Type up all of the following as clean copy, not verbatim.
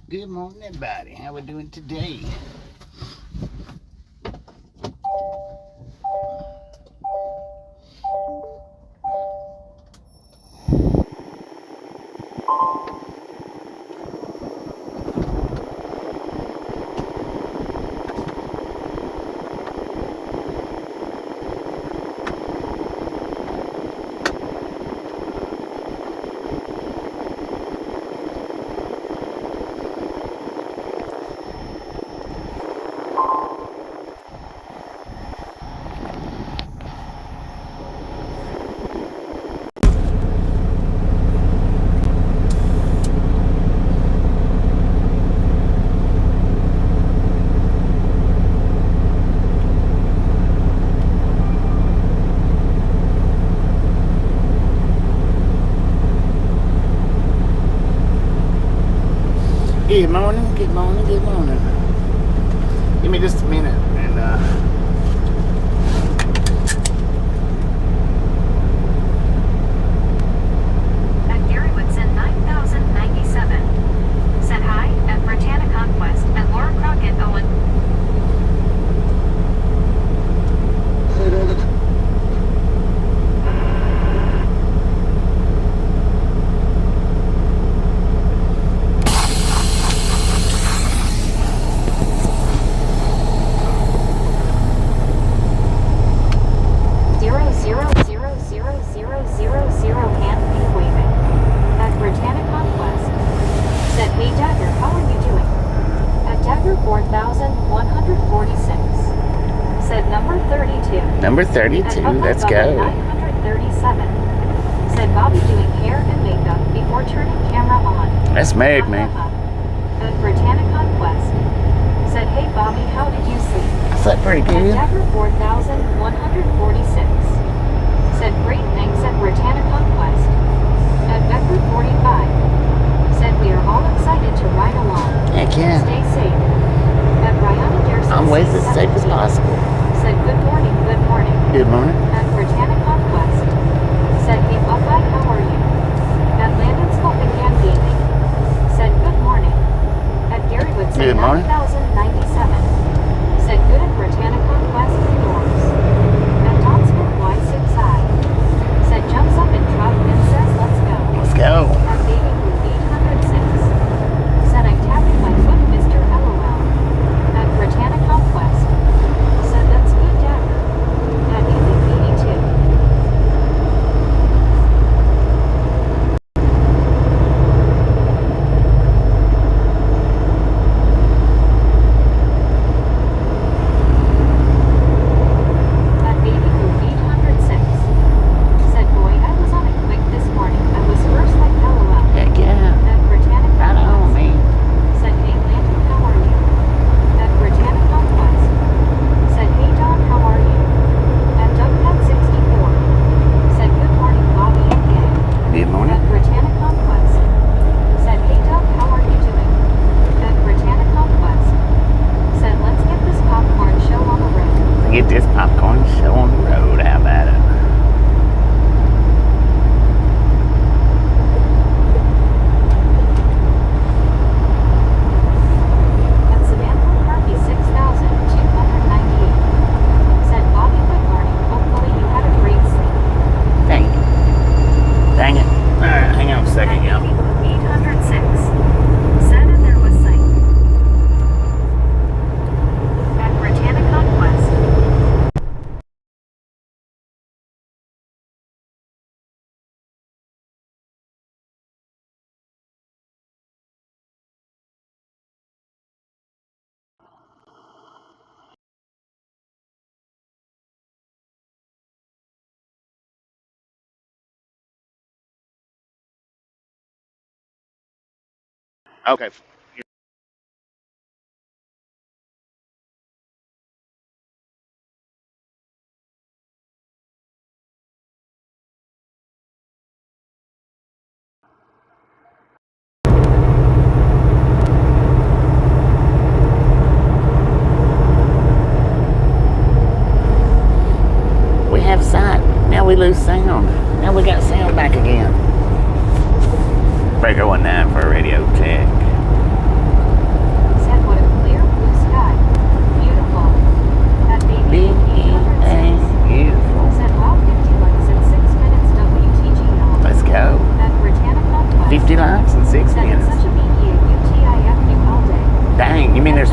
Good morning, everybody. How we doing today? Good morning, good morning, good morning. Give me just a minute and At Gary Woodson 9097. Said hi at Britannia Conquest at Laura Crockett Owen. Number 32, let's go. 937. Said Bobby doing hair and makeup before turning camera on. That's married, man. At Britannia Conquest. Said, hey Bobby, how did you sleep? I slept pretty good. At Dagger 4146. Said, great, thanks at Britannia Conquest. At Becker 45. Said, we are all excited to ride along. Heck yeah. Stay safe. At Brianna Darcy. I'm always as safe as possible. Said, good morning, good morning. Good morning. At Britannia Conquest. Said, hey Buckeye, how are you? At Landon Sculpingham Gaming. Said, good morning. At Gary Woodson Good morning. 9097. Said, good at Britannia Conquest and yours. At Tom Smith Y6I. Said, jumps up in truck and says, let's go. Let's go. At Baby Blue 806. Said, I'm tapping my foot, Mr. LOL. At Britannia Conquest. Said, that's good, Dagger. At Ethan 82. At Baby Blue 806. Said, boy, I was on it quick this morning. I was first like LOL. Heck yeah. At Britannia Right on, Conquest. man. Said, hey Landon, how are you? At Britannia Conquest. Said, hey Don, how are you? At Dougpat 64. Said, good morning, Bobby and gang. Good morning. At Britannia Conquest. Said, hey Doug, how are you doing? At Britannia Conquest. Said, let's get this popcorn show on the road. Get this popcorn show on the road. How about it? At Samantha Murphy 6298. Said, Bobby, good morning. Hopefully you had a great sleep. Dang it. Dang it. Alright, hang on a second, y'all. 806. Said and there was sight. At Britannia Conquest. Okay. We have sight. Now we lose sound. Now we got sound back again. Breaker 19 for a radio check.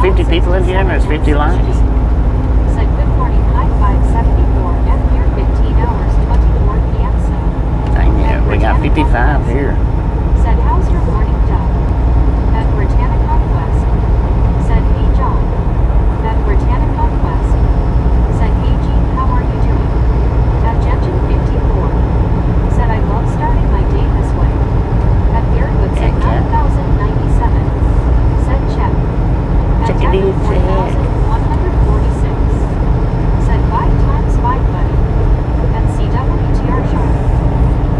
50 people in here and there's 50 lines? Said good morning, high 574, F here 15 hours, 24 p.m. So. Dang it, we got 55 here. Said, how's your morning done? At Britannica West. Said, hey John. At Britannica West. Said, hey Jean, how are you doing? At Jenjen 54. Said, I love starting my day this way. At Beardwood said 9,097. Said, check. At Decker 4,146. Said, 5 times 5 buddy. At CWTR Sharp.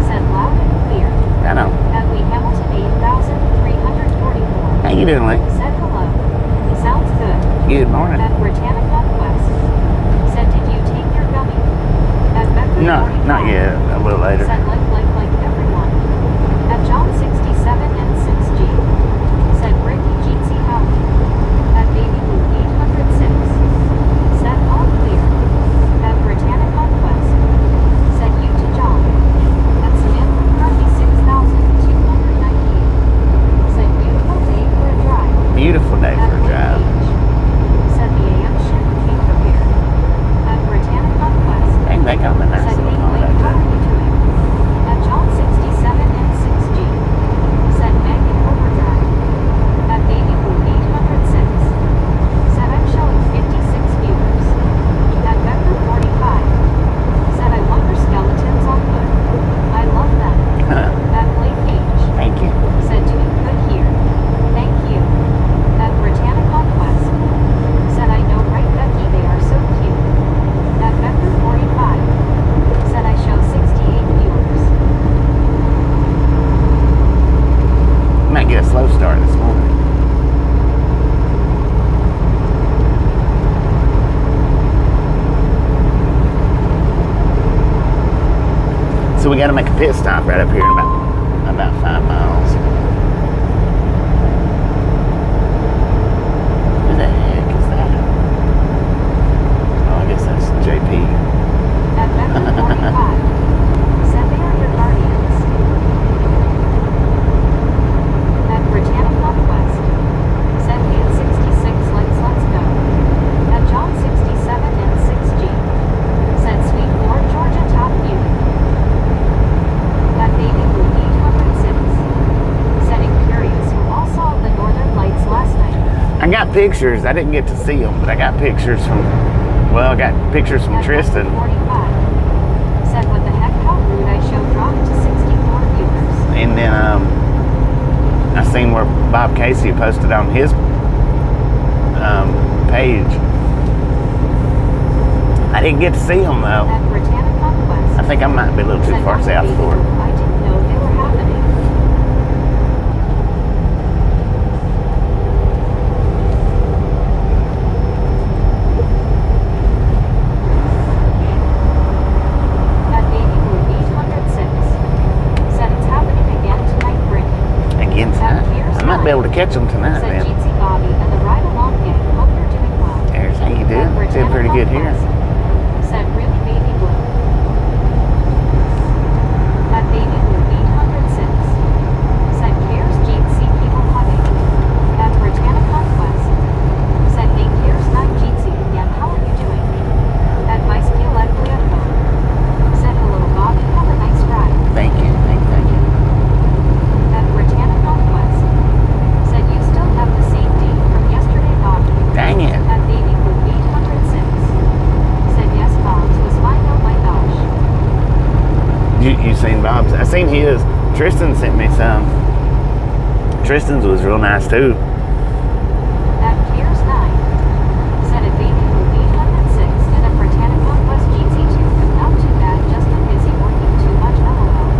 Said, loud and clear. I know. At Lee Hamilton 8,344. How you doing, Lee? Said hello. Sounds good. Good morning. At Britannica West. Said, did you take your gummy? At Beckons No, 45. not yet. A little later. Said, like everyone. At John 67 and 6G. Said, Brittany Jeansy Howdy. At Baby Blue 806. Said, all clear. At Britannica West. Said, you to John. At Samantha Murphy 6,298. Said, beautiful day for a drive. Beautiful day for a drive. Said the AM ship came prepared. At Britannica West. Dang, they got the nice Said, little hey holiday Blake, how are too. you doing? At John 67 and 6G. Said Meg in overdrive. At Baby Blue 806. Said I'm showing 56 viewers. At Becker 45. Said I wonder skeletons on foot. I love them. At Blake H. Thank you. Said doing good here. Thank you. At Britannica West. Said I know right Becky, they are so cute. At Becker 45. Said I show 68 viewers. Might get a slow start this morning. So we got to make a pit stop right up here in about 5 miles. Who the heck is that? Oh, I guess that's JP. At Becker 45. Said they are your guardians. At Britannica West. Said hey at 66, let's go. At John 67 and 6G. Said sweet Lord Georgia top view. At Baby Blue 806. Said curious who all saw the northern lights last night. I got pictures. I didn't get to see them, but I got pictures from, well, I got pictures from At Tristan. Becker 45. Said what the heck, how rude, I show dropped to 64 viewers. And then I seen where Bob Casey posted on his page. I didn't get to see them though. At Britannica West. I think I might be a little too Said far no, south baby, for it. I didn't know they were happening. At Baby Blue 806. Said it's happening again tonight, Brittany. Again tonight. I might be able to catch them tonight Said then. Jeansy Bobby and the Ride Along gang. Hope you're doing well. There's how you At doing? Doing Britannica pretty good here. West. Said really Baby Blue. At Baby Blue 806. Said cares Jeansy people hugging. At Britannica West. Said hey cares not Jeansy again. How are you doing? At Vice Electly at home. Said hello Bobby, have a nice ride. Thank you. Thank you. At Britannica West. Said you still have the same date from yesterday, Bobby. Dang it. At Baby Blue 806. Said yes, Bob's was fine, oh my gosh. You seen Bob's? I seen his. Tristan sent me some. Tristan's was real nice too. At Piers 9. Said at Baby Blue 806 and at Britannica West GC2. Not too bad, just been busy working too much, LOL.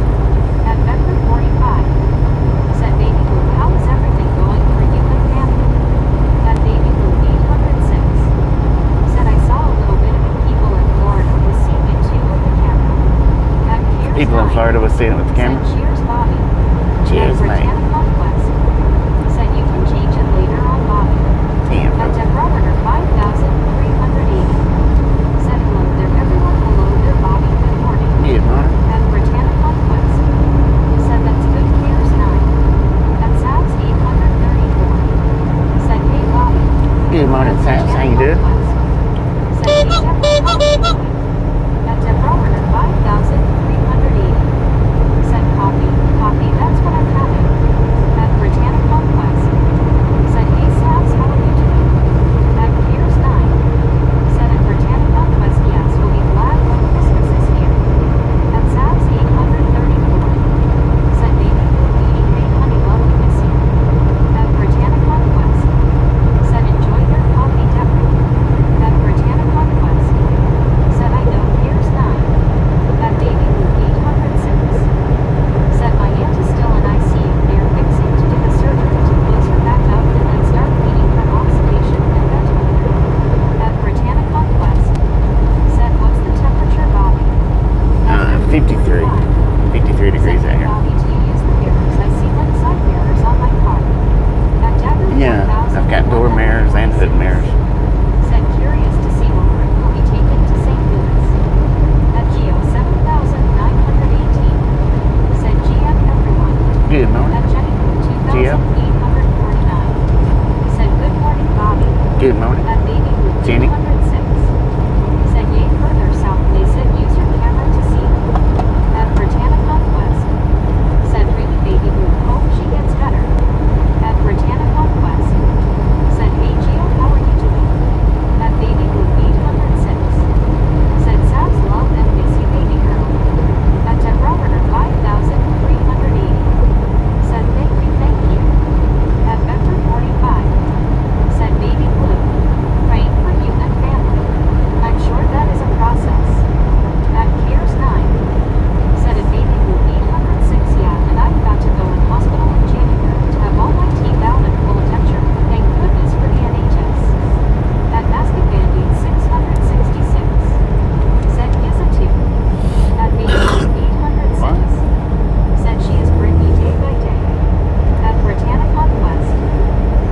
At Becker 45. Said Baby Blue, how is everything going for you and family? At Baby Blue 806. Said I saw a little bit of it, people in Florida was seeing it too with the camera. At Piers People in 9. Florida was seeing it with the Said camera. cheers, Bobby. Cheers, At mate. Britannica West. Said you can change it later on, Bobby. Damn. At Deborah Warner 5,380. Said hello there, everyone. Hello there, Bobby. Good morning. Good morning. At Britannica West. Said that's good. Piers 9. At Sabs 834. Said hey, Bobby. morning, Sass. How you doing? Said, hey, Deborah, how are you doing? At Deborah ordered 5,380. Said, coffee, that's what I'm having. At Britannic Conquest. Said, hey, Sass, how are you doing? At Piers 9. Said, at Britannic Conquest, yes, we'll be glad when Christmas is here. At Sass 834. Said, baby, eating, hey, honey, love to miss you. At Britannic Conquest. Said, enjoy your coffee, Deborah. At Britannic Conquest. Said, I know, here's 9. At baby Luke 806. Said, my aunt is still in ICU. They're fixing to do the surgery to close her back up and then start feeding her oxidation and ventilator. At Britannic Conquest. Said, what's the temperature, Bobby? 53. 53 degrees out here. Bobby, do you use the mirrors? I see like side mirrors on my car. At Deborah Yeah, I've got door mirrors and hood mirrors. Said, curious to see what route will be taken to St. Louis. At Geo 7,918. Said, GM everyone. Good morning. At Jenny Geo. 2,849. Said, good morning, Bobby. Good morning. At Baby Luke Jenny. 206. Said, yay, further south, they said, use your camera to see. At Britannic Conquest. Said, really, Baby Luke, hope she gets better. At Britannic Conquest. Said, hey, Geo, how are you doing? At Baby Luke 806. Said, Sabs love and miss you, baby girl. At Deborah ordered 5,380. Said, thank you. At Vector 45. Said, baby blue. Praying for you and family. I'm sure that is a process. At Piers 9. Said, at baby blue 806, yeah, and I've got to go in hospital in January to have all my teeth out and full denture. Thank goodness for the NHS. At Basket Bandit 666. Said, Giza 2. At baby blue 806. Said, she is Brittany day by day. At Britannic Conquest.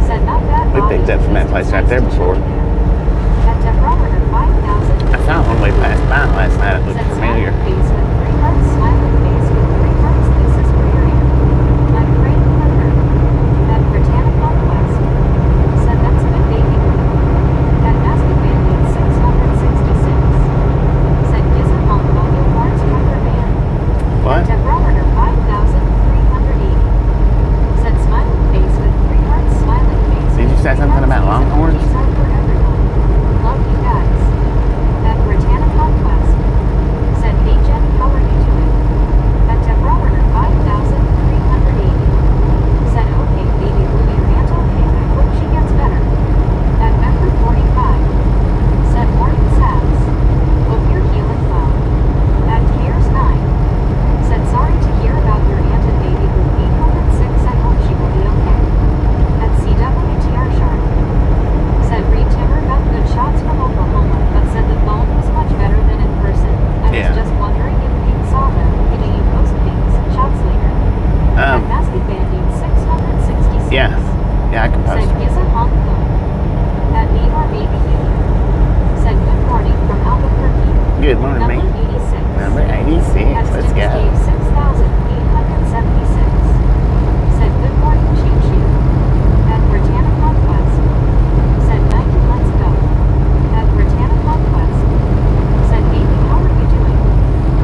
Said, not bad, We Bobby. picked up from that place right there before. At Deborah ordered 5,000. I saw one way past by last night. It looked Said, familiar. smiling face with 3 hearts, smiling face with 3 hearts. This is for your aunt. I'm praying for her. At Britannic Conquest. Said, that's good, baby. At Basket Bandit 666. Said, Giza Hong Kong Parts Trucker Van. What? At Deborah ordered 5,380. Said, smiling face with 3 hearts, smiling face. Did you say something about Longhorns? These are for everyone. Love you guys. At Britannic Conquest. Said, hey Jen, how are you doing? At Deborah ordered 5,380. Said, okay, baby blue, your aunt okay, I hope she gets better. At Member 45. Said, morning Sabs. Hope you're healing well. At Piers 9. Said, sorry to hear about your aunt and baby blue 806, I hope she will be okay. At CWTR Sharp. Said, Reed Timmer got good shots from Oklahoma, but said the phone was much better than in person. I Yeah. was just wondering if Pete saw them. Can you post Pete's shots later? At Basket Bandit 666. Yeah. Yeah, I can post Said, it. Giza Hong Kong. At Neymar Baby Union. Said, good morning from Albuquerque. Good morning, Number me. 86. Number 86. At Let's Stickers go. Cave 6,876. Said, good morning, Choo Choo. At Britannic Conquest. Said, 90, let's go. At Britannic Conquest. Said, baby, how are you doing?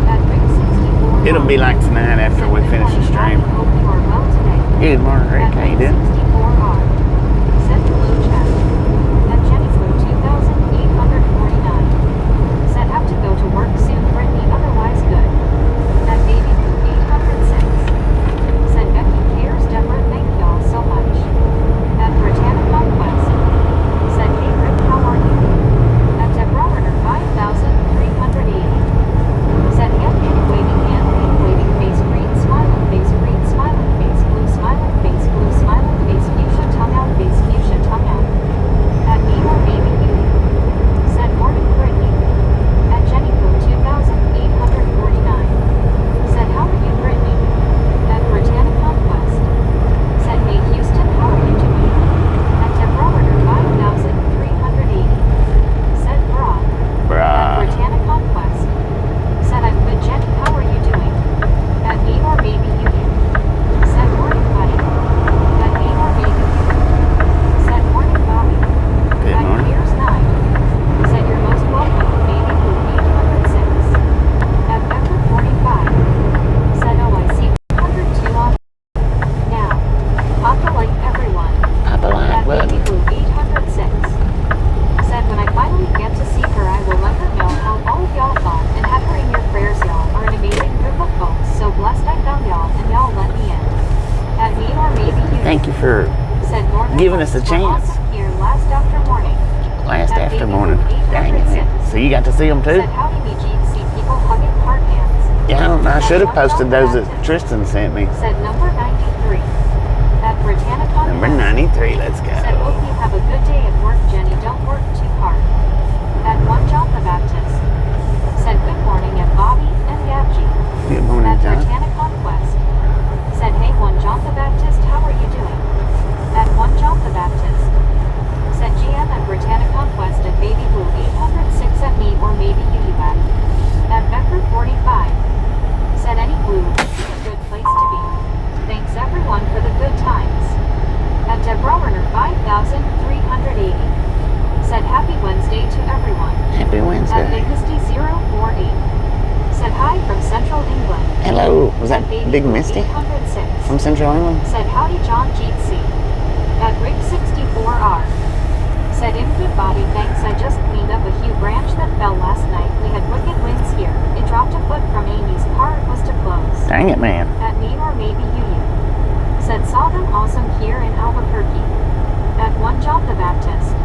At Rick 64. It'll be like tonight after we finish the stream. Hope you are well today. Good morning, Rick. How you doing? 64R. Said, hello, chat. At Jenny Flu 2,849. Said, have to go to work soon, Brittany, otherwise good. At Baby Blue 806. Said, Becky cares, Deborah, thank y'all so much. At Britannic Conquest. Said, hey Rick, how are you? At Deborah ordered 5,380. Said, hand waving, baby giving us a chance. Here last after morning. Last At after Baby morning. Blue Dang it. 806. So you got to see them too? Said howdy me Jeep, see people hugging heart hands. Yeah, I should have Said one posted John those that Baptist. Tristan sent me. Said number 93. At Britannica. Number 93, let's go. Said hope you have a good day at work, Jenny. Don't work too hard. At one John the Baptist. Said good morning at Bobby and Gabji. Good morning, At John. Britannica Conquest. Said hey one John the Baptist, how are you doing? At one John the Baptist. Said GM at Britannica Conquest at Baby Blue 806 at me or maybe you back. At Becker 45. Said any blue would be a good place to be. Thanks everyone for the good times. At Debrowner 5380. Said happy Wednesday to everyone. Happy At Wednesday. Big Misty 048. Said hi from Central England. Hello. Was that At Baby Big Blue Misty 806. from Central England? Said howdy John Jeetsy. At Rig 64R. Said in good Bobby, thanks, I just cleaned up a huge branch that fell last night. We had wicked winds here. It dropped a foot from Amy's car, it was to close. Dang it, man. At me or maybe you. Said saw them awesome here in Albuquerque. At one John the Baptist.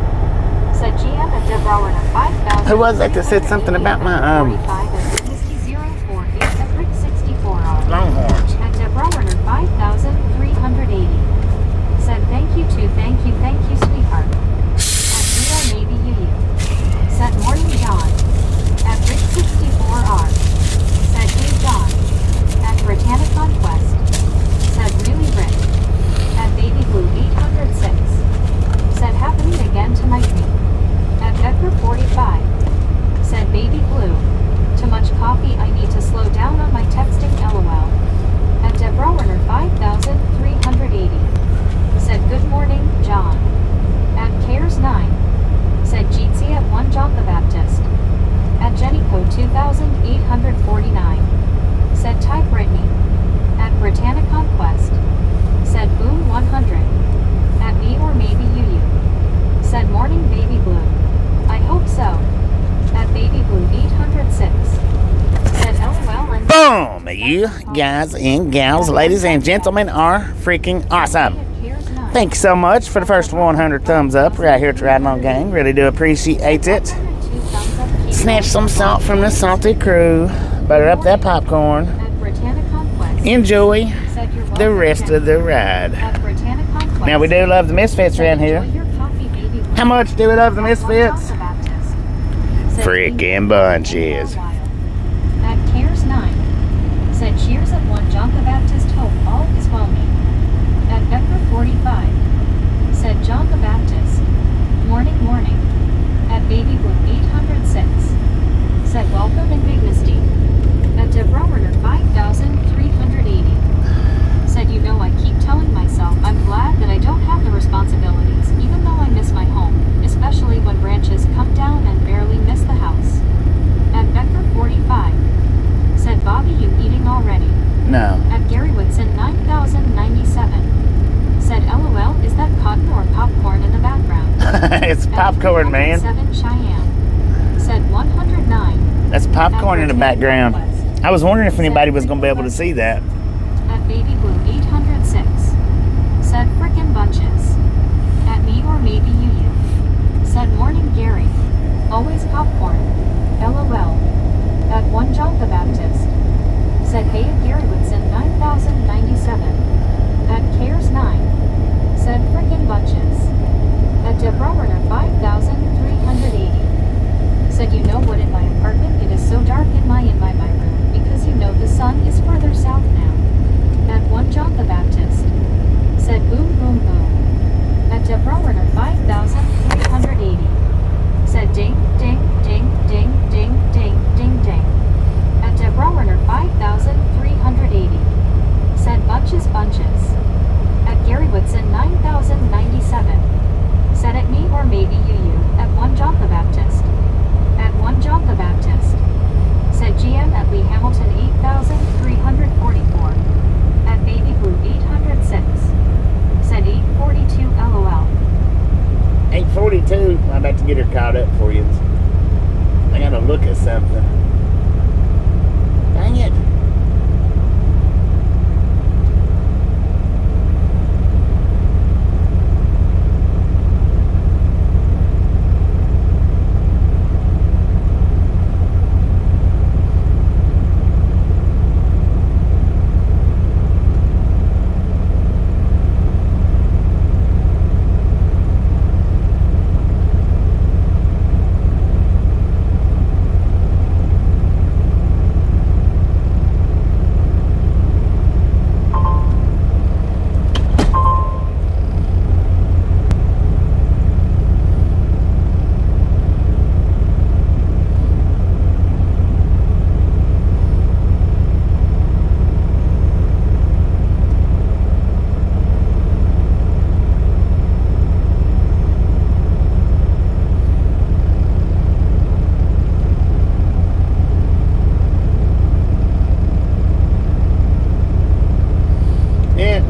Said GM at Debrowner 5000. Who was that that said something about my, 45 at Misty 048 at Rig 64R. Longhorns? At Debrowner 5380. Said thank you, sweetheart. At me or maybe you. Said morning John. At Rig 64R. Said hey John. At Britannica Conquest. Said really Rick. At Baby Blue 806. Said happening again tonight me. At Becker 45. Said Baby Blue. Too much coffee, I need to slow down on my texting LOL. At Debrowner 5380. Said good morning, John. At Cares 9. Said Jeetsy at 1 John the Baptist. At Jennyco 2849. Said Ty Brittany. At Britannica Conquest. Said Boom 100. At me or maybe you. Said morning Baby Blue. I hope so. At Baby Blue 806. Said LOL and Boom! You guys and gals, ladies and gentlemen, are freaking awesome. Thank you so much for the first 100 thumbs up right here at Riding On Gang. Really do appreciate it. Snatch some salt from the salty crew. Butter up that popcorn. Enjoy the rest of the ride. Now, we do love the Misfits around here. How much do we love the Misfits? Freaking bunches. At Cares 9. Said cheers at 1 John the Baptist, hope all is well me. At Becker 45. Said John the Baptist. Morning. At Baby Blue 806. Said welcome in Big Misty. At Debrowner 5380. Said you know I keep telling myself I'm glad that I don't have the responsibilities, even though I miss my home, especially when branches come down and barely miss the house. At Becker 45. Said Bobby, you eating already? No. At Gary Woodson 9097. Said LOL, is that cotton or popcorn in the background? It's popcorn, man. 7 Cheyenne. Said 109. That's popcorn in the background. I was wondering if anybody was going to be able to see that. At Baby Blue 806. Said frickin' bunches. At me or maybe you. Said morning Gary. Always popcorn. LOL. At 1 John the Baptist. Said hey at Gary Woodson 9097. At Cares 9. Said frickin' bunches. At Debrowner 5380. Said you know what, in my apartment it is so dark in my room because you know the sun is further south now. At 1 John the Baptist. Said boom. At Debrowner 5380. Said ding. At Debrowner 5380. Said bunches. At Gary Woodson 9097. Said at me or maybe you. At 1 John the Baptist. At 1 John the Baptist. Said GM at Lee Hamilton 8344. At Baby Blue 806. Said 842 LOL. 8:42. I'm about to get her caught up for you. I gotta look at something. Dang it.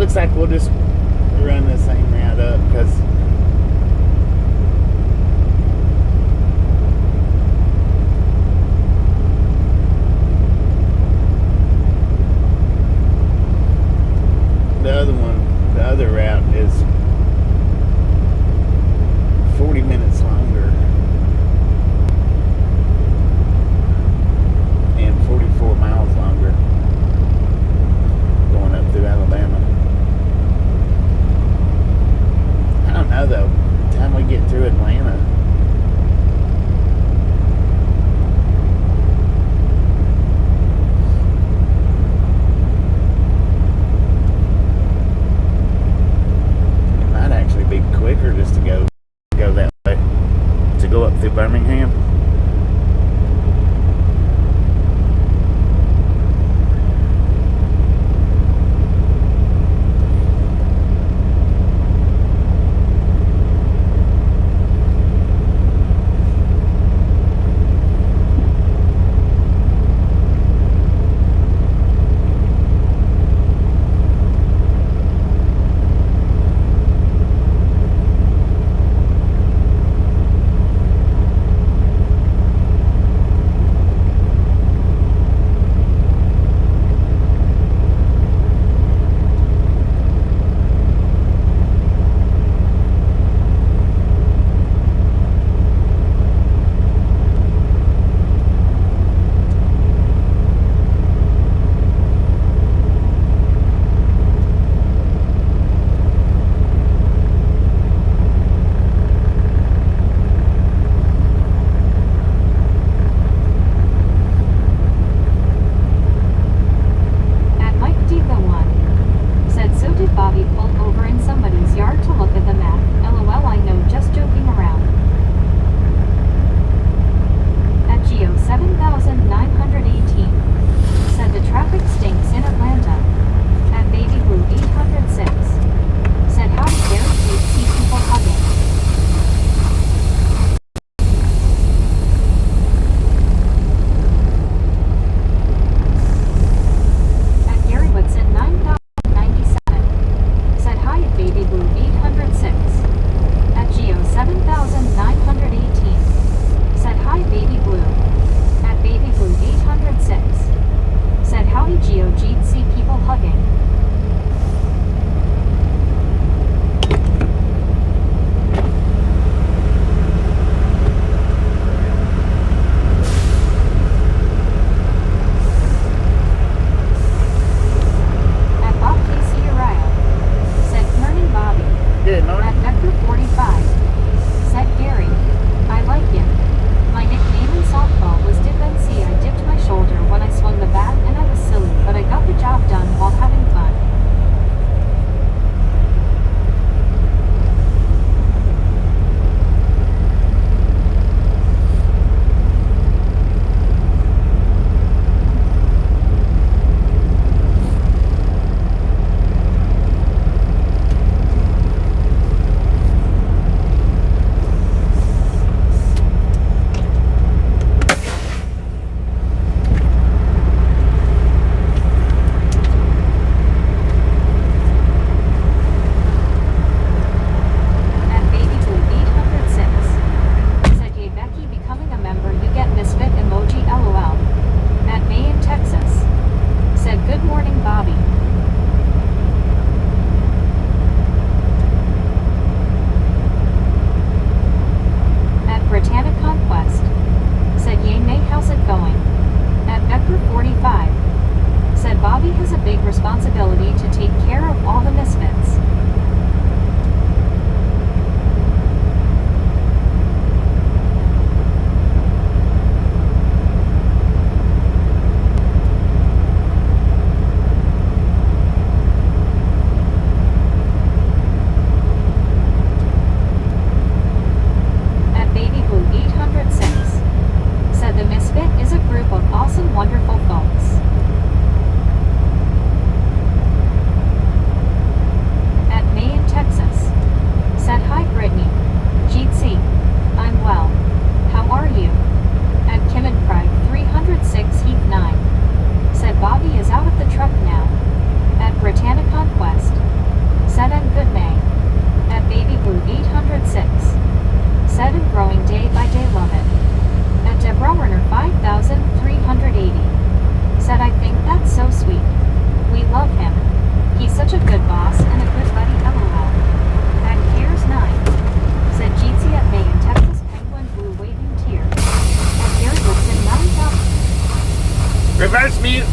looks like we'll just run the same route up because the other route is 40 minutes longer and 44 miles longer going up through Alabama. I don't know though, by the time we get through Atlanta, be quicker just to go that way, to go up through Birmingham.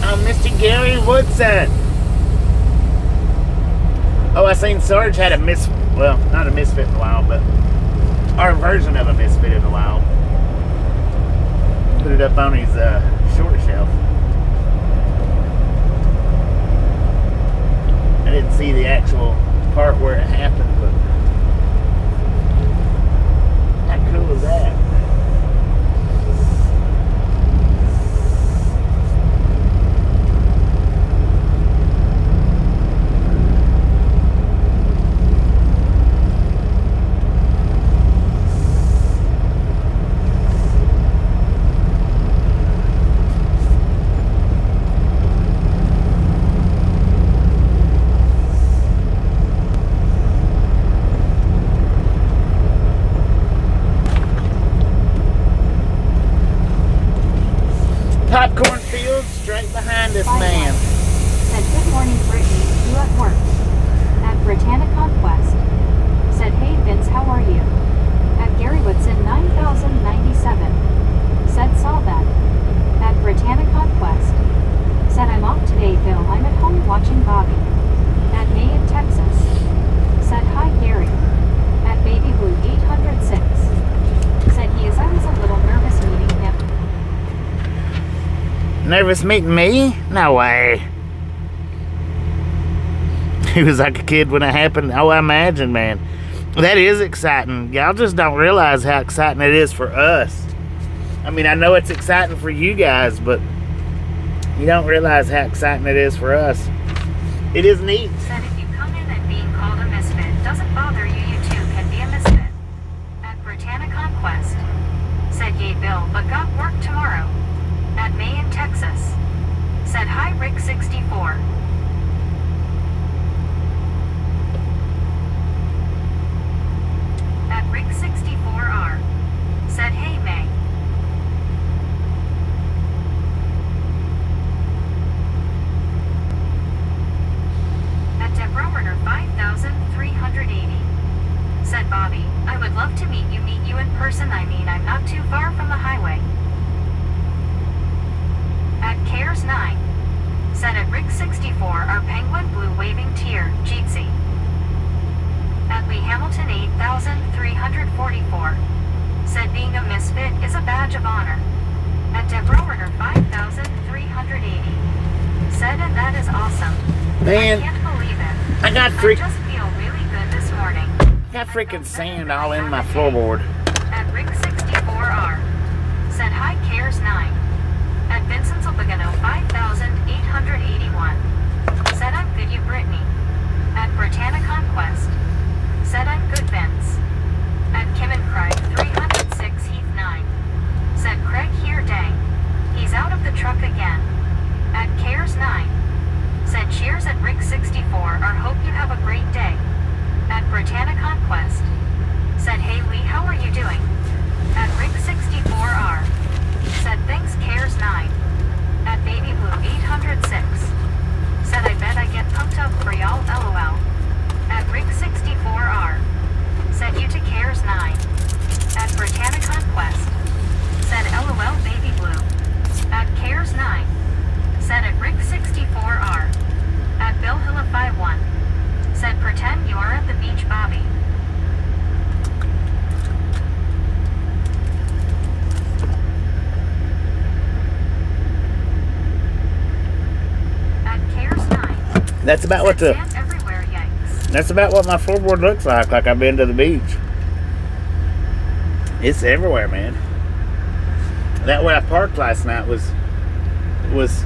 Oh, Mr. Gary Woodson. Oh, I seen Sarge had a well, not a misfit in the wild, but our version of a misfit in the wild. Put it up on his shorter shelf. I didn't see the actual part where it happened, but how cool is that? Popcorn field straight behind us, man. Said, good morning, Brittany. You at work? At Britannia Conquest. Said, hey, Vince, how are you? At Gary Woodson 9097. Said, saw that. At Britannia Conquest. Said, I'm off today, Bill. I'm at home watching Bobby. At May in Texas. Said, hi, Gary. At Baby Blue 806. Said he is. I was a little nervous meeting him. Nervous meeting me? No way. He was like a kid when it happened. Oh, I imagine, man. That is exciting. Y'all just don't realize how exciting it is for us. I mean, I know it's exciting for you guys, but you don't realize how exciting it is for us. It is neat. Said if you come in and being called a misfit doesn't bother you, you too can be a misfit. At Britannia Conquest. Said, yay, Bill, but got work tomorrow. At May in Texas. Said, hi, Rick 64. At Rick 64R. Said, hey, May. At Deborah 5380. Said, Bobby, I would love to meet you in person. I mean, I'm not too far from the highway. At Cares 9. Said, at Rick 64, our penguin blue waving tear, Jeetsy. At Lee Hamilton 8344. Said, being a misfit is a badge of honor. At Deborah 5380. Said, and that is awesome. Man, I can't believe it. I got I just feel really good this morning. got freaking sand all in my floorboard. At Rick 64R. Said, hi, Cares 9. At Vincent's Obligano 5881. Said, I'm good, you Brittany. At Britannia Conquest. Said, I'm good, Vince. At Kim and Craig 306 Heath 9. Said, Craig here, dang. He's out of the truck again. At Cares 9. Said, cheers at Rick 64, or hope you have a great day. At Britannia Conquest. Said, hey Lee, how are you doing? At Rick 64R. Said, thanks, Cares 9. At Baby Blue 806. Said, I bet I get pumped up for y'all, lol. At Rick 64R. Said, you to Cares 9. At Britannia Conquest. Said, lol, Baby Blue. At Cares 9. Said, at Rick 64R. At Bill Hilla 51. Said, pretend you are at the beach, Bobby. That's about what that's about what my floorboard looks like I've been to the beach. It's everywhere, man. That way I parked last night was it was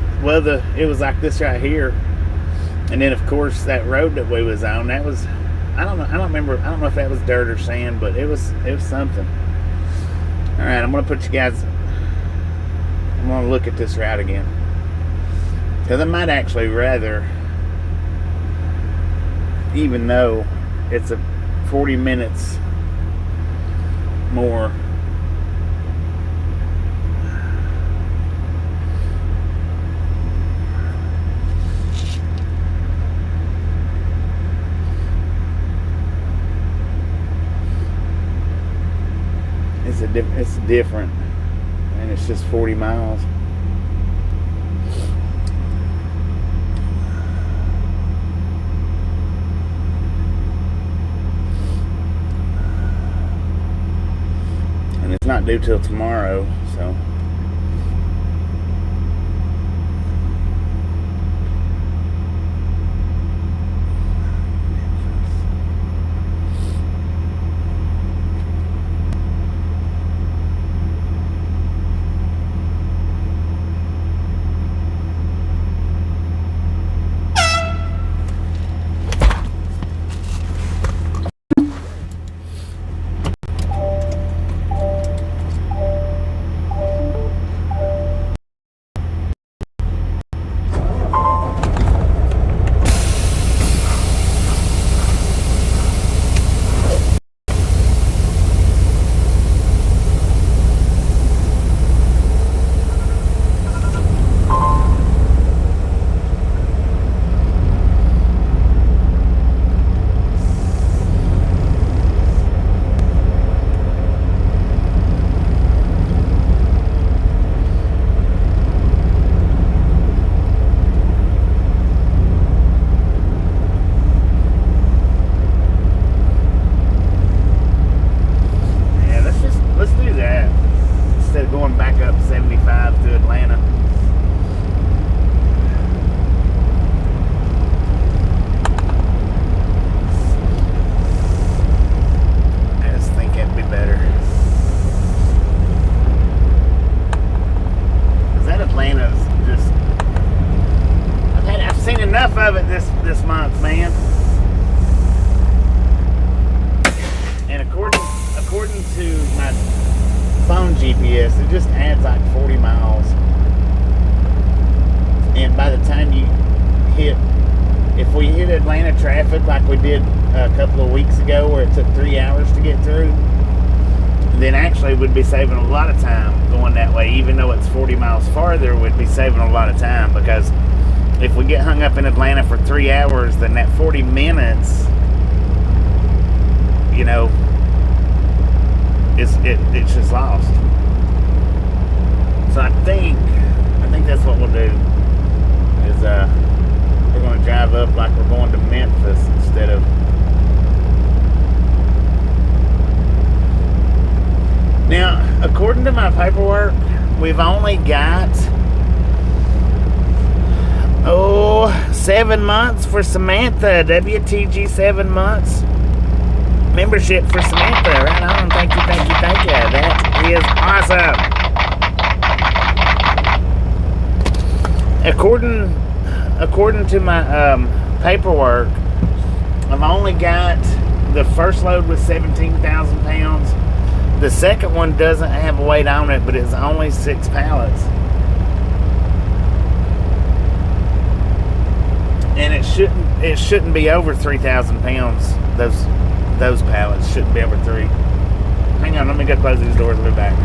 like this right here. And then of course that road that we was on, that was I don't know if that was dirt or sand, but it was something. Alright, I'm gonna look at this route again. Because I might actually rather, even though it's a 40 minutes more, it's different, and it's just 40 miles. not due till tomorrow, so. Going back up 75 to Atlanta. I just think it'd be better. Cause that Atlanta's just, I've seen enough of it this month, man. And according to my phone GPS, it just adds like 40 miles, and by the time you hit, if we hit Atlanta traffic like we did a couple of weeks ago where it took 3 hours to get through, then actually we'd be saving a lot of time going that way. Even though it's 40 miles farther, we'd be saving a lot of time, because if we get hung up in Atlanta for 3 hours, then that 40 minutes, you know, it's just lost. So I think that's what we'll do, is we're going to drive up like we're going to Memphis instead of. Now, according to my paperwork, we've only got 7 months for Samantha. WTG 7 months. Membership for Samantha. Right on. Thank you. That is awesome. According to my paperwork, I've only got the first load was 17,000 pounds. The second one doesn't have a weight on it, but it's only 6 pallets. And it shouldn't be over 3,000 pounds. Those pallets shouldn't be over 3. Hang on, let me go close these doors and be back.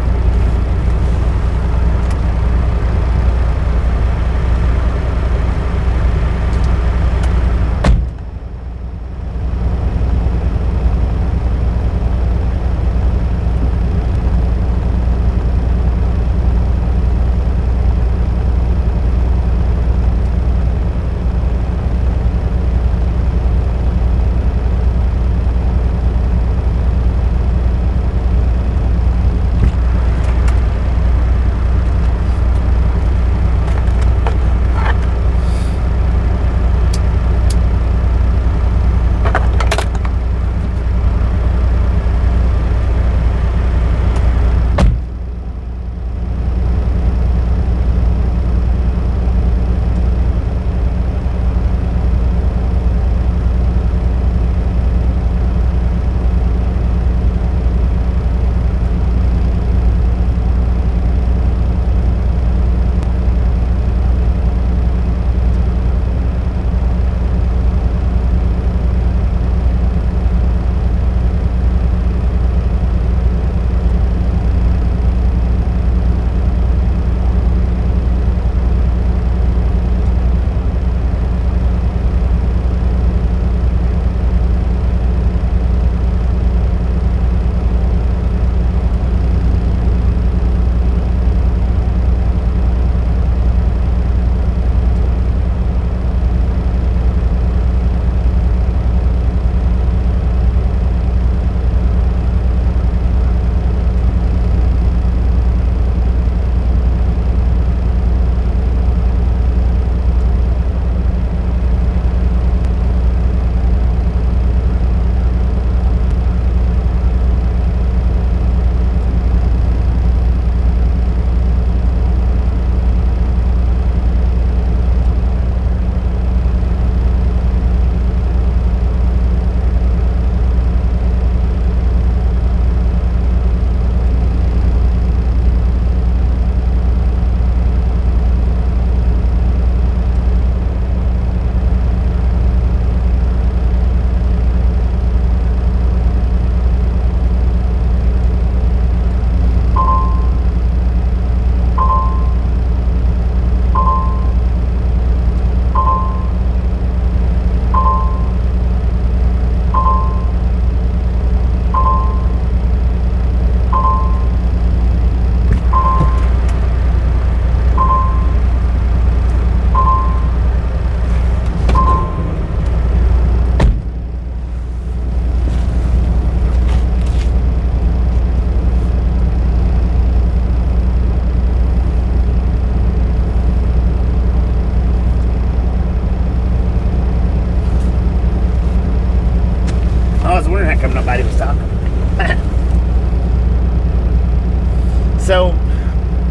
So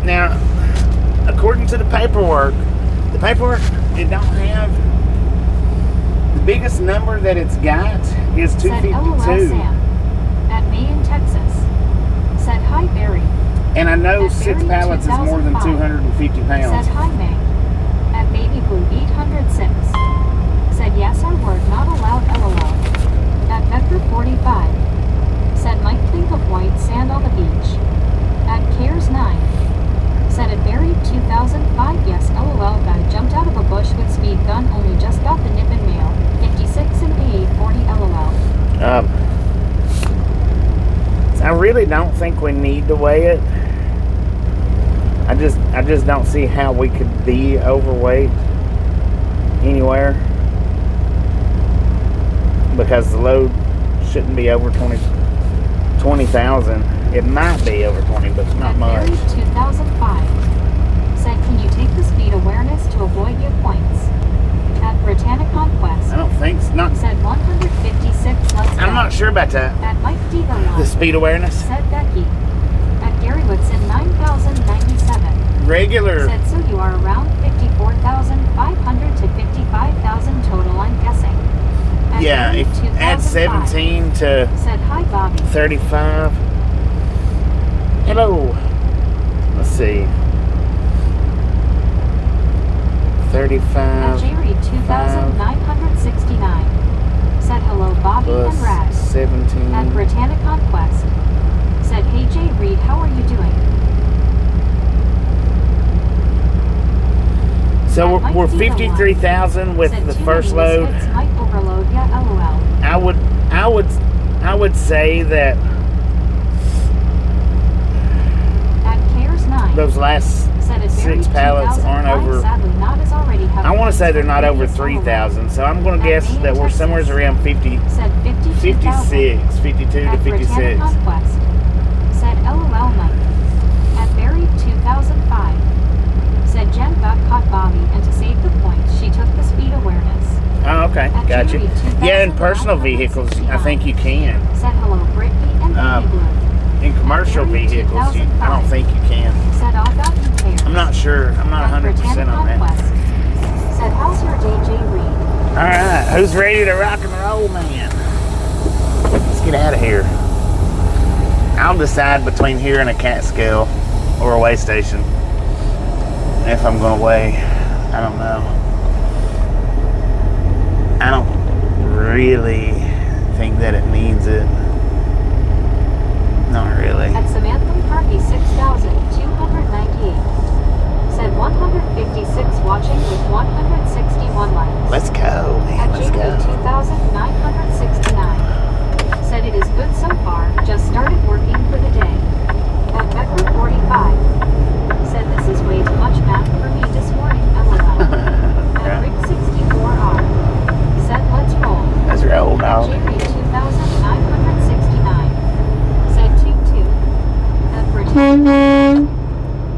now, according to the paperwork it don't have the biggest number that it's got is Said LOL 252. Sam. At me in Texas. Said hi Barry. And I know At 6 Barry pallets is more than 2005. 250 Said pounds. hi May. At Baby Blue 806. Said yes our word not allowed LOL. At Vector 45. Said Mike think of white sand on the beach. At Cares 9. Said at Barry 2005 yes LOL guy jumped out of a bush with speed gun only just got the nip in mail. 56 and A840 LOL. I really don't think we need to weigh it. I just don't see how we could be overweight anywhere, because the load shouldn't be over 20,000. It might be over 20, but not At much. Barry 2005. Said can you take the speed awareness to avoid your points? At Britannic Conquest. I don't think it's not. Said 156 let's go. I'm not sure about that. At Mike Diva 1. The speed awareness. Said Becky. At Gary Woodson 9097. Regular. Said so you are around 54,500 to 55,000 total I'm guessing. At Yeah, Gary if add 2005. 17 to Said hi Bobby. 35. Hello. Let's see. At 35 Jerry 2969. Said hello Bobby plus and Rad. 17. At Britannic Conquest. Said hey Jay Reed how are you doing? So At we're Mike Diva 53,000 with Said the too first many load. misfits might overload yeah LOL. I would say that At Cares 9. those last Said at 6 Barry pallets aren't 2005, over. sadly not as already have I want to say they're not over previous 3,000. So I'm going to At guess me in that we're Texas. somewhere around 50, Said 52,000. 56, 52 to At 56. Britannic Conquest. Said LOL Mike. At Barry 2005. Said Jen got caught Bobby and to save the points she took the speed awareness. Oh, okay, At gotcha. Jerry Yeah, in personal vehicles, I think you can. Said hello Brittany and Baby Blue. In commercial Jerry vehicles, I don't 2005. think you can. Said all got you pairs. I'm not sure. I'm not At 100% Britannic on that. Conquest. Said how's your day Jay Reed? All right, who's ready to rock and roll, man? Let's get out of here. I'll decide between here and a Catskill or a weigh station if I'm going to weigh. I don't know. I don't really think that it needs it. Not really. At Samantha McCarthy 6,298. Said 156 watching with 161 likes. Let's go, man. At Let's Jamie go. 2,969. Said it is good so far, just started working for the day. At Becker 45. Said this is way too much math for me this morning, LOL. At Rick 64R. Said let's roll. Let's roll, At dog. Jerry 2,969. Said 2-2. At Britannia.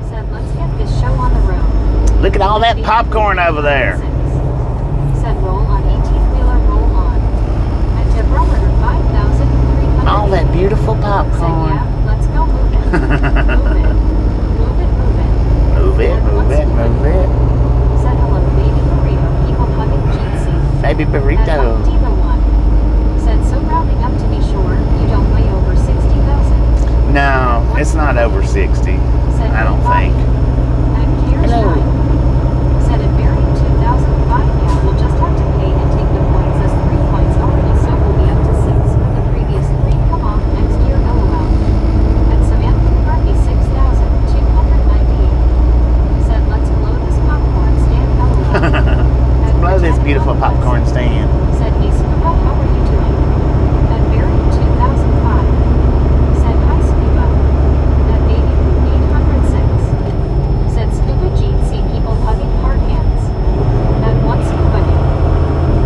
Said let's get this show on the road. Look at all that popcorn over there. Said roll on 18-wheeler, roll on. At Deborah 5,300. All that beautiful Said popcorn. yeah, let's go move it. Move it. Move it, move it. Move it, move it, move it. Said hello, baby burrito, people hugging GC. Baby At burrito. Mike Diva 1. Said so rounding up to be sure, you don't weigh over 60,000. No, it's not over 60. Said I don't think. At Cares Hello. 9. Said at Barry 2005, yeah, we'll just have to pay and take the points as 3 points already, so we'll be up to 6 with the previous 3 come off next year, LOL. At Samantha McCarthy 6,298. Said let's blow this popcorn stand, LOL. At Blow this Britannic beautiful Conquest. popcorn stand. Said hey Scuba, how are you doing? At Barry 2005. Said hi Scuba. At Baby 806. Said Scuba GC people hugging hard hands. At one Scuba Day.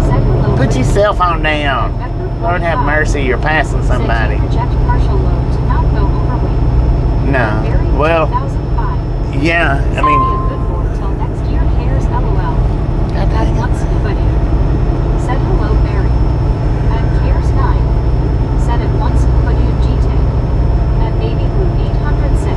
Said hello. Put your Brittany. cell phone down. At Becker Lord have 45. mercy, you're passing Said somebody. you project partial load to not go overweight. No. Barry Well, 2005. yeah, I Said mean, be a good boy till next year cares, LOL. God At dang one it. Scuba Day. Said hello, Barry. At Cares 9. Said at one Scuba Day GT. At Baby Blue 806.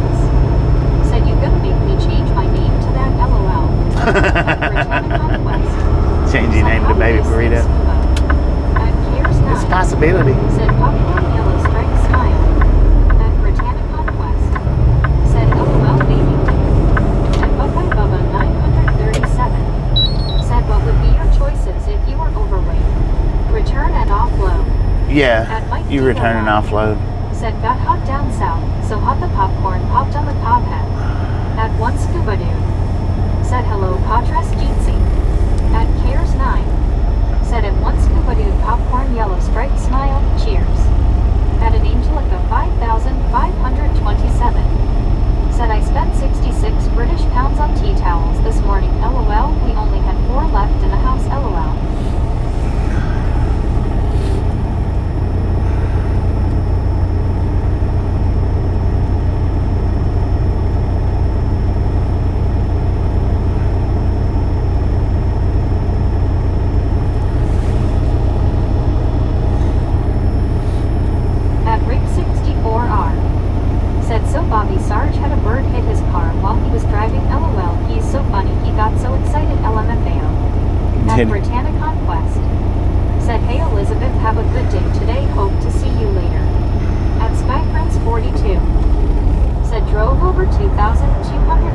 Yeah, At Mike you return and offload. Said got hot down south, so hot the popcorn popped on the cob head. At one scuba dude. Said hello Patras Jeetsy. At Cares 9. Said at one scuba dude popcorn yellow stripe smile, cheers. At an angel at the 5,527. Said I spent 66 British pounds on tea towels this morning, lol, we only had 4 left in the house, lol. Bobby Sarge had a bird hit his car while he was driving, lol, he is so funny, he got so excited, lmfao. At Britannic Conquest. Said hey Elizabeth, have a good day today, hope to see you later. At Skyprince 42. Said drove over 2,200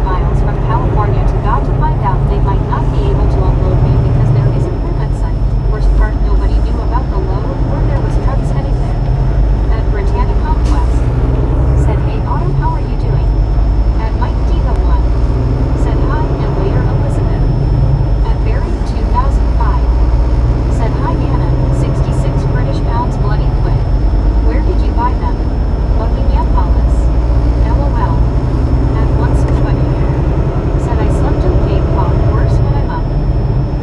miles from California to God to find out they might not be able to unload me because there is improvement site. Worst part, nobody knew about the load or there was trucks heading there. At Britannic Conquest. Said hey Autumn, how are you doing? At Mike Diva 1. Said hi and later Elizabeth. At Barry 2005. Said hi Anna, 66 British pounds bloody quid. Where did you buy them? Buckingham Palace. LOL. At one scuba dude. Said I slept okay, fog worse when I'm up.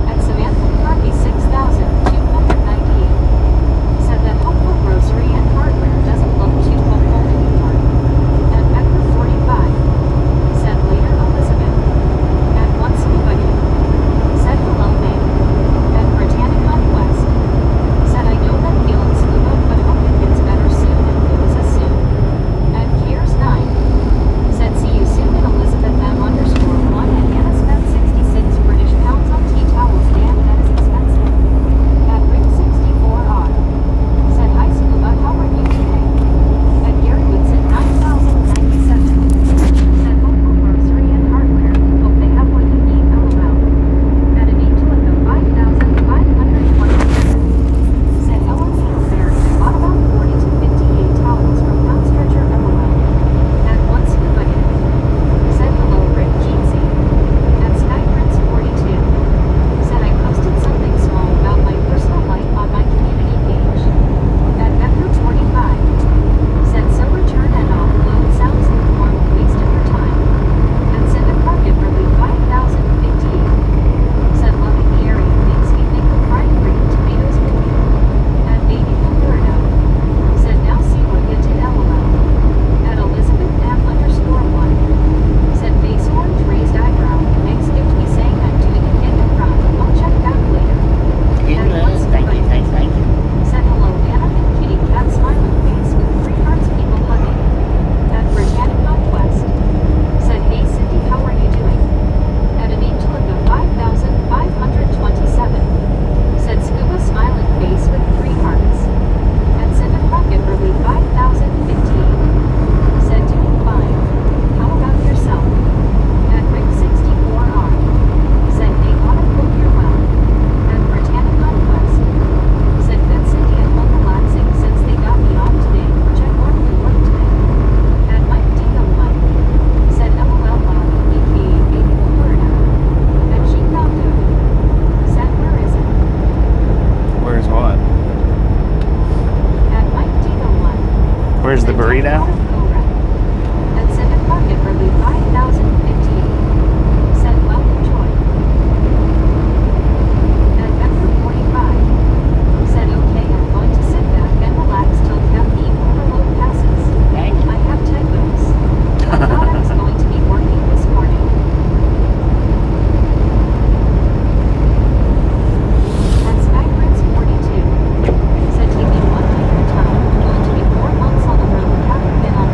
At Samantha McCarthy 6,298. Said that hopeful grocery and hardware doesn't look too hopeful anymore. At Becker 45. Said later Elizabeth. At one scuba dude. Said hello May. At Britannic Conquest. Said I know that feeling scuba but hope it gets better soon and it was a soon. At Cares 9. Said see you soon in Elizabeth M_1 and Anna spent 66 British pounds on tea towels, damn that is expensive. At Rick 64R. Said hi scuba, how are you today? At Gary Woodson 9,097. Said hopeful grocery and hardware, hope they have what you need, lol. At an angel at the 5,527. Said hello Neil there, bought about 40 to 58 towels from Pound Stretcher, lol. At one scuba dude. Said hello Rick Jeetsy. At Skyprince 42. Said I posted something small about my personal life on my community page. At Becker 45. Said so return and offload sounds like a normal waste of your time. At Send a Pocket Relief 5,058. Said loving the area makes me think of fried green tomatoes with you. At Baby Alberto. Said now see what you did, lol. At Elizabeth M_1. Said face orange raised eyebrow. Meg skipped me saying I'm doing it in the front. I'll check back later. At one Thank you, scuba thank you. Said hello Anna and kitty cat smiling face with 3 hearts people hugging. At Britannic Conquest. Said hey Cindy, how are you doing? At an angel at the 5,527. Said scuba smiling face with 3 hearts. At Send a Pocket Relief 5,058. Said doing fine. How about yourself? At Rick 64R. Said hey Autumn, hope you're well. At Britannic Conquest. Said good Cindy at home relaxing since they got me off today, which I normally work today. At Mike Diva 1. Said lol Bob, aka Baby Florida. At Chicago. Said where is it? Where's what? At Mike Diva 1. Where's the Said burrito? Jack Cobra. At Send a Pocket Relief 5,058. Said well enjoy. At Becker 45. Said okay, I'm going to sit back and relax till caffeine overload passes. Thank you. I have typos. I thought I was going to be working this morning. At Skyprince 42. Said take it one day at a time. Going to be 4 months on the road, haven't been on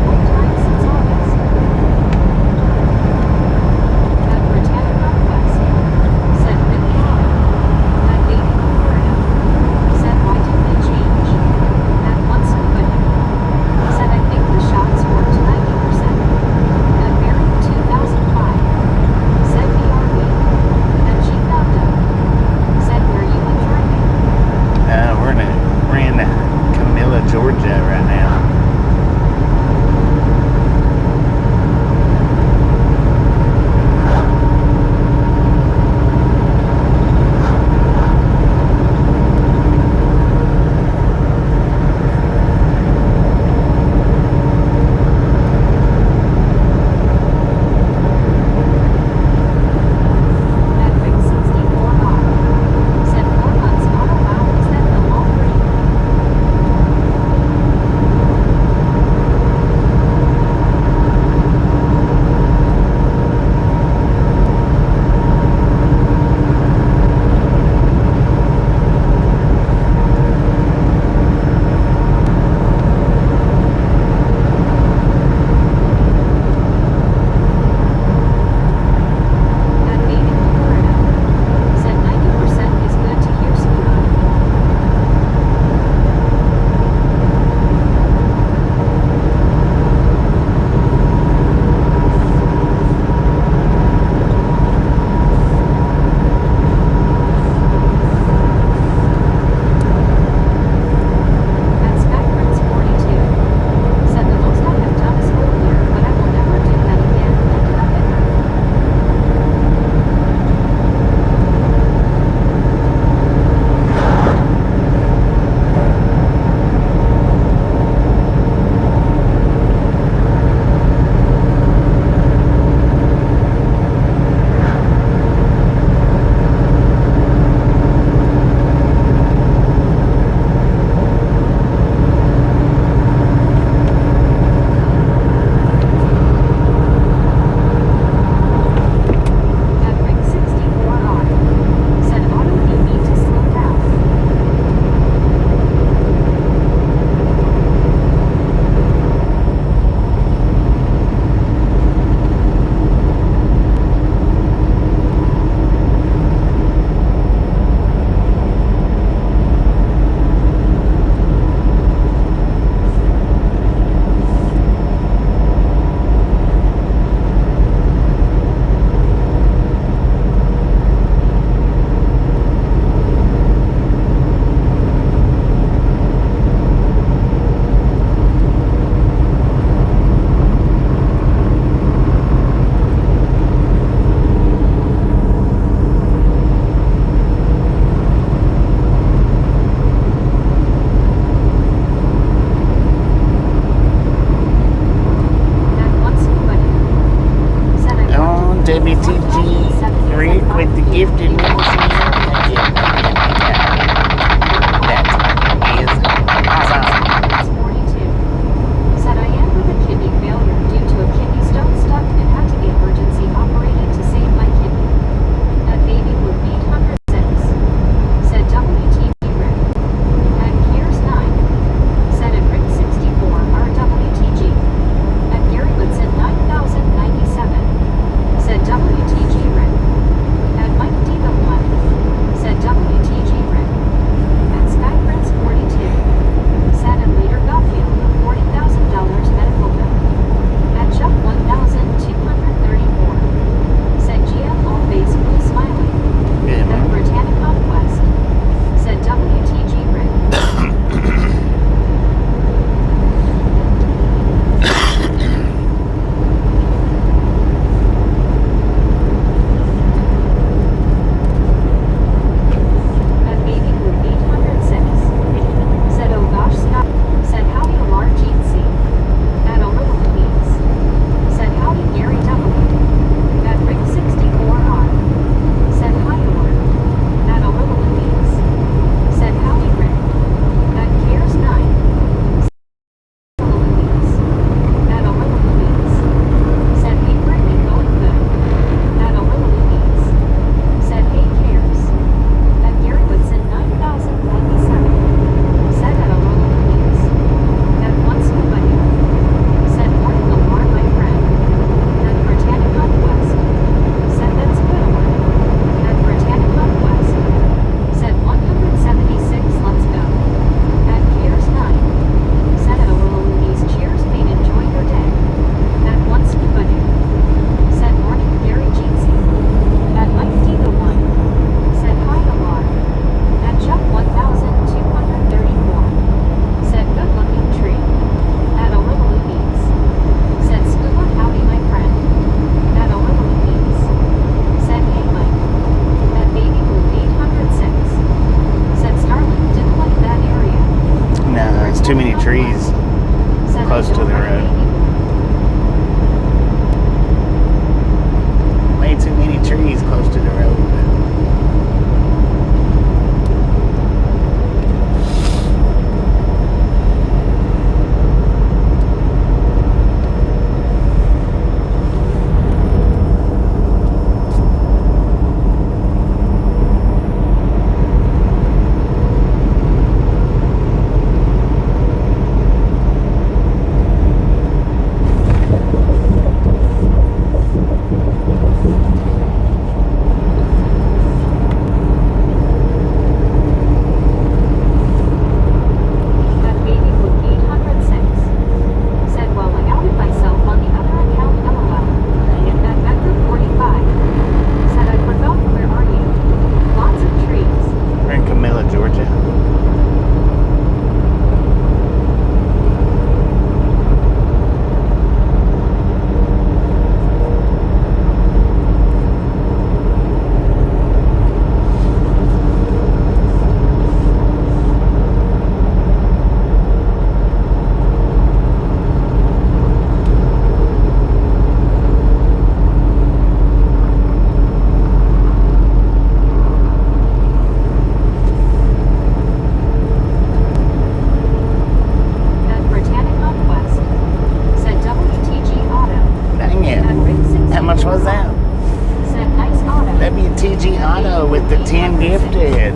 the 10 gifted.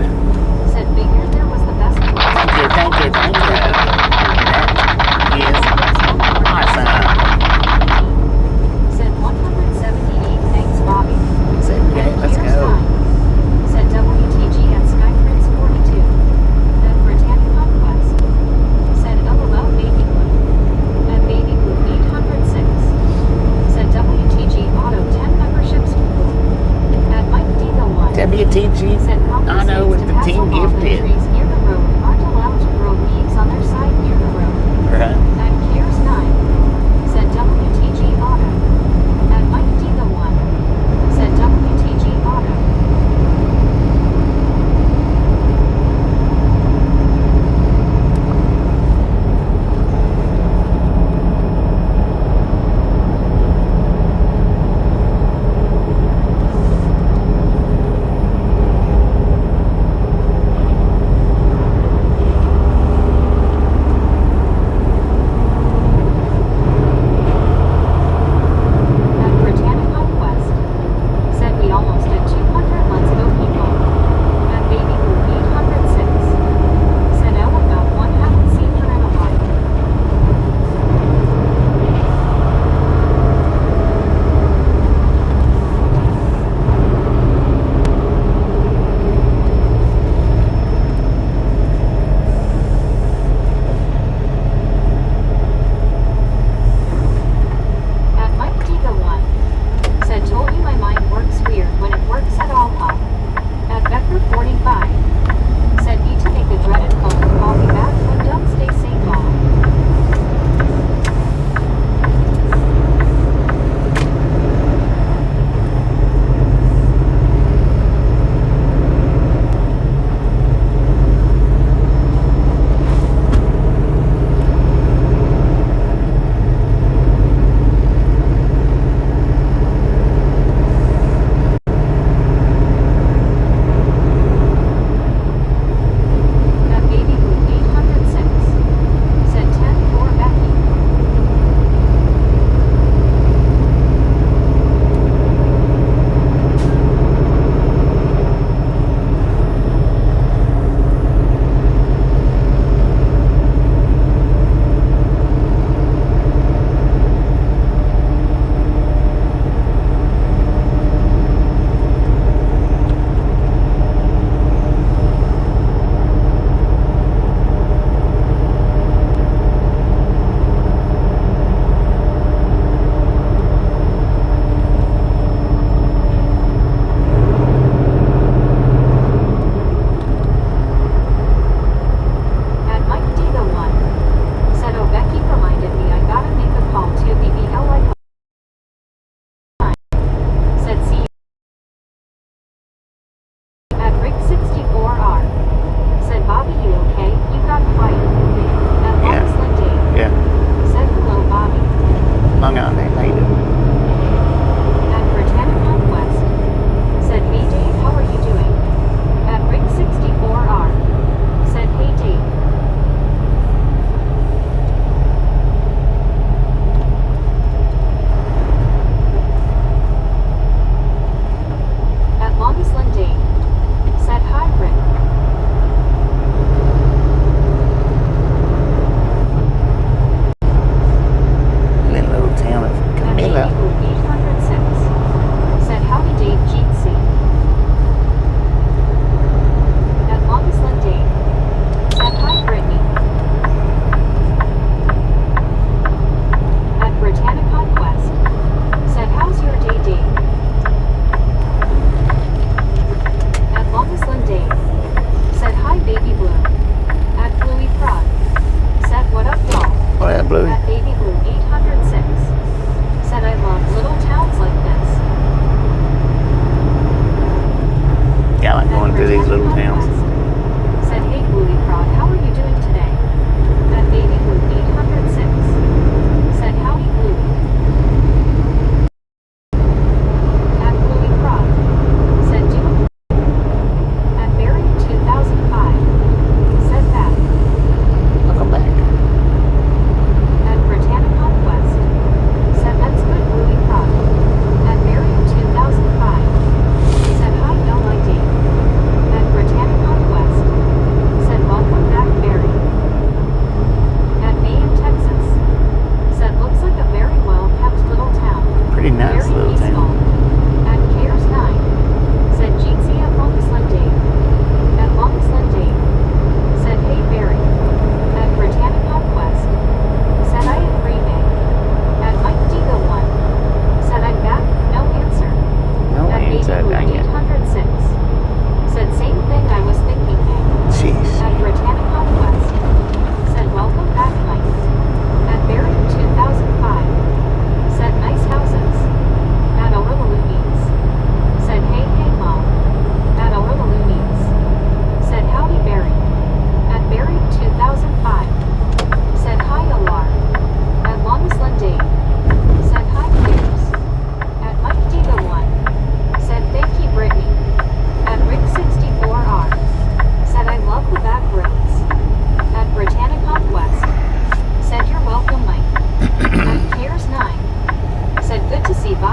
Said figured there was the best. Thank you. That is awesome. Said 178. Thanks, Bobby. Said, okay, let's Here's go. mine. Said WTG at Sky Prince 42. At Britannic Conquest. Said LOL Baby Blue. At Baby Blue 806. Said WTG Auto 10 memberships full. At Mike Deagle 1. WTG, Said I know with the 10 gifted. trees near the road aren't allowed to grow leaves on their side near the road. Right. At Kiers 9. Said WTG Auto. At Mike Deagle 1. Said WTG Auto. At Britannic Conquest. Said we almost did 200. Let's go, people. At Baby Blue 806. Said L about one. Haven't seen her in a while. At Mike Diga 1. Said told you my mind works weird when it works at all, huh? At Becker 45. Said need to make the dreaded phone call me back when done. Stay safe, Mom. At Baby Blue 806. Said 10 for Becky. At Mike Diga 1. Said oh Becky reminded me I gotta make a call to BBLI. Said see you. At Rick 64R. Said Bobby you okay? You got quiet. At Yeah. Lois Linday. Yeah. Said hello Bobby. Long on there, how you doing? At Britannic Conquest. Said hey Dave, how are you doing? At Rick 64R. Said hey Dave. At Longest Linday. Said hi Rick. Little old town of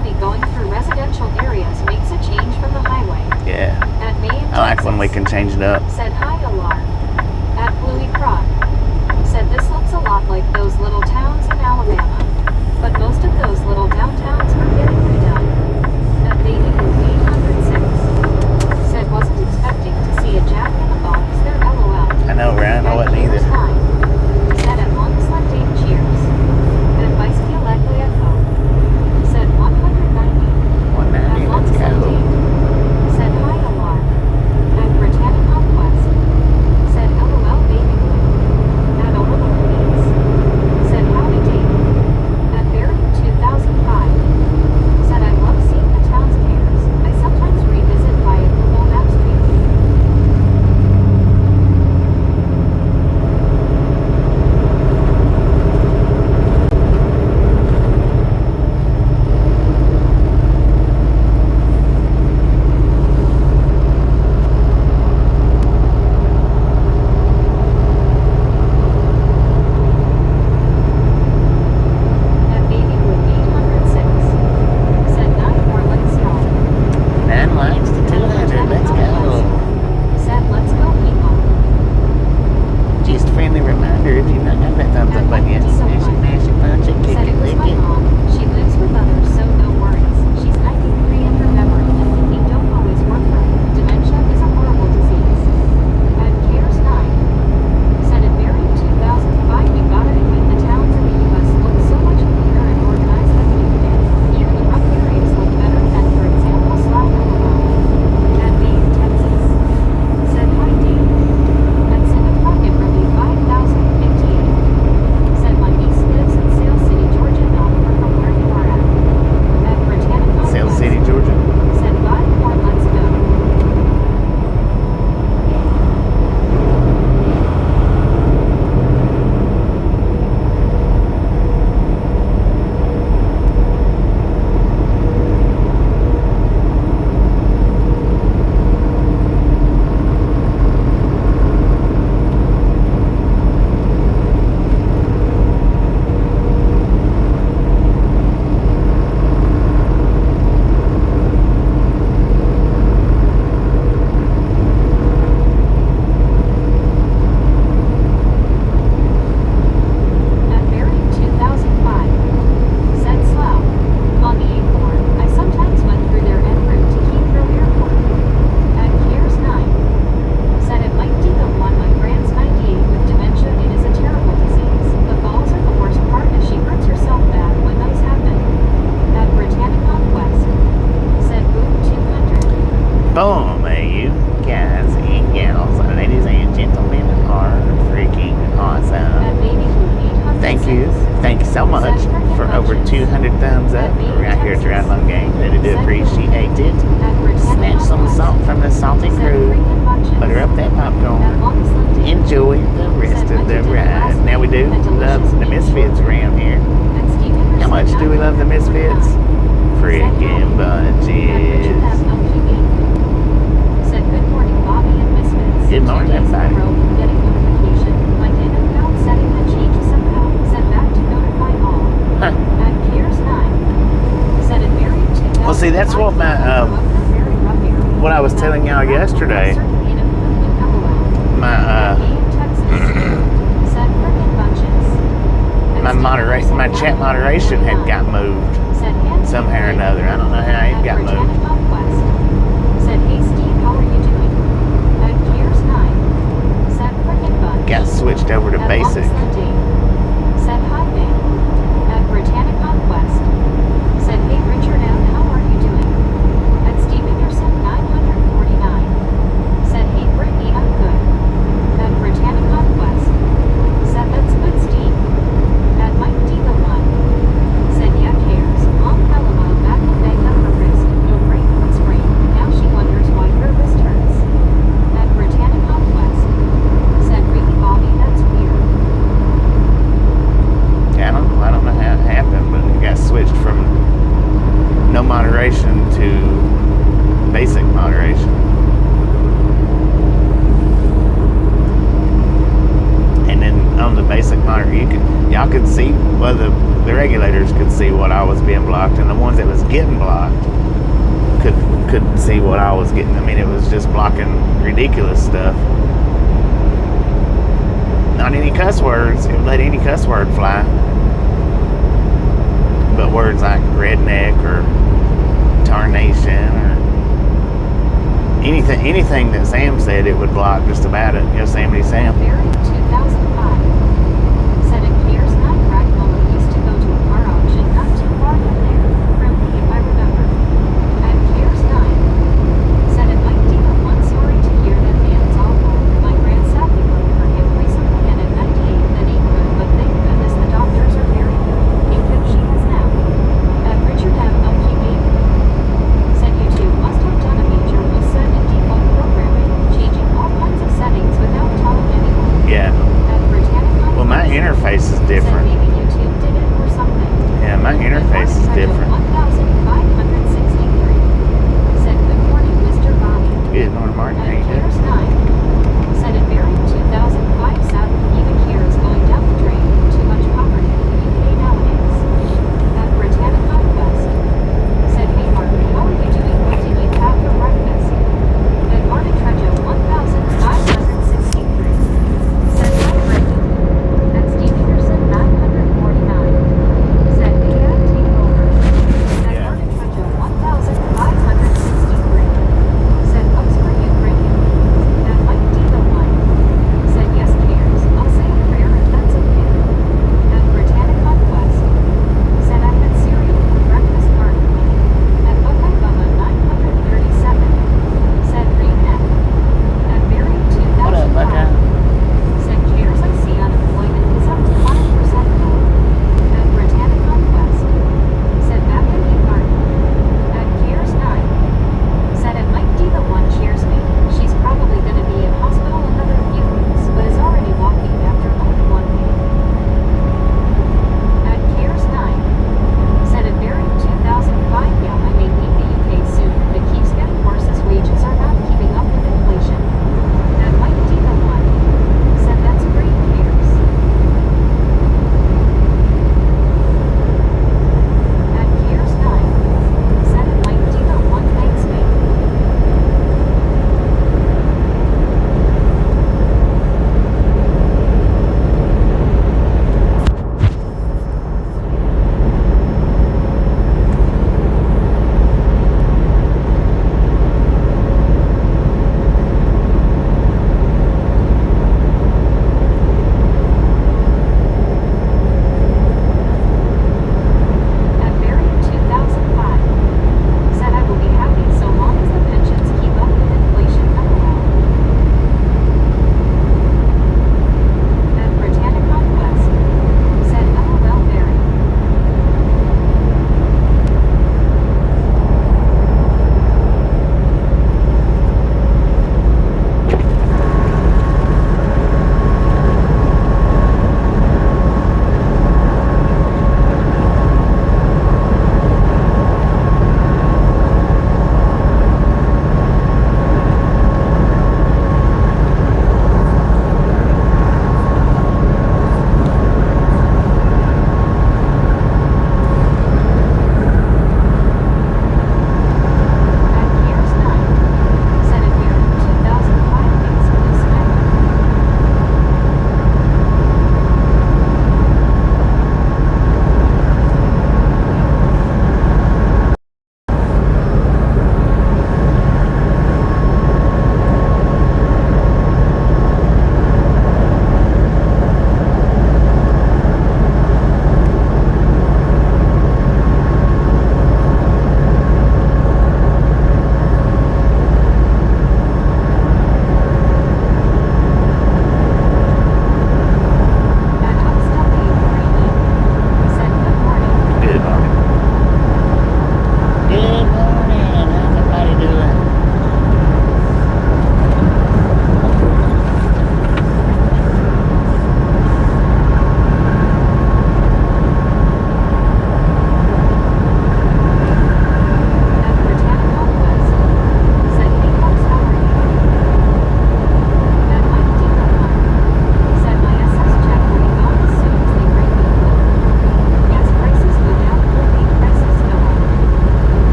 Bobby going through residential areas makes a change from the highway. Yeah. At May in I like when we Texas, can change it up. said hi alarm. At Bluey Prod, said this looks a lot like those little towns in Alabama, but most of those little downtowns are getting redone. At Baby Blue 806, said wasn't expecting to see a Jack in the Box there LOL. I know, right? I wasn't either. Said at longest left date cheers. At Bicycle Eckley at home, said 190. 190, let's go. Said hi alarm. At Britannic Conquest, said LOL baby blue. At a little please, said howdy Dave. At Barry 2005, said I love seeing the town's cares. I sometimes revisit via Google Maps preview. At Baby Blue 806, said 9 more let's go. 9 likes to 200, let's go. Said let's go people. Just a friendly reminder, if you've not got that thumbs up button yet, smash it, mash it, punch it, kick Said it, it was lick my it. mom. She lives with others, so no worries. She's 93 and her memory and thinking don't always work right. Dementia is a horrible disease. At Cares 9, said in Mary 2005, you gotta admit the towns in the U.S. look so much cleaner and organized than the UK. Even the rough areas look better than, for example, Slough, Illinois. At May in Texas, said hi Dave. At Scenic Pocket Relief 5058, said my niece lives in Sale City, Georgia, not far from where you are at. At Britannic Sale City, Georgia. said 5 more let's go. At Barry 2005, said Slough. On the Acorn, I sometimes went through their en route to Heathrow Airport. At Cares 9, said it might be the one my grand's 98 with dementia. It is a terrible disease. The falls are the worst part as she hurts herself bad when those happen. At Britannic Conquest, said Boom 200. Boom, you guys and gals, ladies and gentlemen, are freaking awesome. At Baby Blue 806. Thank you so much for over 200 thumbs up right here at Triathlon Gang. Really do appreciate it. Snatch some salt from the salty crew, butter up that popcorn, enjoy the rest of the ride. Now we do love the Misfits around here. How much do we love the Misfits? Freaking bunches. Said good morning, Bobby and Misfits. Good morning, 2 days in a everybody. row, getting notification. Went in and found setting that changed somehow. Said back to notify all. Huh. At Cares 9, said it married 2000. Well, see, that's what what I was telling y'all yesterday. My my chat moderation had got moved somehow or another. I don't know how it got moved. Said, hey Steve, how are you doing? At Cares 9, said frickin' bunch. Got switched over to At basic. Longest Day, said hi man. At Britannic Conquest, said hey Richard M, how are you doing? At Stephen Yerson 949, said hey Brittany, I'm good. At Britannic Conquest, said that's good Steve. At Mike D the one, said yeah cares. Mom fell a back and banged up her wrist. No brain would sprain. Now she wonders why her wrist hurts. At Britannic Conquest, said really Bobby, that's weird. could see what I was being blocked, and the ones that was getting blocked couldn't see what I was getting. I mean, it was just blocking ridiculous stuff. Not any cuss words. It would let any cuss word fly. But words like redneck or tarnation or anything that Sam said, it would block just about it. Yosemite Sam. Barry 2005 said it appears not practical. We used to go to a car auction not too far from there. From me, if I remember. And Piers 9 said it might be a one story to hear that man is awful. My grand Sally worked for him recently and at 98 in the neighborhood, but thank goodness the doctors are very good. Income she has now. And Richard M. LQB said you two must have done a major reset and default programming, changing all kinds of settings without telling anyone. Yeah. At Britannica. Well, my interface is Said different. maybe YouTube did it or something. Yeah, my interface is different. 1563 said good morning, Mr. Bobby. Good morning, Martin. How you And doing? Piers 9 said it buried 2005 South. Even here is going down the drain. Too much poverty in the UK nowadays. At Britannica West said, hey Martin, how are you doing? What did you have for breakfast? At Martin Trejo 1563 said hi Brandon. At Steve Peterson 949 said hey take over.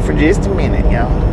for just a minute, y'all.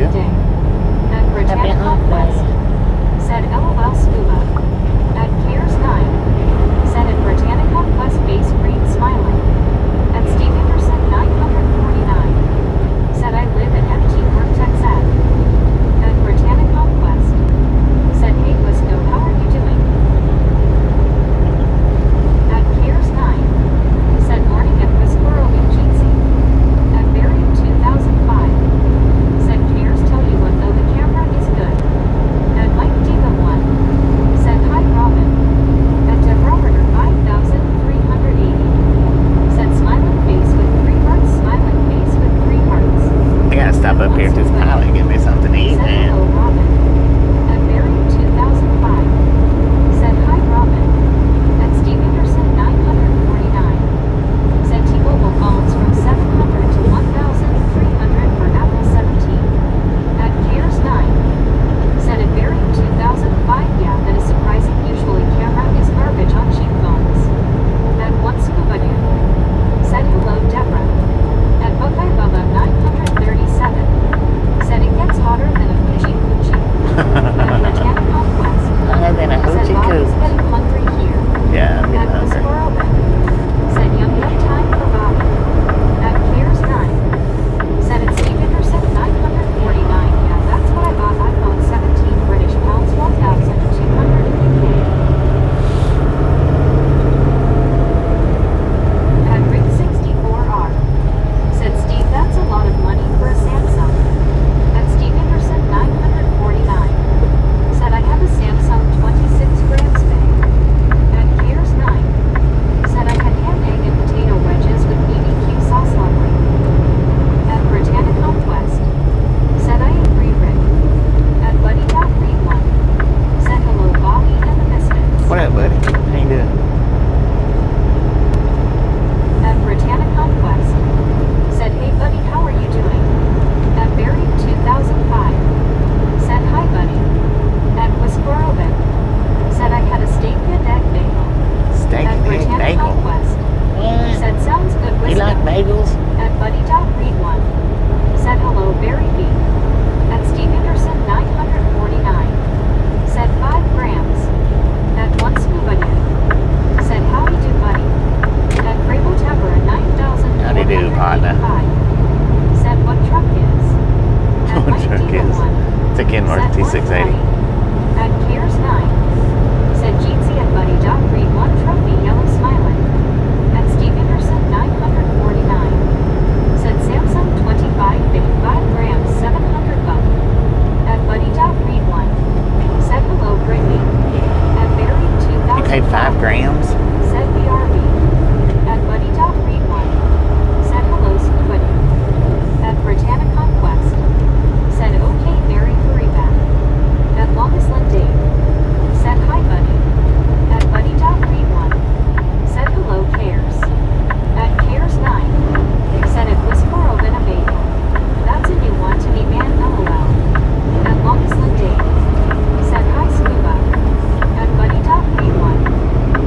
you. Day. At Britannia Conquest. Said LOL Scuba. At Cares 9. Said at Britannia Conquest Base Green Smiling. At Steve Anderson 949. Said I live in MT Vortex at. At Britannia Conquest. Said hey Wisco, how are you doing? At Cares 9. Said morning at Whisper in Jeezy. At Buried 2005. Said Cares tell you what though the camera is good. At Mike Diva 1. Said hi Robin. At Dev Roberter 5380. Said smiling face with 3 hearts, smiling face with 3 hearts. I gotta stop up here at this pilot and get me something to eat, Said man. hello Robin. At Buried 2005. Said hi Robin. At Steve Anderson 949. Said T-Mobile phones from 700 to 1,300 for Apple 17. At Cares 9. Said at Buried 2005, yeah, that is surprising. Usually camera is garbage on cheap phones. At One Scuba Dude. Said hello Deborah. At Buckeye Bubba 937. Said it gets hotter than a hoochie coochie. At Britannia Conquest. Other than a Said hoochie Bobby's coo. getting hungry here. Yeah, I'm At getting hungry. Whisper Open. Said yum yum time for Bobby. At Cares 9. Said it's Steve Anderson 949. Yeah, that's what I bought iPhone 17 British pounds 1,200 UK. At Rick 64R. Said Steve, that's a lot of money for a Samsung. At Steve Anderson 949. Said I have a Samsung 26 grams bag. At Cares 9. Said I had ham, egg, and potato wedges with BBQ sauce lovely. At Britannia Conquest. Said I agree Rick. At Buddy.Read1. Said hello Bobby and the Misfits. What up, buddy? How you doing? At Britannia Conquest. Said hey buddy, how are you doing? At Buried 2005. Said hi buddy. At Whisper Oven. Said I had a steak and egg bagel. Steak At and egg Britannia bagel. Conquest. What? Said sounds good You Wisco. like bagels? At Buddy.Read1. Said hello Barry B. At Steve Anderson 949. Said 5 grams. At One Scuba Dude. Said howdy do buddy. At Crable Tabera 9,485. Howdy do, partner. Said what truck is? At What Mike truck Diva is? 1. It's a Kenworth Said T680. At Cares 9. Said Jeezy at Buddy.Read1 trophy yellow smiling. At Steve Anderson 949. Said Samsung 25 big 5 grams 700 buck. At Buddy.Read1. Said hello Brittany. At Buried 2000. You paid 5 grams? Said BRB. At Buddy.Read1. Said hello Scuba Dude. At Britannia Conquest. Said okay Mary hurry back. At Longest Lynn Dave. Said hi buddy. At Buddy.Read1. Said hello Cares. At Cares 9. Said at Whisper of a bagel. That's a new one to me man LOL. At Longest Lynn Dave. Said hi Scuba. At Buddy.Read1.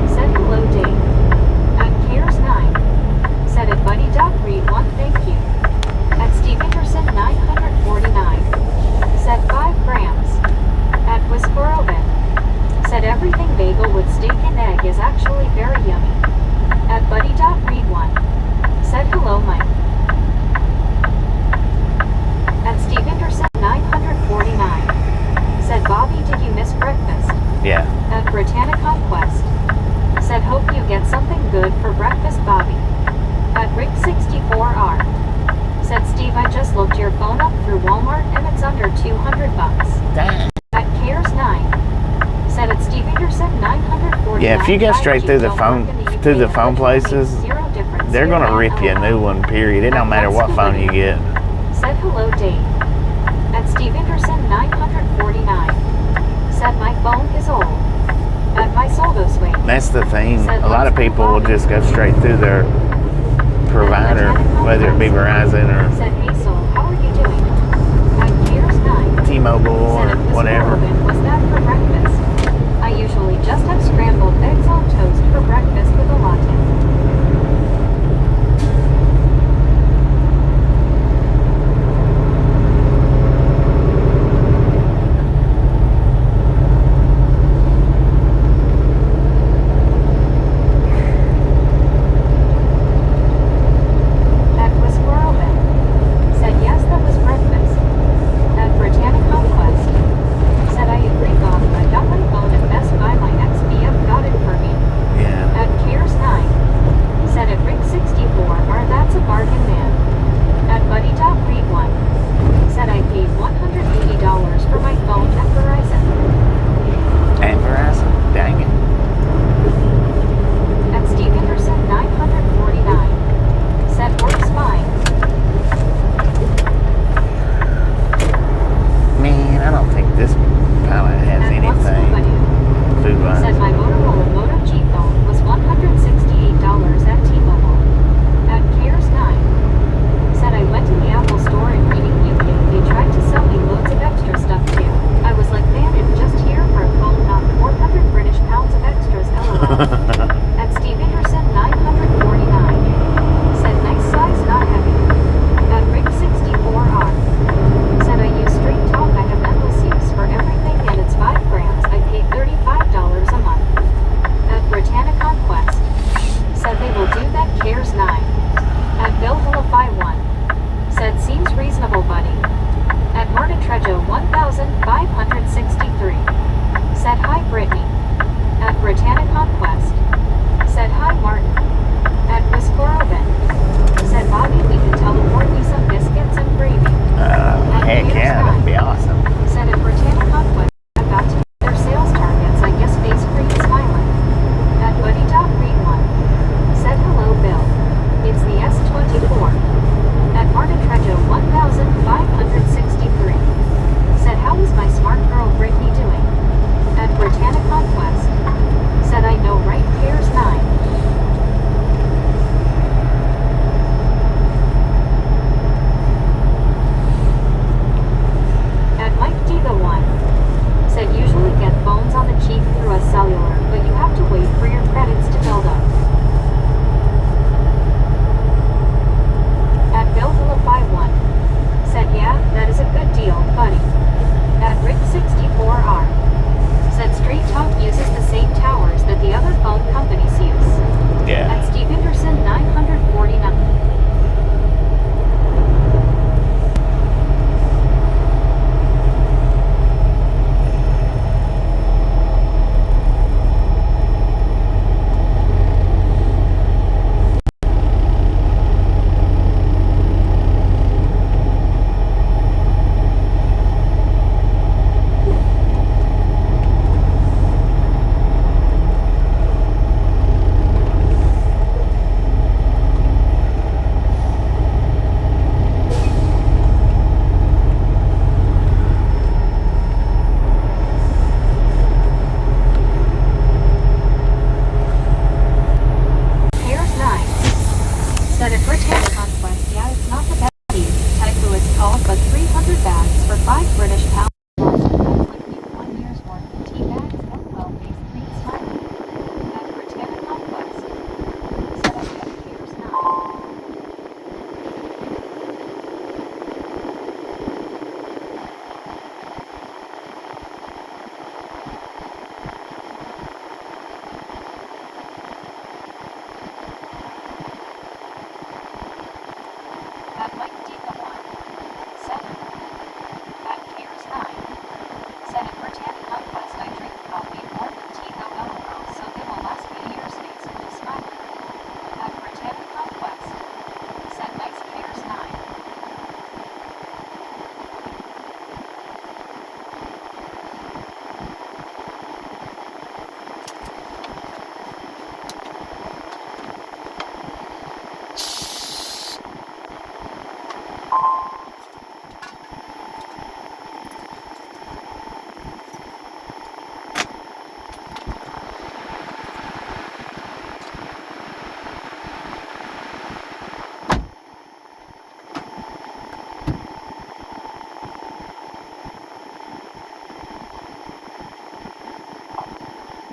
Said hello Dave. At Cares 9. Said at Buddy.Read1 thank you. At Steve Anderson 949. Said 5 grams. At Whisper Oven. Said everything bagel with steak and egg is actually very yummy. At Buddy.Read1. Said hello Mike. At Steve Anderson 949. Said Bobby did you miss breakfast? Yeah. At Britannia Conquest. Said hope you get something good for breakfast Bobby. At Rick 64R. Said Steve I just looked your phone up through Walmart and it's under 200 bucks. Dang. At Cares 9. Said at Steve Anderson 949. Yeah, if you go straight through the phone places, they're gonna rip you a new one, period. It don't matter what phone you get. Said hello Dave. At Steve Anderson 949. Said my phone is old. At my Soldo swing. That's the thing. A lot of people will just go straight through their provider, whether it be Verizon or Said hey Sol, how are you doing? At Cares 9. T-Mobile or Said at whatever. Whisper Oven, was that for breakfast? I usually just have scrambled eggs on toast for breakfast with a latte.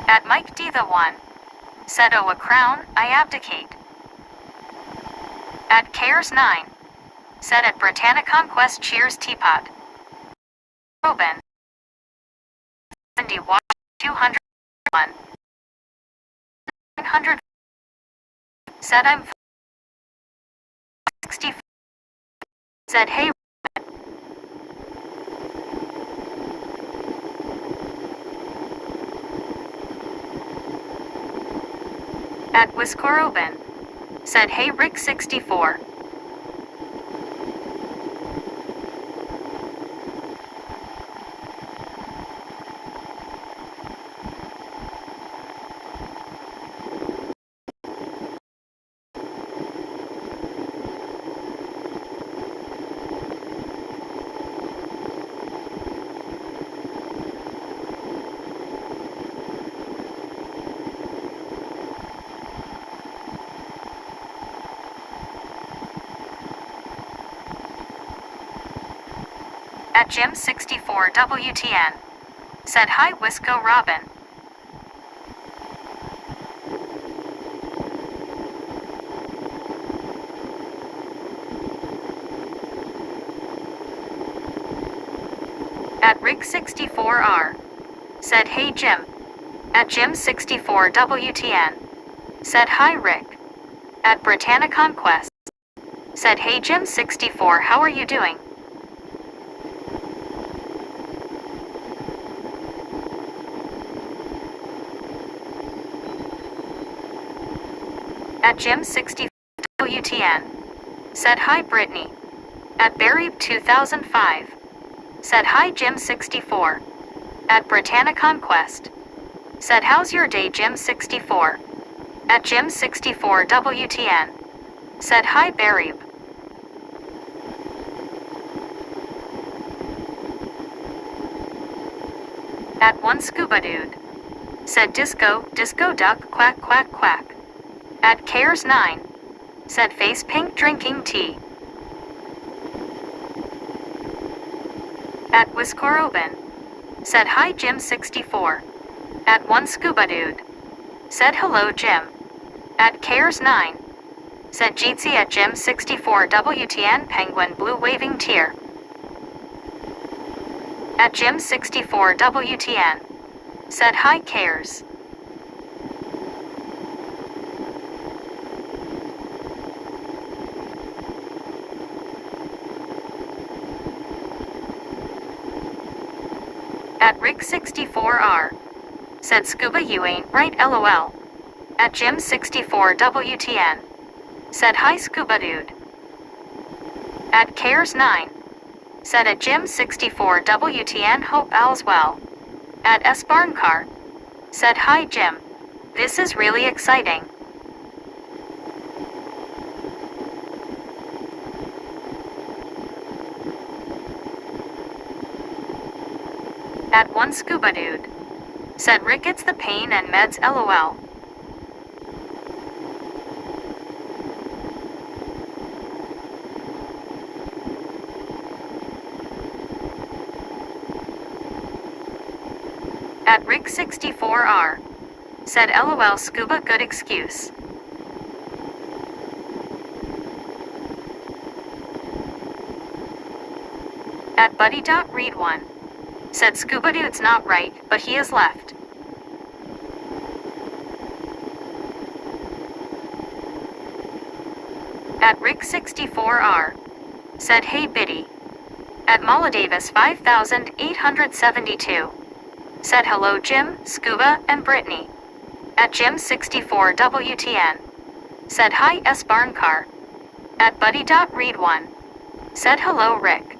At Mike D the one. Said oh a crown, I abdicate. At Cares 9. Said at Britannia Conquest cheers teapot. Robin. 70 watch 201. 900. Said I'm 60. Said hey. At Wiscorobin. Said hey Rick 64. At Jim 64 WTN. Said hi Wisco Robin. At Rig 64R. Said hey Jim. At Jim 64 WTN. Said hi Rick. At Britannia Conquest. Said hey Jim 64 how are you doing? At Jim 60 WTN. Said hi Brittany. At Barry 2005. Said hi Jim 64. At Britannia Conquest. Said how's your day Jim 64. At Jim 64 WTN. Said hi Barry. At one scuba dude. Said disco duck quack quack quack. At Cares 9. Said face pink drinking tea. At Wiscorobin. Said hi Jim 64. At one scuba dude. Said hello Jim. At Cares 9. Said Jeetsy at Jim 64 WTN penguin blue waving tear. At Jim 64 WTN. Said hi Cares. At Rig 64R. Said scuba you ain't right LOL. At Jim 64 WTN. Said hi scuba dude. At Cares 9. Said at Jim 64 WTN hope all's well. At S Barncar. Said hi Jim. This is really exciting. At one scuba dude. Said Rick it's the pain and meds LOL. At Rick 64R. Said LOL scuba good excuse. At Buddy.Read1. Said scuba dude's not right, but he is left. At Rick 64R. Said hey Biddy. At Moladavis 5872. Said hello Jim, Scuba, and Brittany. At Jim 64 WTN. Said hi S Barncar. At Buddy.Read1. Said hello Rick.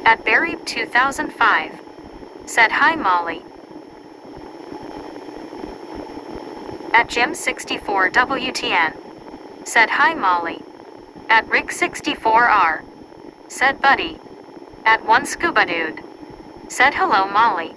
At Barry 2005. Said hi Molly. At Jim 64 WTN. Said hi Molly. At Rick 64R. Said Buddy. At one scuba dude. Said hello Molly.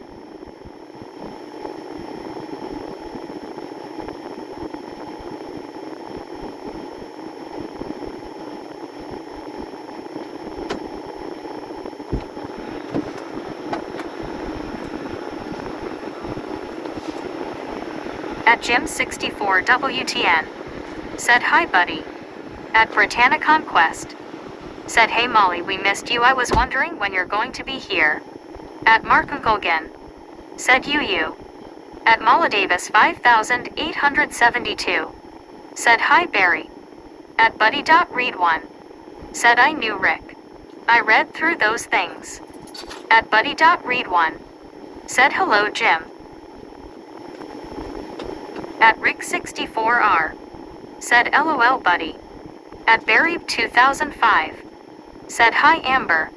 At Jim64 WTN. Said hi buddy. At Britannia Conquest. Said hey Molly, we missed you, I was wondering when you're going to be here. At Mark Golgan. Said you. At Mala Davis 5872. Said hi Barry. At Buddy.read1. Said I knew Rick. I read through those things. At Buddy.read1. Said hello Jim. At Rick64R. Said LOL buddy. At Barry2005. Said hi Amber.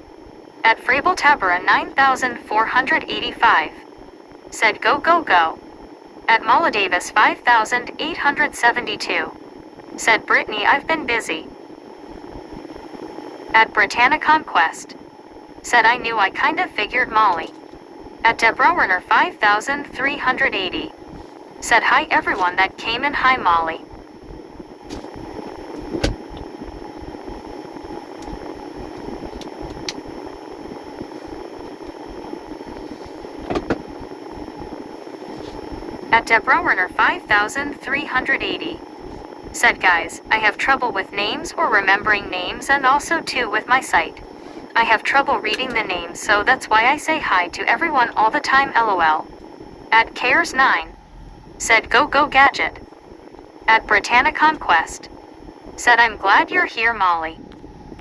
At Frable Tabara 9485. Said go go go. At Mala Davis 5872. Said Brittany I've been busy. At Britannia Conquest. Said I knew, I kind of figured Molly. At Deborah Werner 5380. Said hi everyone that came in, hi Molly. At Deborah Werner 5380. Said guys, I have trouble with names or remembering names, and also too with my sight. I have trouble reading the names, so that's why I say hi to everyone all the time, lol. At Cares9. Said go go gadget. At Britannia Conquest. Said I'm glad you're here Molly.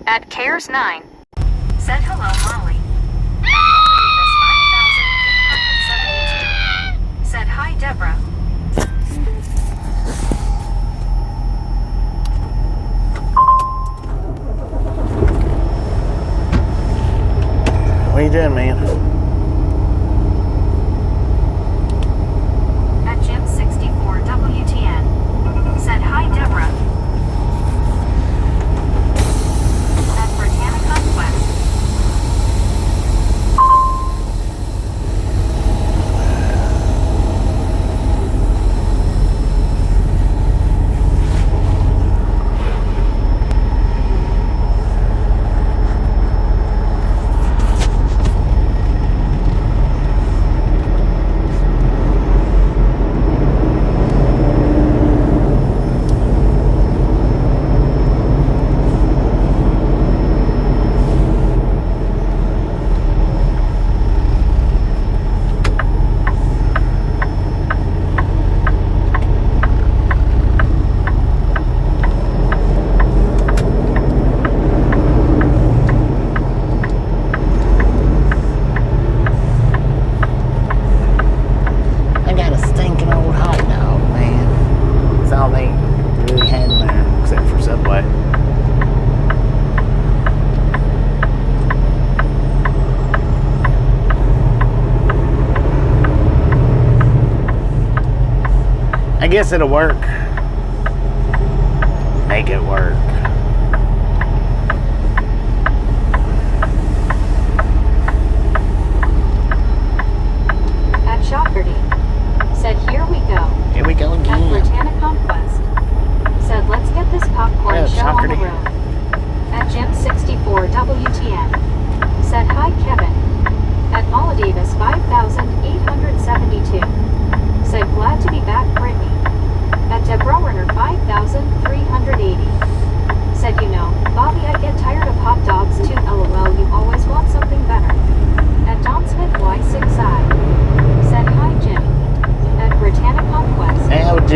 At Cares9. Said hello Molly. Said hi Deborah. What are you doing, man? At Jim64 WTN. Said hi Deborah. At Britannia Conquest. I guess it'll work. Make it work. At Shopperty. Said here we go. Here we go At again. Britannia Conquest. Said let's get this popcorn Yeah, show on the Shopperty. road. At Jim64 WTN. Said hi Kevin. At Mala Davis 5872. Said glad to be back Brittany. At Deborah Werner 5380. Said you know, Bobby I get tired of hot dogs too, lol, you always want something better. At Don Smith Y6I. Said hi Jim. At Britannia Conquest. Hey, I would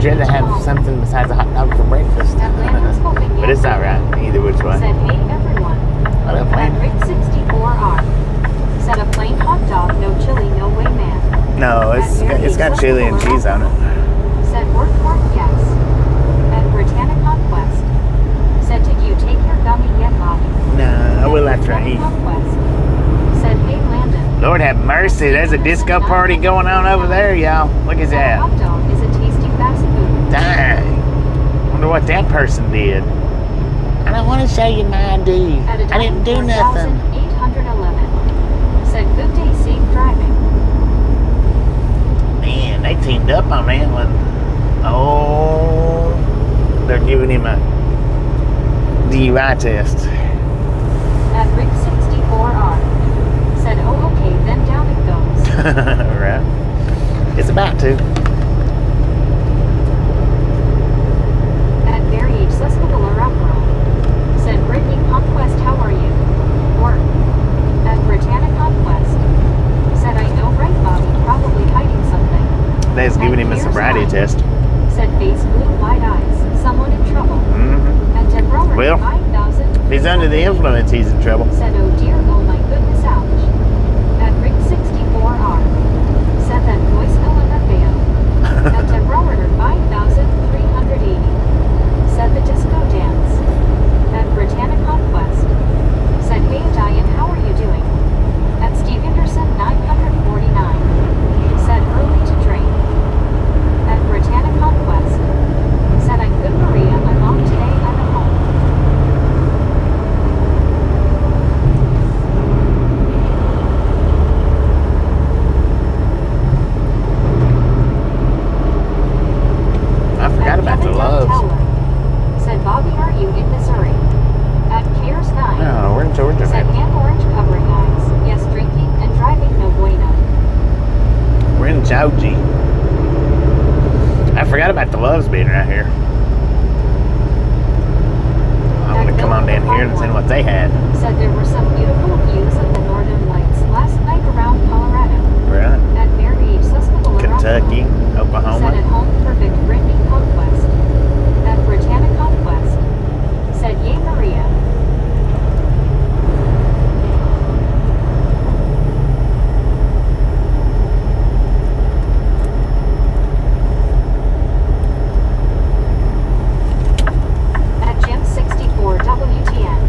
rather have something besides a hot dog for breakfast. At Landon's Hoping But it's not right, either which way. Said hey everyone. What up, At man? Rick64R. Said a plain hot dog, no chili, no way man. No, it's got chili and cheese on it. Said work yes. At Britannia Conquest. Said did you take your gummy yet Bobby? No, I will after I eat. Conquest. Said hey Landon. Lord have mercy, there's a disco party going on over there, y'all. Look at Said a that. hot dog is a tasty fast food. Dang. Wonder what that person did. I don't want to show you my ID. At a I didn't do nothing. 811. Said good day, safe driving. Man, they teamed up on that one. Oh, they're giving him a DUI test. At Rick64R. Said oh okay, then down it goes. Right. It's about to. Somebody's giving him a sobriety test. Said face blue, wide eyes. Someone in trouble. Mm-hmm. At Deborah, Well, 9,000. If he's under the influence, he's in trouble. Said, oh dear, oh my goodness, ouch. At Rick 64R. Said that voice LMFAO. At Deborah, 5,380. Said the disco dance. At Britannic Conquest. Said, hey Diane, how are you doing? At Steve Henderson 949. Said early to drink. At Britannic Conquest. Said, I'm good Maria, I'm off today, I'm at home. I forgot about the loves. Said, Bobby, are you in Missouri? At Cares 9. No, we're in Georgia. Said, Man. hand orange covering eyes. Yes, drinking and driving no bueno. We're in Georgia. I forgot about the loves being right here. I'm going to come on down here and see what they had. Said there were some beautiful views of the northern lights last night around Colorado. Right. At Bear Beach, Susquehanna, Kentucky, Said at Oklahoma. home, perfect Brittany Conquest. At Britannic Conquest. Said, yay Maria. At Jim 64 WTN.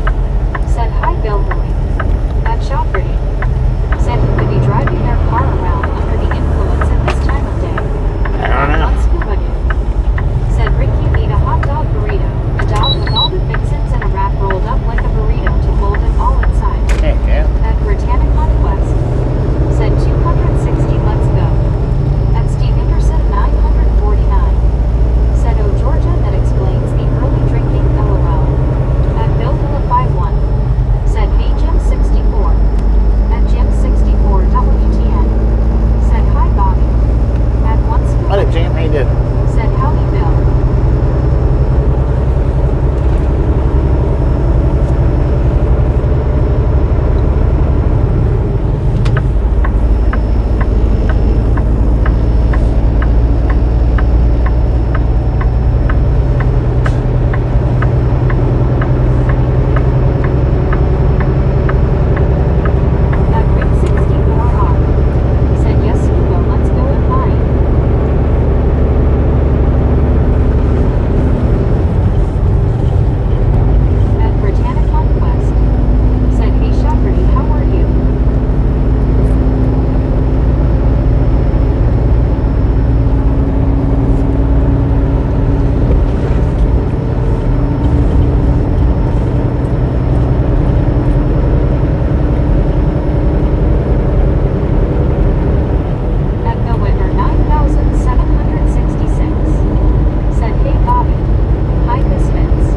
Said, hi Bill Louie. At Shopperty. Said he could be driving their car around under the influence at this time of day. I don't know. On Scuba Dude. Said, Rick, you need a hot dog burrito. A dog with all the fixins and a wrap rolled up like a burrito to hold it all inside. Heck yeah. At Britannic Conquest. Said 260, let's go. At Steve Henderson 949. Said, oh Georgia, that explains the early drinking, LOL. At Bill Villa 51. Said, hey Jim 64. At Jim 64 WTN. Said, hi Bobby. At one school. What up, Jim? How you doing? Said, howdy Bill. At Rick 64R. Said, yes Hugo, let's go and mine. At Britannic Conquest. Said, hey Shopperty, how are you? At the winner 9,766. Said, hey Bobby. Hi Misfits.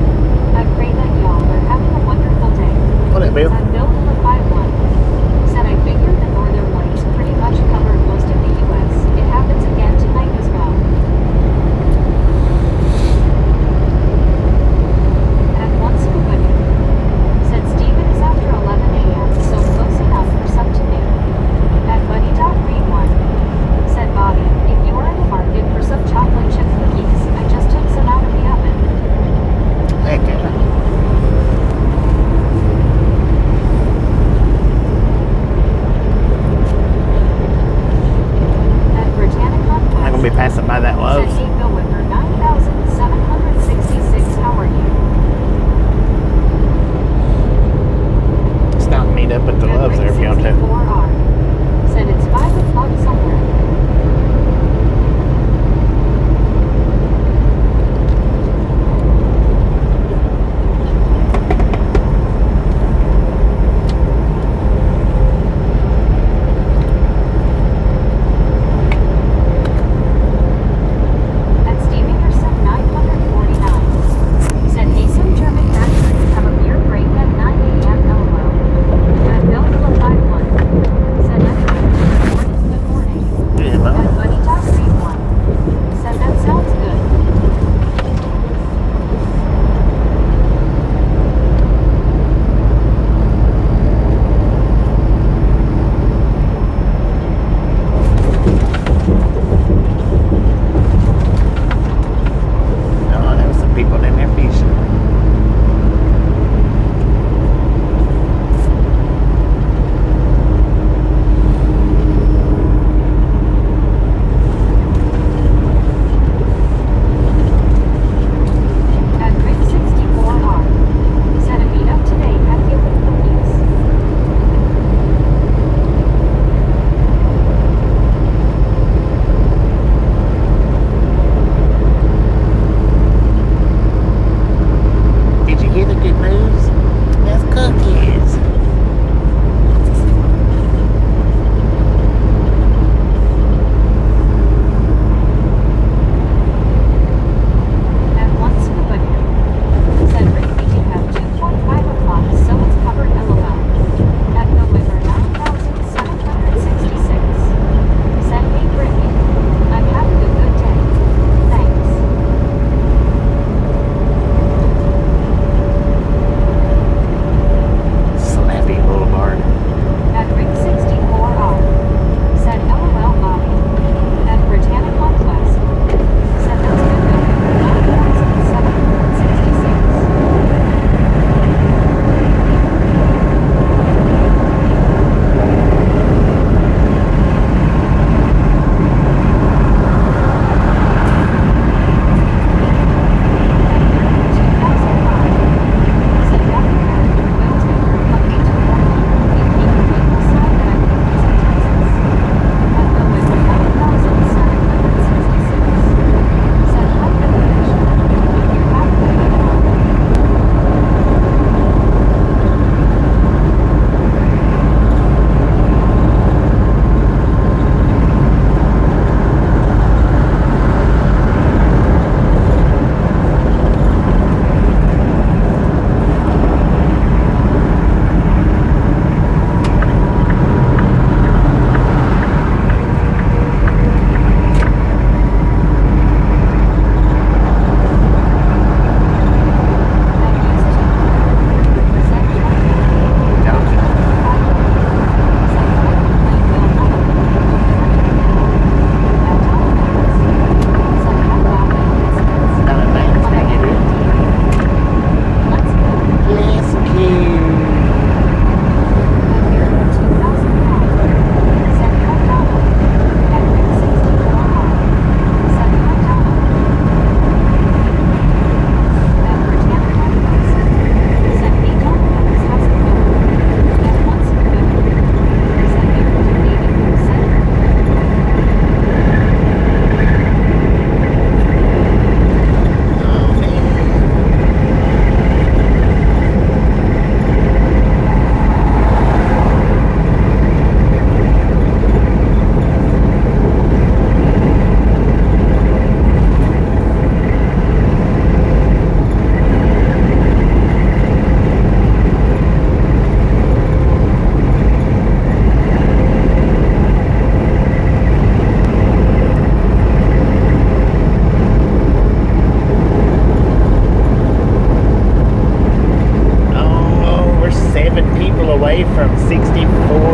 I pray that y'all are having a wonderful day. What up, Bill? At Bill Villa 51. Said, I figured the northern lights pretty much covered most of the U.S. It happens again tonight as well. At one Scuba Dude. Said, Steven is after 11 a.m., so close enough for some to noon. At Buddy Dog Read 1. Said, Bobby, if you are in the market for some chocolate chip cookies, I just took some out of the oven. Heck yeah. At Britannic Conquest. I'm not going to be passing by that Said, loves. hey Bill Whipper 9,766, how are you? Stop and meet up at the loves there if you want to. 64R. Said it's 5 o'clock somewhere. At Steve Henderson 949. Said, hey some German factories have a beer break at 9 a.m. LOL. At Bill Villa 51.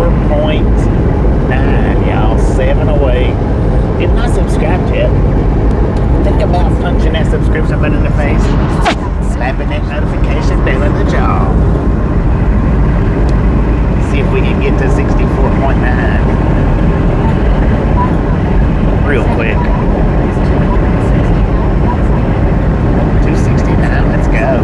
64.9, y'all. 7 away. If not subscribed yet, think about punching that subscription button in the face, slapping that notification bell in the jaw. See if we can get to 64.9 real quick. 269, let's go.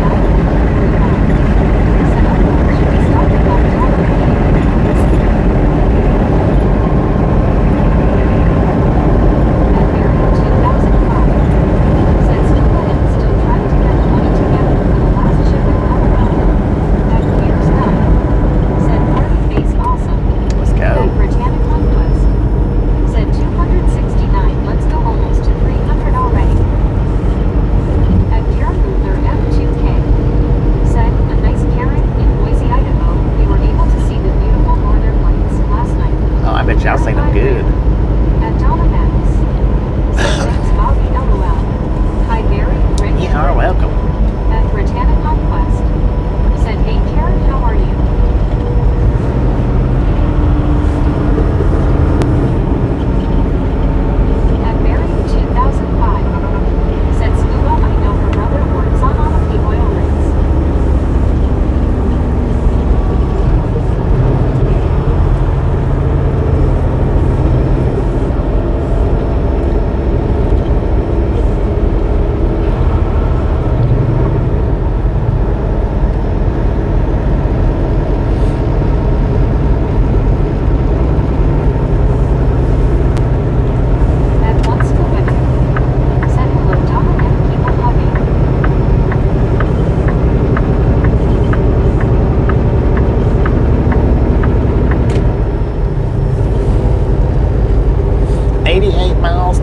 Y'all seen them good. You are welcome. At Britannic Conquest said, "Hey Karen, how are you?" At Mary 2005 said, "Scuba, I know her brother works on the oil rigs."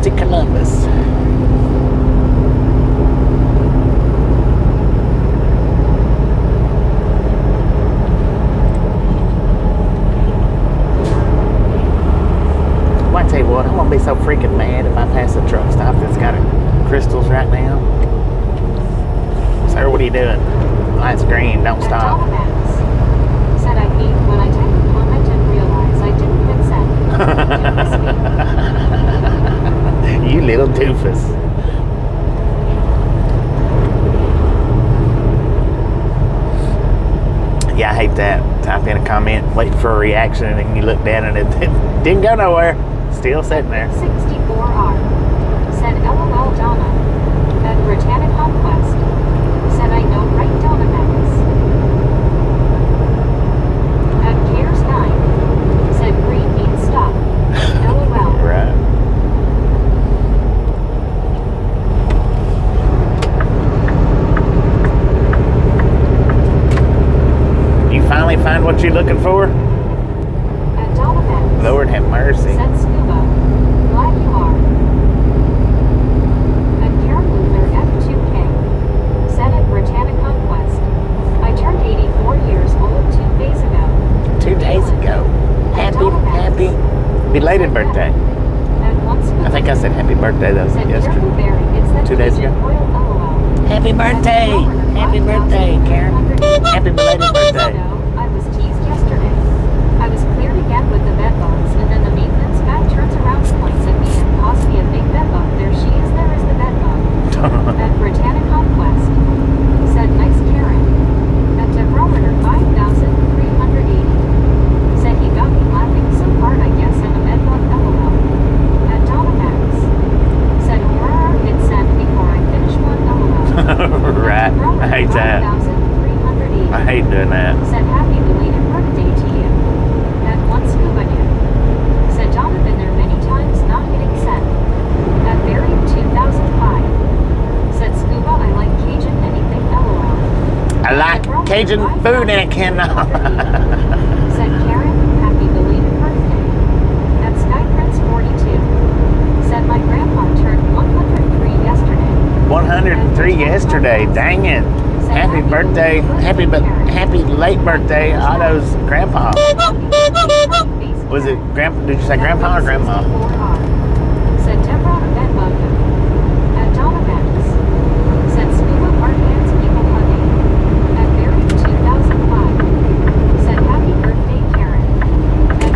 To Columbus. Well, I tell you what, I'm gonna be so freaking mad if I pass a truck stop that's got crystals right now. Sir, what are you doing? Light's green, don't stop. Said I hate when I type a comment and realize I didn't hit send. You little doofus. Yeah, I hate that. Type in a comment, wait for a reaction, and then you look down and it didn't go nowhere. Still sitting there. 64R said, "LOL Donna." At Britannic Conquest said, "I know, right, Donna Max." At Cares 9 said, "Green means stop." LOL. Right. You finally find what you're looking for? At Donna Max Lord have mercy. said, "Scuba, glad you are." At Karen Luther F2K said, "At Britannic Conquest, I turned 84 years old 2 days ago." 2 days ago. Happy belated birthday. I think I said happy birthday though yesterday. 2 days ago. Happy birthday! Happy birthday, Karen. Happy belated birthday. I was teased yesterday. I was cleared again with the bed bugs, and then the maintenance guy turns around, points at me, and calls me a big bed bug. There she is, there is the bed bug. At Britannic Conquest said, "Nice Karen." At Tebrometer 5,380 said, "He got me laughing so hard I guess I'm a bed bug, LOL." At Donna Max said, "Horror, hit send before I finish one, LOL." Right. I hate that. 5,380 I hate doing that. said, "Happy belated birthday to you." At One Scuba Dude said, "Donna been there many times, not hitting send." At Barry 2005 said, "Scuba, I like Cajun anything, LOL." I like Cajun food and I cannot. Said Karen, "Happy belated birthday." At Sky Prince 42 said, "My grandpa turned 103 yesterday." 103 yesterday. Dang it. Happy birthday. Happy late birthday, Otto's grandpa. Was it grandpa? Did you say grandpa or grandma? Said Deborah Bedbug. At Donna Max said, "Scuba hard hands people hugging." At Barry 2005 said, "Happy birthday, Karen." At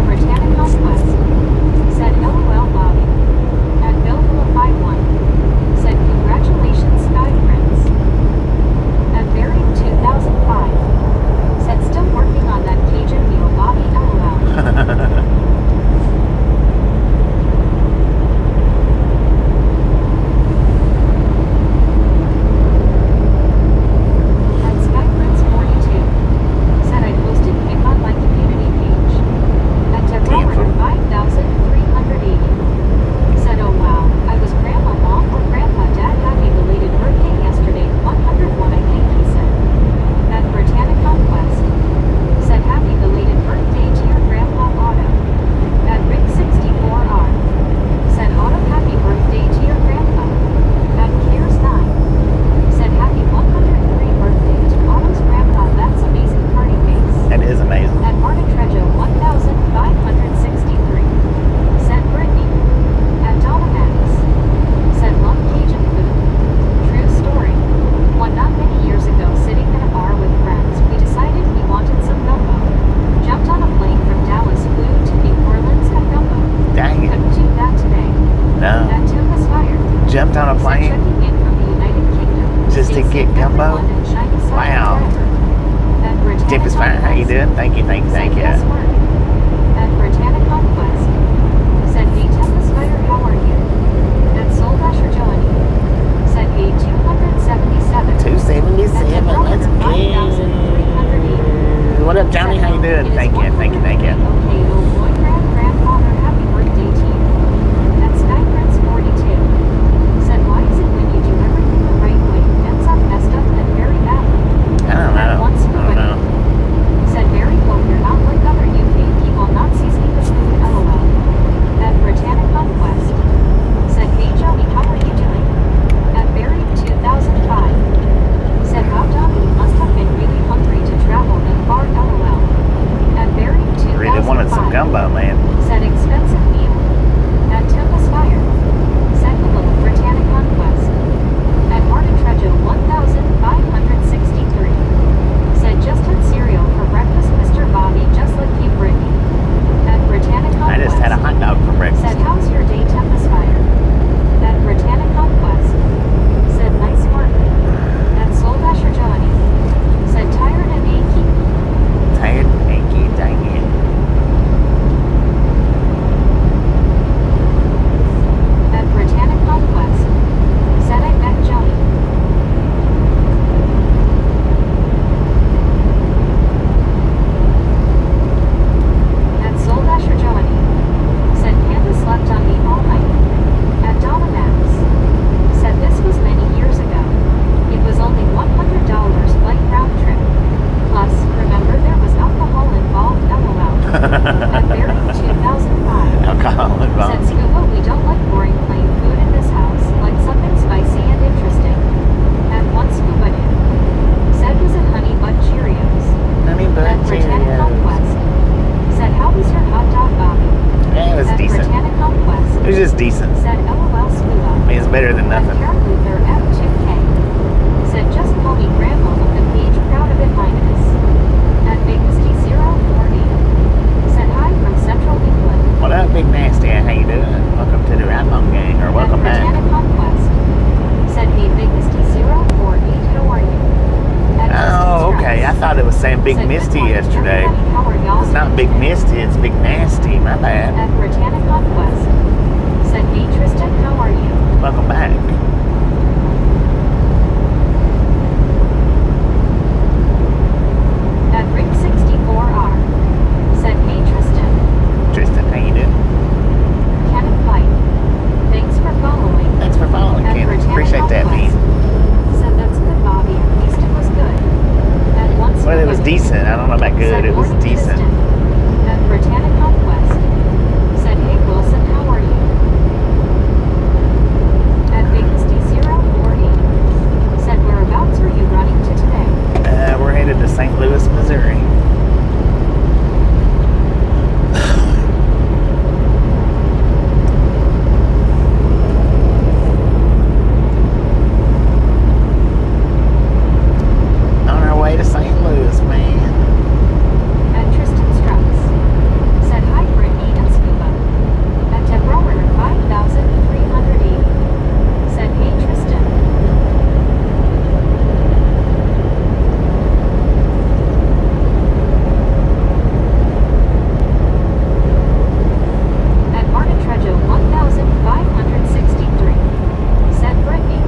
still get gumbo? Wow. Tip is fine. How you doing? Thank you, thank you, thank you. At Britannic Conquest. Said hey Tempest Fire, how are you? At Soul Dasher Joanie. Said hey 277. 277. Let's go. What up, Johnny? How you doing? Thank you, thank you, thank you. Okay, oh boy, grandfather, happy birthday to you. That's Sky Prince 42. Said why is it when you do everything the right way, ends up messed up and very badly? I don't know. I don't know. Said very cool, you're not like other UK people not seasoning the food, lol. At Britannic Conquest. Said hey Joey, how are you doing? At Barry 2005. Said how dumb you must have been really hungry to travel that far, lol. At Barry 2005. Really wanted some gumbo, man. Said expensive meal. At Tempest Fire. Said hello, Britannic Conquest. At Martin Trejo 1563. Said just had cereal for breakfast, Mr. Bobby, just like you, Brittany. At Britannic Conquest. I just had a hot dog for breakfast. Said how's your day, Tempest Fire? At Britannic Conquest. Said nice work. At Soul Dasher Johnny. Said tired and achy. Tired and achy, dang it. At Britannic Conquest. Said I met Johnny. At Soul Dasher Johnny. Said Panda slept on me all night. At Donna Max. Said this was many years ago. It was only $100 flight round trip. Plus, remember there was alcohol involved, lol. At Barry 2005. Alcohol Said involved. Scuba, we don't like boring plain food in this house, like something spicy and interesting. At one Scuba Dip. Said was it Honey Bun Cheerios? Honey At Bun Britannic Cheerios. Conquest. Said how was your hot dog, Bobby? Yeah, it was At decent. Britannic Conquest. It was just decent. Said LOL Scuba. I mean, it's better than At nothing. Karen Luther F2K. Said just call me grandma with the page proud of it minus. At Big Misty 040. Said hi from Central England. What up, Big Nasty? How you doing? Welcome to the Ratbone Gang, or welcome At back. Britannic Conquest. Said hey Big Misty 048, how are you? At Oh, Justin okay. I Strauss. thought it was saying Big Said, "Good Misty morning, yesterday. everybody. How are y'all It's not doing Big today?" Misty, it's Big Nasty. My bad. At Britannic Conquest. Said hey Tristan, how are you? Welcome back. At Rick 64R. Said hey Tristan. Tristan, how you doing? Kenneth White. Thanks for following. Thanks for following, At Ken. Britannic Appreciate that, Conquest. man. Said that's good, Bobby. At least it was good. At once. Well, it was decent. I don't know about good. Said It was morning, decent. Tristan. At Britannic Conquest. Said hey Wilson, how are you? At Vacancy 040. Said whereabouts are you running to today? We're headed to St. Louis, Missouri. On our way to St. Louis, man. At Tristan Strauss. Said hi Brittany and Scuba. At Tebrower 5380. Said hey Tristan. At Martin Trejo 1563. Said Brittany.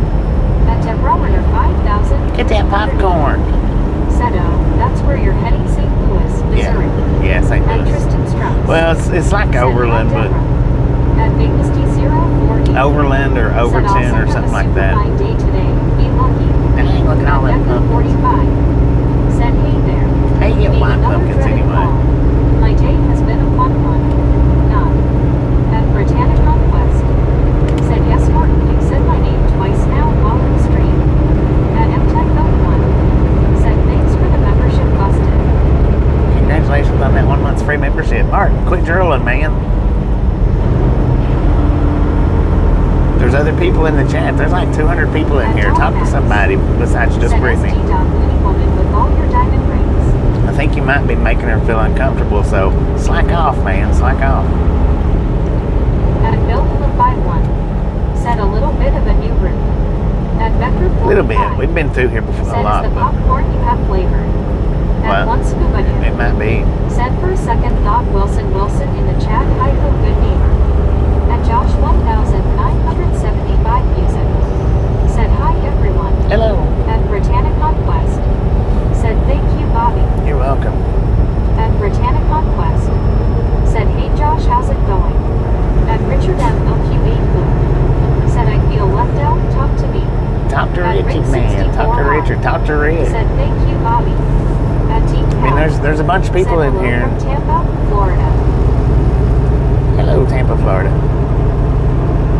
At Tebrower 5000. Get that popcorn. Said oh, that's where you're heading, St. Louis, Missouri. Yeah, St. At Louis. Tristan Strauss. Well, it's like Said, Overland, "Hi, but Deborah." At Big Misty 040. Overland or Said, Overton "Also or have something a like super that. fine day today. Be lucky. Dang, look at all At that Becca pumpkins. 45. Said hey there. Hey, you Being white another pumpkins dreaded anyway. fall. My day has been a fun one. None. At Britannic Conquest. Said yes Martin, you said my name twice now while in stream. At MTech 01. Said thanks for the membership busted. Congratulations on that 1 month's free membership. Martin, quit drooling, man. There's other people in the chat. There's like 200 people in here. Talk to somebody besides just Said Brittany. SD. Looney Woman with all your diamond rings. I think you might be making her feel uncomfortable, so slack off, man. Slack off. At Bill 51. Said a little bit of a new room. At Becker A little bit. 45, We've been through here before a said, lot, is the but popcorn you have flavored? At Well, one scuba it dude. might be. Said for a second thought Wilson in the chat, hi ho, good neighbor. At Josh 1975 music. Said hi everyone. Hello. At Britannic Conquest. Said thank you Bobby. You're welcome. At Britannic Conquest. Said hey Josh, how's it going? At Richard M. LQE said I feel left out, talk to me. Talk to At Richard, Rick man. Talk to 64 Richard. Talk to Rick. Said thank you Bobby. At Deep I mean, there's a bunch of people said in hello here. from Tampa, Florida. Hello, Tampa, Florida.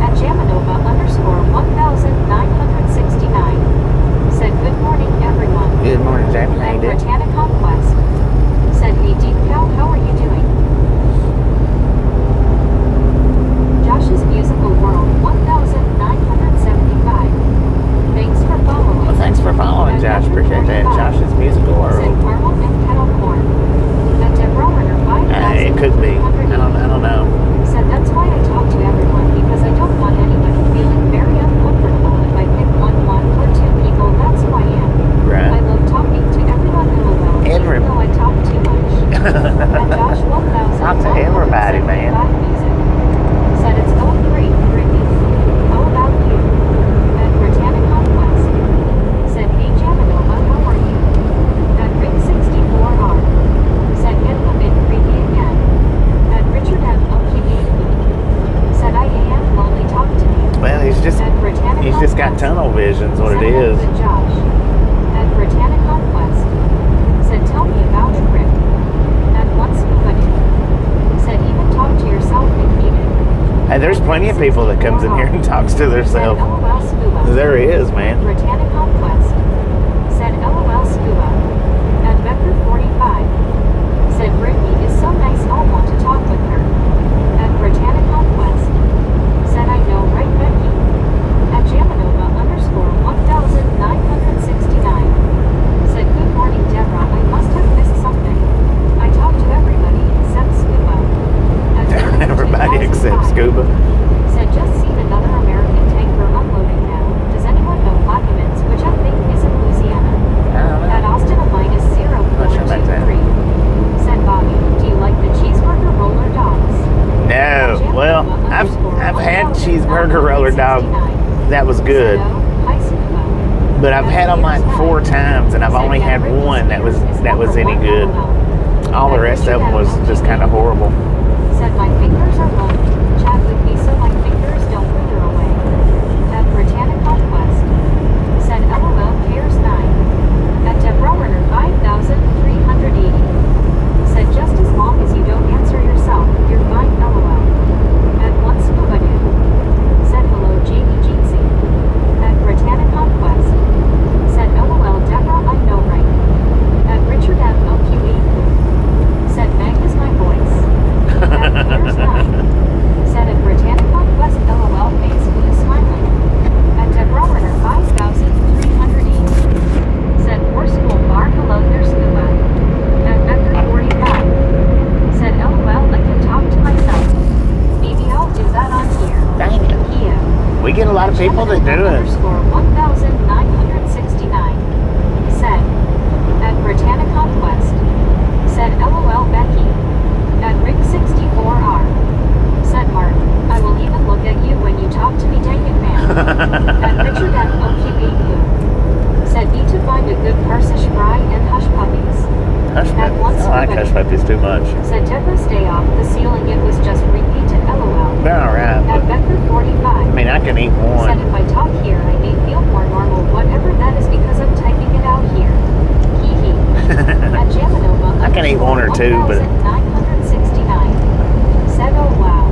At Jamanova _1969. Said good morning everyone. Good morning, Jamie. How At you doing? Britannic Conquest. Said hey Deep Cow, how are you doing? Josh's Musical World 1975. Thanks for following. Well, thanks for following, Josh. Appreciate that. Josh's Musical Said World. caramel and kettle corn. At Deborah Runner 5000. It could be. I don't know. Said that's why I talk to everyone, because I don't want anybody feeling very uncomfortable if I pick one or two people. That's who I am. Right. I love talking to everyone who will, even though I talk too much. At Josh 1000. Talk to everybody, man. Music. Said it's going great, Brittany. How about you? At Britannic Conquest. Said hey Jamanova, how are you? At Rick 64R. Said get them in creepy again. At Richard M. LQE. Said I am lonely, talk to me. Well, he's just got tunnel vision's what it is. Good Josh. At Britannic Conquest. Said tell me about it, Rick. At one scuba dude. Said even talk to yourself if needed. Hey, there's plenty of people that comes in here and talks to Said themselves. LOL scuba. There is, man. Britannic Conquest. Said LOL scuba. At Becker 45. Said Brittany is so nice, I'll want to talk with her. At Britannic Conquest. Said I know, right Becky? At Jamanova _1969. Said good morning Deborah, I must have missed something. I talked to everybody except Scuba. At Everybody except 2005. Scuba. Said just seen another American tanker unloading now. Does anyone know Plaquemines, which I think is in Louisiana? I don't At know. Austin a Not sure about that. -0423. Said Bobby, do you like the cheeseburger roller dogs? No. Well, I've had cheeseburger roller dog. That was good. Hi Scuba. But I've had them like 4 times, and I've only had one that was any good. All the rest of them was just kind of horrible. Said my fingers are long. Chat with me so my fingers don't wither away. At Britannic Conquest. Said LOL Cares 9. At Deborah Runner 5380. Said just as long as you don't answer yourself, you're fine LOL. At one scuba dude. Said hello Jamie Jeezy. At Britannic Conquest. Said LOL Deborah, I know right. At Richard M. LQE. Said Meg is my voice. At Peter's 9. Said at Britannic Conquest LOL face blue smiling. At Deborah Runner 5380. Said poor school bar hello there's scuba. At Becker 45. Said LOL I can talk to myself. Maybe I'll do that on here. Dang it. Here. We get a lot of people that do it. _1969. Said. At Britannic Conquest. Said LOL Becky. At Rick 64R. Said Mark, I will even look at you when you talk to me, dang it man. At Richard M. OQE. Said need to find a good Persish fry and hush puppies. Hush puppies. I like hush puppies too much. Said Deborah stay off the ceiling, it was just repeated LOL. They're alright, At but Becker 45. I mean, I can eat Said one. if I talk here, I may feel more normal. Whatever that is because I'm typing it out here. Hee hee. At Jamanova. I can eat one or two, but 1969. Said oh wow.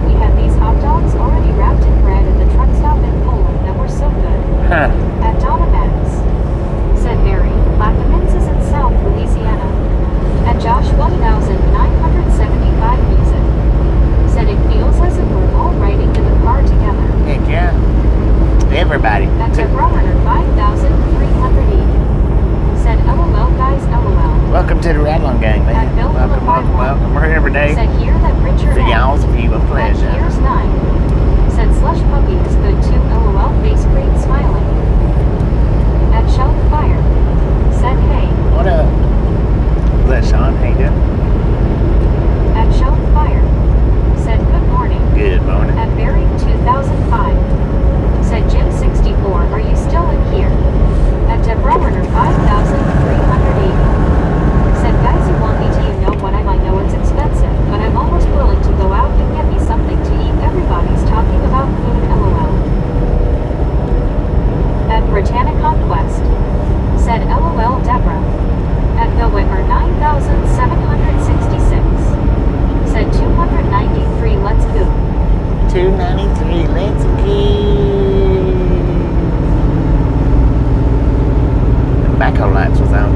We had these hot dogs already wrapped in bread at the truck stop in Poland that were so good. huh. At Donna Max. Said Mary, Plaquemines is in South Louisiana. At Josh 1975 music. Said it feels as if we're all riding in the car together. Heck yeah. Everybody. At Deborah Runner 5380. Said LOL guys LOL. Welcome to the Radlon Gang, man. At Bill Welcome, welcome, welcome. We're here every day. Said here that Richard For M. y'all's view of At pleasure. Here's 9. Said slush puppy is good too LOL face green smiling. Show the Fire said hey. What up? Is that Sean? How you doing? At Show the Fire said good morning. Good morning. At Barry 2005 said Jim 64, are you still in here? At Deborah Werner 5380 said guys you want me to you know what I know it's expensive, but I'm almost willing to go out and get me something to eat. Everybody's talking about food, lol. At Britannic Conquest said lol Deborah. At Bill Whitmer 9766 said 293 let's go. 293, let's go. The backhoe lights was on.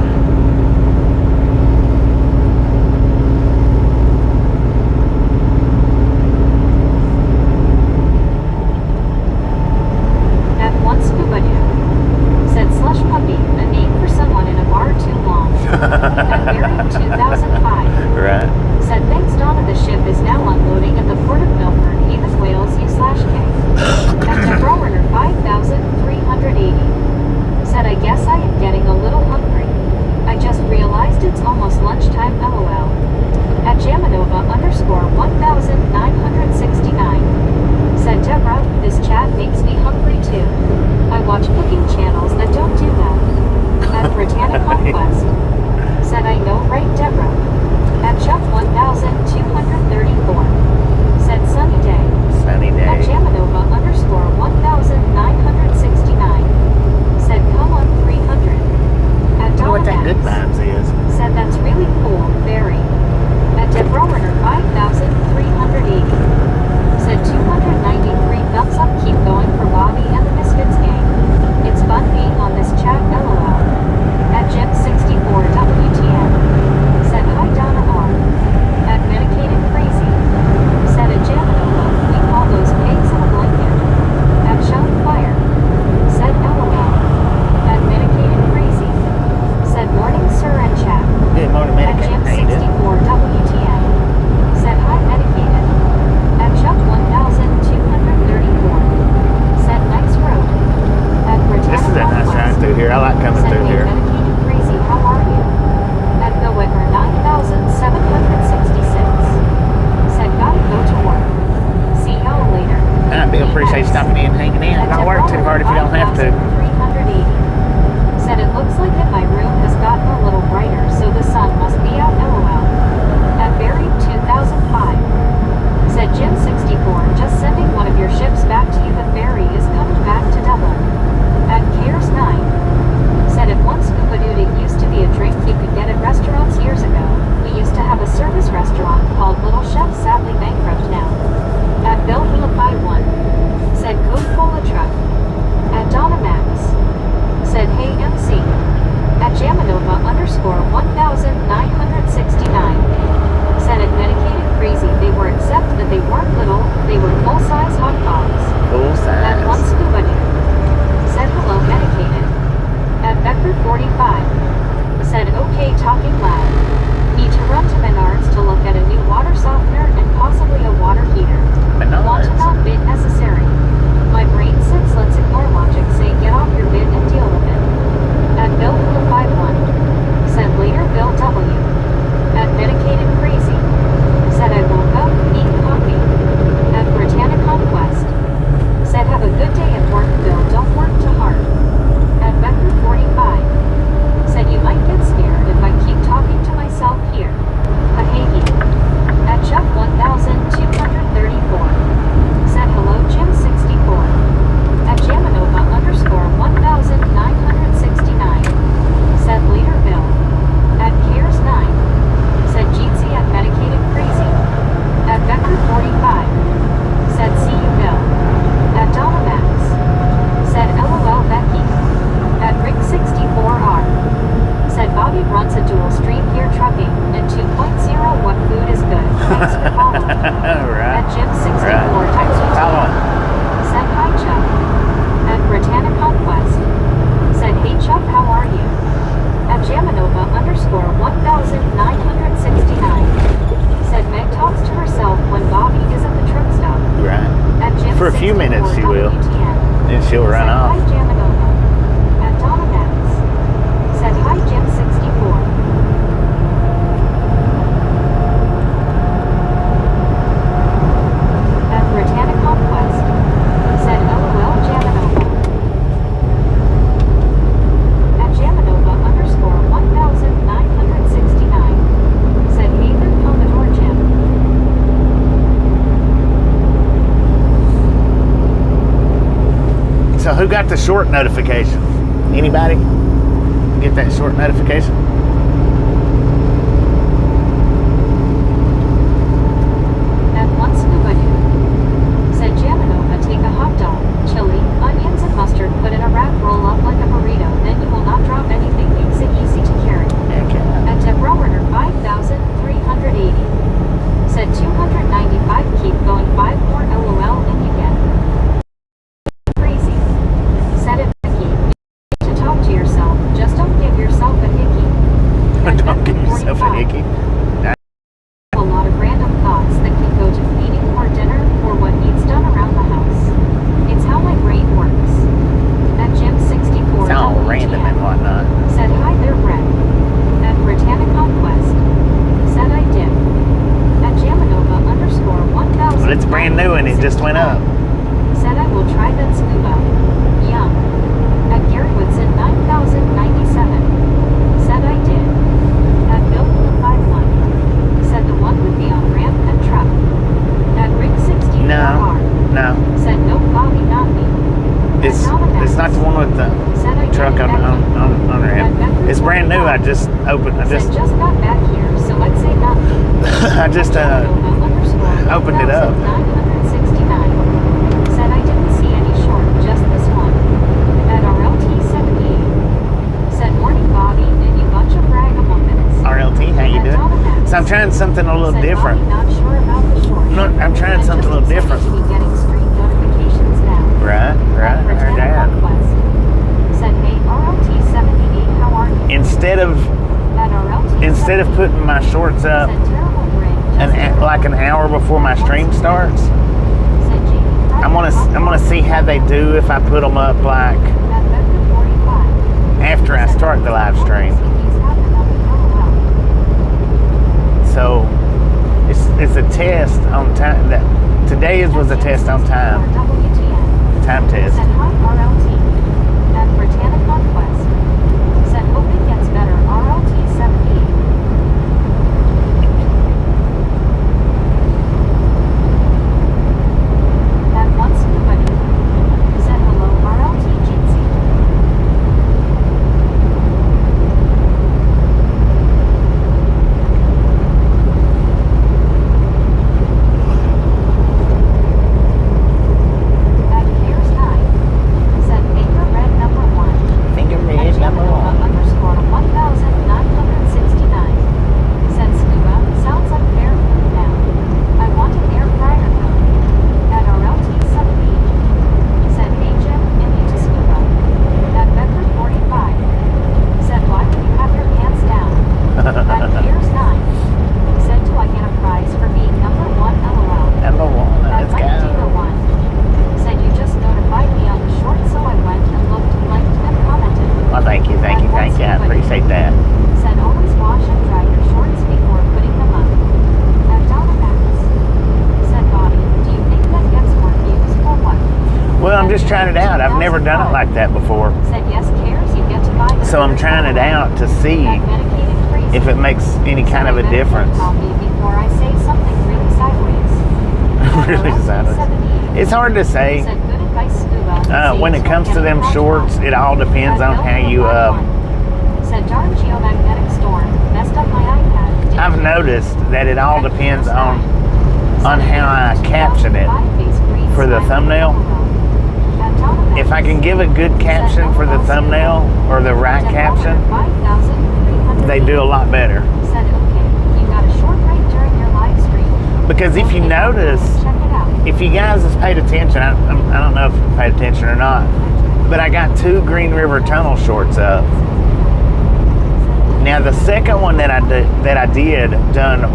At One Scuba Doo said slush puppy, a name for someone in a bar too long. At Barry 2005 Right. said thanks Donna, the ship is now unloading at the port of Milford, Haven, Wales, U/K. At Deborah Werner 5380 said I guess I am getting a little hungry. I just realized it's almost lunchtime, lol. At Jamanova _1969 said Deborah, this chat makes me hungry too. I watch cooking channels that don't do that. At Britannic Conquest said I know right Deborah. At Chuck 1234 said sunny day. Sunny At day. Jamanova _1969 said come on 300. At I wonder what that good Donna vibes is. said that's really cool, very. At Deborah Werner 5380 said 293 thumbs up, keep going for Bobby and the Misfits gang. It's fun being on this chat, lol. At Jim 64 WTN said hi Donna R. At Medicated Crazy said at Jamanova, we call those pigs in a blanket. At Show Fire said lol. At Medicated Crazy said morning sir and chat. Good morning, At Medicaid. Jim How you doing? 64 WTN said hi Medicated. At Chuck 1234 said nice road. At Britannic This is a nice Conquest ride through here. I like coming said through hey here. Medicated Crazy, how are you? At Bill Whitmer 9766 said gotta go to work. See y'all later. Bill, appreciate you stopping in and hanging in. At Don't work too hard if you don't have to. 5380 said it looks like that my room has gotten a little brighter, so the sun must be out, lol. At Barry 2005 said Jim 64, just sending one of your ships back to you. The ferry is coming back to Dublin. At Cares 9 said at one scuba dude it used to be a drink you could get at restaurants years ago. We used to have a service restaurant called Little Chef, sadly bankrupt now. At Bill Philippi 1 said Coca-Cola truck. At Donna Max said hey MC. At Jamanova _1969 said at Medicated Crazy they were, except that they weren't little, they were full-size hot dogs. Full At One size. Scuba Dude said hello Medicated. At Becker 45 said okay talking loud. Need to run to Menards to look at a new water softener and possibly a water heater. Want to Menards. not bid necessary. My brain says let's ignore logic, say get off your bid and deal with it. At Bill 51 said later Bill W. At Medicated Crazy said I woke up, eat coffee. At Britannic Conquest said have a good day at work Bill, don't work too hard. At Becker 45 said you might get scared if I keep talking to myself here. Kahegi. At Chuck 1234 said hello Jim 64. At Jamanova _1969 said later Bill. At Cares 9 said Jeetsy at Medicated Crazy. At Becker 45 said see you Bill. At Donna Max said lol Becky. At Rick 64R said Bobby runs a dual stream here trucking and 2.0 what food is good. Thanks for following. Right. At Jim 64 Right. times Follow. said hi Chuck. At Britannic Conquest said hey Chuck, how are you? At Jamanova _1969 said Meg talks to herself when Bobby is at the truck stop. Right. At For a few minutes she will. WTN, Then she'll run said, off. Hi, Jamanova. At Donna Max. who got the short notification? Anybody get that short notification? At one scuba dude said Jamanova, take a hot dog, chili, onions and mustard, put in a wrap, roll up like a burrito, then you will not drop anything, makes it easy to carry. Okay. At Deborah 5,380 said 295, keep going, 5 more LOL and you get crazy. Said it, Vicky, to talk to yourself, just don't give yourself a hickey. Don't give yourself a hickey. A lot of random thoughts that can go to feeding or dinner or what needs done around the house. It's how my brain works. At Jim 64 It's all random and whatnot. said hi there, Brett. At Britannic Conquest said I did. At Jamanova _1000. But it's brand new and it just went up. Said I will try that scuba. Yum. At Gary Woodson 9097 said I did. At Bill 51 said the one with the on-ramp and truck. At Rig 60 No. said no, Bobby, not me. It's not the one with the Said I truck did. on the ramp. It's brand new. I just opened. Said just got back here, so let's say nothing. I just opened it up. 969 said I didn't see any short, just this one. At RLT 78 said morning, Bobby, and you bunch of ragamuffins. RLT, how you doing? So I'm trying something a little Said, different. Bobby, not sure about the short. No, I'm trying something a little different. You should be getting stream notifications now. Right, At heard Britannic that. Conquest said, hey, RLT 78, how are you? Instead of At RLT putting my shorts up said terrible brain, like an hour before my stream starts, said Jamie, I'm gonna see how they do if I put them up like at Bedford 45. after I start the live stream. So it's a test on time. That today was a test on time test. Said hi RLT at Britannic Conquest. Said hope it gets better. RLT 78. At once nobody said hello RLT Jitsi. At Here's 9 said Finger Red number 1. Finger At red number Jamanova one. _1969 said scuba sounds like bear food now. I want an air fryer though. At RLT 70 said hey Jim, into scuba. At Bedford 45 said why would you have your pants down? At Here's 9 said do I get a prize for being number 1 LOL? Number one. At Let's Mike Diva go. 1 said you just notified me on the short, so I went and looked, liked, and commented. Well, thank you. I appreciate that. Said always wash and dry your shorts before putting them up. At Donna Max said Bobby, do you think that gets more views or what? Well, I'm just trying it out. I've never done it like that before. Said yes, cares, you get to buy them. So I'm trying it out to see At Medicated Crazy if it makes any kind of a difference. Copy before I say something really sideways. Really sideways. It's hard to say. Said good advice, scuba. When it comes to them shorts, it all depends on how you. Said darn geomagnetic storm messed up my iPad. Didn't I've you? noticed that it all depends on how I caption it for the thumbnail. If I can give a good caption for the thumbnail or the right caption, they do a lot better. Said okay, you got a short break during your live stream. Because if you notice, Check it out. if you guys has paid attention, I don't know if you paid attention or not, but I got 2 Green River Tunnel shorts up. Now the second one that I did done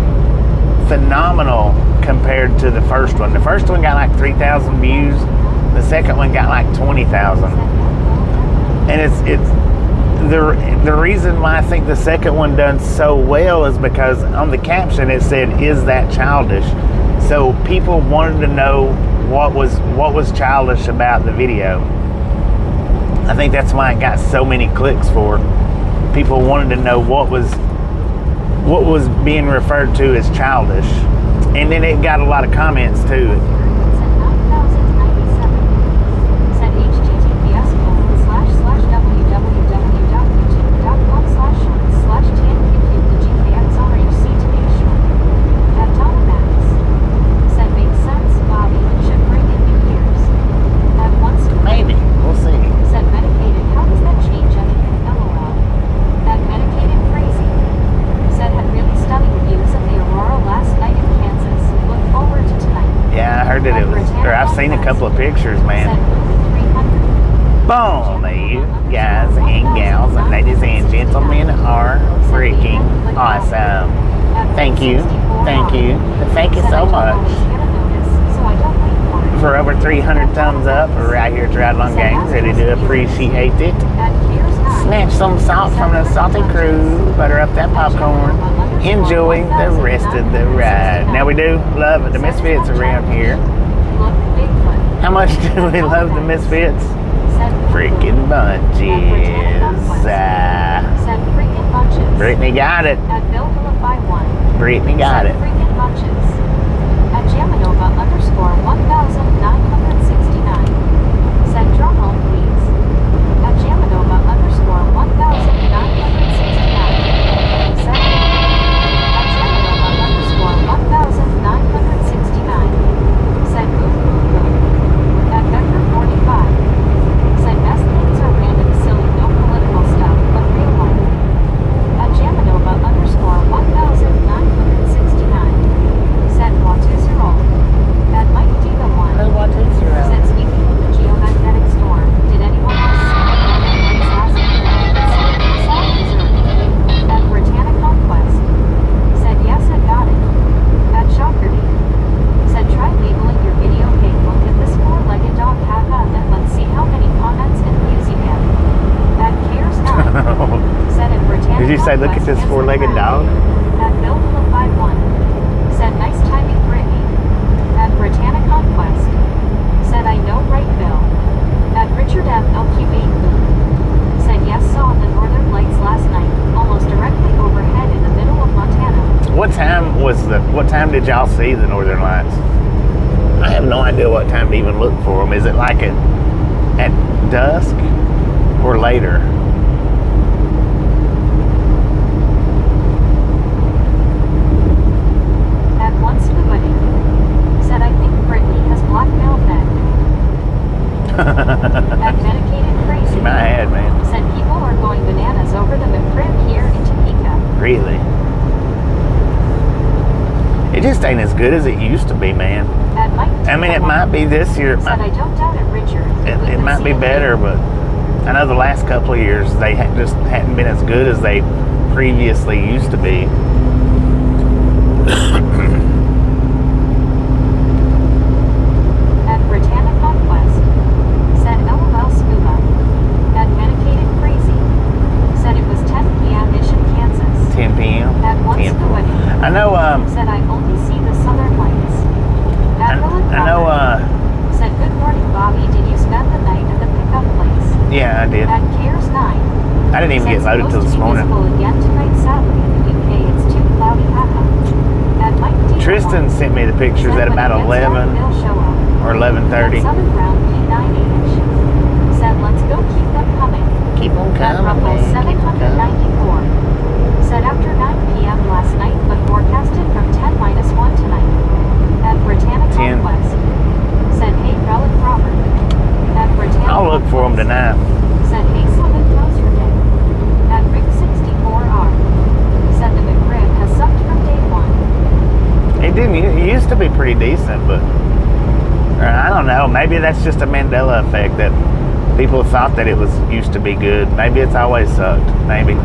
phenomenal compared to the first one. The first one got like 3,000 views. The second one got like 20,000. And it's the reason why I think the second one done so well is because on the caption it said, "Is that childish?" So people wanted to know what was childish about the video. I think that's why it got so many clicks for. People wanted to know what was being referred to as childish. And then it got a lot of comments too. Said 9,097. Said HTTPS heard that it was, or I've seen a couple of pictures, man. Boom, you guys and gals, and ladies and gentlemen are freaking awesome. Thank you, thank you, thank you so much for over 300 thumbs up. We're right here at Triathlon Gang, ready to appreciate it. Snatch some salt from the salty crew, butter up that popcorn, enjoy the rest of the ride. Now we do love the Misfits around here. How much do we love the Misfits? Freaking bunches. Brittany got it. Brittany got it. At Jamanova _1969. Said drum roll, please. At Jamanova _1969. Said at Jamanova _1969. Said boom, boom, boom. At Vector 45. Said best things are random, silly, no political stuff, but real life. At Jamanova _1969. Said Watu At Mike D the one. Said speaking of the geomagnetic storm, did anyone else see the last At Britannic Conquest. Said yes, I got it. At Shockerty. Said try labeling your video, hey, look at this four-legged dog, haha, and let's see how many comments and views you get. At Cares 9. Said at Britannic Did you say look at this four-legged dog? At Bill 51. Said nice timing, Brittany. At Britannic Conquest. Said I know, right, Bill. At Richard M. LQB. Said yes, saw the northern lights last night, almost directly overhead in the middle of Montana. What time did y'all see the Northern Lights? I have no idea what time to even look for them. Is it like at dusk or later? At once the wedding. Said I think Brittany has blackmailed men. At Medicated Crazy. See my head, man. Said people are going bananas over the McCrib here in Topeka. Really? It just ain't as good as it used to be, man. At Mike I mean, it might be this year. Said I don't doubt it, Richard. It might be better, but I know the last couple of years they just hadn't been as good as they previously used to be. At Britannic Conquest. Said LOL Scuba. At Medicated Crazy. Said it was 10 p.m.-ish in Kansas. 10 p.m. At once 10. the wedding. I know. Said I only see the southern lights. At I know. Said good morning, Bobby. Did you spend the night at the pickup place? Yeah, I did. At Cares 9. I didn't even get loaded till this morning. Again tonight, sadly, in the UK. It's too cloudy. Haha. At Mike D. Tristan sent me the pictures at about 11 or 11:30. Southern Ground P9H. Said let's go, keep them coming. Keep them At coming, Rumble man. Keep 'em coming. 794. Said after 9 p.m. last night, but forecasted from 10-1 tonight. At Britannic 10. Conquest. Said hey, Relic Robert. At Britannic I'll look for them tonight. Said hey, Summit close your day. At Rick 64R. Said the McRib has sucked from day one. It didn't. It used to be pretty decent, but I don't know. Maybe that's just a Mandela effect that people thought that it was used to be good. Maybe it's always sucked. Maybe.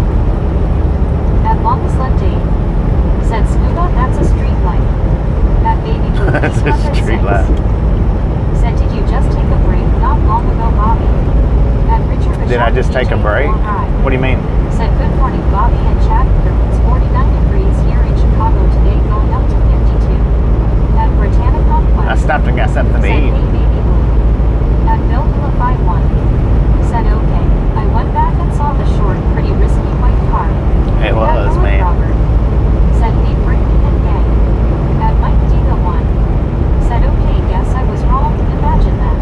At Longest Left Date. Said Scuba, that's a street light. At Baby Blue That's a 806. street light. Said did you just take a break not long ago, Bobby? At Richard Did I just take a break? What do you mean? Said good morning, Bobby and Chad. It's 49 degrees here in Chicago today, going up to 52. At Britannic Conquest. I stopped and got something to Said eat. hey, Baby Blue. At Bill 51. Said okay. I went back and saw the short, pretty risky white car. It was, At man. Robert. Said hey, Brittany and gang. At Mike D the one. Said okay, guess I was wrong. Imagine that.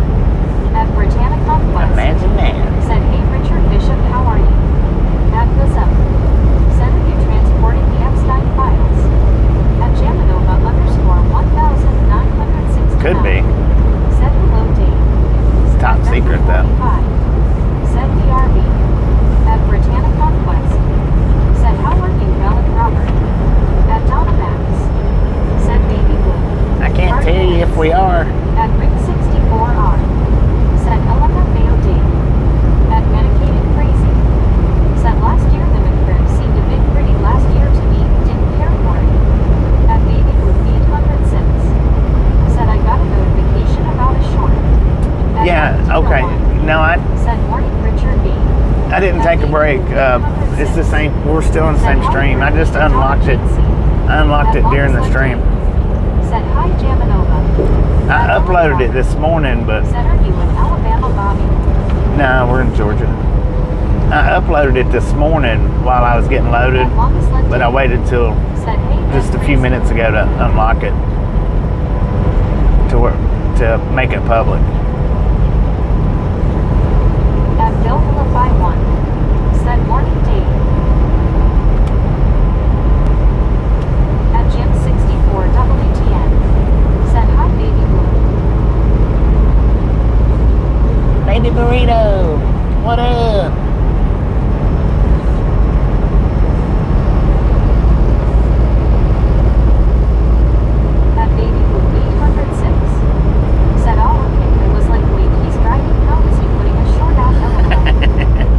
At Britannic Conquest. Imagine that. Said hey, Richard Bishop, how are you? At Gazelle. Said are you transporting the Epstein files? At Jamanova _1969. Could be. Said hello, Dave. It's top At secret, though. 45. Said BRB. At Britannic Conquest. Said how are you, Relic Robert? At Donna Max. Said Baby Blue. I can't tell you see if we are. At Ring 64R. Said LFFAOD. At Medicated Crazy. Said last year the McRib seemed a bit pretty last year to me. Didn't care for it. At Baby Blue 806. Said I got a notification about a short. At Yeah, okay. 1901. No, Said morning Richard B. I didn't take a break. It's the same. We're still in the same stream. I just unlocked it. I unlocked it during the stream. Said hi Jamanova. I uploaded it this morning, but Said are you in Alabama, Bobby? no, we're in Georgia. I uploaded it this morning while I was getting loaded, but I waited till Said hey just a few minutes ago to unlock it to make it public. At Bill Phillip by 1. Said morning Dave. At Jim 64 WTN. Said hi baby blue. Baby burrito, what up? At baby blue 806. Said oh okay. I was like wait he's driving. How is he putting a short out?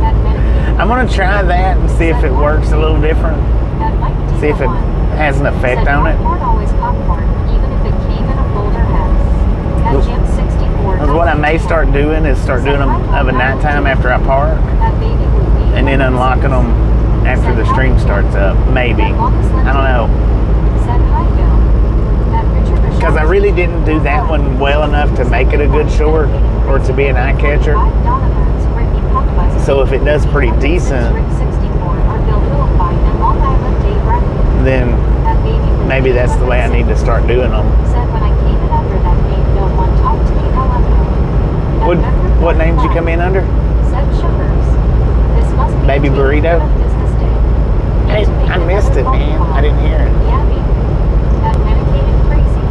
At Medicaid. I'm gonna try that and see if it works a little different. At Mike D. See if it has an effect Said on it. popcorn always popcorn, even if it came in a folder hat. At Look, Jim 64. Because what I may start doing is start doing them of a nighttime after I park, At baby blue and then unlocking them after the stream starts up. Maybe. I don't know. Said hi Bill. At Richard Bishop. Because I really didn't do that one well enough to make it a good short or to be an eye catcher. So if it does pretty decent, then maybe that's the way I need to start doing them. What name did you come in under? Baby Burrito? I missed it, man. I didn't hear it. At Medicated Crazy.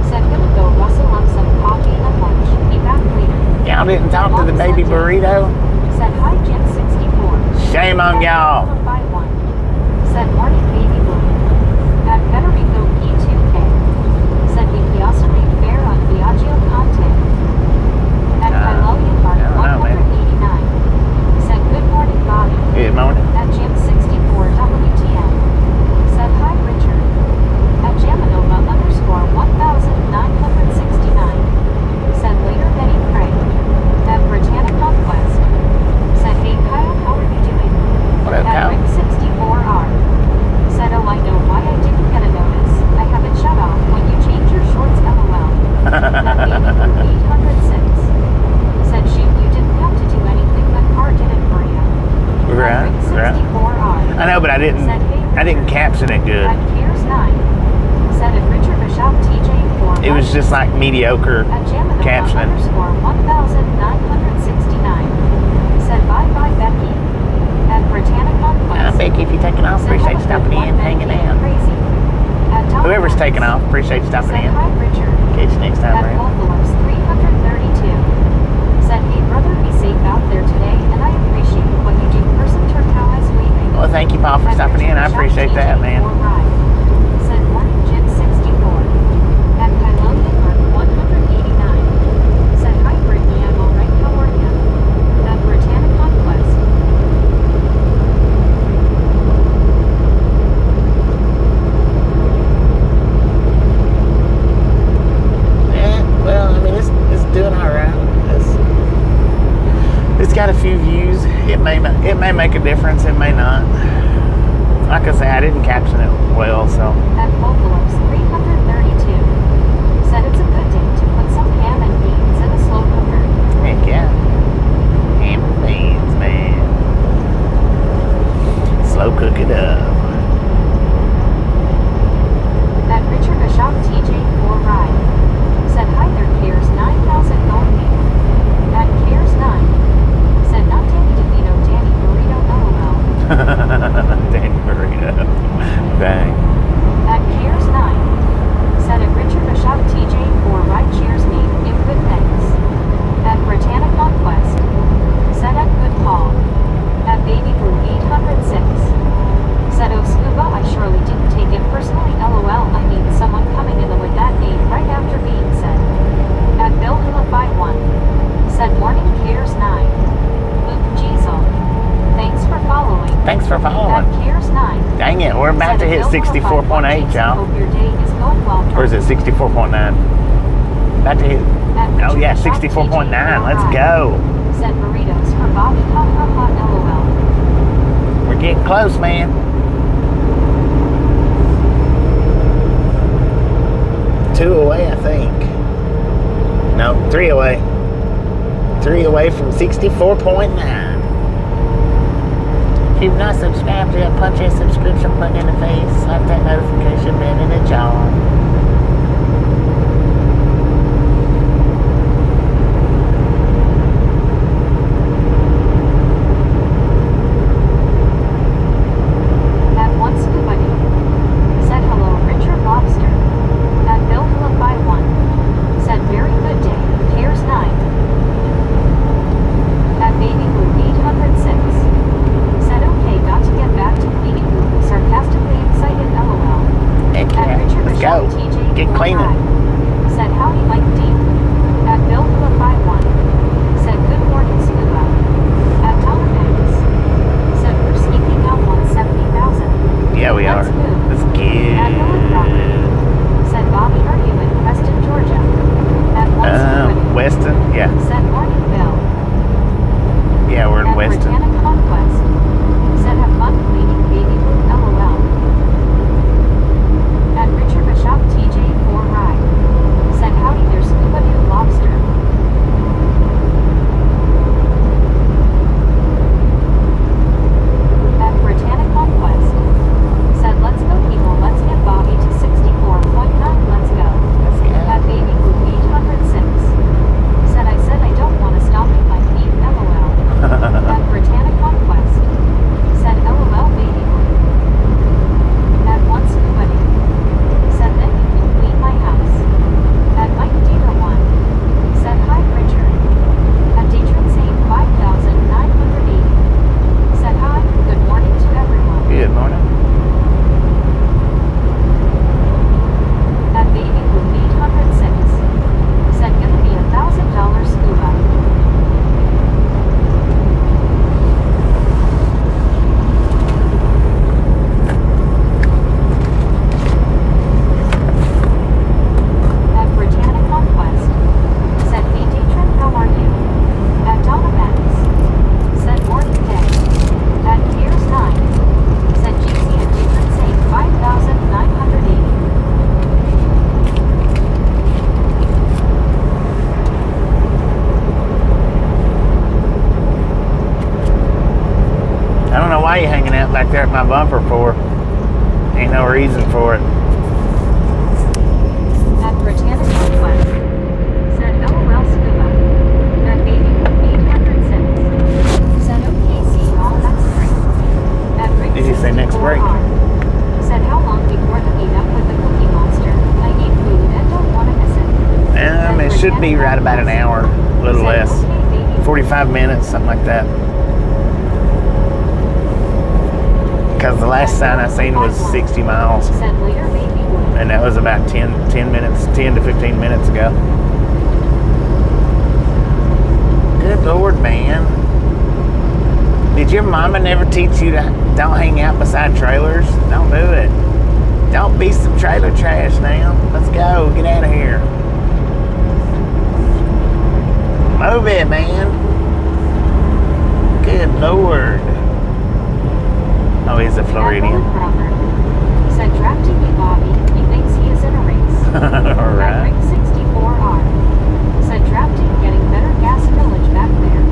Said he'll go rustle up some coffee and a lunch. Be back later. Y'all didn't talk to the Baby Burrito? Said hi Jim 64. Shame on y'all. By 1. Said morning baby blue. At Federico E2K. Said we also made fair on Viaggio content. At Kyloian Park I don't know, man. 189. Said good morning Bobby. Good morning. At Jim 64 WTN. Said hi Richard. At Jamanova _ 1969. Said later Betty Craig. At Britannic Conquest. Said hey Kyle, how are you doing? What up, At Kyle? Rick 64R. Said oh I know why I didn't get a notice. I have it shut off when you change your shorts LOL. At Baby 806. Said shoot you didn't have to do anything, the car did it for you. Right, At Rick right. 64R. I know, but I didn't caption it good. At Cares 9. Said at Richard Bishop TJ 4. It was just like mediocre At Jamanova captioning. _ 1969. Said bye bye Becky. At Britannic Conquest. Becky, if you're taking off, Said appreciate have you a stopping good in, one, hanging Becky. out. Crazy. At Tom Whoever's Hanks. taking off, appreciate you stopping Said in. hi Richard. Catch you next time, At man. Paul Phillips 332. Said hey brother be safe out there today and I appreciate what you do. Person turned how as waving. Well, thank you, Paul, for At stopping in. I Richard appreciate Bishop that, TJ man. 4 Ride. Said morning Jim 64. At Kyloian Park 189. Said hi Brittany, I'm alright, how are you? At Britannic Conquest. Yeah, well, I mean, it's doing all right. It's got a few views. It may make a difference. It may not. Like I say, I didn't caption it well, so. At Paul Phillips 332. Said it's a good day to put some ham and beans in a slow cooker. Heck yeah. Ham and beans, man. Slow cook it up. At Richard Bishop TJ 4 Ride. Said hi there Cares 9000 going me. At Cares 9. Said not Danny DeVito, Danny Burrito LOL. Danny Burrito. Dang. At Cares 9. 64.8, y'all. Hope your day is going well. Or is it 64.9? About to hit. Oh yeah, 64.9. Let's go. Said burritos for Bobby. Ha ha ha. LOL. We're getting close, man. 2 away, I think. No, 3 away. 3 away from 64.9. If you've not subscribed yet, punch that subscription button in the face. Slap that notification bell in the jaw. Back there at my bumper for. Ain't no reason for it. At Britannic Northwest, said LOL Scuba. That baby with 800 cents. Said OKC, all that's great. At Rick Did you say next break? Said how long before the meet up with the Cookie Monster? I need food and don't want to miss it. It should be right about an hour, a little less. 45 minutes, something like that. Because the last sign I seen was 60 miles. And that was about 10 to 15 minutes ago. Good Lord, man. Did your mama never teach you to don't hang out beside trailers? Don't do it. Don't be some trailer trash now. Let's go. Get out of here. Move it, man. Good Lord. Oh, he's a Floridian. Said drafting me, Bobby. He thinks he is in a race. All right. Rick 64R. Said drafting getting better gas mileage back there.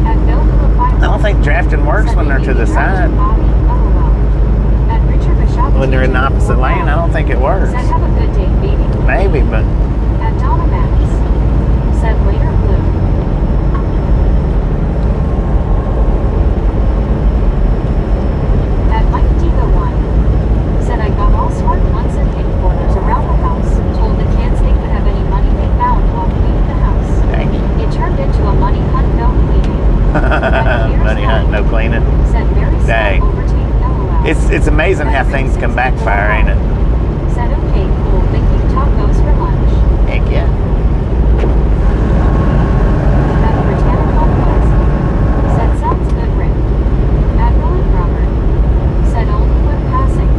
At Bill I don't think drafting works when they're to the side. When they're in the opposite lane, I don't think it works. Said have a good day, baby. Maybe, but. At Donna Max. Said later, Blue. It's amazing how things can backfire, ain't it? Said okay, cool. Thinking tacos for lunch. Heck yeah. At Britannic Northwest. Said sounds good, Rick. At Will and Robert. Said only when passing.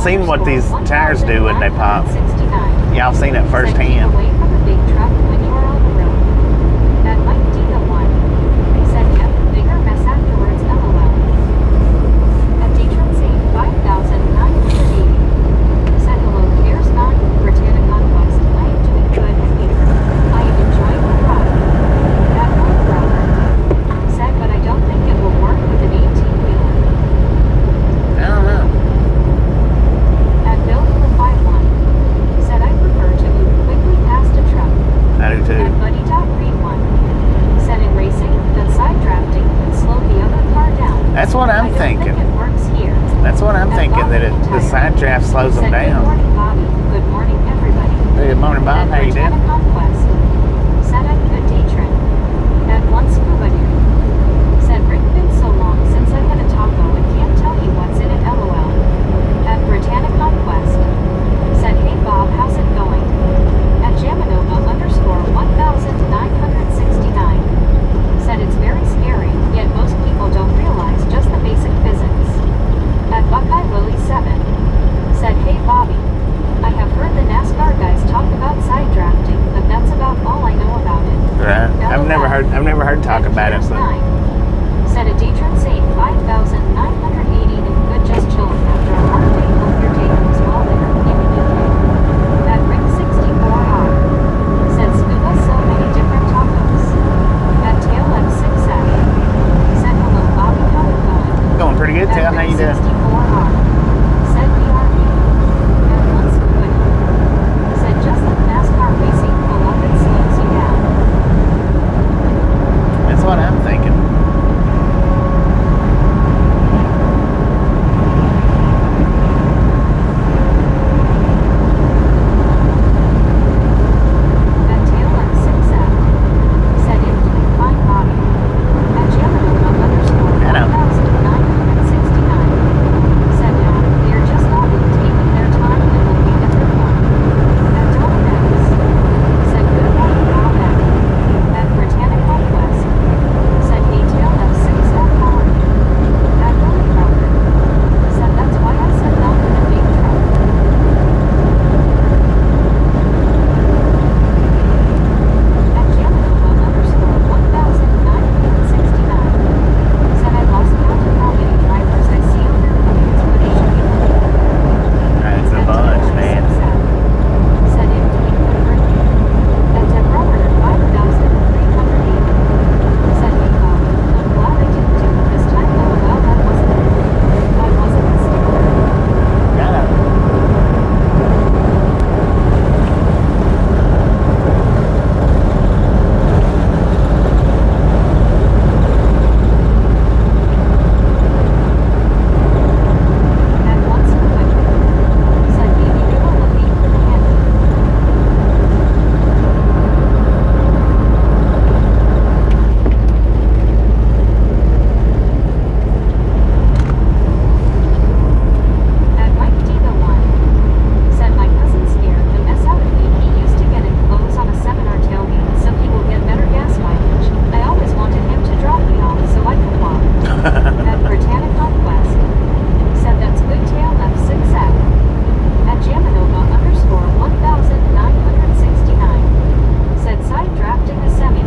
seen what these tires do when they pop. 69. Y'all seen it Said, firsthand. "Keep away from a big truck when you are on the road." That might be the one. Said, "Yep, bigger mess afterwards, LOL." At Datron St. 5980. Said, "Hello, here's 9, Britannia Conquest. I am doing good here. I am enjoying the ride." That road brother. Said, "But I don't think it will work with an 18-wheeler." I don't know. At Bill 51. Said, "I prefer to move quickly past a truck." I do too. At Buddy.Green1. Said, "In racing, that side drafting can slow the other car down." That's what I'm I don't thinking. think it works here. That's what I'm At thinking, that Bobby the side draft slows them Said, "Good down. morning, Bobby. Good morning, everybody." Good morning, Bob. At How you doing? Britannia Conquest. Said, "I'm good day trip." At One Scuba Dude. Said, "Rick, been so long since I had a taco and can't tell you what's in it, LOL." At Britannia Conquest. Said, "Hey Bob, how's it going?" At Jamanova _1969. Said, "It's very scary, yet most people don't realize just the basic physics." At Buckeye Lily 7. Said, "Hey Bobby, I have heard the NASCAR guys talk about side drafting, but that's about all I know about it." Right. I've never heard talk At about it, Cheers but 9. Said, "A Datron St. 5980 and good, just chilling after a hard day. Hope your day goes well there in the UK." At Rick 64R. Said, "Scuba, so many different tacos." At Tail F6F. Said, "Hello Bobby, how it going?" going pretty good. Tell how you doing? 64R. Said, "BRB." At One Scuba Dude. Said, "Just like NASCAR racing, a lot that slows you down." That's what I'm thinking. At Tail F6F. Said, "If doing fine, Bobby." At Jamanova Hello. _1969. Said, "No, they're just all taking their time and looking at their phone." At Dominax. Said, "Good morning, Bob." At Britannia Conquest. Said, "Hey Tail F6F, how are you?" At Billy Brother. Said, "That's why I said not in a big truck." At Jamanova _1969. Said, "I lost count of how many drivers I see on their phones, but it should be more." That's a bunch, man. Said, "If doing good birthday." At Deborah 5380. Said, "Hey Bobby, I'm glad I didn't do it this time. LOL, that wasn't it. I wasn't the stickler." Hello. At One Scuba Dude. Said, "Maybe they were looking for candy." At Mike D. the One. Said, "My cousin scared the mess out of me. He used to get enclosed on a seminar tailgate so he will get better gas mileage. I always wanted him to drop me off so I could walk." At Britannia Conquest. Said, "That's good Tail F6F." At Jamanova _1969. Said, "Side drafting a semi.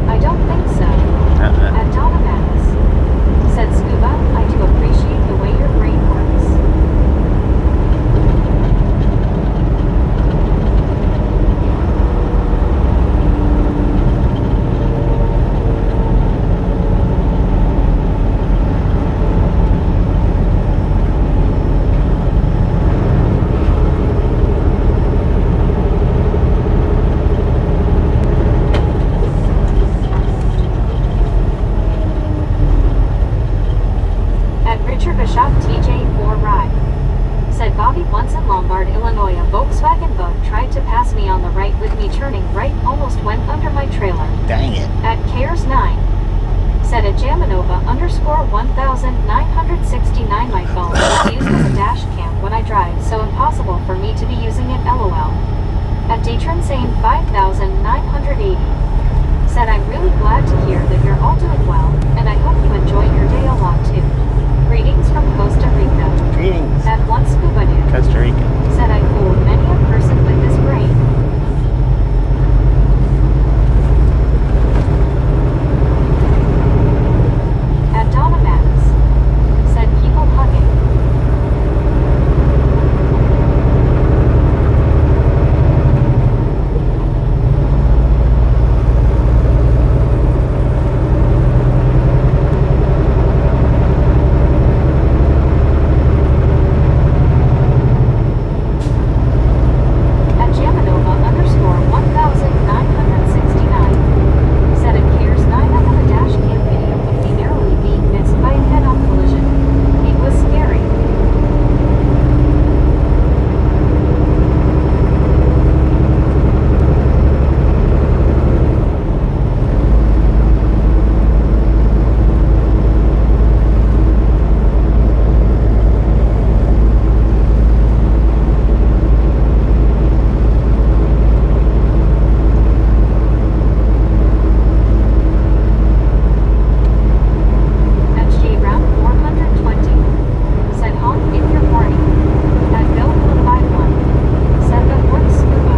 I don't think so." At Donna Max. Said, "Scuba, I do appreciate the way your brain works." At Richard Bishop TJ4 Ride. Said, "Bobby, once in Lombard, Illinois, a Volkswagen Bug tried to pass me on the right with me turning right, almost went under my trailer." Dang it. At Cares 9. Said, "At Jamanova _1969. My phone is used as a dash cam when I drive, so impossible for me to be using it, LOL." At Datron St. 5980. Said, "I'm really glad to hear that you're all doing well, and I hope you enjoy your day a lot too. Greetings from Costa Rica." Greetings, At one scuba dude Costa Rica. said I fooled many a person with this brain. At Donna Max said people hugging. At Jamanova underscore 1969 said it cares 9 I have a dash cam video of me narrowly being missed by a head-on collision. It was scary. At J Brown 420 said honk if you're horny. At Bill Blue 51 said the word scuba.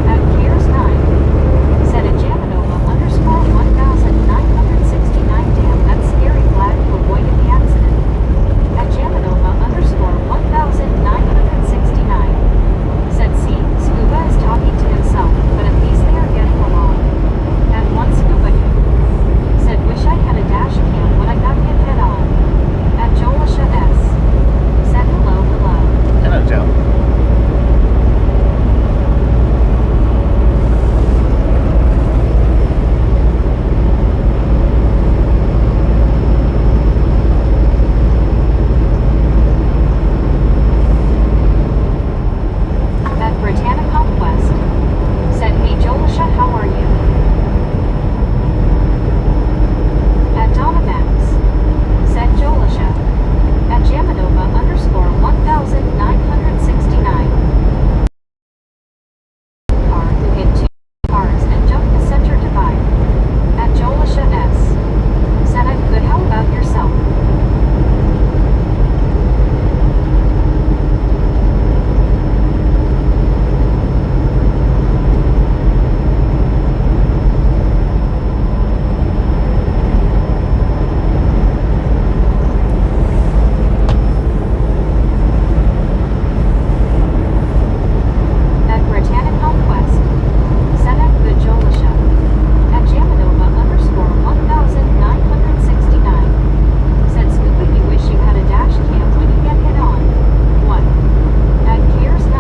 At Cares 9 said at Jamanova underscore 1969 damn that's scary, glad you avoided the accident. At Jamanova underscore 1969 said see, scuba is talking to himself, but at least they are getting along. At one scuba dude said wish I had a dash cam when I got hit head on. At Jolisha S said hello. Hello, Joe. At Britannica West said hey Jolisha, how are you? At Donna Max said Jolisha. At Jamanova underscore 1969 car who hit 2 cars and jumped the center divide. At Jolisha S said I'm good, how about yourself? At Britannica West said I'm good Jolisha. At Jamanova underscore 1969 said Scuba you wish you had a dash cam when you get hit on. What? At Cares 9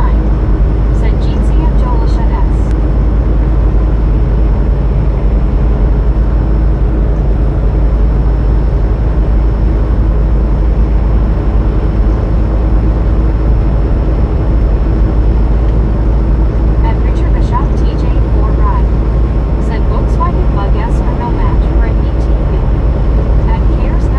said Jeezy and Jolisha S. At Richard Bishop TJ 4 Ride said Volkswagen Bug S for no match for an ETV. At Cares 9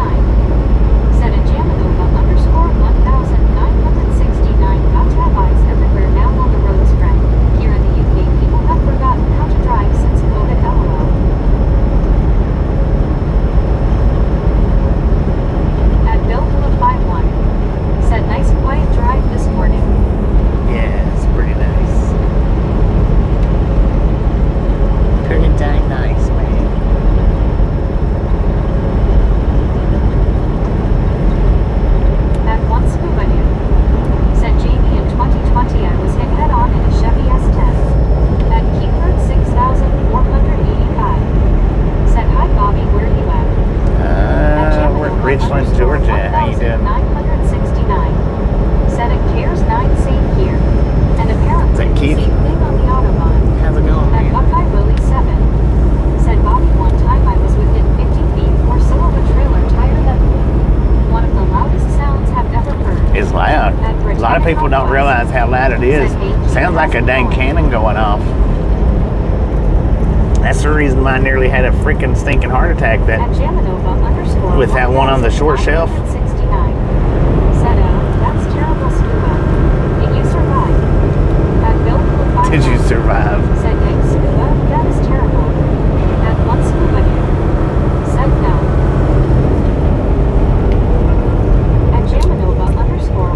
said at Jamanova underscore 1969 got to have eyes everywhere now on the roads, friend. Here in the UK people have forgotten how to drive since COVID LOL. At Bill Philip 51 said nice quiet drive this morning. Yeah, it's pretty nice. Pretty dang nice, man. At one scuba dude said Jamie in 2020 I was hit head on in a Chevy S10. At Keyword 6485 said hi Bobby, where you at? We're in Richland, Georgia. How you doing? 1969 said it cares 9 same here. And apparently Is that Keith? same thing on the Autobahn. How's it going, At man? Buckeye Willie 7 said Bobby one time I was within 50 feet or so of a trailer tire that moved. One of the loudest sounds I've ever heard. It's loud. A lot of people don't realize how loud it is. Sounds like a dang cannon going off. That's the reason I nearly had a freaking stinking heart attack that At Jamanova underscore with that one on the short shelf. 1969 said that's terrible scuba. Did you survive? At Bill Blue Did you survive? said yikes scuba, that is terrible. At one scuba dude said no. At Jamanova underscore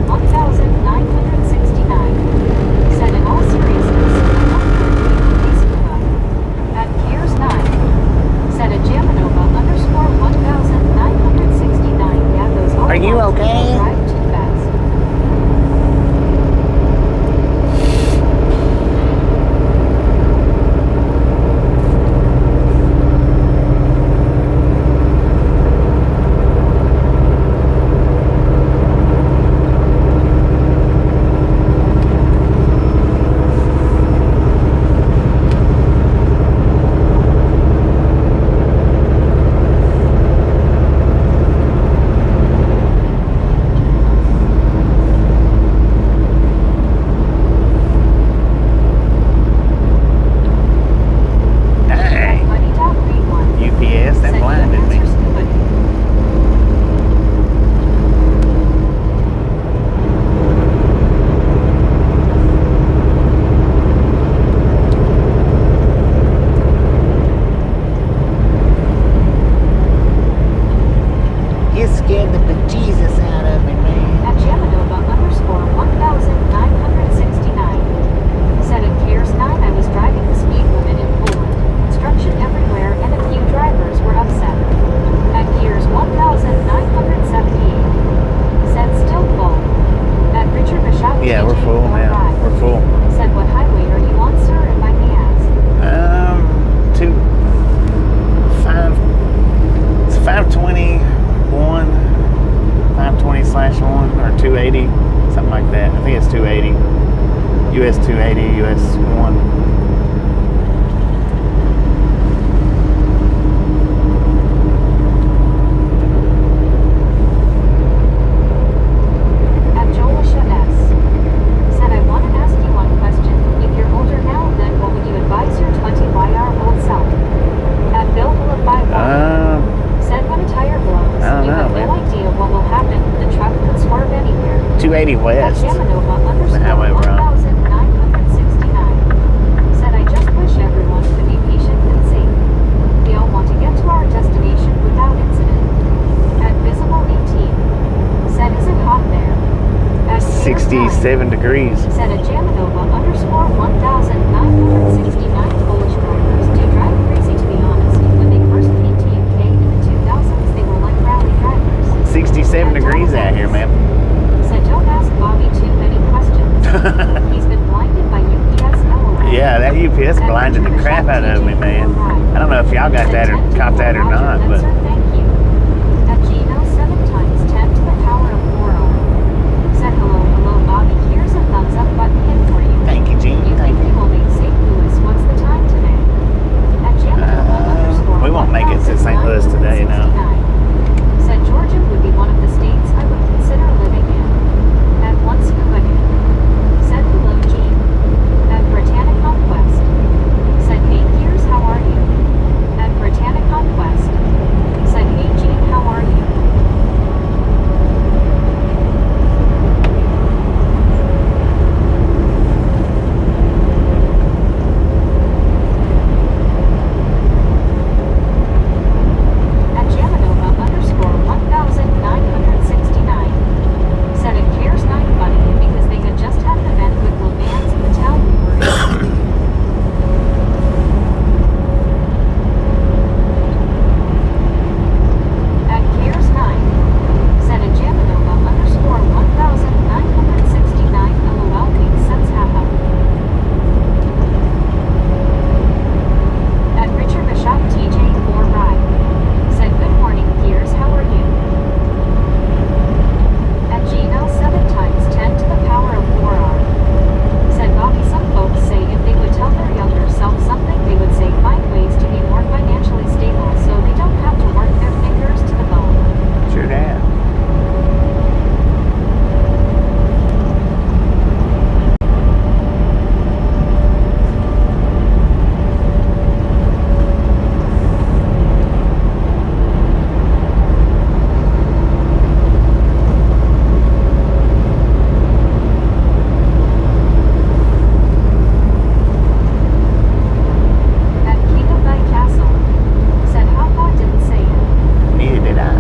press 1. At Jolisha S. said, I want to ask you one question. If you're older now, then what would you advise your 20-year-old self? At Bill Bullet by said, when a tire blows, I don't you know, have man. no idea what will happen. The truck could swerve anywhere. 280 At West. Yamanova The highway we're on. 1969 said, I just wish everyone could be patient and safe. We all want to get to our destination without incident. At Visible 18 said, is it hot there? At Chaos 67 degrees. 9 said, at Jamanova _1969 Polish drivers do drive crazy, to be honest. When they first came to UK in the 2000s, they were like rally drivers. 67 degrees out here, man. Said, don't ask Bobby too many questions. He's been blinded by UPS LOL. Yeah, that UPS blinded the crap out of me, man. I don't know if y'all got that or caught that or not, but Thank you. At Gino 7 times 10 to the power of 4R. Said, hello, Bobby. Here's a thumbs up button hit for you. thank you, Gene. You Thank think we you. will make St. Louis? What's the time today? At Jamanova We won't make it to St. Louis today, no. 1969 said, Georgia would be one of the states I would consider living in. At once Kubagan said, hello, Gene. At Britannic Conquest said, hey, here's how are you? At Britannic Conquest said, hey, Gene, how are you? At Jamanova _1969 said, it cares 9 funny because they had just had an event with Le Mans in the town we were in. At Cares 9 said, at Jamanova _1969 LOL makes sense, haha. At Richard Bishop TJ4 Ride said, good morning, Gears, how are you? At Gino 7 times 10 to the power of 4R said, Bobby, some folks say if they would tell their younger self something, they would say find ways to be more financially stable so they don't have to work their fingers to the bone. Sure that. At King of Thy Castle said, Hapa didn't say it. Neither did I.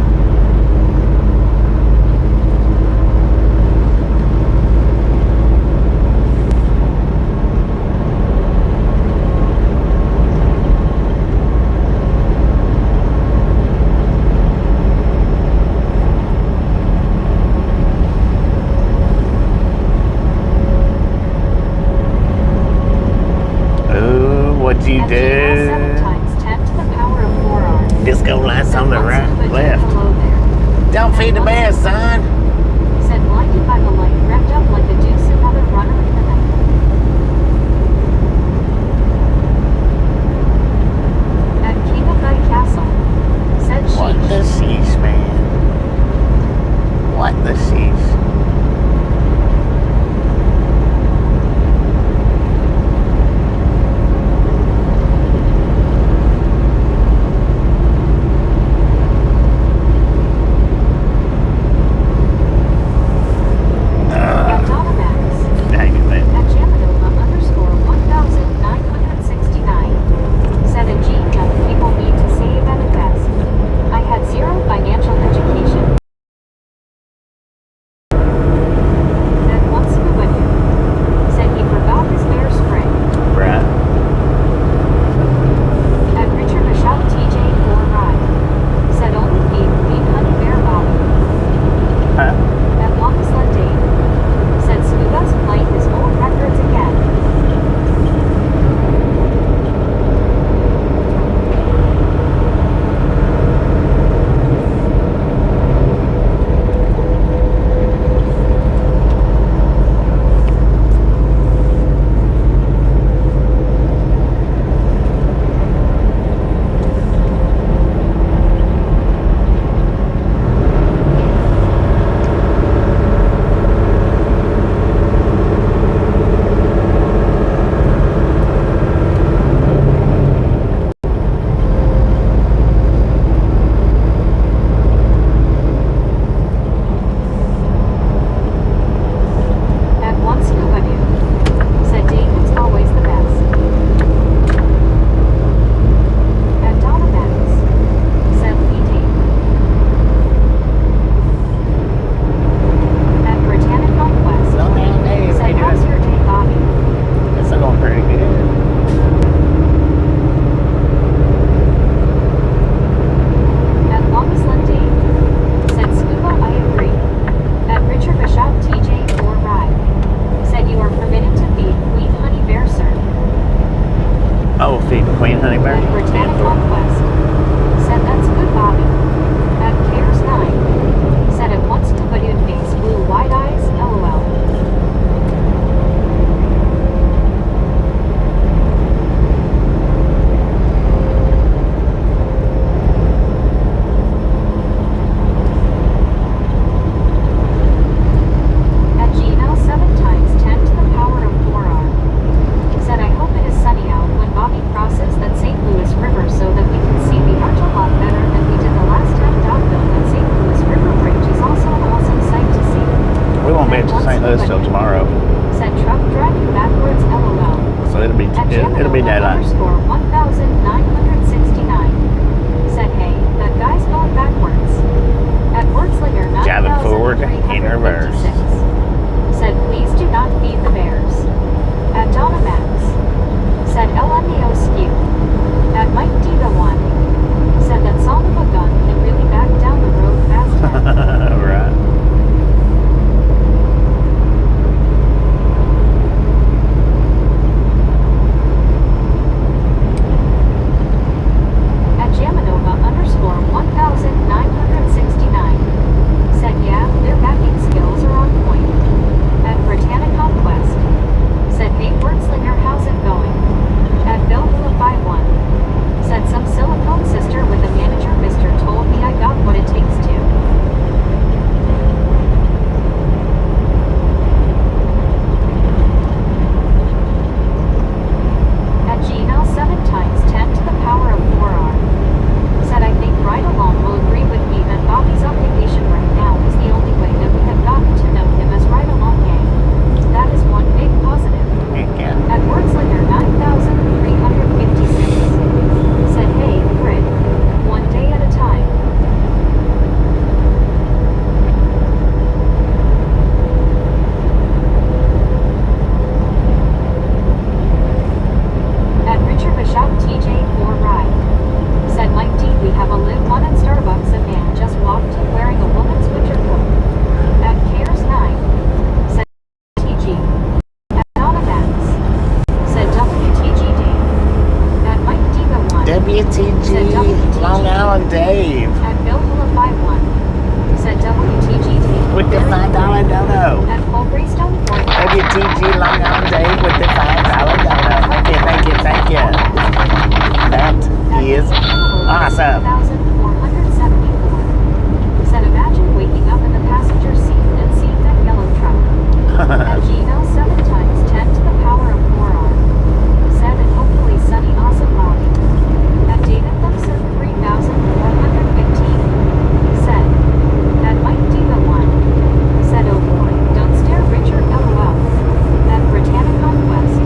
Ooh, what'd you At Gino 7 do? times 10 to the power of 4R Disco lights said, on the once right, Kuba did left. hello there. Don't feed the bears, son. Said, blinded by the light, wrapped up like a deuce, another runner in the night. At King of Thy Castle said, What the sheesh. sheesh, man? What the sheesh? Oh, feeding Queen Honey Bear. At Britannic Conquest said that's good, Bobby. At Cares 9 said it wants to put in face blue wide eyes, LOL. At Gmail 7 times 10 to the power of 4R said I hope it is sunny out when Bobby crosses that St. Louis River so that we can see the arch a lot better than we did the last time. Bill, that St. Louis River Bridge is also an awesome sight to see. We won't be to St. Louis till tomorrow, Said truck driving backwards, LOL. so it'll be At daylight. underscore 1969 said hey, that guy's going backwards. At Wurtzlinger Driving forward in reverse. 9356 said please do not feed the bears. At Donna Max said LMAO skew. At Mike Diva 1 said that son of a gun can really back down the road fast. Right. At Jamanova underscore 1969 said yeah, their backing skills are on point. At Britannic Conquest said hey Wurtzlinger, how's it going? At Bill 51 said some silicone sister with a manager mister told me I got what it takes to. At Gmail 7 times 10 to the power of 4R said I think Ride Along will agree with me that Bobby's occupation right now is the only way that we have gotten to know him as Ride Along Gang. That is one big positive. At Wurtzlinger 9356 said hey, Brit, one day at a time. At Richard Bishop TJ4 Ride said Mike D, we have a live one at Starbucks. A man just walked in wearing a woman's winter coat. At Cares 9 said TG. At Donna Max said WTG Dave. At Mike Diva 1 said WTG, WTG Long Island Dave. At Bill 51 said WTG Dave. With the $5 dono. At Paul Greystone 4 WTG Long Island Dave with the $5 dono. Thank you, thank you, thank you. That is awesome. 1474 said imagine waking up in the passenger seat and seeing that yellow truck. At Gmail 7 times 10 to the power of 4R said and hopefully sunny awesome Bobby. At David Thompson 3415 said at Mike Diva 1 said oh boy, don't stare Richard, LOL. At Britannic Conquest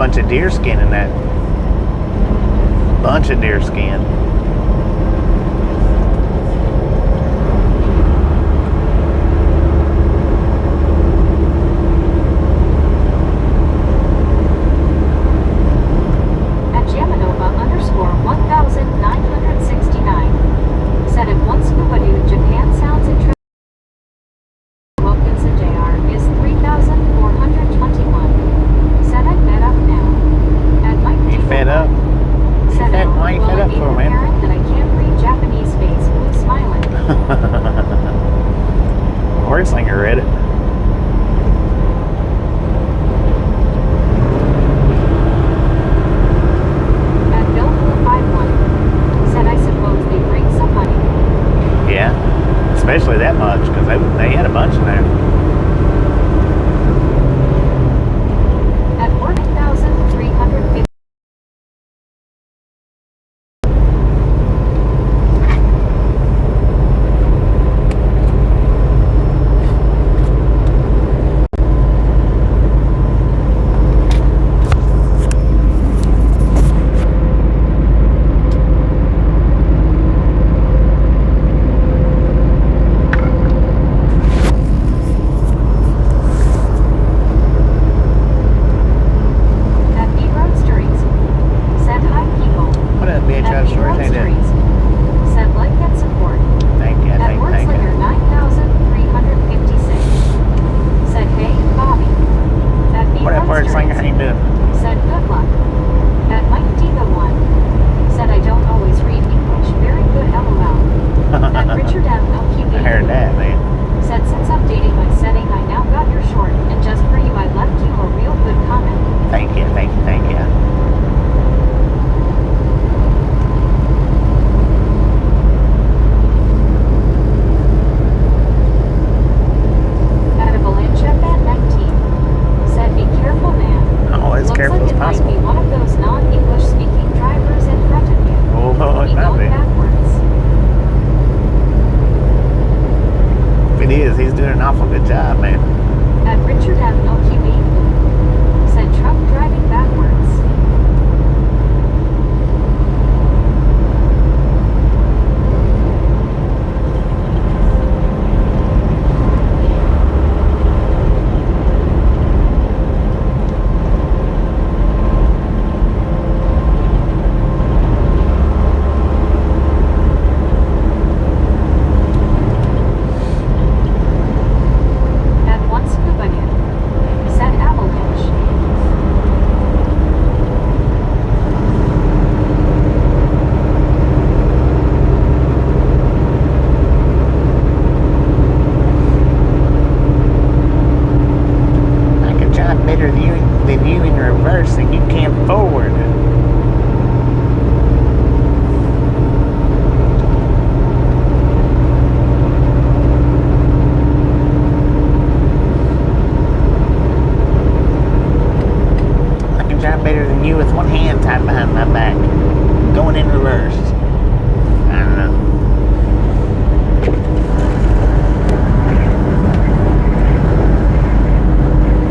bunch of deer skin in that. Bunch of deer skin. At Jamanova_1969 said at one scuba dude, Japan sounds interesting. Wilkinson JR is 3,421. Said I'm fed up now. At Mike You fed up? Said Why you fed up for, man? Parent that I can't read Japanese face, blue smiling. Word Slinger read it. At Bill 451 said I suppose they bring some money. Yeah, especially that much, because they had a bunch in there. At 4,350. At B Road Stories said hi people. What up, bitch? At Out of B storage, Road ain't it? Stories said like and support. Thank you, At thank you. Wordslinger 9,356 said hey Bobby. At B What up, Road Word Slinger? How Stories you doing? said good luck. At Mike D the one said I don't always read English. Very good LOL. At Richard M. LQB I heard that, man. said since updating my setting I now got your short and just for you I left you a real good comment. Thank you, thank you, thank you. At Avalanche at 19 said be careful man. Oh, as Looks careful like as it might be possible. one of those non-English speaking drivers in front of you. Oh, it Be might going be. backwards. If it is, he's doing an awful good job, man. At Richard M. LQB said truck driving backwards. At one scuba dude said avalanche. I can drive better than you in reverse and you can forward. I can drive better than you with one hand tied behind my back, going in reverse. I don't know.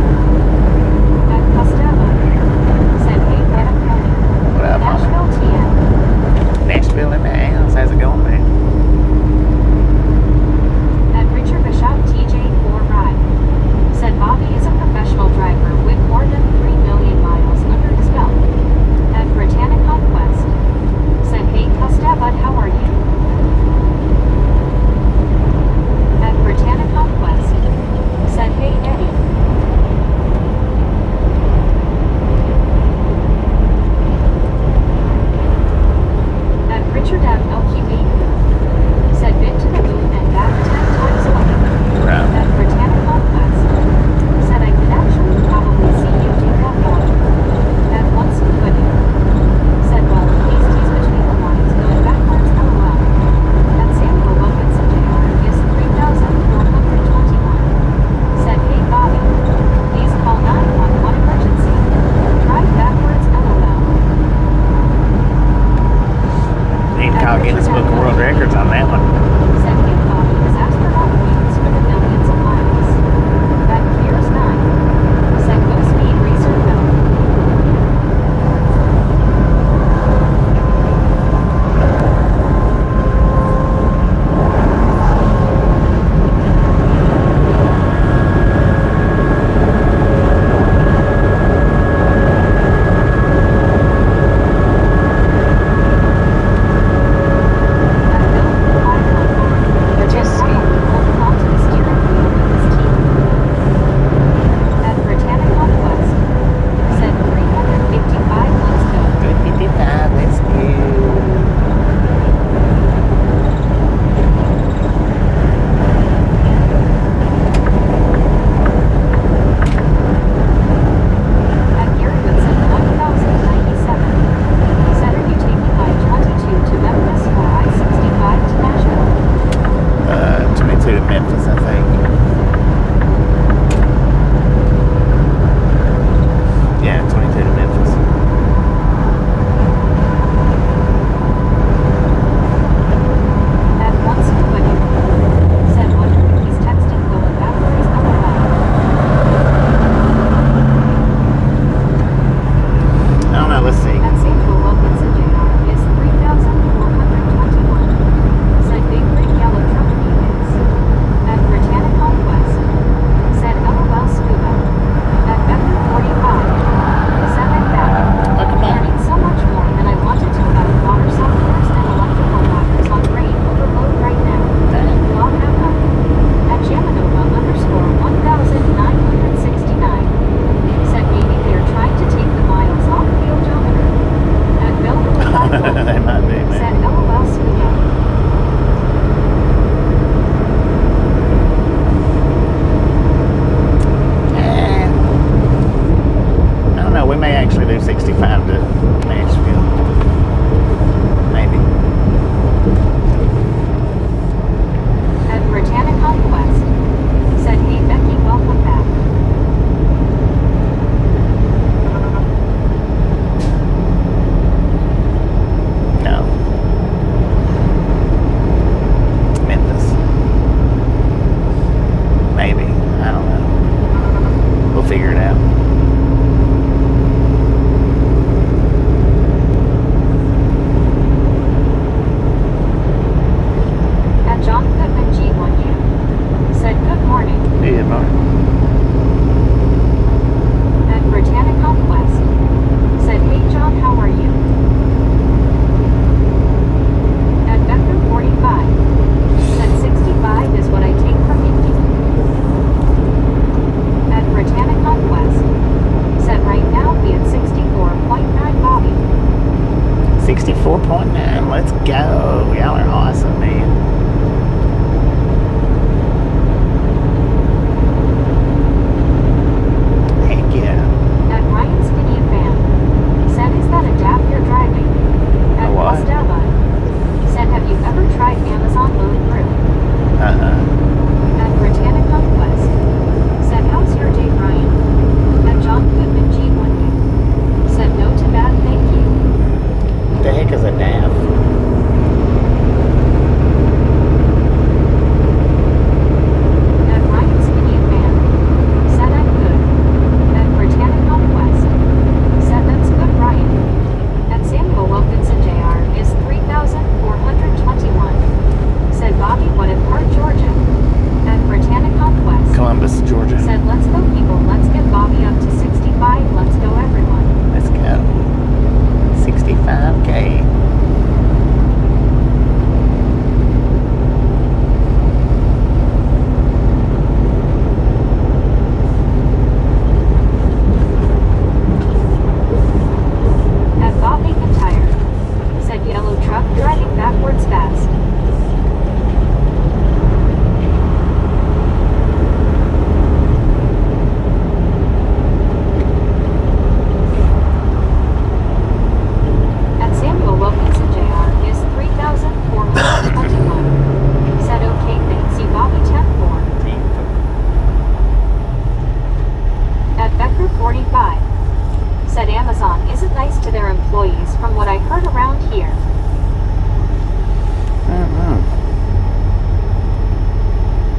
At Costella said hey Madam Pony. What up, mama? Nashville TN. Nashville in the house. How's it going, man? At Richard Bishop TJ4 Ride said Bobby is a professional driver with more than 3 million miles under his belt. At Britannic Conquest said hey Costella how are you? actually do 65 to Nashville. Maybe. At Britannic Conquest. Said, hey Becky, welcome back. No. Memphis. Maybe. I don't know. We'll figure it out. At John Goodman G1U. Said, good morning. Yeah, Mark. At Britannic Conquest. Said, hey John, how are you? At Becker 45. Said, 65 is what I take from Indy. At Britannic Conquest. Said, right now be at 64.9 Bobby. 64.9. Let's go. Y'all are awesome, man. Heck yeah. At Ryan Skinny Fan. Said, is that a DAP you're driving? At A what? Costello. Said, have you ever tried Amazon Load Through? At Britannic Conquest. Said, how's your day, Ryan? At John Goodman G1U. Said, no to that, thank you. The heck is a DAF? At Ryan Skinny Fan. Said, I'm good. At Britannic Conquest. Said, that's good, Ryan. At Samuel Wilkinson Jr. is 3,421. Said, Bobby, what in part, Georgia? At Britannic Conquest. Columbus, Georgia. Said, let's go, people. Let's get Bobby up to 65. Let's go, everyone. Let's go. 65K. At Bob McIntyre. Said, yellow truck driving backwards fast. At Samuel Wilkinson Jr. is 3,421. Said, okay, thanks, you Bobby 10-4. At Becker 45. Said, Amazon isn't nice to their employees from what I heard around here.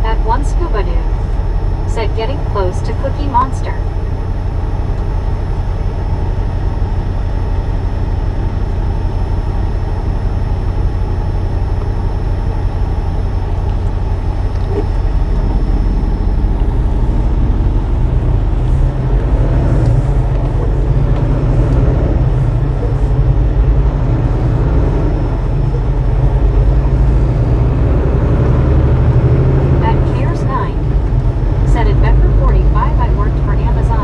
At One Scuba Dude. Said, getting close to Cookie Monster. At Cares 9. Said, at Becker 45 I worked for Amazon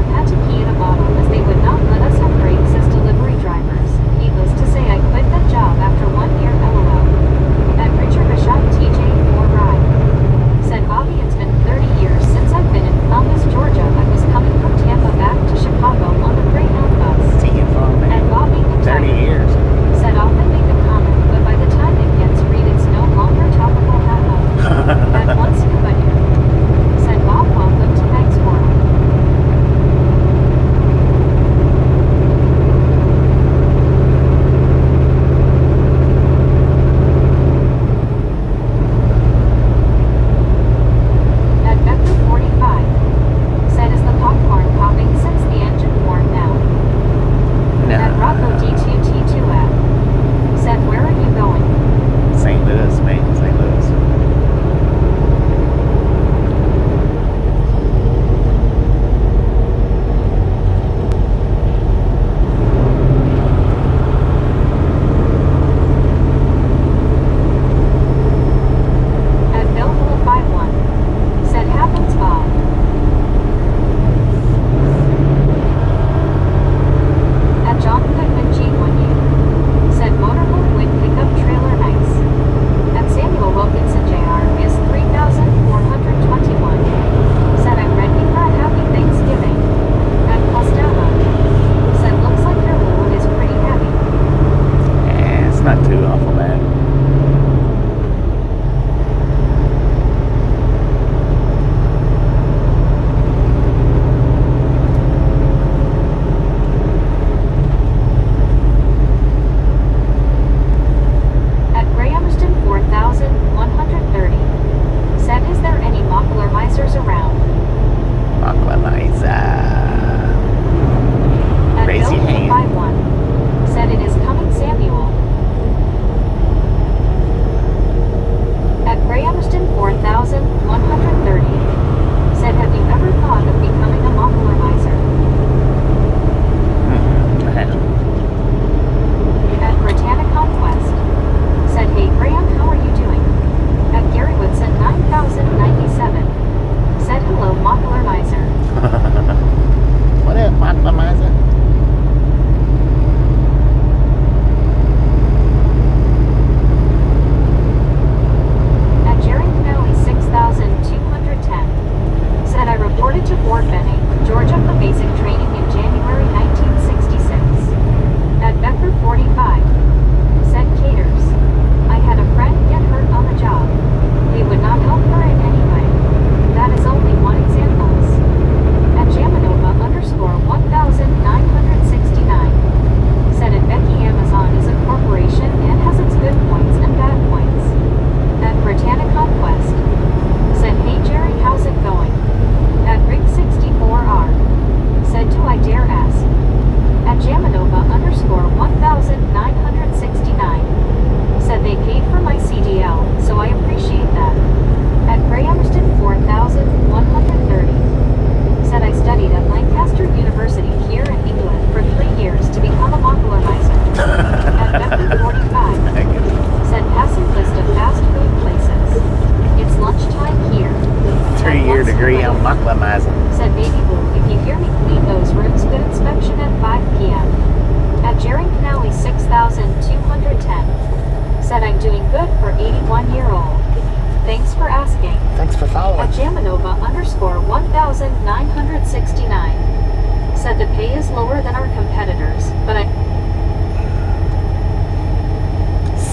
for 1,969. Said the pay is lower than our competitors, but I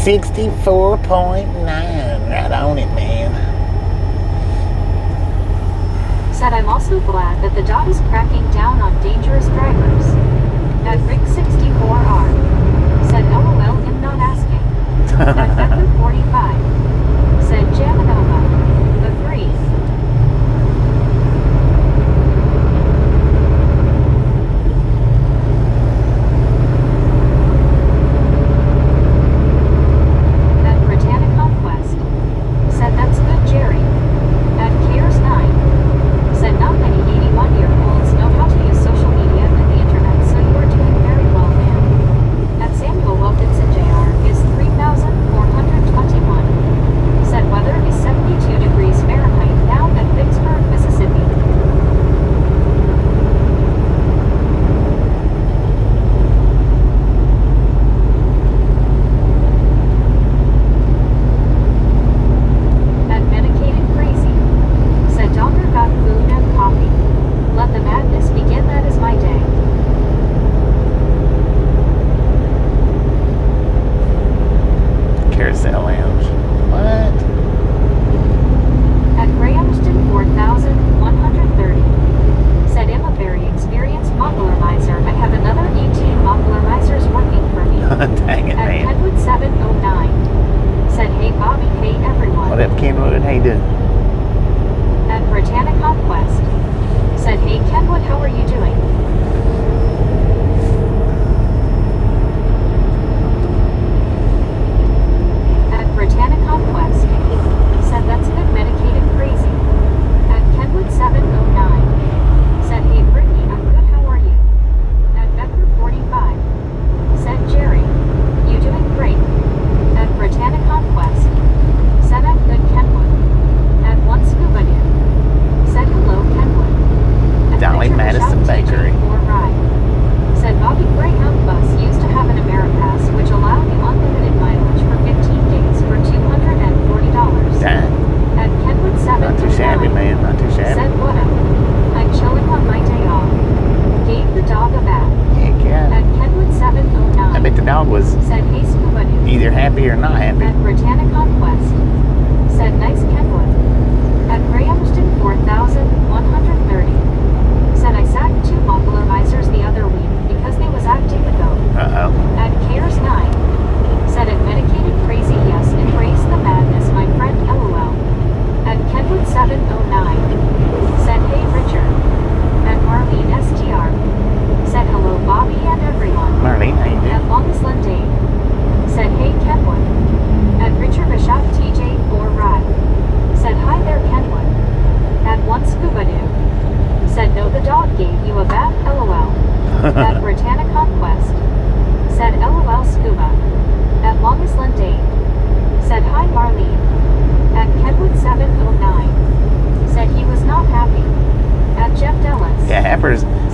64.9. Right on it, man. said I'm also glad that the dot is cracking down on dangerous drivers. At Rick64R. Said LOL, I'm not asking. At Becker45. Said Jamanova. Agree.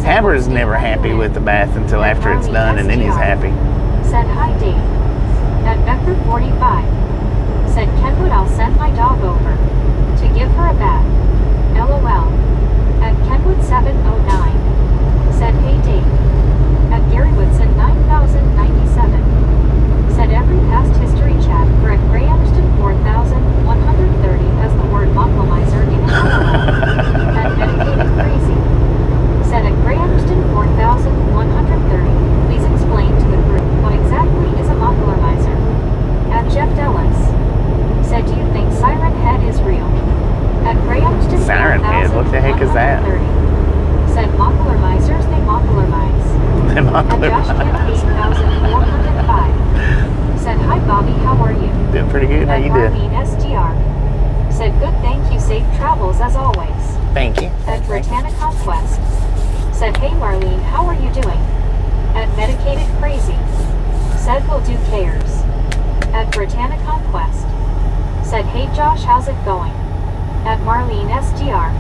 Hammer's never happy with the bath until after it's done, and then he's happy. Said hi, Dave. At Becker45. Said Kenwood, I'll send my dog over to give her a bath. LOL. At Kenwood709. Said hey, Dave. At Gary Woodson 9097. Said every past history chat for at Gray Anderson 4130 has the word mocklumizer in it. At Medicated Crazy. Said at Gray Anderson 4130, please explain to the group what exactly is a mocklumizer. At Jeff Dellis. Said, do you think Siren Head is real? At Gray Anderson Siren Head? What the heck is that? Said mocklumisers, they mocklumize. They mocklumize. At Josh 8405. Said, hi Bobby, how are you? Doing pretty good. How you doing? SDR. Said, good, thank you, safe travels as always. Thank you. At Britannia Conquest. Said, hey Marlene, how are you doing? At Medicated Crazy. Said, will do cares. At Britannia Conquest. Said, hey Josh, how's it going? At Marlene SDR.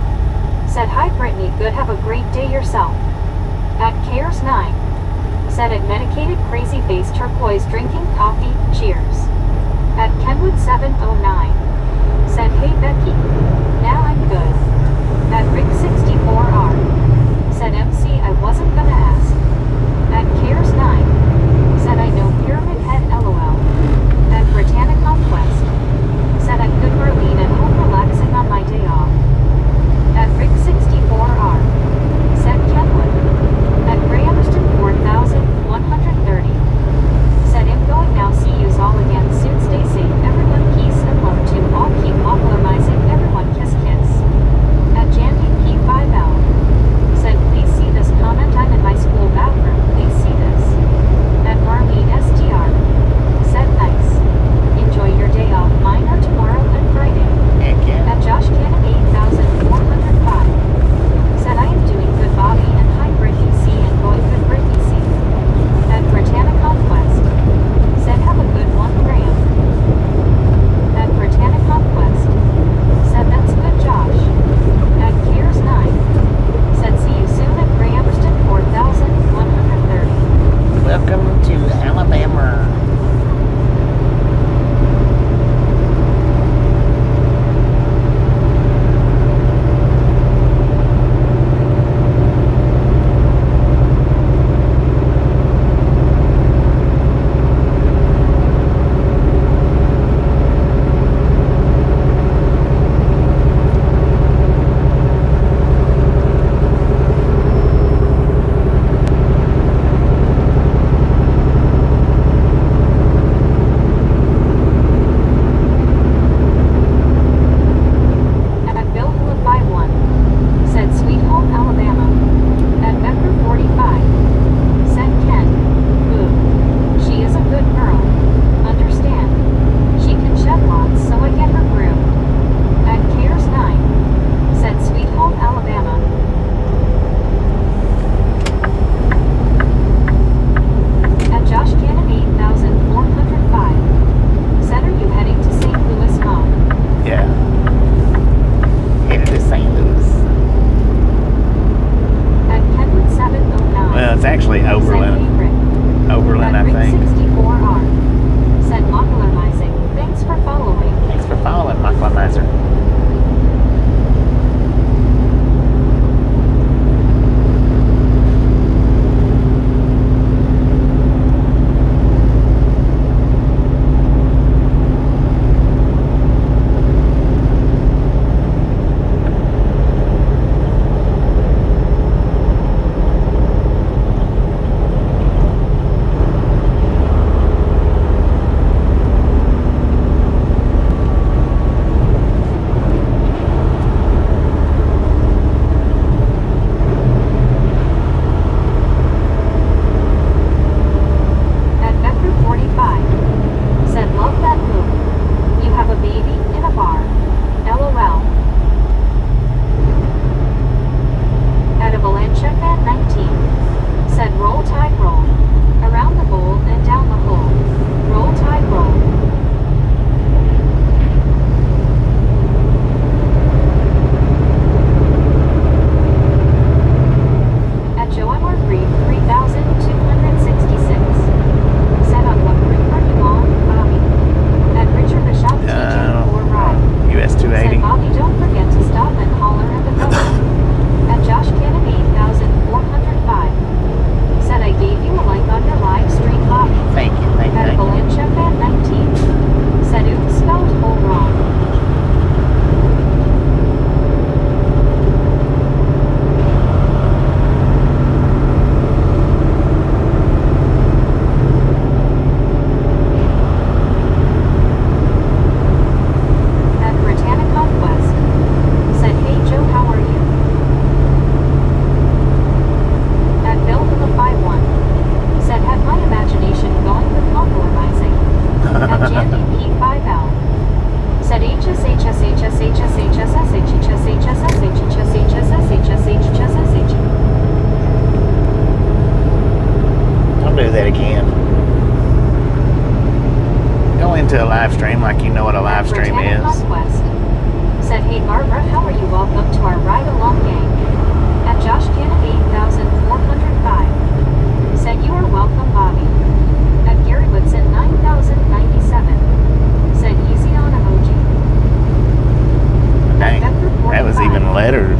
Said, hi Brittany, good, have a great day yourself. At Cares 9. Said, at Medicated Crazy Face Turquoise drinking coffee, cheers. At Kenwood 709. Said, hey Becky. Now I'm good. At Rick64R. Said MC, I wasn't gonna ask. At Cares9. Said I know Pyramid Head LOL. At Britannic Conquest. Said I'm good Marlene and home relaxing on my day off. At Rick64R. Said Kenwood. At Grahamston 4130. Said I'm going now, see yous all again soon, stay safe everyone, peace and love to all, keep popularizing everyone, kiss kiss. At Jandy P5L. Said please see this comment, I'm in my school bathroom, please see this. At Marlene SDR. Said nice. Enjoy your day off, mine are tomorrow and Friday. Heck yeah. At Josh Cannon 8405. Said I am doing good Bobby and hi Brittany C and going good Brittany C. At Britannic Conquest. Said have a good one Graham. At Britannic Conquest. Said that's good Josh. At Cares9. Said see you soon at Grahamston 4130. Welcome to Alabama. live stream like you know what a live stream is. Conquest. Said, hey Barbara, how are you? Welcome to our ride along gang. At Josh Cannon 8405. Said, you are welcome, Bobby. At Gary Woodson 9097. Said, easy on emoji. Dang, that was even letter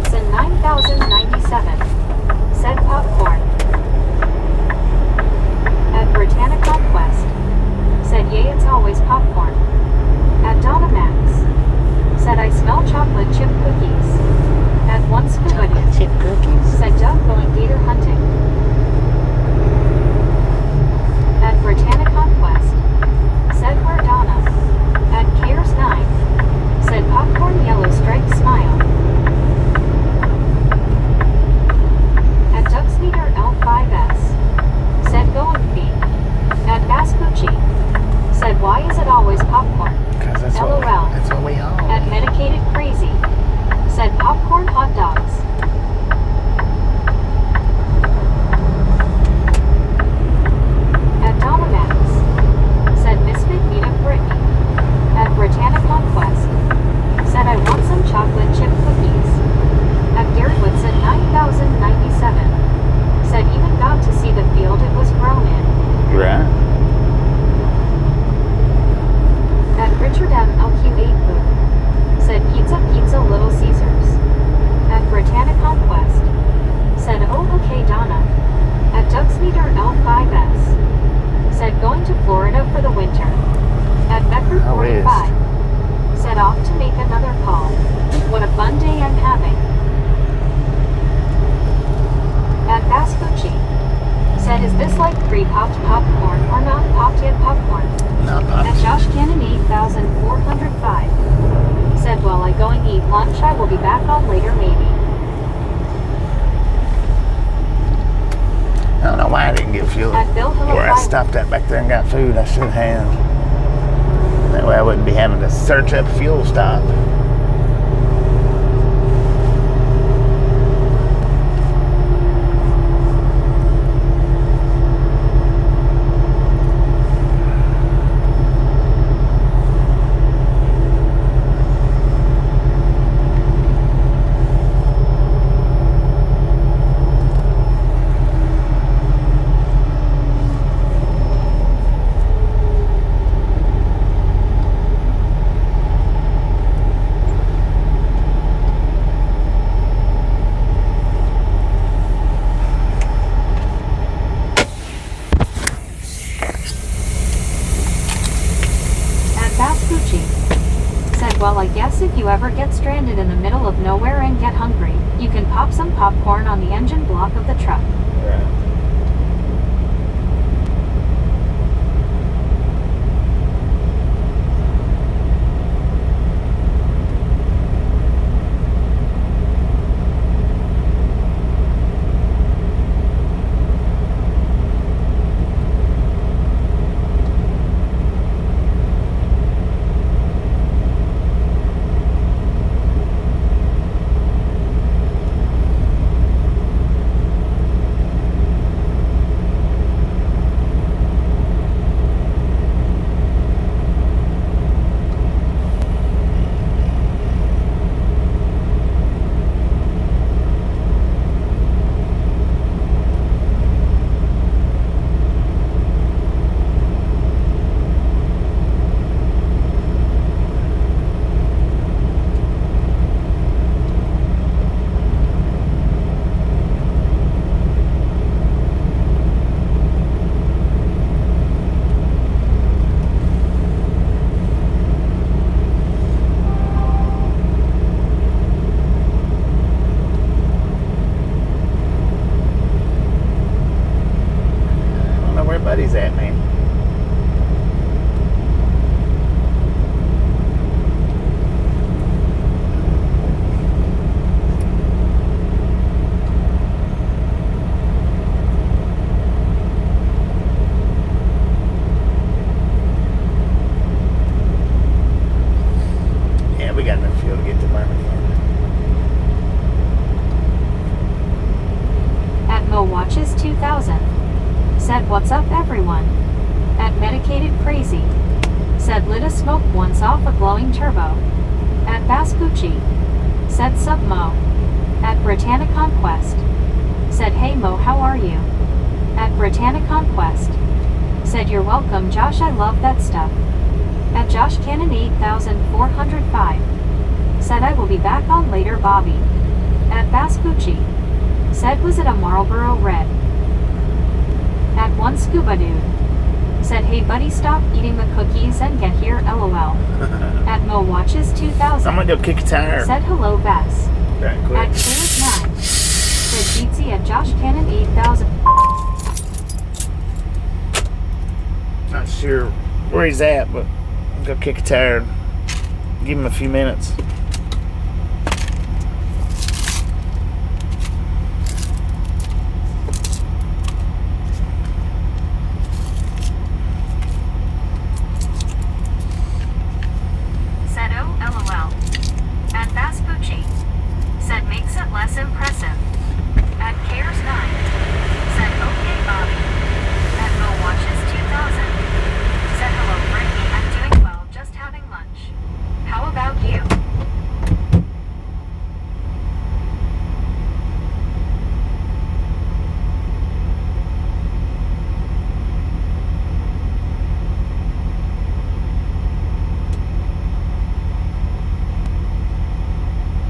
Whitson 9097 said popcorn. At Britannia Conquest said yay, it's always popcorn. At Donna Max said I smell chocolate chip cookies. At One Scuba Chip cookies. said Doug going gator hunting. At Britannia Conquest said where Donna. At Cares 9 said popcorn yellow striped smile. At Doug's Meter L5S said go and feed. At Bascucci said why is it always popcorn? Because that's LOL. that's what we all. At Medicated Crazy said popcorn hot dogs. At Donna Max said Misfit Meet Up Brittany. At Britannia Conquest said I want some chocolate chip cookies. At Gary Whitson 9097 said even got to see the field it was grown in. Right. At Richard M. LQ8 Booth said pizza pizza Little Caesars. At Britannia Conquest said oh okay Donna. At Doug's Meter L5S said going to Florida for the winter. At Becker How 45 said off to make another call. What a fun day I'm having. At Bascucci said is this like pre-popped popcorn or not popped yet popcorn? Not At popped. Josh Cannon 8405 said while I go and eat lunch I will be back on later maybe. I don't know why I didn't get fuel. At Bill Hill Where I stopped at back there and got food, I should have. That way I wouldn't be having to search up a fuel stop. Well, I guess if you ever get stranded in the middle of nowhere and get hungry, you can pop some popcorn on the engine block of the truck. Buddy's at me. Yeah, we got enough fuel to get to Birmingham. At Mo Watches 2000 said what's up everyone. At Medicated Crazy said lit a smoke once off a glowing turbo. At Bascucci said sub Mo. At Britannia Conquest said hey Mo, how are you? At Britannia Conquest said you're welcome Josh, I love that stuff. At Josh Cannon 8405 said I will be back on later Bobby. At said was it a Marlboro Red? At one Scuba Dude. Said hey buddy stop eating the cookies and get here LOL. At Mo Watches 2000. I'm gonna go kick a tire. Said hello Bass. Right At quick. Clears 9. Said Beatsy at Josh Cannon 8000. Not sure where he's at, but I'm gonna go kick a tire. Give him a few minutes. Said oh LOL. At Vespucci. Said makes it less impressive. At Cares 9. Said okay Bobby. At Mo Watches 2000. Said hello Frankie, I'm doing well, just having lunch. How about you?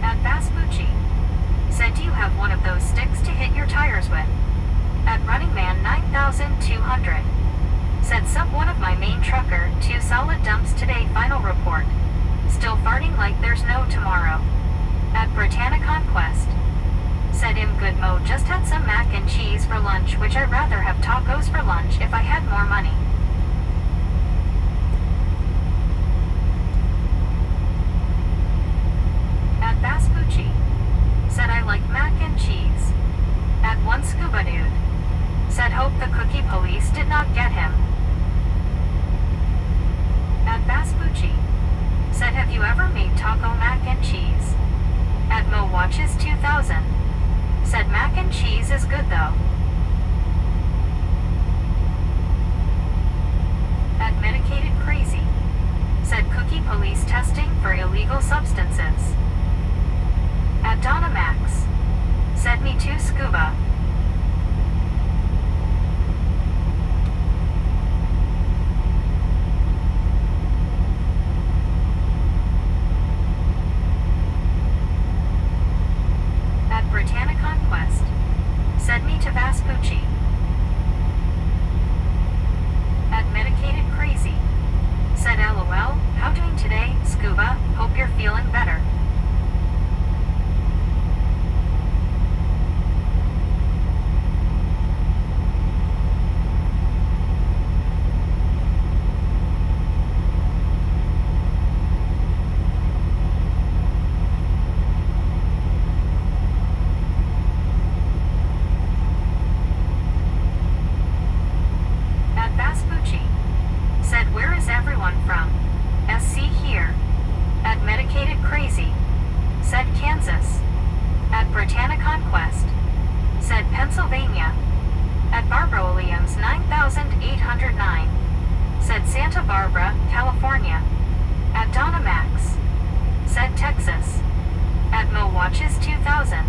At Vespucci. Said do you have one of those sticks to hit your tires with? At Running Man 9200. Said sub one of my main trucker, 2 solid dumps today final report. Still farting like there's no tomorrow. At Britannia Conquest. Said im good Mo just had some mac and cheese for lunch, which I'd rather have tacos for lunch if I had more money. At Vespucci. Said I like mac and cheese. At one Scuba Dude. Said hope the cookie police did not get him. At Vespucci. Said have you ever made taco mac and cheese? At Mo Watches 2000. Said mac and cheese is good though. At Medicated Crazy. Said cookie police testing for illegal substances. At Donna Max. Said me too Scuba. At Britannia Conquest. Said me to Vespucci. At Medicated Crazy. Said LOL, how doing today, Scuba? Hope you're feeling better. At Vespucci. Said where is everyone from? SC here. At Medicated Crazy. Said Kansas. At Britannia Conquest. Said Pennsylvania. At Barbara Williams 9809. Said Santa Barbara, California. At Donna Max. Said Texas. At Mo Watches 2000.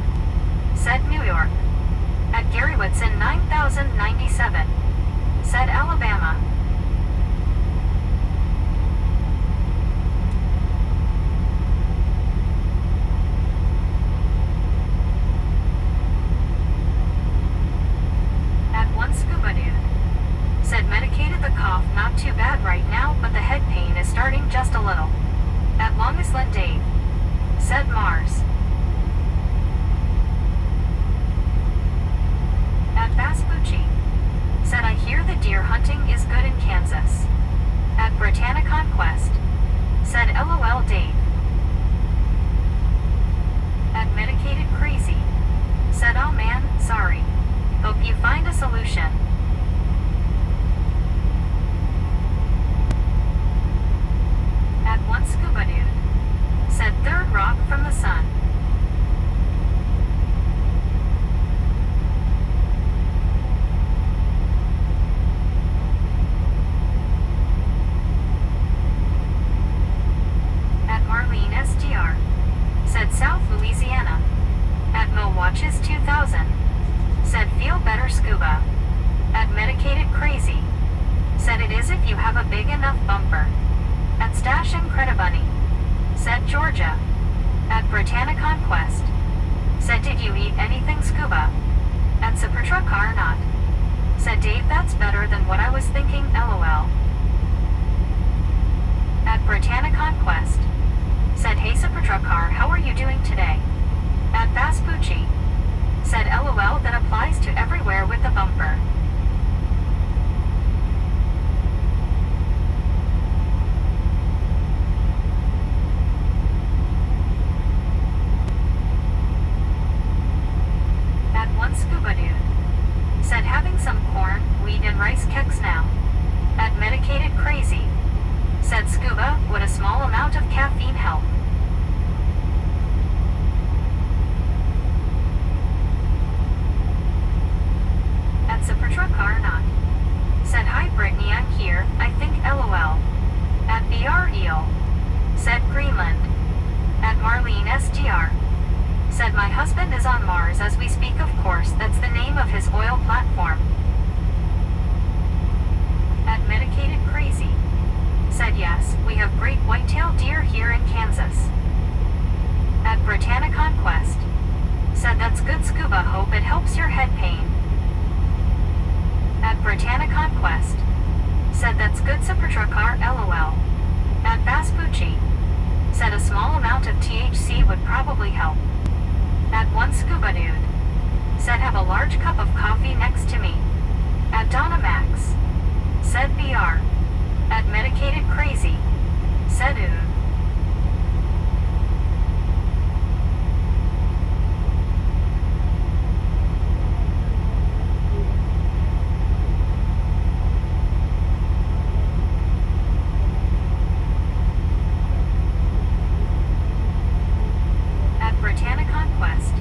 Said New York. At Gary Whitson 9097. Said Alabama. At one Scuba Dude. Said medicated the cough not too bad right now, but the head pain is starting just a little. At Longest Len Dave. Said Mars. At Vespucci. Said I hear the deer hunting is good in Kansas. At Britannia Conquest. Said LOL Dave. At Medicated Crazy. Said oh man, sorry. Hope you find a solution. At one Scuba Dude. Said third rock from the sun. At Marlene SDR. Said South Louisiana. At Mo Watches 2000. Said feel better Scuba. At Medicated Crazy. Said it is if you have a big enough bumper. At Stash and Credibunny. Said Georgia. At Britannia Conquest. Said did you eat anything Scuba? At Supertruck Car Not. Said Dave, that's better than what I was thinking, LOL. At Britannia Conquest. Said, hey Supertruck Car, how are you doing today? At Vespucci. Said, LOL, that applies to everywhere with the bumper. At One Scuba Dude. Said, having some corn, wheat and rice keks now. At Medicated Crazy. Said, Scuba, would a small amount of caffeine help? At Supertruck Car Not. Said, hi Brittany, I'm here, I think LOL. At BR Eel. Said, Greenland. At Marlene SDR. Said, my husband is on Mars as we speak, of course, that's the name of his oil platform. At Medicated Crazy. Said, yes, we have great white-tailed deer here in Kansas. At Britannia Conquest. Said, that's good Scuba, hope it helps your head pain. At Britannia Conquest. Said, that's good Supertruck Car, LOL. At Vespucci. Said, a small amount of THC would probably help. At One Scuba Dude. Said, have a large cup of coffee next to me. At Donna Max. Said, BR. At Medicated Crazy. Said, ooh. At Britannia Conquest.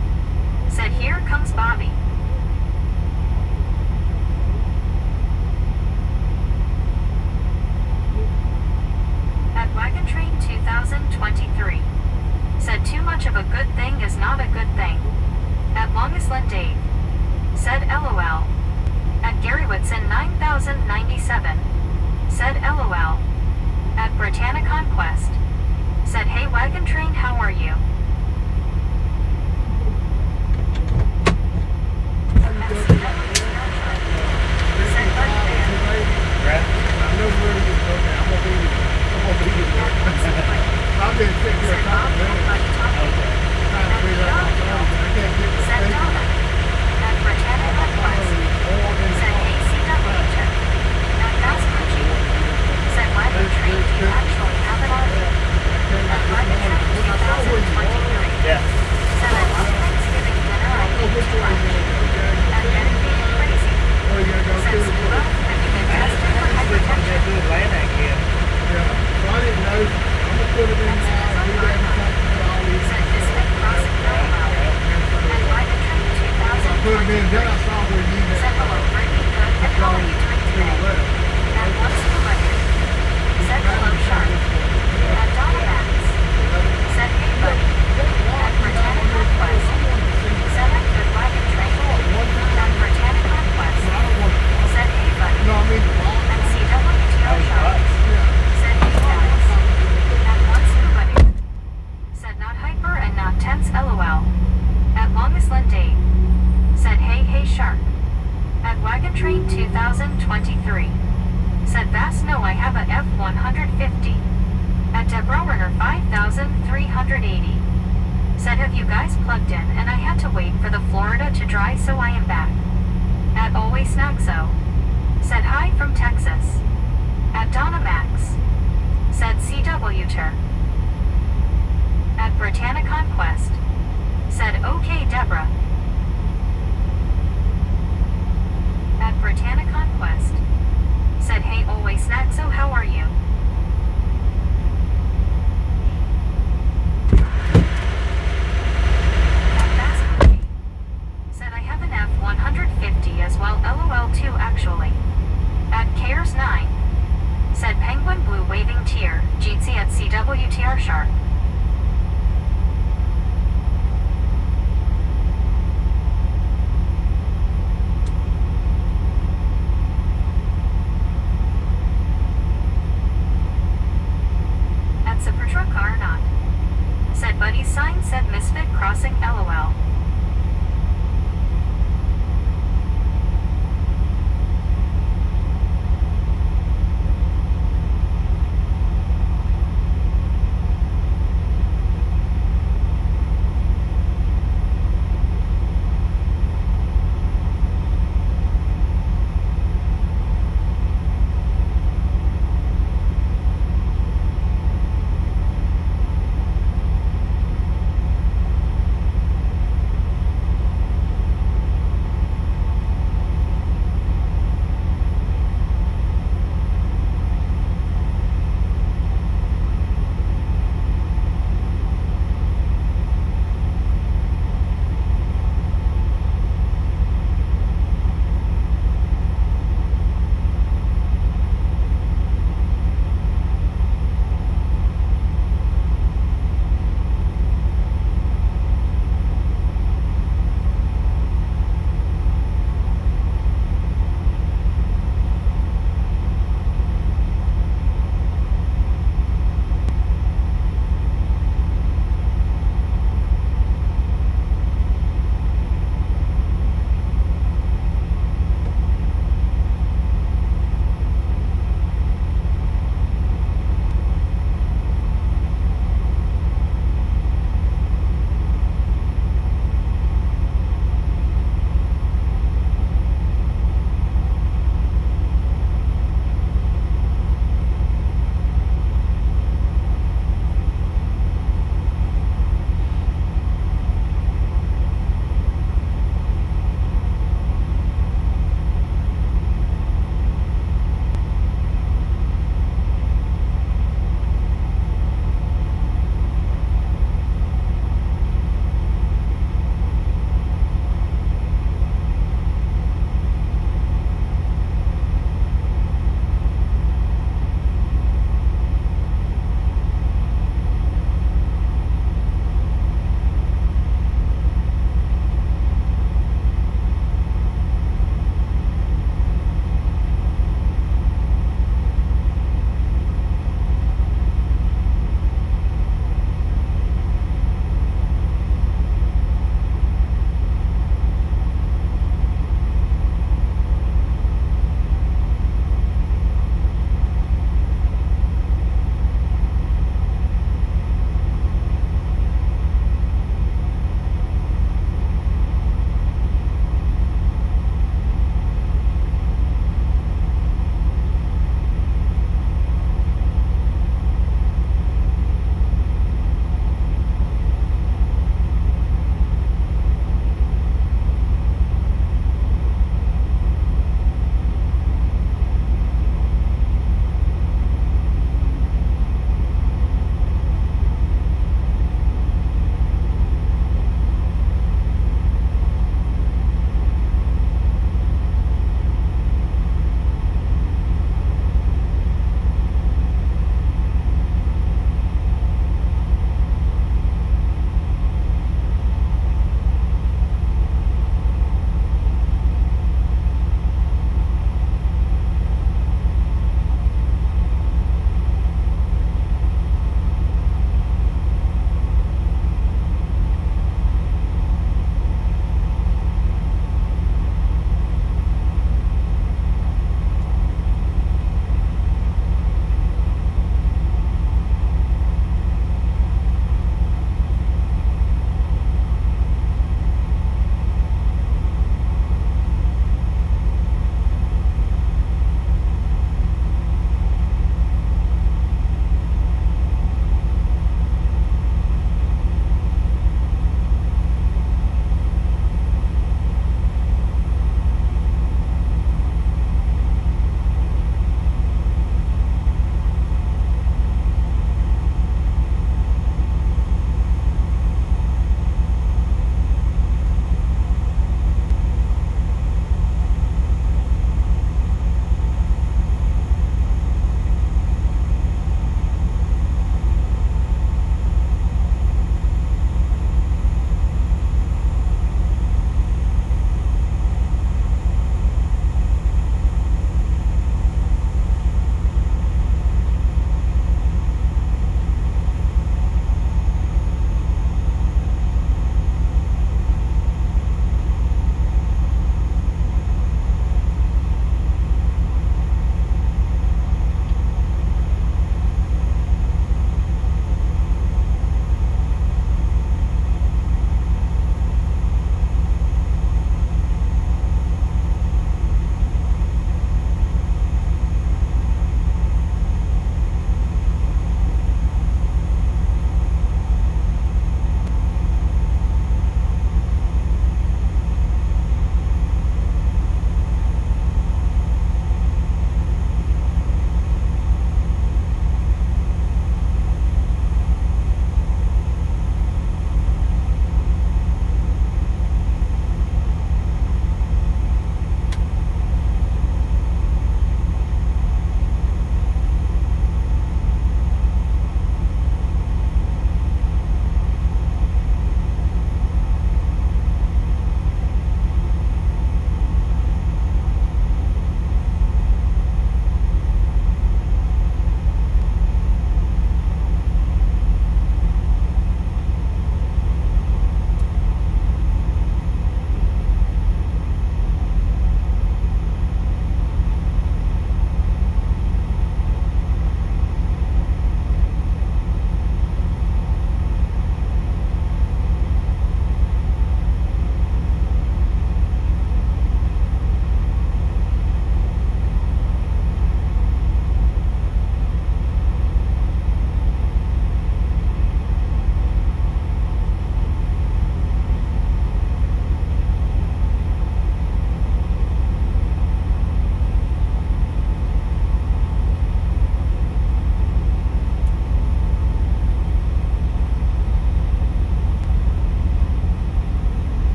Said, here comes Bobby. At Wagon Train 2023. Said, too much of a good thing is not a good thing. At Longest Len Dave. Said, LOL. At Gary Whitson 9097. Said, LOL. At Britannia Conquest. Said, hey Wagon Train, how are you? Said, Buddy Man. I've been sitting here Said, Bob, Buddy talking. trying to figure out I can't get the Said, Donna. At Britannia Conquest. Said, hey CW check. At Vespucci. Said, Wagon Train, do you actually have it on you? At Wagon Train 2023. Yeah. Said, I love Thanksgiving dinner, I eat too much. At Dedicated Crazy. Or you gotta go Said, through the Scuba, have you been tested for hypertension? Yeah. So I didn't know. I'm gonna put it in now and do that and something that all these. Said, Distant Crossing LOL. At Wagon Train Put it in, then I 2023. saw where you Said, hello Brittany, good, and how are you doing today? At One Scuba Dude. Said, hello Shark. At Donna Max. Said, hey buddy. At Britannia Conquest. Said, I'm good Wagon Train. At Britannia Conquest. Said, hey buddy. No, I mean, At CWTR Shark. yeah. Said, hey guys. At One Scuba Dude. Said, not hyper and not tense, LOL. At Longest Len Dave. Said, hey Shark. At Wagon Train 2023. Said, Vass, no, I have a F-150. At Debrowrunner 5380. Said, have you guys plugged in and I had to wait for the Florida to dry, so I am back. At Always Snackso. Said, hi from Texas. At Donna Max. Said, CW Tur. At Britannia Conquest. Said, okay Deborah. At Britannia Conquest. Said, hey Always Snackso, how are you? At Vespucci. Said, I have an F-150 as well, LOL too actually. At Cares 9. Said, Penguin Blue waving tear, Jeetsy at CWTR Shark. At Supertruck Car Not. Said, Buddy's sign said Misfit Crossing, LOL.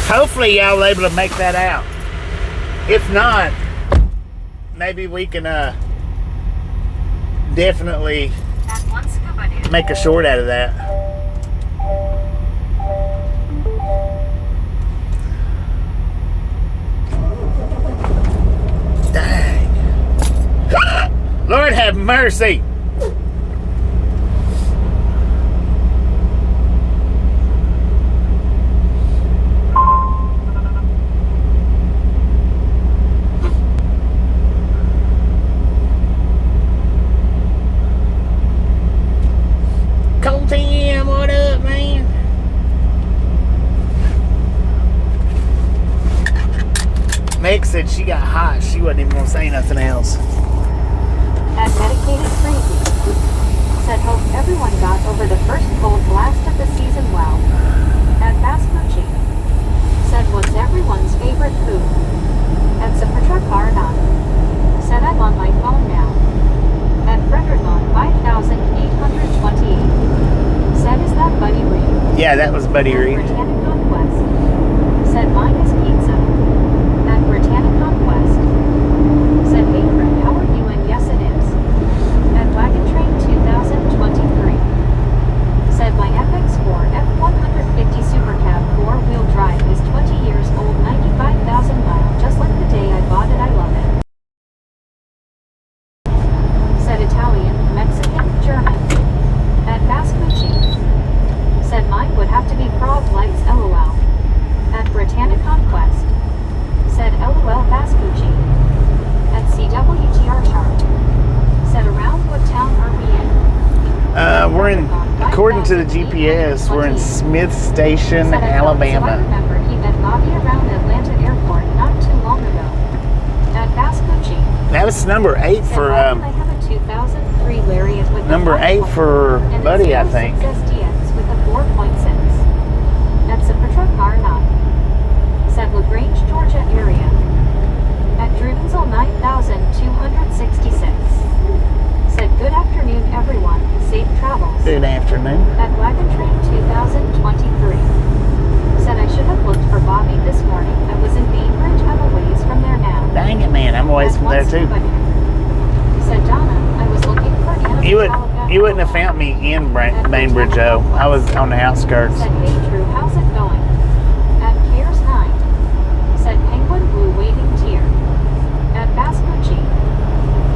Hopefully y'all able to make that out. If not, maybe we can definitely make a short out of that. Dang. Lord have mercy. Tim, what up, man? Meg said she got hot. She wasn't even gonna say nothing else. At Medicated Crazy said hope everyone got over the first cold blast of the season well. At Bainbridge said what's everyone's favorite food. At Supertruck said I'm on my phone now. At Frederickon 5828 said is that Buddy Reed? Yeah, that was Buddy Reed. Britannic Conquest said mine is pizza. At Britannic Conquest said hey friend, how are you? And yes it is. At Wagon Train 2023 said my FX4 F150 Supercab 4-wheel drive is 20 years old, 95,000 miles, just like the day I bought it. I love it. Said Italian, Mexican, German. At Bascucci said mine would have to be frog lights LOL. At Britannic Conquest said LOL Bascucci. At CWTR Sharp said around what town are we in? We're in, according to the GPS, we're in Smith Station, Said I Alabama. remember he met Bobby around Atlanta Airport not too long ago. At Bascucci That was number 8 said for I have a 2003 Lariat with number a 8 for and Buddy, I it's think. 06 SDX with a 4.6. At Supertruck R9 said LaGrange, Georgia area. At Drudensel 9266 said good afternoon everyone, safe travels. Good afternoon. At Wagon Train 2023 said I should have looked for Bobby this morning. I was in Bainbridge, I'm a ways from there now. Dang it, man, I'm always At from there once too. somebody said Donna, I was looking for Anna. You wouldn't have found me in Bainbridge, though. I was on the outskirts. Said hey Drew, how's it going? At Cares 9 said Penguin Blue waving tear. At Bascucci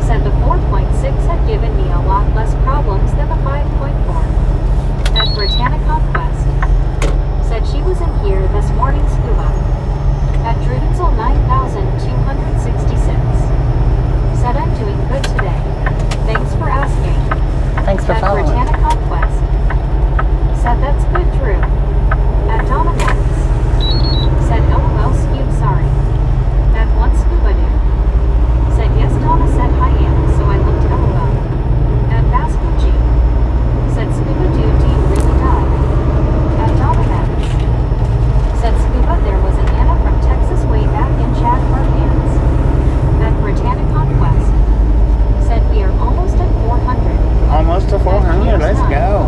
said the 4.6 had given me a lot less problems than the 5.4. At Britannic Conquest said she was in here this morning scuba. At Drudensel 9266 said I'm doing good today. Thanks for asking. Thanks for At following. Britannic Conquest said that's good Drew. At Dominox said LOL skewed sorry. At one scuba dude said yes Donna said hi Anna so I looked LOL. At Bascucci said scuba dude do you really die? At Dominox said scuba there was an Anna from Texas way back in Chad Arkansas. At Britannic Conquest said we are almost at 400. Almost to 400. Let's go.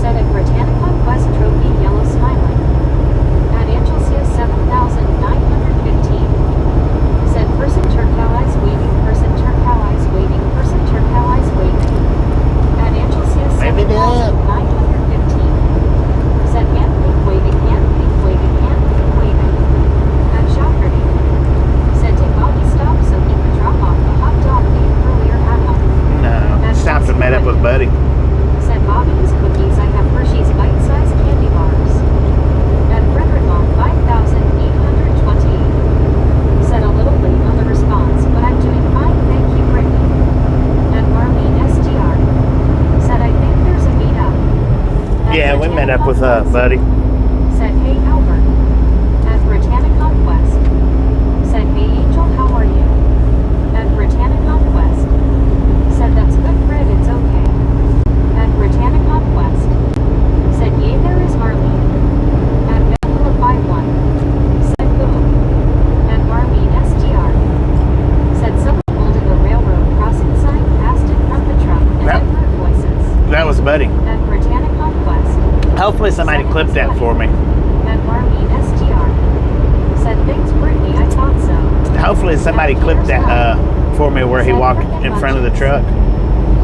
Said at Britannic Conquest Trophy Yellow Smiling. At Angelcia 7915 said person turquoise waving, person turquoise waving, person turquoise waving. At Angelcia Maybe do it. 7915 said hand pink waving, hand pink waving, hand pink waving. At Shockerty said did Bobby stop so he could drop off the hot dog made earlier at home? No, stopped and met up with Buddy. Said Bobby's cookies, I have Hershey's bite-sized candy bars. At Frederickon 5828 said a little late on the response, but I'm doing fine, thank you Brittany. At Marlene SDR said I think there's a meetup. At Yeah, we met up with Buddy. Said hey Albert. At Britannic Conquest said hey Angel, how are you? At Britannic Conquest said that's good Fred, it's okay. At Britannic Conquest said yay there is Marlene. At Bella 51 said boom. At Marlene SDR said someone holding a railroad crossing sign passed in front of the truck and I Yep. heard voices. That was Buddy. At Britannic Conquest Hopefully somebody clipped that for me. At Army STR. Said thanks, Brittany. I thought so. Hopefully somebody clipped that for me where he walked in front of the truck.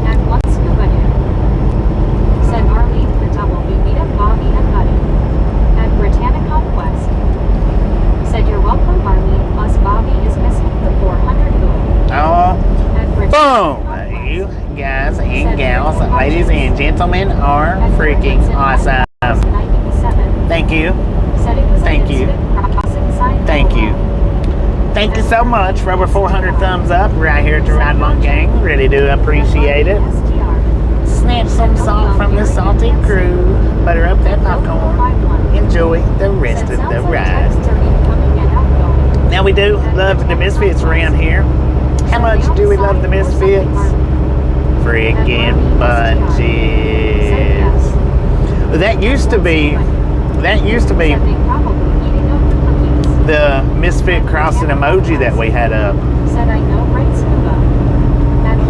At one scuba dude. Said Arlene the double we meet up Bobby and Buddy. At Britannic Conquest. Said you're welcome, Arlene, plus Bobby is missing the 400 boom. Oh, At Britannic boom! Conquest. You guys and gals, ladies and gentlemen are At freaking Britannic awesome. 97. Thank you. Said it was Thank a you. crossing sign. Thank you. Thank you so much for over 400 thumbs up right here at the Ride Along Gang. Really do appreciate it. Snatch some salt from the salty crew. Butter up that popcorn. Enjoy the rest of the ride. Now we do love the Misfits around here. How much do we love the Misfits? Friggin' bunches. That used to be the Misfit crossing emoji that we had up. Said I know right scuba.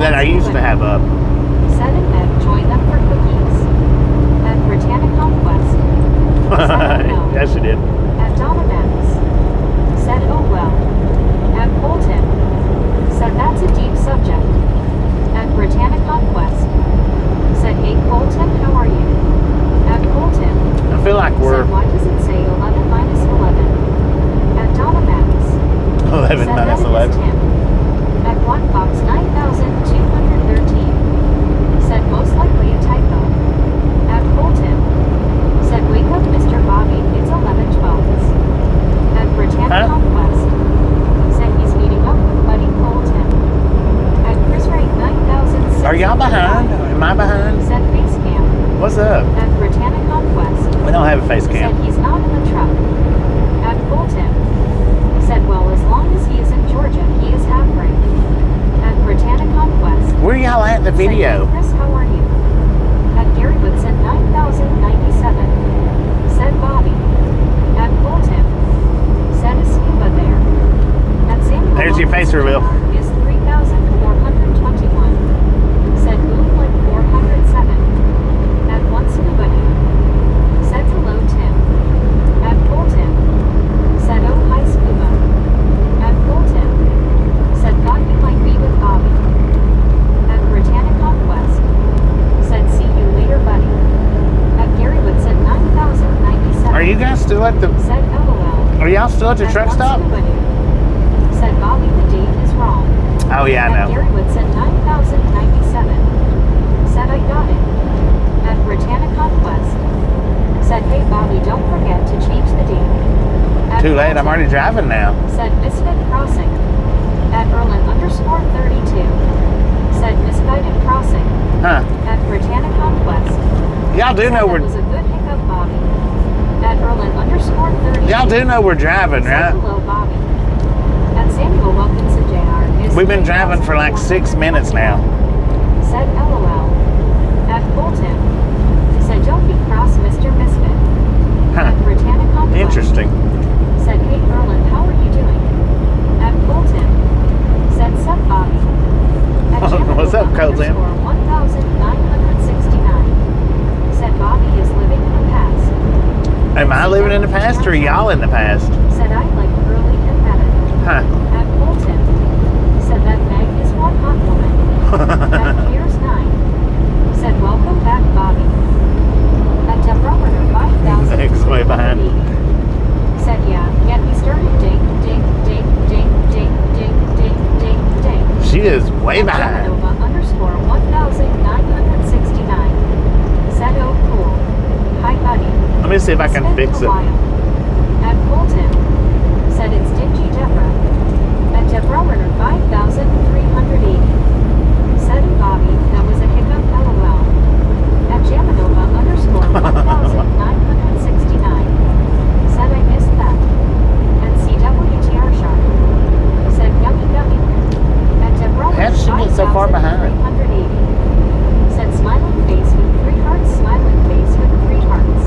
That I used to have up. Said and Meg joined them for cookies. At Britannic Conquest. Said I know. Yes, you did. At Donna Max. Said oh well. At Colton. Said that's a deep subject. At Britannic Conquest. Said hey Colton, how are you? At Colton. I feel like we're Said why does it say 11 minus 11? At Donna Max. 11 Said minus that it is 11. Tim. At Black Box 9213. Said most likely a typo. At Colton. Said wake up Mr. Bobby, it's 11:12. At Britannic Conquest. Said he's meeting up with Buddy Colton. At Chris Ray 9000. Are y'all behind? Am I behind? Said face cam. What's up? At Britannic Conquest. We don't have a face Said cam. he's not in the truck. At Colton. Said well as long as he is in Georgia, he is half right. At Britannic Conquest. Where y'all at in the video? Said, Chris, how are you? At Gary Woodson 9097. Said Bobby. At Colton. Said is scuba there. At Samuel There's your face reveal. Is 3,421. Said boom like 407. At one scuba dude. Said hello Tim. At Colton. Said oh hi scuba. At Colton. Said thought you might be with Bobby. At Britannic Conquest. Said see you later buddy. At Gary Woodson 9097. Are you guys still at the... Said LOL. Are y'all still at the At truck one stop? scuba dude. Said Bobby the date is wrong. Oh yeah, I At know. Gary Woodson 9097. Said I got it. At Britannic Conquest. Said hey Bobby don't forget to change the date. At Too late, I'm Colton. already driving now. Said Misfit Crossing. At Erlin_32. Said Misguided Crossing. Huh. At Britannic Conquest. Y'all do Said know that we're... was a good hiccup, Bobby. At Erlin_32. Y'all do know we're driving, Said right? hello, Bobby. At Samuel Wilkinson Jr. is We've been driving for like 6 minutes now. Said LOL. At Colton. Said don't be cross, Mr. Misfit. Huh. At Britannic Conquest. Interesting. Said hey Erlin, how are you doing? At Colton. Said sup Bobby. At What's up, Colton? 1969. Said Bobby is living in the past. Am I living in the past or y'all in the past? Said I like early and Evan. Huh. At Colton. Said that Meg is one hot woman. At Piers 9. Said welcome back Bobby. At Deborah 5000. Meg's way behind. Said yeah, get me started ding ding ding ding ding ding ding ding ding. She is way behind. _1969. Said oh cool. Hi buddy. Let me see if I can Spent fix a it. while. At Colton. Said it's dingy Deborah. At Deborah 5380. Said Bobby, that was a hiccup LOL. At Jamanova _1969. Said I missed that. At CWTR Sharp. Said yummy yummy. At Deborah How did she get so far behind? 5380. Said smiling face with 3 hearts, smiling face with 3 hearts.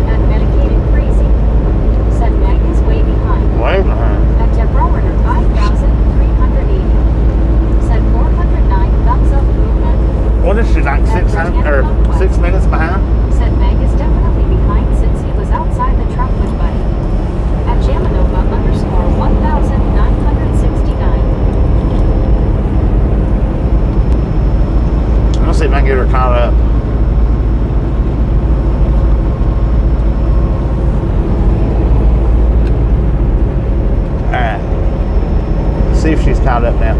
At medicated crazy. Said Meg is and get her caught up. Alright. See if she's caught up now.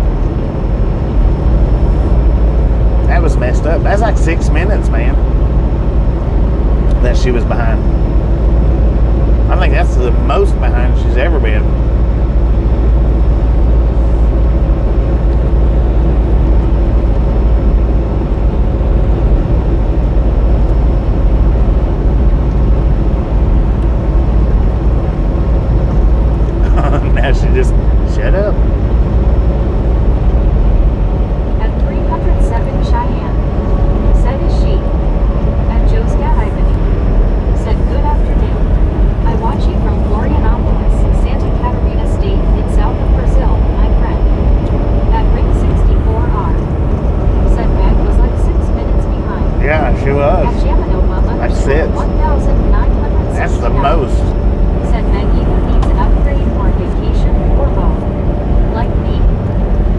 That was messed up. That's like 6 minutes, man. That she was behind. I think that's the most behind she's ever been. Now she just shut up. At 307 Cheyenne, said is she. At Joe's Gadivan, said good afternoon. I watch you from Florianopolis, Santa Catarina State in south of Brazil, my friend. At ring 64R, said Meg was like 6 minutes behind. Yeah, she At was. Yamanova Like 6. 1969. That's the most. Said Meg either needs an upgrade or a vacation or both. Like me.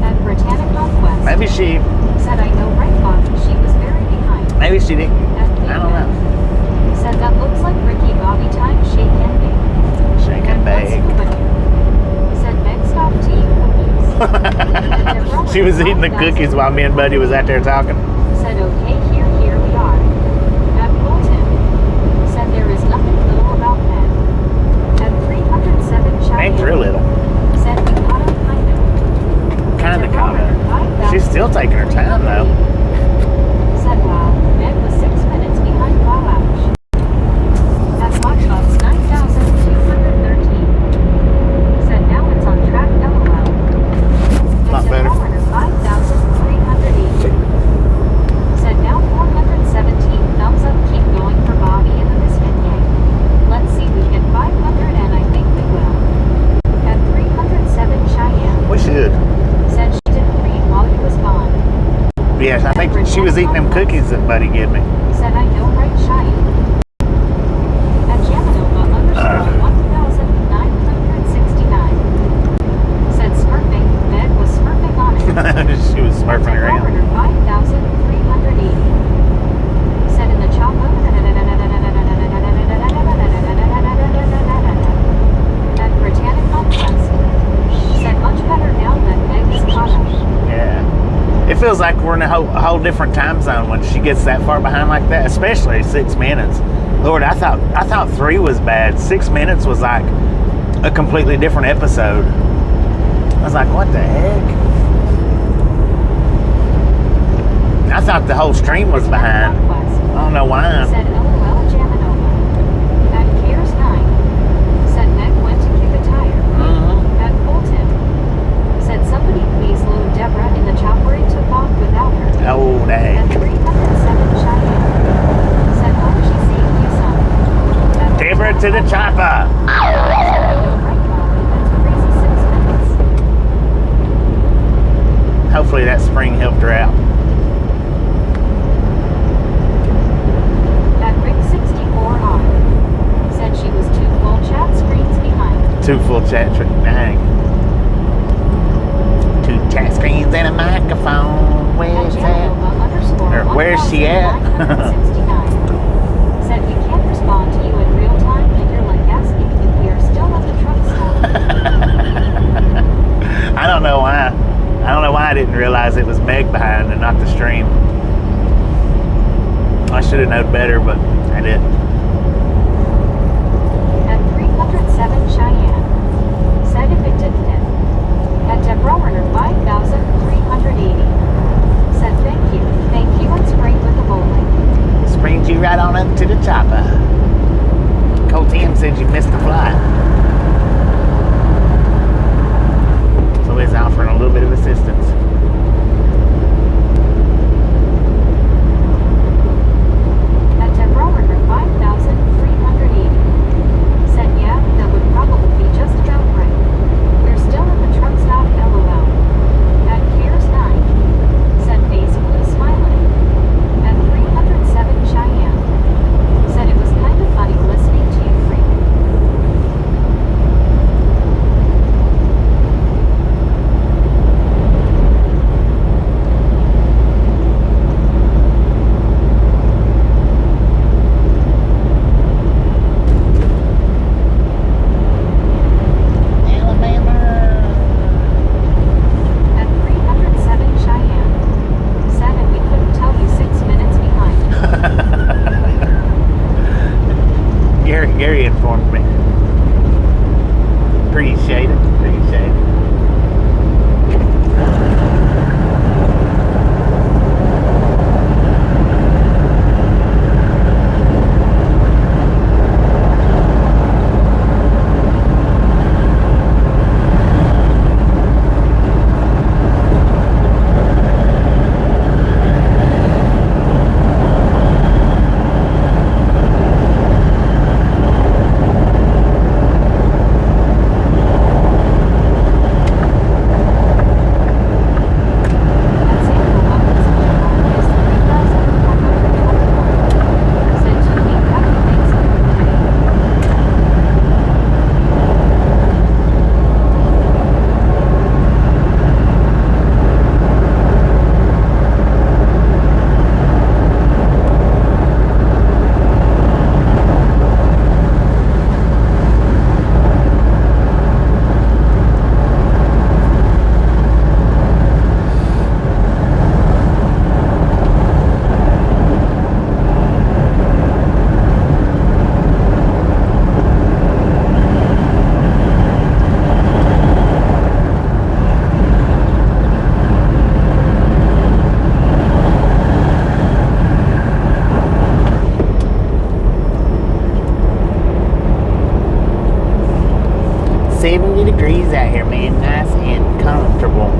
At Britannic Conquest. Maybe she Said I know right Bob, she was very behind. didn't. At I don't know. Said that looks like Ricky Bobby time, shake and bake. Shake and What's bake. scuba gear? Said Meg stopped to eat cookies. She was eating the cookies while me and Buddy was out there talking. Said okay, here we are. At Bolton. Said there is nothing little about that. At 307 Cheyenne. Ain't real little. Said we caught up kind of. Kinda caught up. She's still taking her time though. Said wow, Meg was 6 minutes behind Wawash. At Watchbox 9,213. Said now it's on track LOL. Not better. 5,380. Said now 417 thumbs up, keep going for Bobby and the Misfit Gang. Let's see, we hit 500 and I think we will. At 307 Cheyenne. We should. Said she didn't read while he was gone. Yes, I think she was eating them cookies that Buddy gave me. Said I know right Cheyenne. At Yamanova _ 1969. Said smurfing, Meg was smurfing on it. She was smurfing around. 5,380. Said in the chopper. At Britannic Conquest. Said much better now that Meg is caught up. Yeah. It feels like we're in a whole different time zone when she gets that far behind like that, especially 6 minutes. Lord, I thought 3 was bad. 6 minutes was like a completely different episode. I was like, what the heck? I thought the whole stream was behind. I don't know why. Said LOL Jamanova. At Gears 9. Said Meg went to kick a tire. At Bolton. Said somebody please load Deborah in the chopper, it took off without her. Oh, dang. At 307 Cheyenne. Said hope she saved you some. At Deborah to the chopper. Said I know right Bobby, that's crazy 6 minutes. Hopefully that spring helped her out. At ring 64R. Said she was 2 full chat screens behind. 2 full chat screens. Dang. 2 chat screens and a microphone. Where's that? Or where's she at? 1969. Said we can't respond to you in real time and you're like asking if we are still at the truck stop. I don't know why. I don't know why I didn't realize it was Meg behind and not the stream. I should have known better, but I didn't. At 307 Cheyenne. Said if it didn't hit. At Deborah 5,380. Said thank you and spring with the bowling. Springs you right on up to the chopper. Cold Tim said you missed the flight. So he's offering a little bit of assistance. At Deborah 5,000. there, man. Nice and comfortable.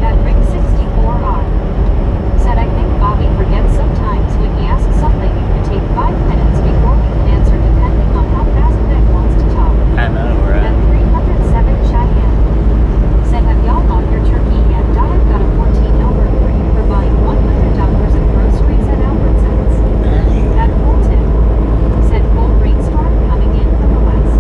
At ring 64R. Said I think Bobby forgets sometimes when he asks something it could take 5 minutes before we can answer depending on how fast Beck wants to talk. I know, At right? 307 Cheyenne. Said have y'all bought your turkey yet? I've got a 14 number for you for buying $100 of groceries at Albertsons. At Fulton. Said full rainstorm coming in from the west.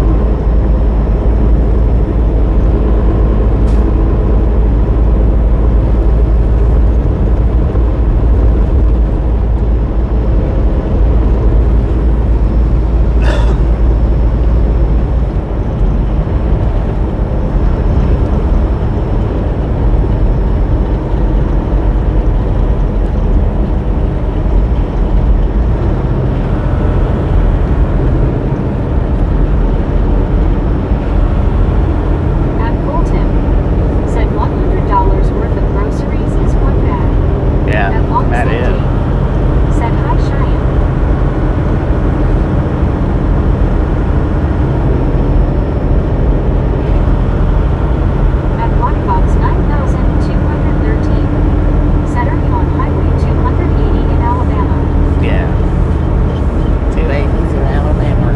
At Fulton. Said $100 worth of groceries is one bag. Yeah, At Long that is. Sunday. Said hi Cheyenne. At Black Box 9213. Said are you on Highway 280 in Alabama? Yeah. 280 through Alabama.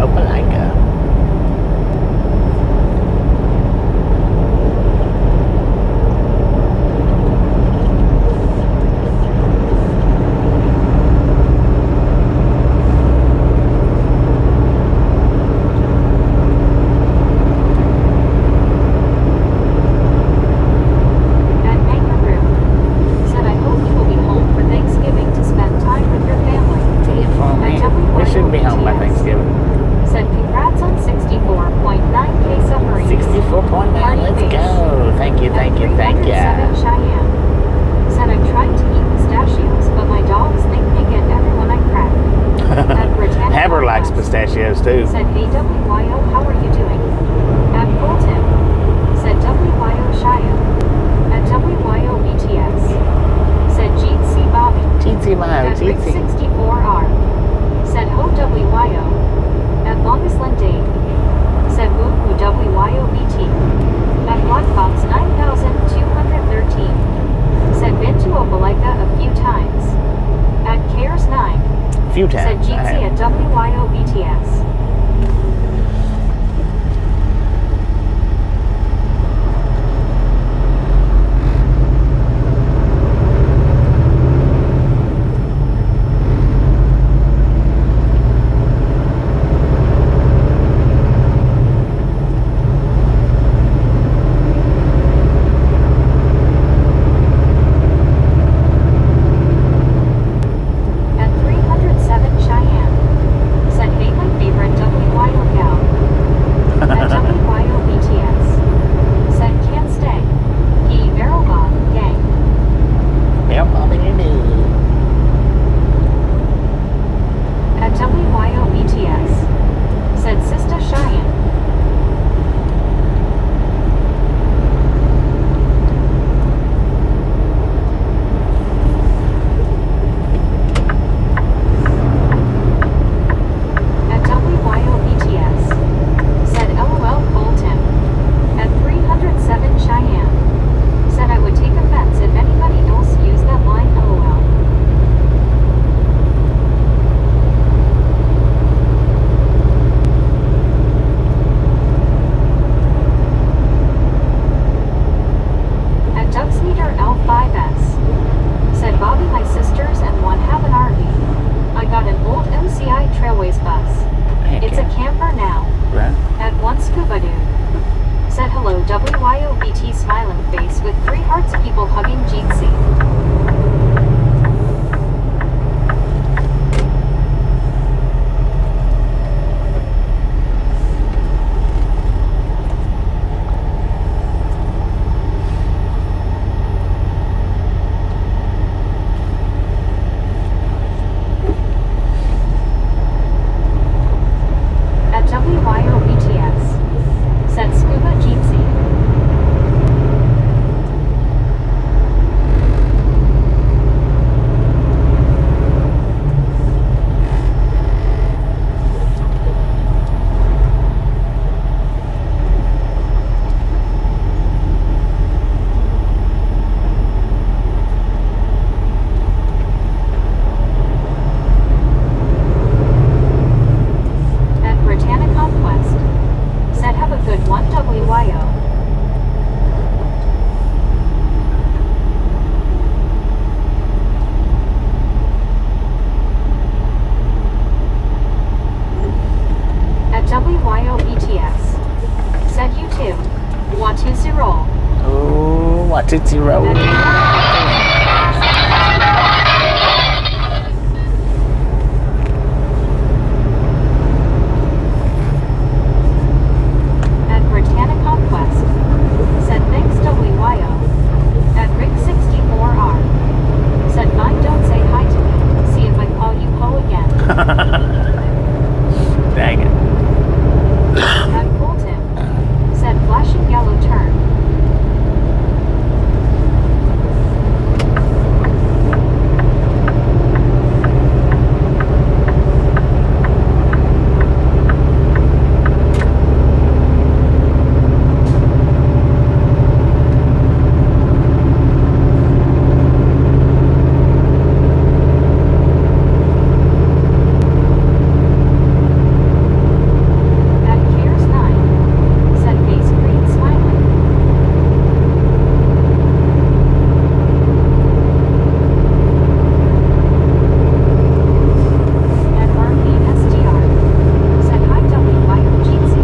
Opelika. At Kangaroo. Said I hope you will be home for Thanksgiving to spend time with your family. We should be home by Thanksgiving. Said congrats on 64.9K submarine. 64.9. Let's go. Thank you, thank you, thank you. 307 Cheyenne. Said I'm trying to eat pistachios, but my dogs think they get everyone I crack. At Britannica Haber likes West. pistachios too. Said AWYO, how are you doing? At Fulton. Said WYO Cheyenne. At WYO BTS. Said Jeet C. Bobby. Cheatsy Mile, At Rig cheatsy. 64R. Said Ho WYO. At Longest Lynn Dave. Said Woo Woo WYO BT. At Black Box 9213. Said been to Opelika a few times. At Cares 9. A few Said times. I Jeetsy have. at WYO BTS. At 307 Cheyenne. Said hey my favorite Tootsie Roll. At Britannic Conquest, said thanks WYO. At Rick64R, said mine don't say hi to me. See if I call you Ho again. Dang it. At Fulton, said flashing yellow turn. At Cares 9, said face green smiling. At RPSGR, said hi WYO Jeezy.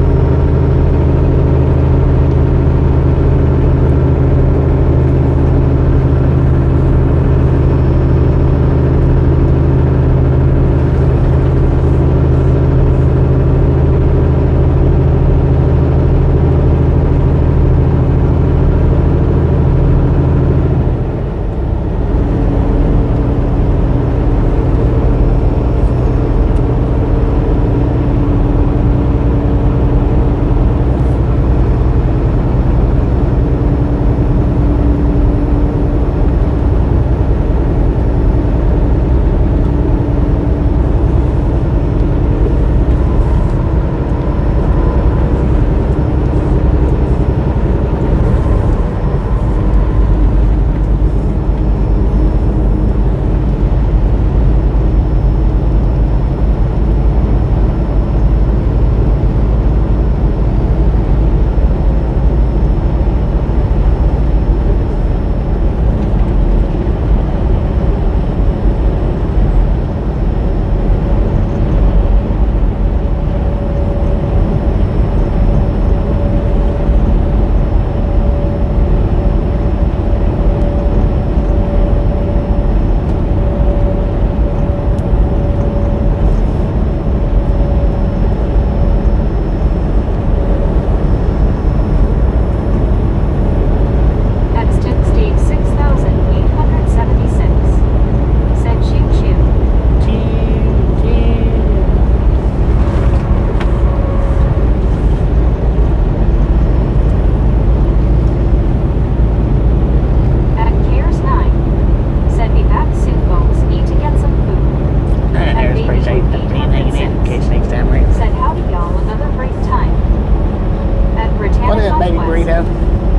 At Stim State 6876, said choo choo. At Cares 9, said be back soon folks, need to get some food. And there's appreciate that being hanging in case next time rings. Said howdy y'all, another great time. At Britannic What up, baby Conquest, burrito?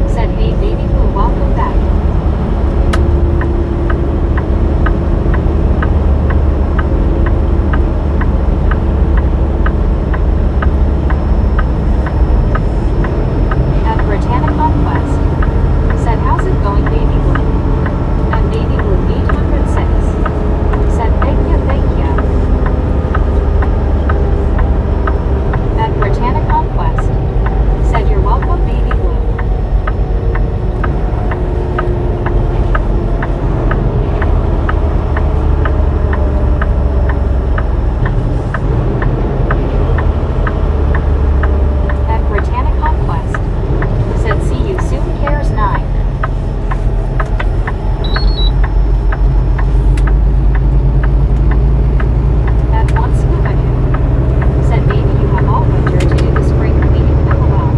said hey baby boo, welcome back. At Britannic Conquest, said how's it going baby blue? At baby blue 806, said thank ya thank ya. At Britannic Conquest, said you're welcome baby blue. At Britannic Conquest, said see you soon Cares 9. At one scuba dude, said baby you have all winter to do the spring cleaning LOL.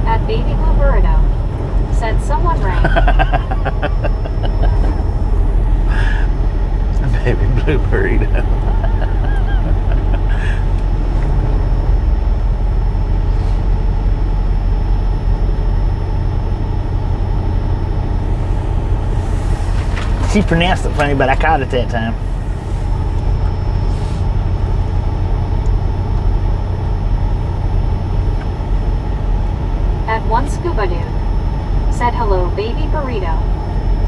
At baby blue burrito, said someone rang. Baby blue burrito. She pronounced it funny, but I caught it that time. At one scuba dude, said hello baby burrito.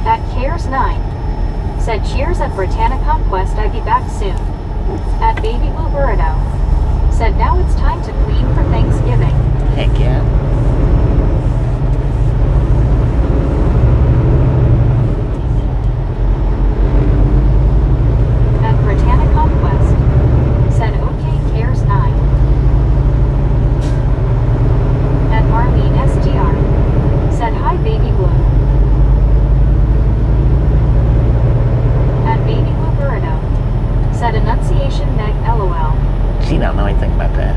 At Cares 9, said cheers at Britannia Conquest, I be back soon. At Baby Blue Burrito, said now it's time to clean for Thanksgiving. Heck yeah. At Britannia Conquest, said okay cares 9. At Marlene SDR, said hi Baby Blue. At Baby Blue Burrito, said Annunciation Meg LOL. She don't know anything about that.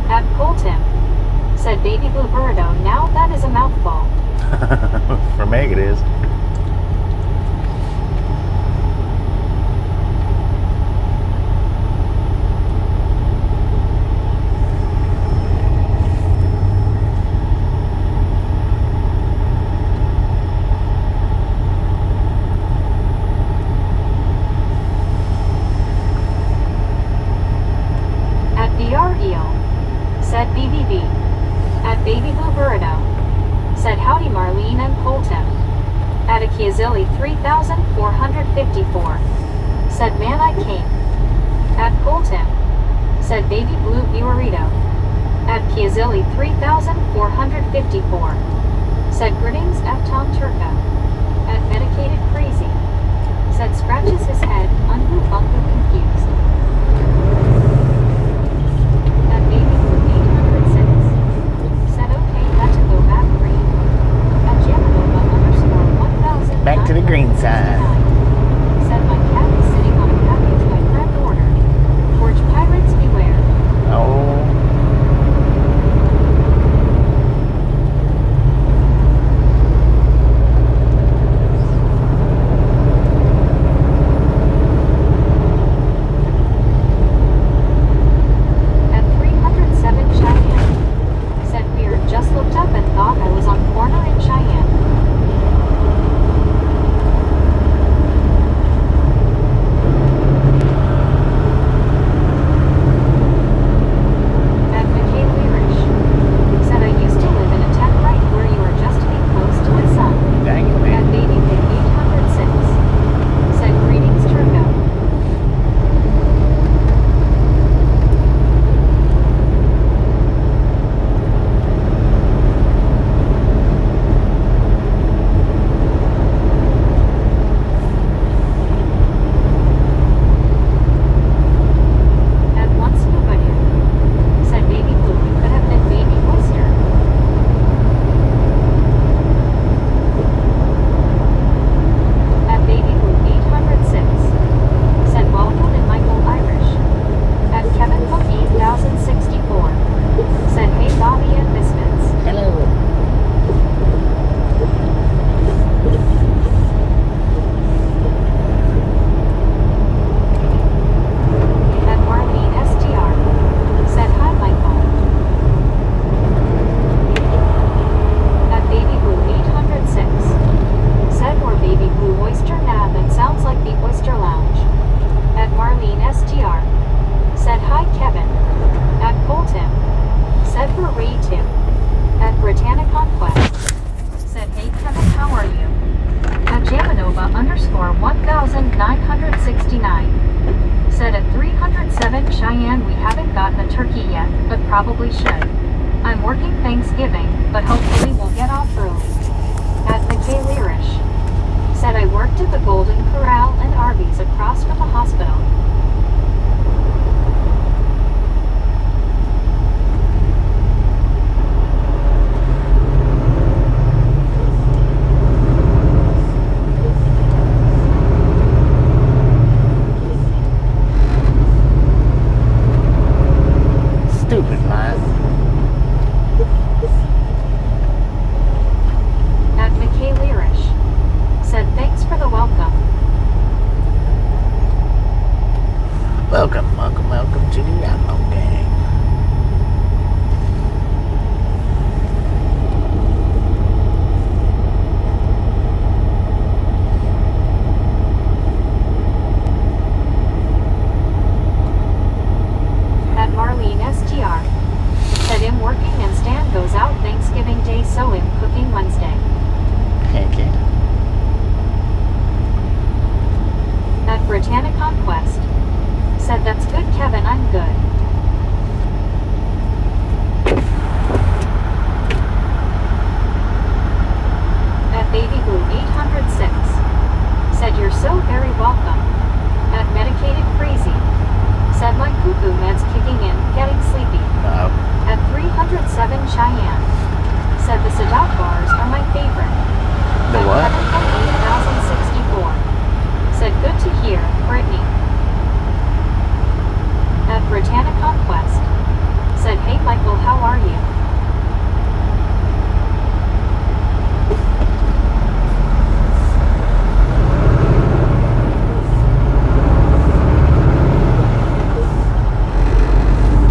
At Colton, said Baby Blue Burrito, now that is a mouthful. For Meg it is. At BR Eel, said BBB. At Baby Blue Burrito, said howdy Marlene and Colton. At a Chiazilli 3454, said man I came. At Colton, said Baby Blue Burrito. At Chiazilli 3454, said greetings F Tom Turca. At Medicated Crazy, said scratches his head, unboo bungu confused. At Baby Blue 806, said okay that to go back green. At Jamanova _1000. Back to the green side. Said my cat is sitting on a package my friend ordered. Porch pirates beware. Oh. At 307 Cheyenne, said weird, just looked up and thought I was on corner in Cheyenne. At McCabe Weirish, said I used to live in a tent right where you are just to be close to my son. Dang it, At man. Baby Pig 806, said greetings Turco. Said you're so very welcome. At medicated crazy. Said my cuckoo meds kicking in, getting sleepy. Uh-oh. At 307 Cheyenne. Said the Sadat bars are my favorite. The At what? Kevin from 8064. Said good to hear, Brittany. At Britannia Conquest. Said hey Michael, how are you?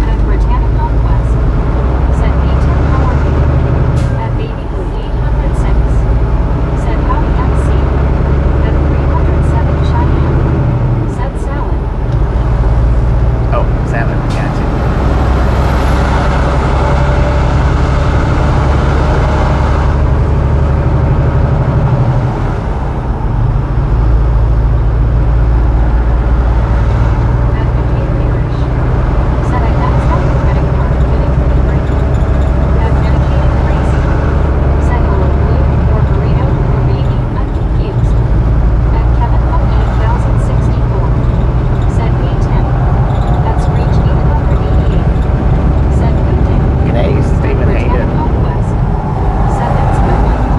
At Britannia Conquest. Said hey Tim, how are you? At Baby Blue 806. Said howdy MC. At 307 Cheyenne. Said salad. Oh, salad. Gotcha. At Michaela Irish. Said I maxed out the credit card, getting pretty great. At Dedicated Crazy. Said hello blue, or burrito, or baby, I'm confused. At Kevin from 8064. Said hey Tim. At Screech 888. Said good day. G'day, Stephen. How you Britannia doing? Conquest. Said that's good Michael.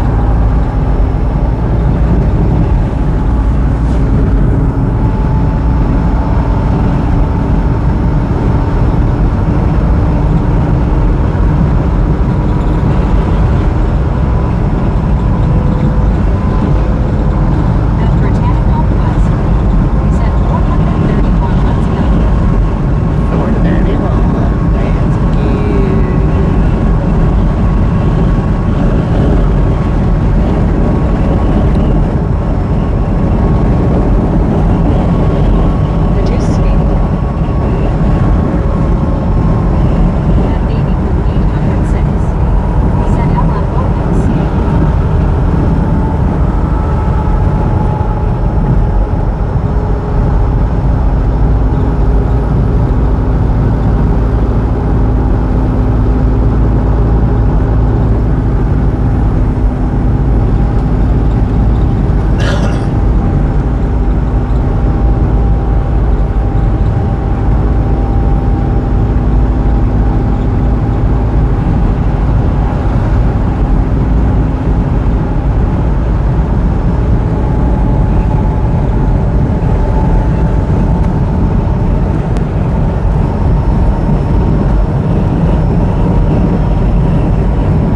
At Britannia Conquest. Said 431, let's go. Where did that be? That's The juice escape. At Baby Blue 806. Said Ella bonus.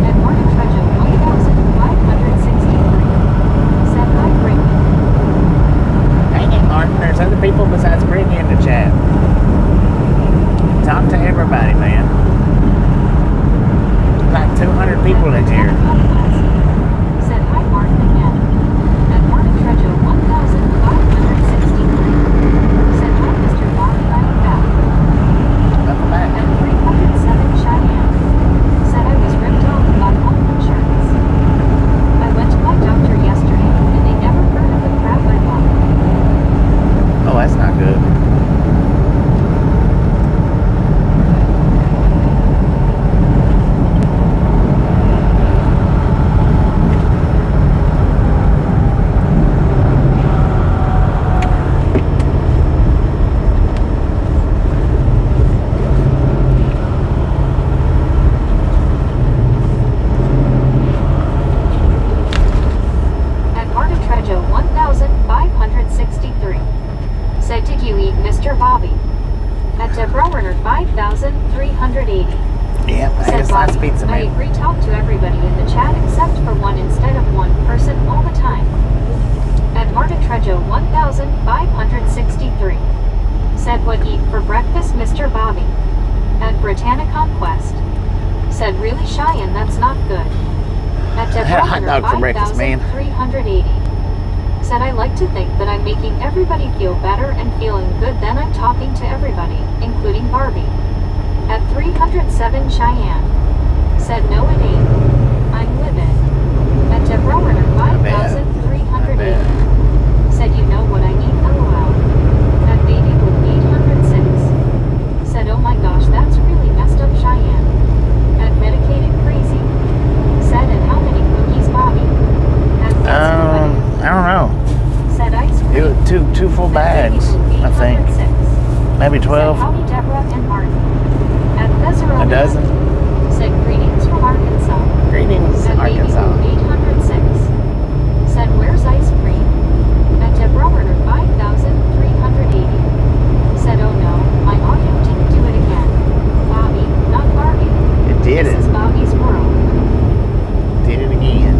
At Martin Trejo 1563. Said hi Brittany. Dang it, Martin. There's other people besides Brittany in the chat. Talk to everybody, man. Like 200 people in here. Said hi Martin again. At Martin Trejo 1563. Said hi Mr. Bobby, I am back. Welcome back. At 307 Cheyenne. Said I was ripped off by home insurance. I went to my doctor yesterday and they never heard of the crap I bought. Oh, that's not good. At Martin Trejo 1563. Said did you eat Mr. Bobby? At Deborah Werner 5380. Yep, I Said just lots of Bobby, pizza, I man. agree talk to everybody in the chat except for one instead of one person all the time. At Martin Trejo 1563. Said what eat for breakfast Mr. Bobby. At Britannia Conquest. Said really Cheyenne, that's not good. At I had a hot Deborah dog for breakfast, man. 5380. Said I like to think that I'm making everybody feel better and feeling good, then I'm talking to everybody, including Barbie. At 307 Cheyenne. Said no it ain't. I'm livid. At Deborah Werner 5380. Said you know what I need, LOL. At Baby Blue 806. Said oh my gosh, that's really messed up Cheyenne. At Medicated Crazy. Said and how many cookies Bobby? At I don't know. Said I Maybe Said 12. howdy Deborah and Martin. At Desiree. A dozen. Said greetings from Arkansas. Greetings, At Baby Arkansas. Boo 806. Said where's ice cream? At Deborah 5380. Said oh no, my audio didn't do it again. Bobby, not Barbie. It did This it. is Bobby's world. Did it again.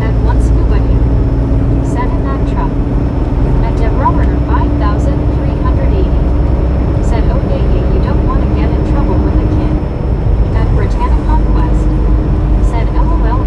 At one scuba said in that truck. At Deborah 5380. Said oh yeah, you don't want to get in trouble with a kid. At Britannia Conquest. Said LOL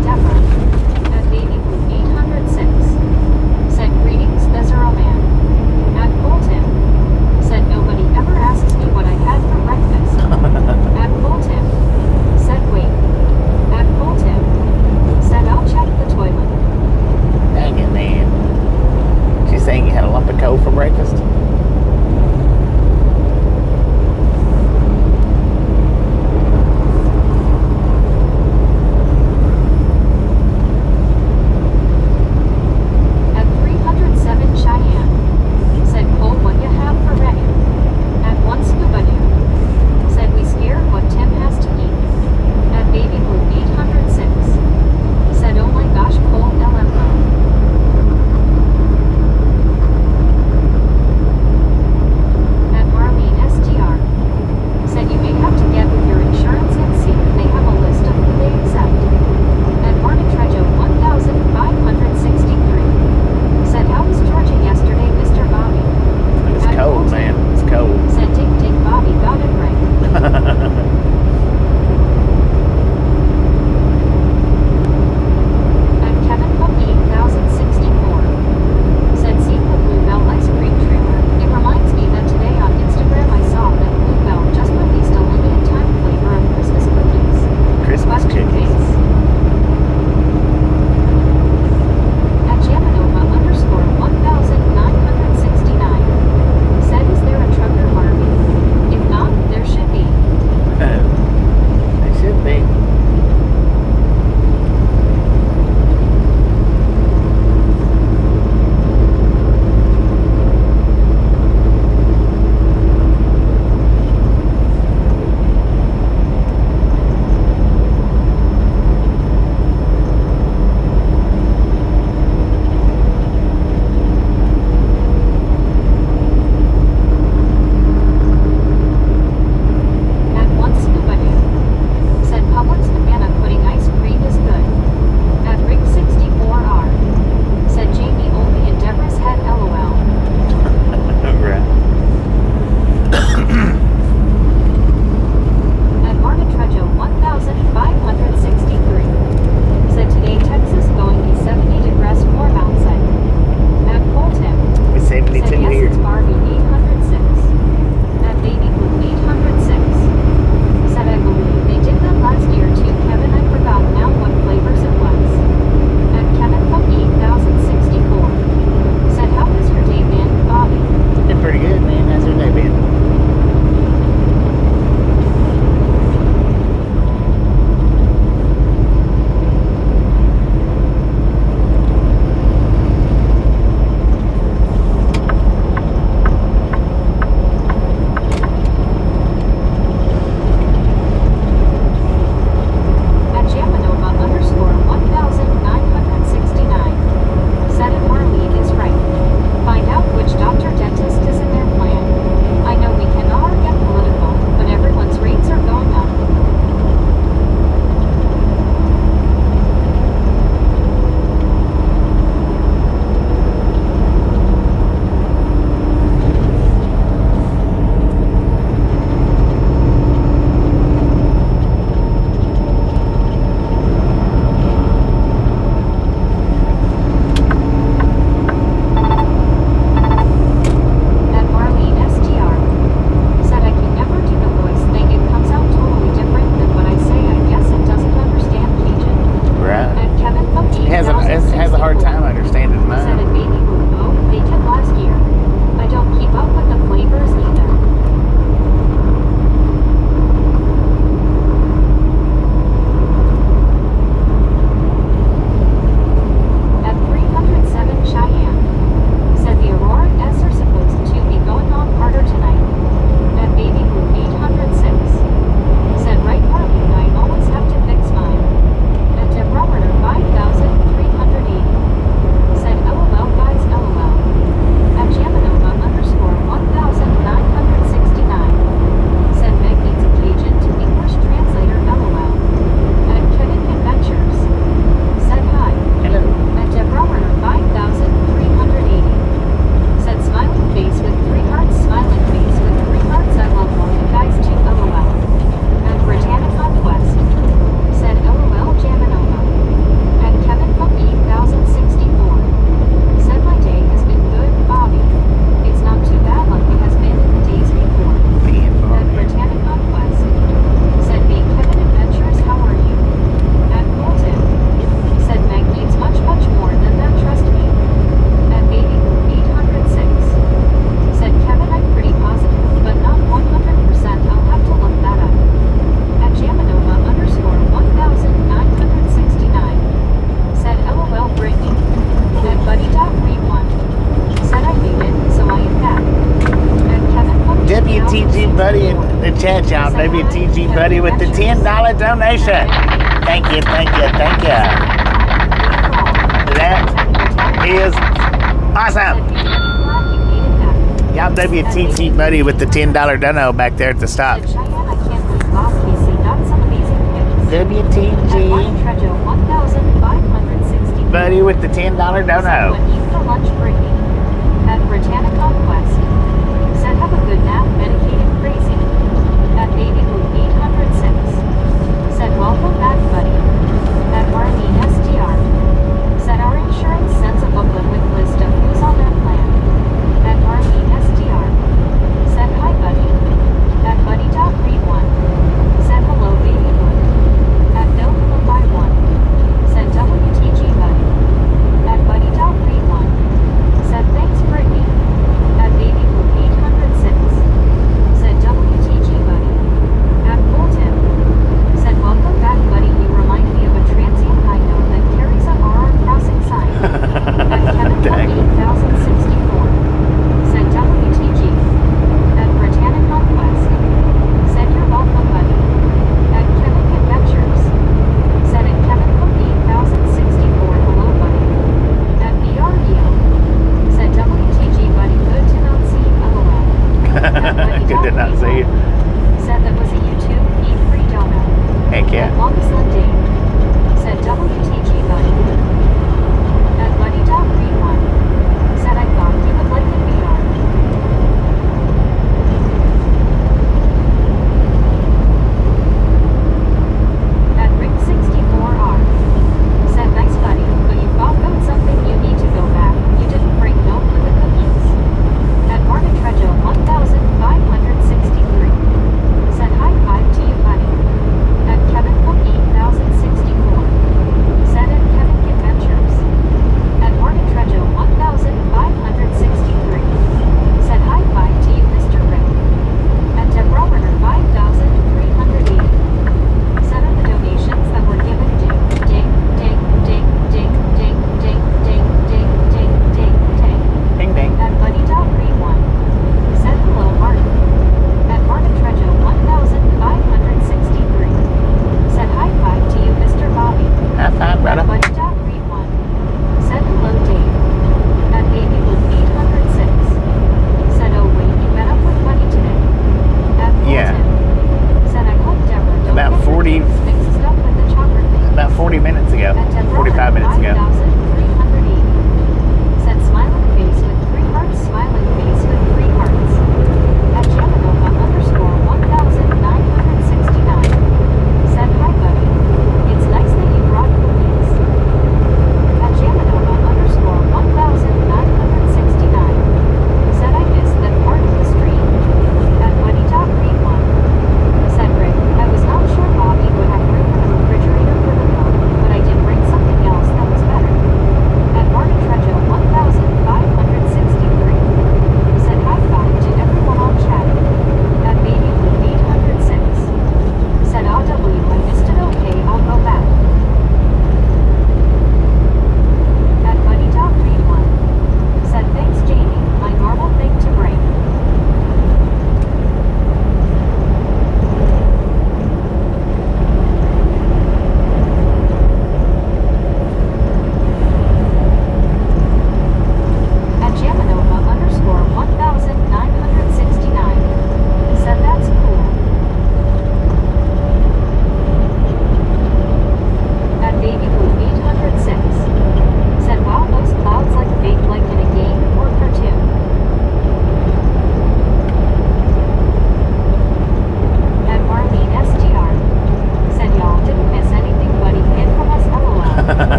chat, y'all. WTG Buddy with the $10 donation. Thank you, thank you, thank you. That is awesome. Y'all WTG Buddy with the $10 dono back there at the stop. WTG Buddy with the $10 dono. At Britannic Conquest said have a good nap, medicated crazy. At Baby Blue 806 said welcome back, buddy. At Marlene SDR said our insurance sends a booklet with list of who's on their plan. At Marlene SDR said hi, buddy. At Buddy Dot Read 1 said hello, Baby Blue. At Bill Blue by 1 said WTG buddy. At Buddy Dot Read 1 said thanks, Brittany. At Baby Blue 806 said WTG buddy. At Bulltip said welcome back, buddy. You remind me of a transient high note that carries a RR crossing sign. At Kevin 8064 said WTG. At Britannic Conquest said you're welcome, buddy. At Kevin Conjectures said at Kevin 8064 hello, buddy. At BRDO said WTG buddy, good to not see you, LOL. Good to not see you. Said that was a YouTube E3 dono. Heck At yeah. Long Slim Dave said WTG buddy. At Buddy Dot Read 1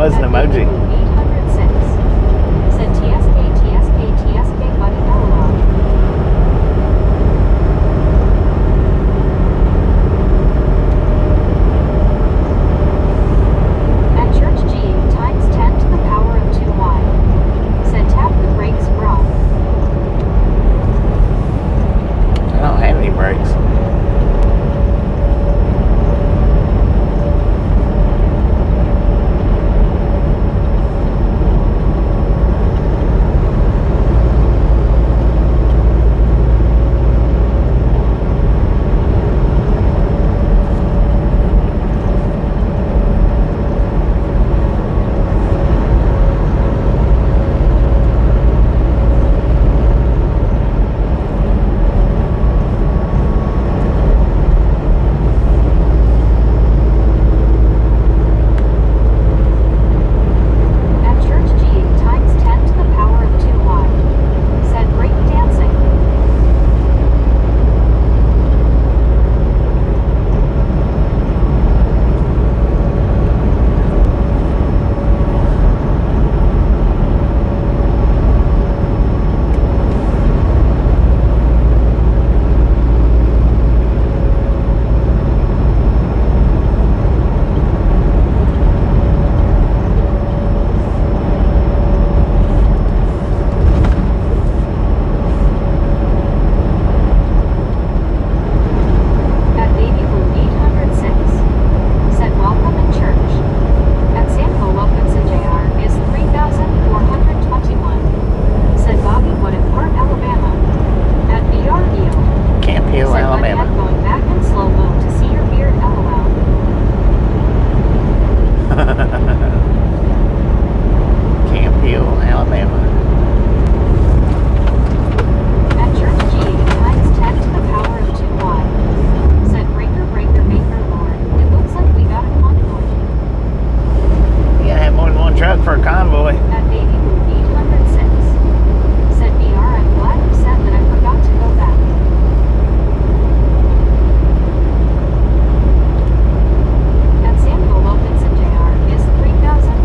was an emoji. 806. Said TSK, buddy, LOL. At church G times 10 to the power of 2y. Said tap the brakes, bro. I don't have any brakes. At church G times 10 to the power of 2y. Said break dancing. At Baby Blue 806. Said welcome in church. At Sample Wilkinson Jr. is 3,421. Said Bobby Wood in Park, Alabama. At BREO. Camp Hill, Said Alabama. Butthead going back in slow-mo to see your beard, LOL. Camp Hill, Alabama. At church G times 10 to the power of 2y. Said breaker, maker, Lord. It looks like we got a convoy. You gotta have more than one truck for a convoy. At Baby Blue 806. Said BR, I'm glad you said that I forgot to go back. At Samuel Wilkinson Jr. is 3,000.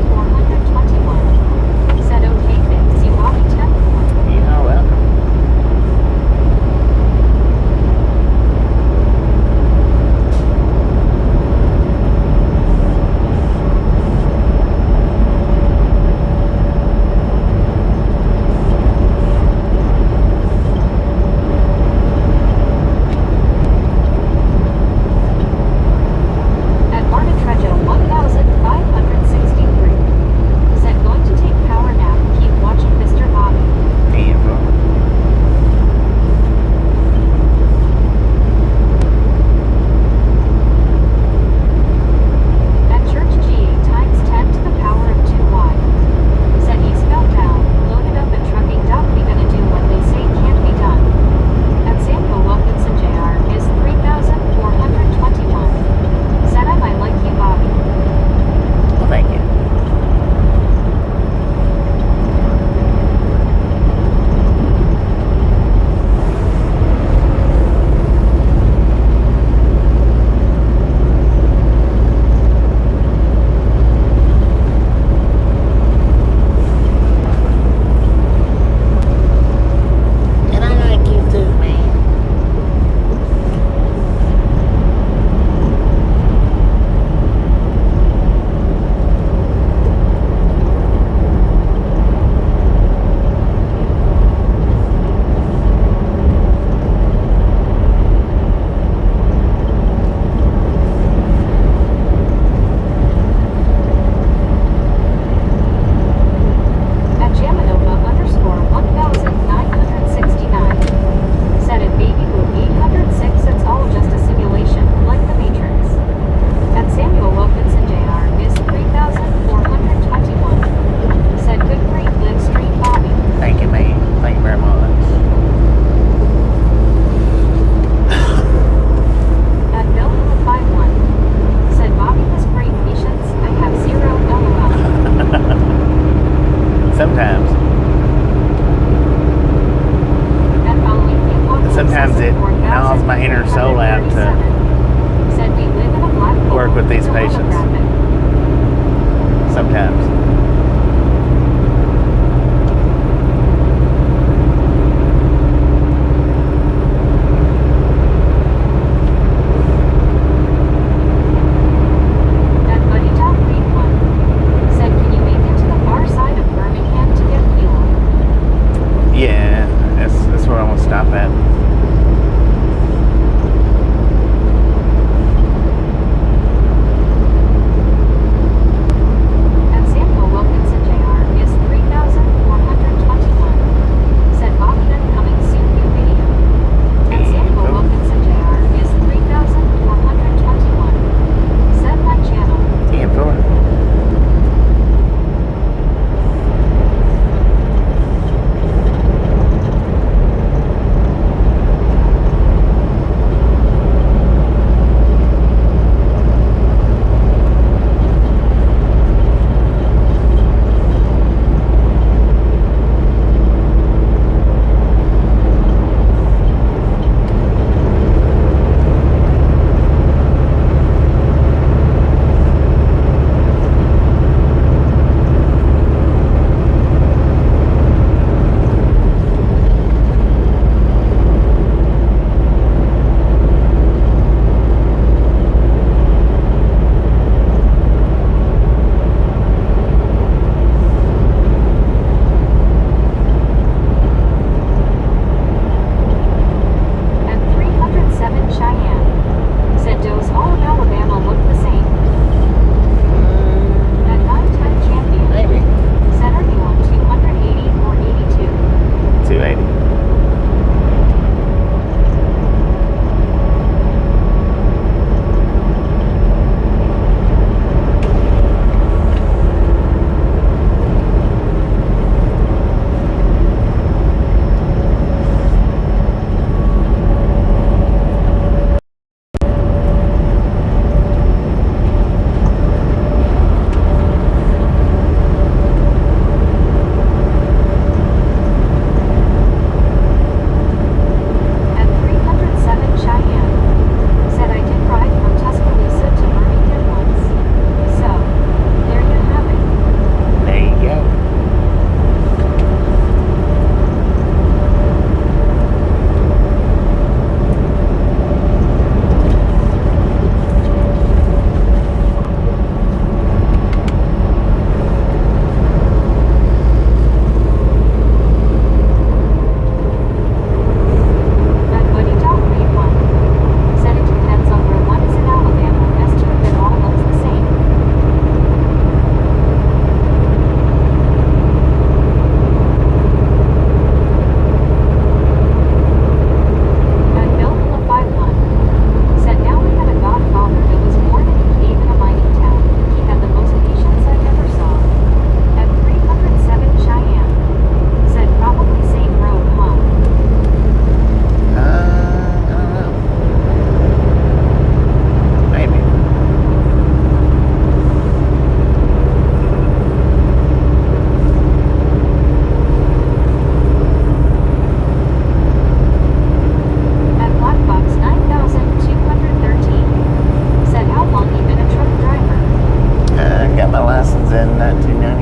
than $2.99.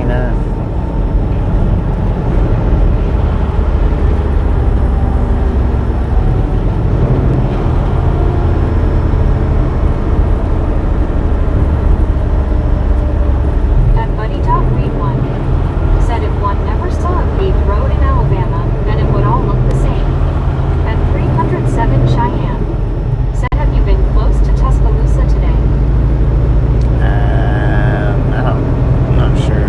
At Buddy Talk Read One said if one never saw a paved road in Alabama, then it would all look the same. At 307 Cheyenne said, have you been close to Tuscaloosa today? I'm not sure.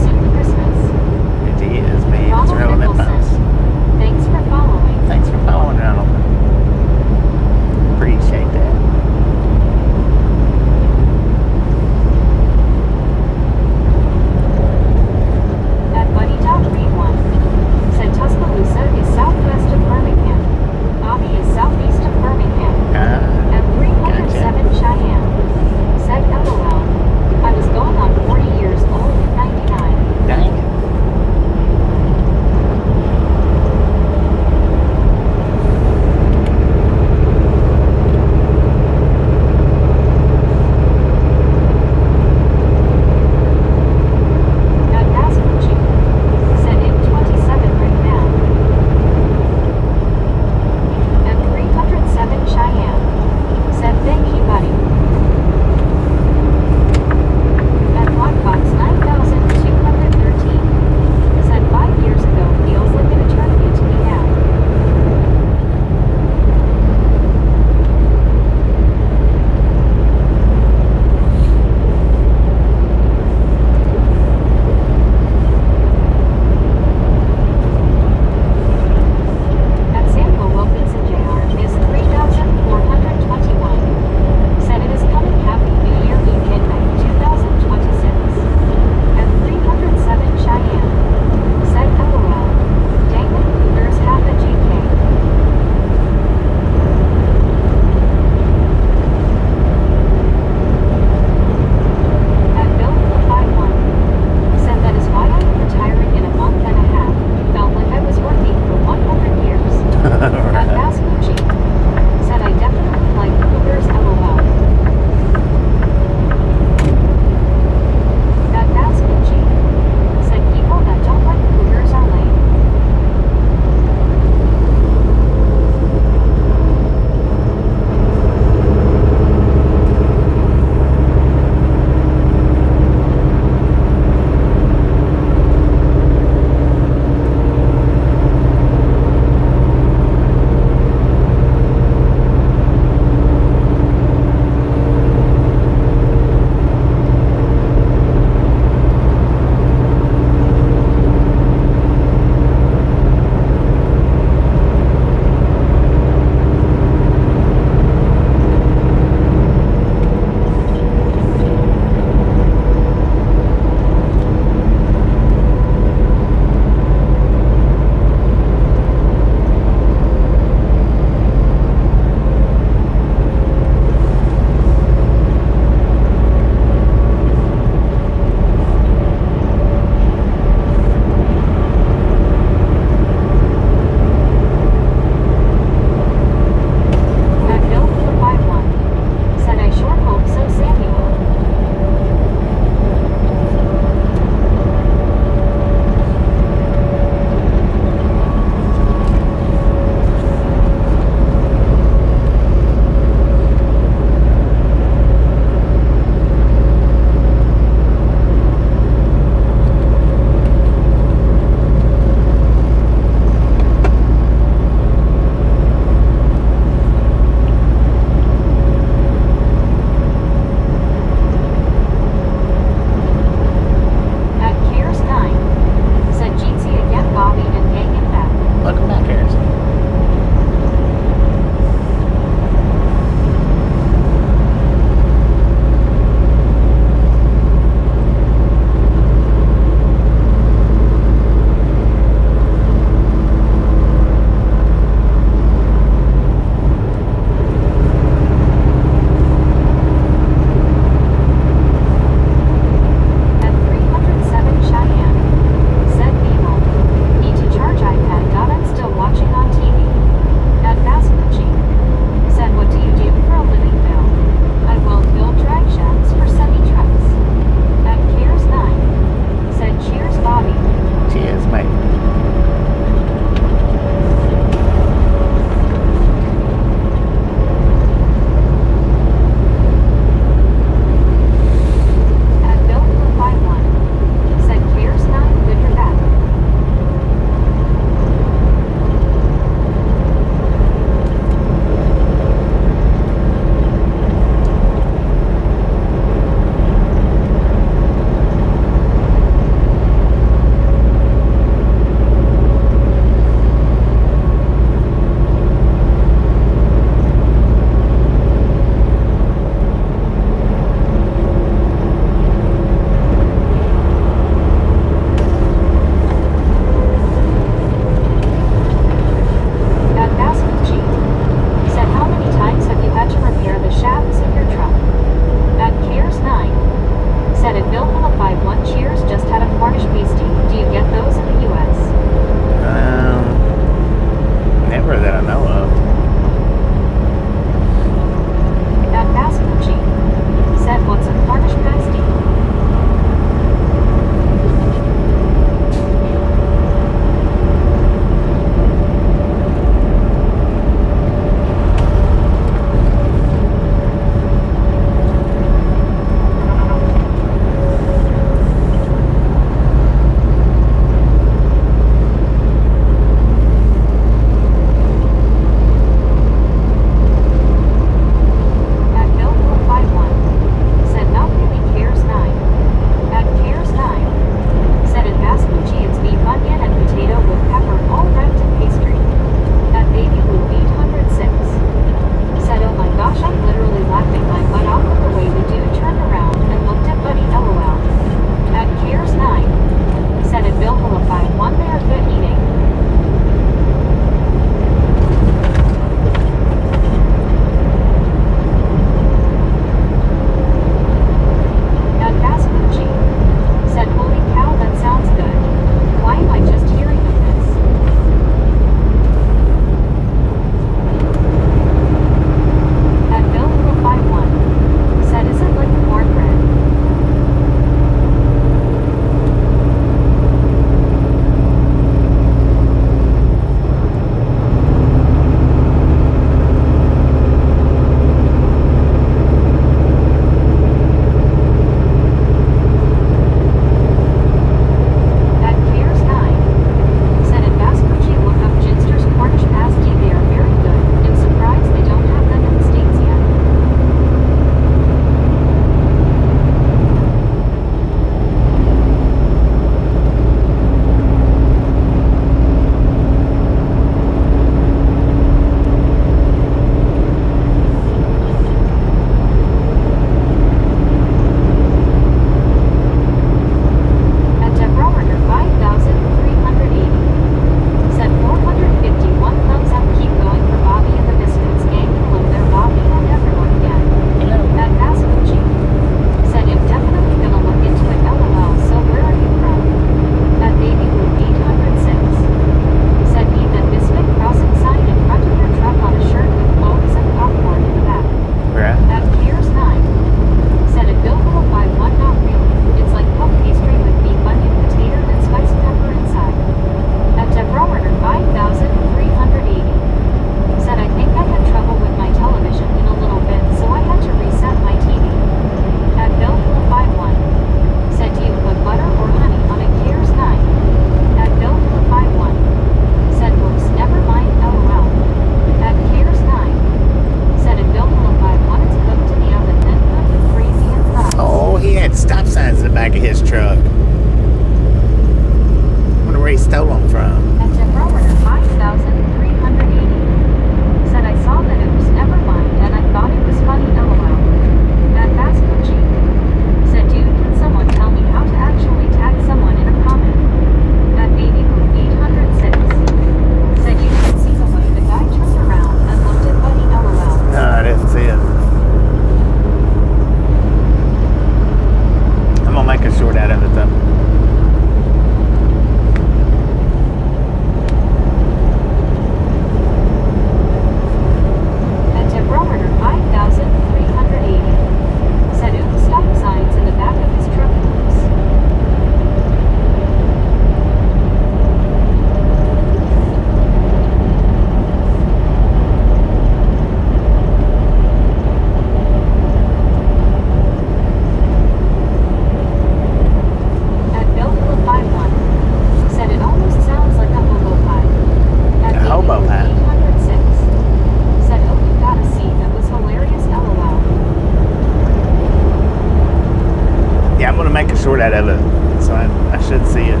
short out of it, so I should see it.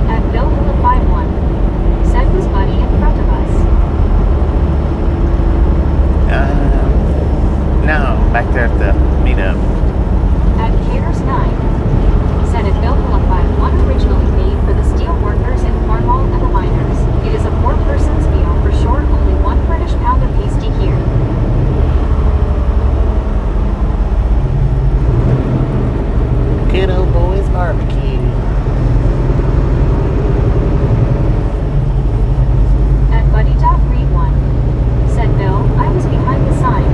At Bill Hula 51, said was Buddy in front of us. No, back there at the meetup. At Caters 9, said at Bill Hula 51 originally made for the steel workers in Cornwall and the miners. It is a poor person's meal for sure, only 1 British pound of pasty here. Good old boys barbecue. At Buddy.Read 1, said Bill, I was behind the sign.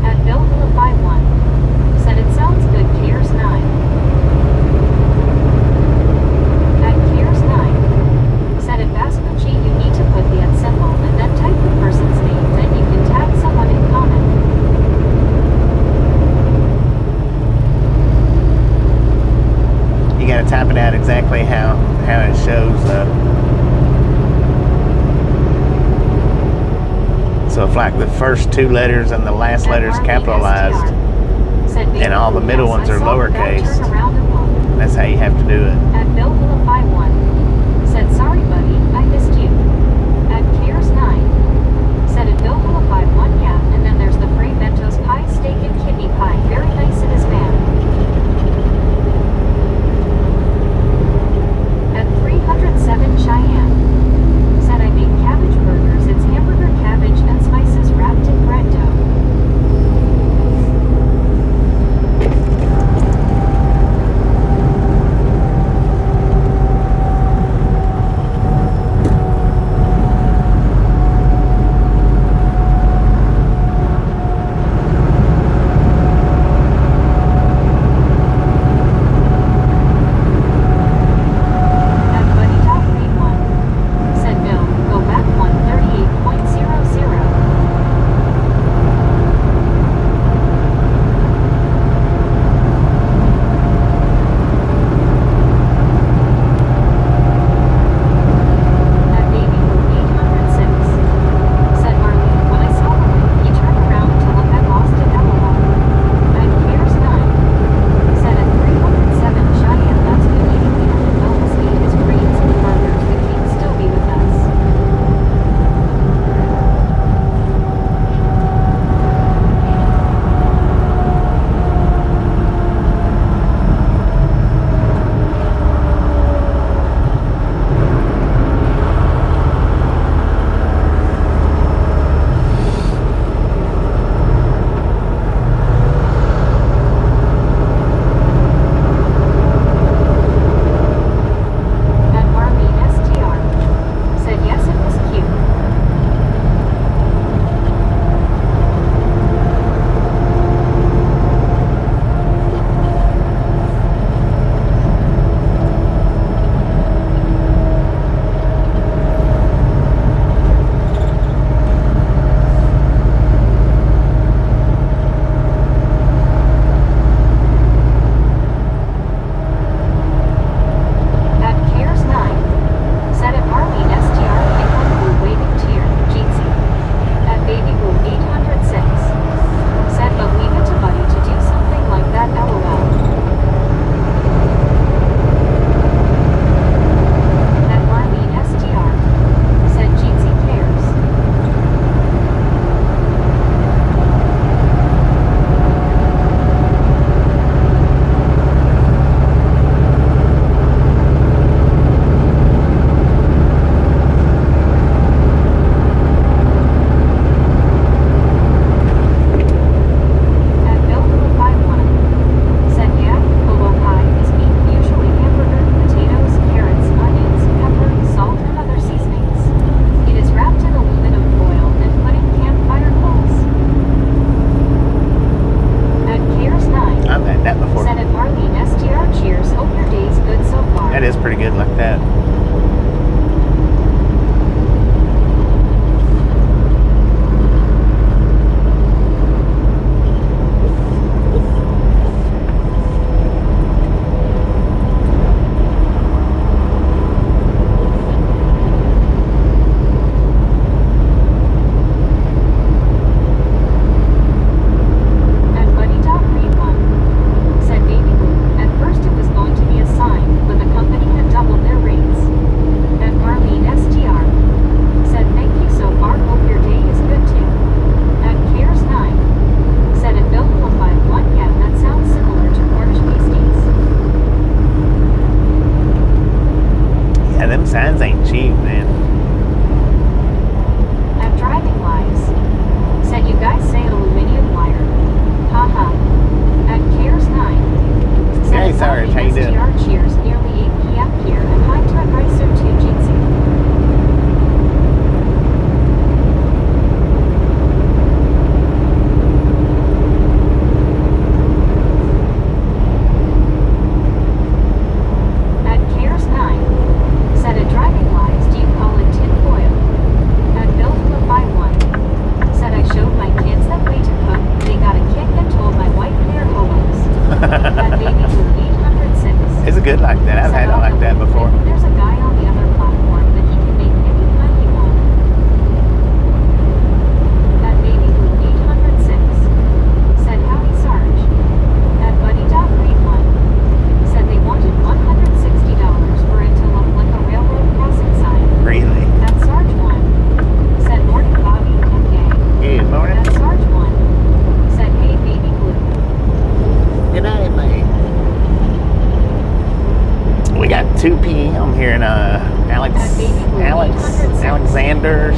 At Bill Hula 51, said it sounds good, Caters 9. At Caters 9, said at Vespucci you need to put the at symbol and then type the person's name, then you can tag someone in comment. You gotta type it out exactly how it shows up. So if like the first 2 letters and the last letter is capitalized, and all the middle ones are lowercase, that's how you have to do it. At Bill Hula 51, said sorry buddy, I missed you. At Cares 9, said at Bill Hula 51, yeah, and then there's the free Bento's pie, steak and kidney pie, very nice it is man. At 307 Cheyenne, said I made cabbage burgers, it's hamburger cabbage and spices wrapped in bread dough.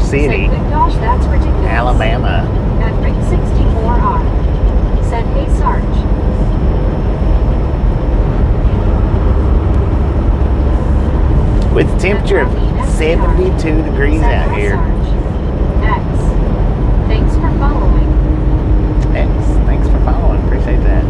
City, Said, good gosh, that's ridiculous. Alabama. At Rick 64R. Said, hey Sarge. With a temperature of 72 degrees Said, out hi, here. Sarge. X. Thanks for following. Thanks for following. Appreciate that.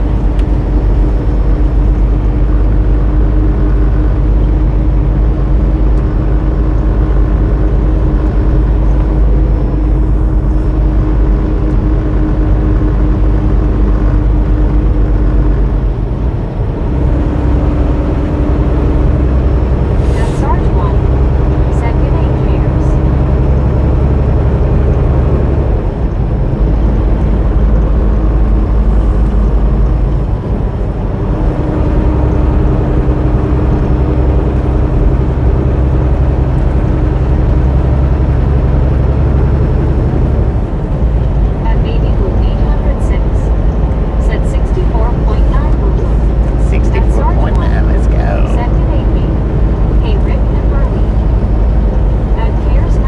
At Sarge 1. Said, good day, cares. At Baby Blue 806. Said 64.9 Blue. 64.9. Let's go. Said good day, Pete. Hey Rick and Burley. At Cares 9.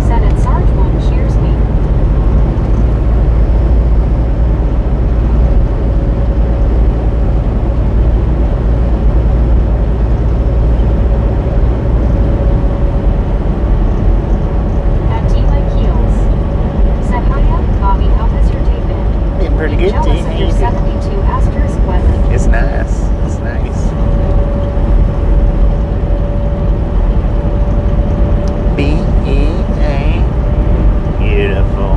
Said at Sarge 1 cheers me. At T like Heels. Said hiya, Bobby, how has your day been? Been pretty Been good, jealous T. of How your you doing? 72 asterisk weather. It's nice. It's nice. B-E-A. Beautiful.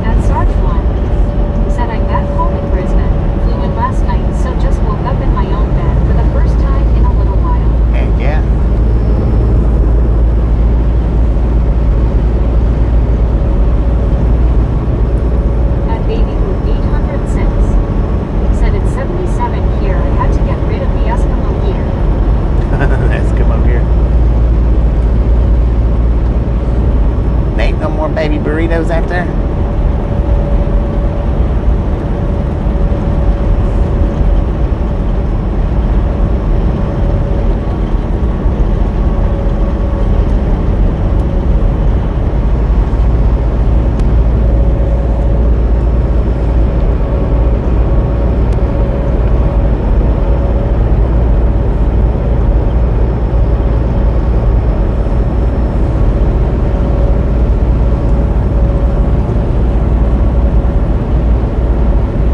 At Sarge 1. Said I'm back home in Brisbane. Flew in last night, so just woke up in my own bed for the first time in a little while. Heck yeah. At Baby Blue 806. Said it's 77 here. I had to get rid of the Eskimo gear. Let's come up here. Nate, no more baby burritos out there?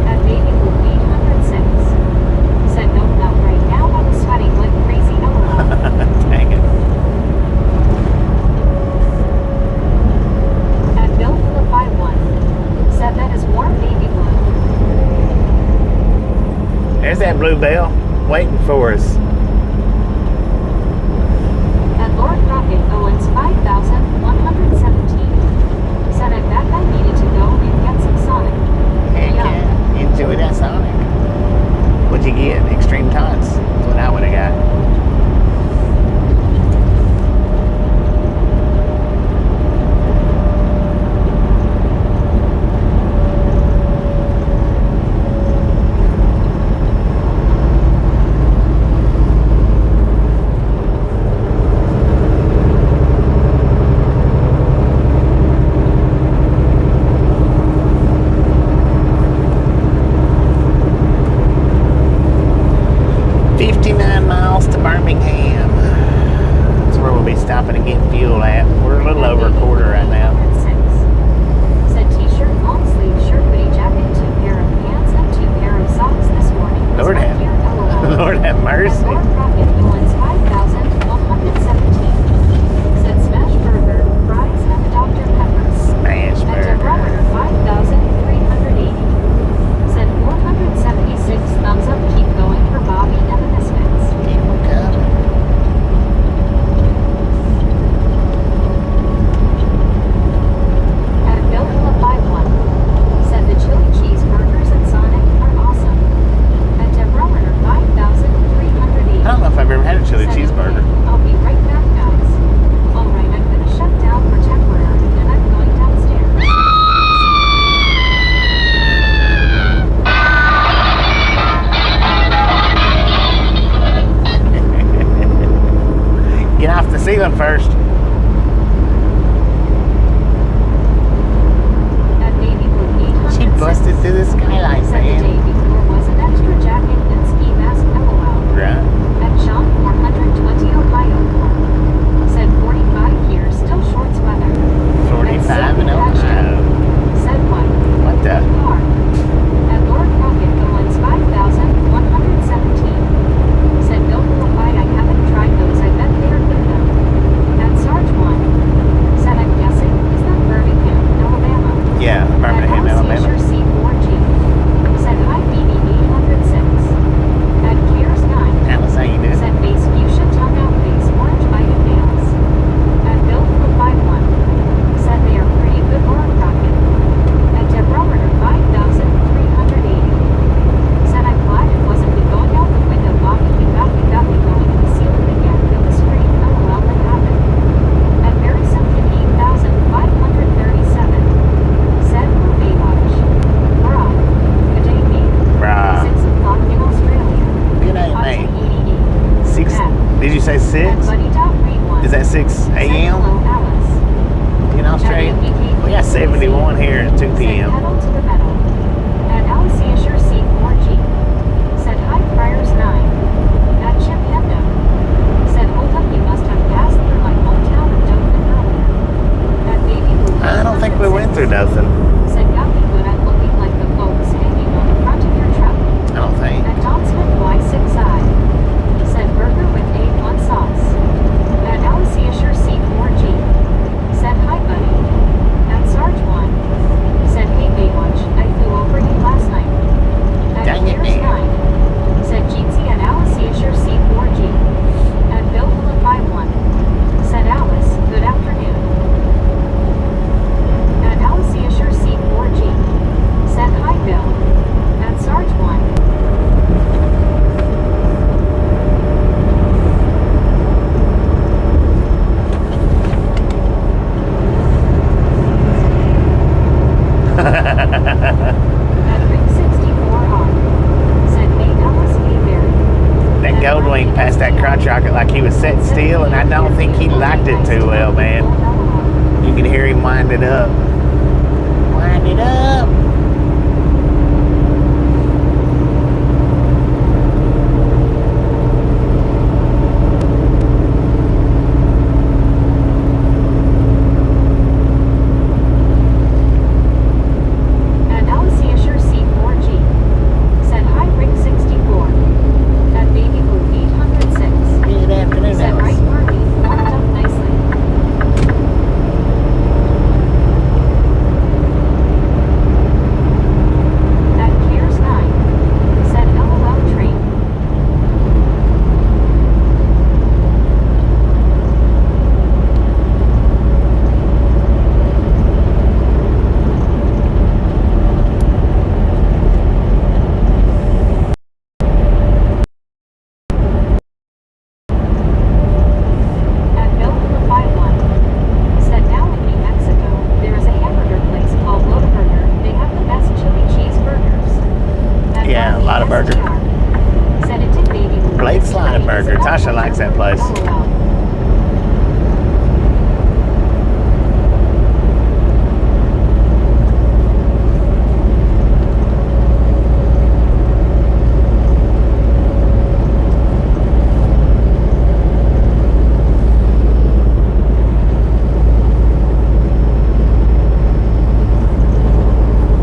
At Baby Blue 806. Said nope, not right now. I'm sweating like crazy. LOL. Dang it. At Bill Philip 51. Said that is warm Baby Blue. There's that bluebell waiting for us. At Lord Rocket Owens 5117. Said I bet I needed to go and get some Sonic. Heck Yum. yeah. Enjoy that Sonic. What'd you get? Extreme Tots. That's what I would have got. ceiling first. At Baby Blue 806. She busted through the skylight, Said the day man. before was an extra jacket and ski mask LOL. Right. At John 420 Ohio 4. Said 45 years, still shorts weather. 45 in Ohio. Said what? What the? Car. At Lord Crockett Owens 5,117. Said Bill Willoughby, I haven't tried those, I bet they're good though. At Sarge 1. Said I'm guessing, is that Birmingham, Alabama? Yeah, Birmingham, At Alice Alabama. Asher C4G. Said hi BB 806. At Cares 9. Alice, how you doing? Said base fuchsia tongue out face orange bited nails. At Bill Blue 51. Said they are pretty good Laura Crockett. At Deborah 5,380. Said I'm glad it wasn't me going out the window Bobby, you got me going to the ceiling again with the screen, LOL what happened. At Mary Simpkin 8,537. Said for Baywatch. Brah. Good day mate. Bruh. 6 o'clock in Australia. Good day, Hot mate. 88. 6. Did you say At 6? Buddy Dot 31. Is that 6 Said a.m. hello Alice. in Australia? We got 71 here at 2 Said p.m. pedal to the metal. At Alice Asher C4G. Said hi Friars 9. At Chip Hendo. Said hold up, you must have passed through my hometown of Dothan earlier. At Baby Blue I don't think we went through nothing. Said got me good at looking like the folks hanging on the front of your truck. I don't think. At Don Smith Y6I. Said burger with A1 sauce. At Alice Asher C4G. Said hi buddy. At Sarge 1. Said hey Baywatch, I flew over you last night. At Dang it, Piers man. 9. Said Jeetsy and Alice Asher C4G. At Bill Phillip 51. Said Alice, good afternoon. At Alice Asher C4G. Said hi Bill. At Sarge 1. At Ring 64 off. Said hey Alice Hayberry. That Goldwing passed that crotch rocket like he was sitting still, and I don't think he liked it too well, man. You can hear him wind it up. Wind it up. At Alice Asher C4G. Said hi Ring 64. At Baby Blue 806. Good afternoon, Said Alice. right Barbie, warmed up nicely. At Cares 9. Said LOL train. At Bill Phillip 51. Said now in New Mexico, there is a hamburger place called Whataburger. They have the best chili cheeseburgers. At Yeah, a lot of burger. STR. Said it did Baby Blue. Blake's Line of Burger. Tasha likes that place. LOL.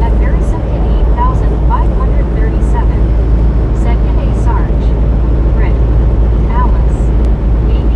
At Mary Simpkin 8,537. Said good day Sarge. Rick. Alice. Baby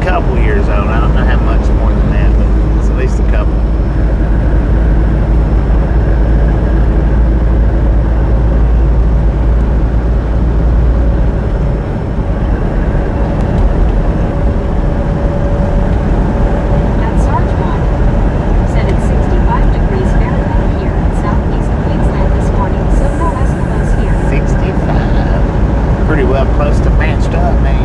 couple years old. I don't know how much more than that, but it's at least a couple. And Sarge 1 said it's 65 degrees Fahrenheit here in southeast Queensland this morning, so no Eskimos here. 65. Pretty well close to matched up, man.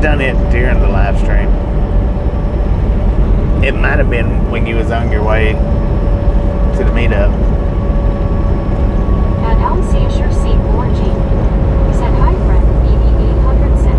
Done it during the live stream. It might have been when you was on your way to the meetup. And Alsatier C4G said, hi friend, BB 806.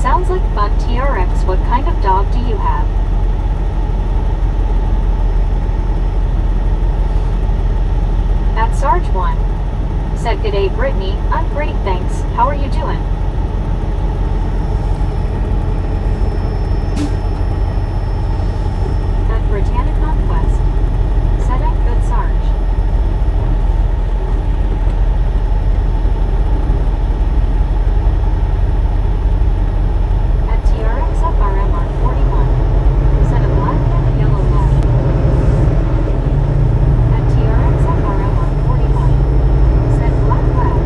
Sounds like fun. TRX, what kind of dog do you have? At Sarge 1. Said good day Brittany, I'm great thanks, how are you doing? At Britannic Conquest. Said I'm good Sarge. At TRX FRMR 41. Said a black and yellow lab. At TRX FRMR 41. Said black lab.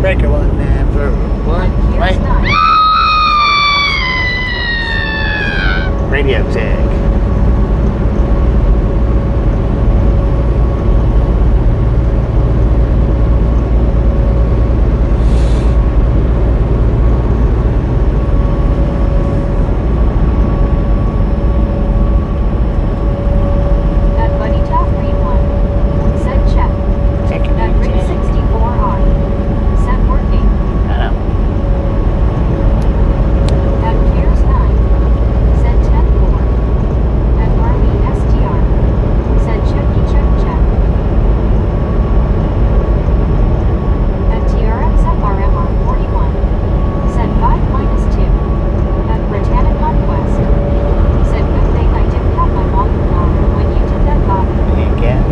breaker one then for one. Here's Wait. 9. Radio check. At Buddy Top read 1. Said check. Checking At radio Rig check. 64R. Said working. Oh. At Piers 9. Said 10-4. At Army STR. Said checky check check. At TRXFRMR 41. Said 5-2. At Britannic Conquest. Said good thing I didn't have my volume on when you did that, Bobby. Heck yeah.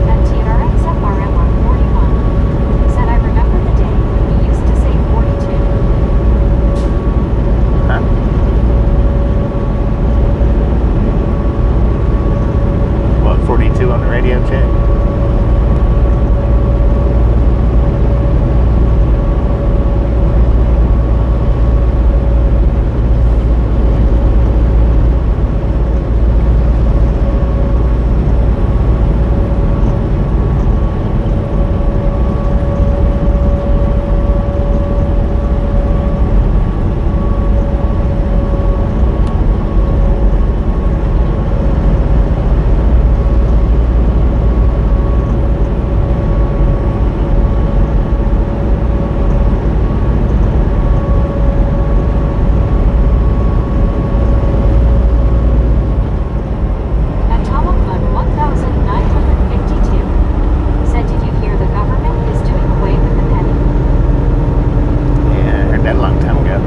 At TRXFRMR 41. Said I remember the day we used to say 42. Huh? What, 42 on the radio check? At Tomahawk 1952. Said did you hear the government is doing away with the penny? Yeah, I heard that a long time ago.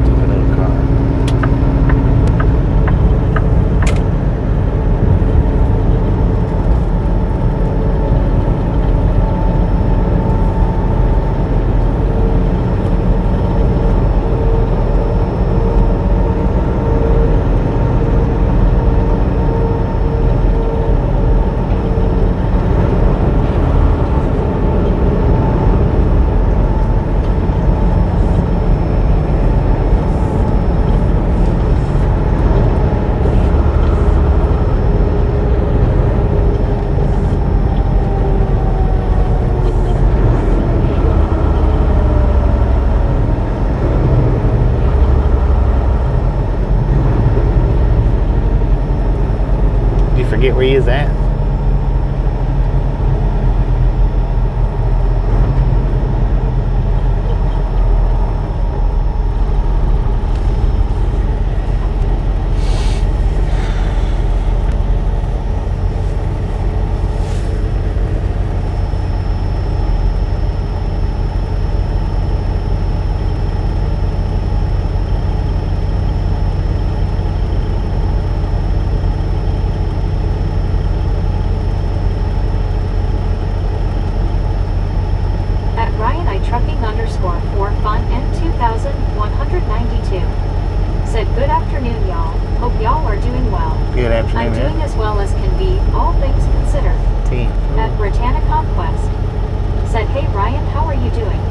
Stupid little car. Did you forget where he is at? What's your I'm name here? doing as well as can be, all things considered. T. At Britannia Conquest. Said, hey Ryan, how are you doing?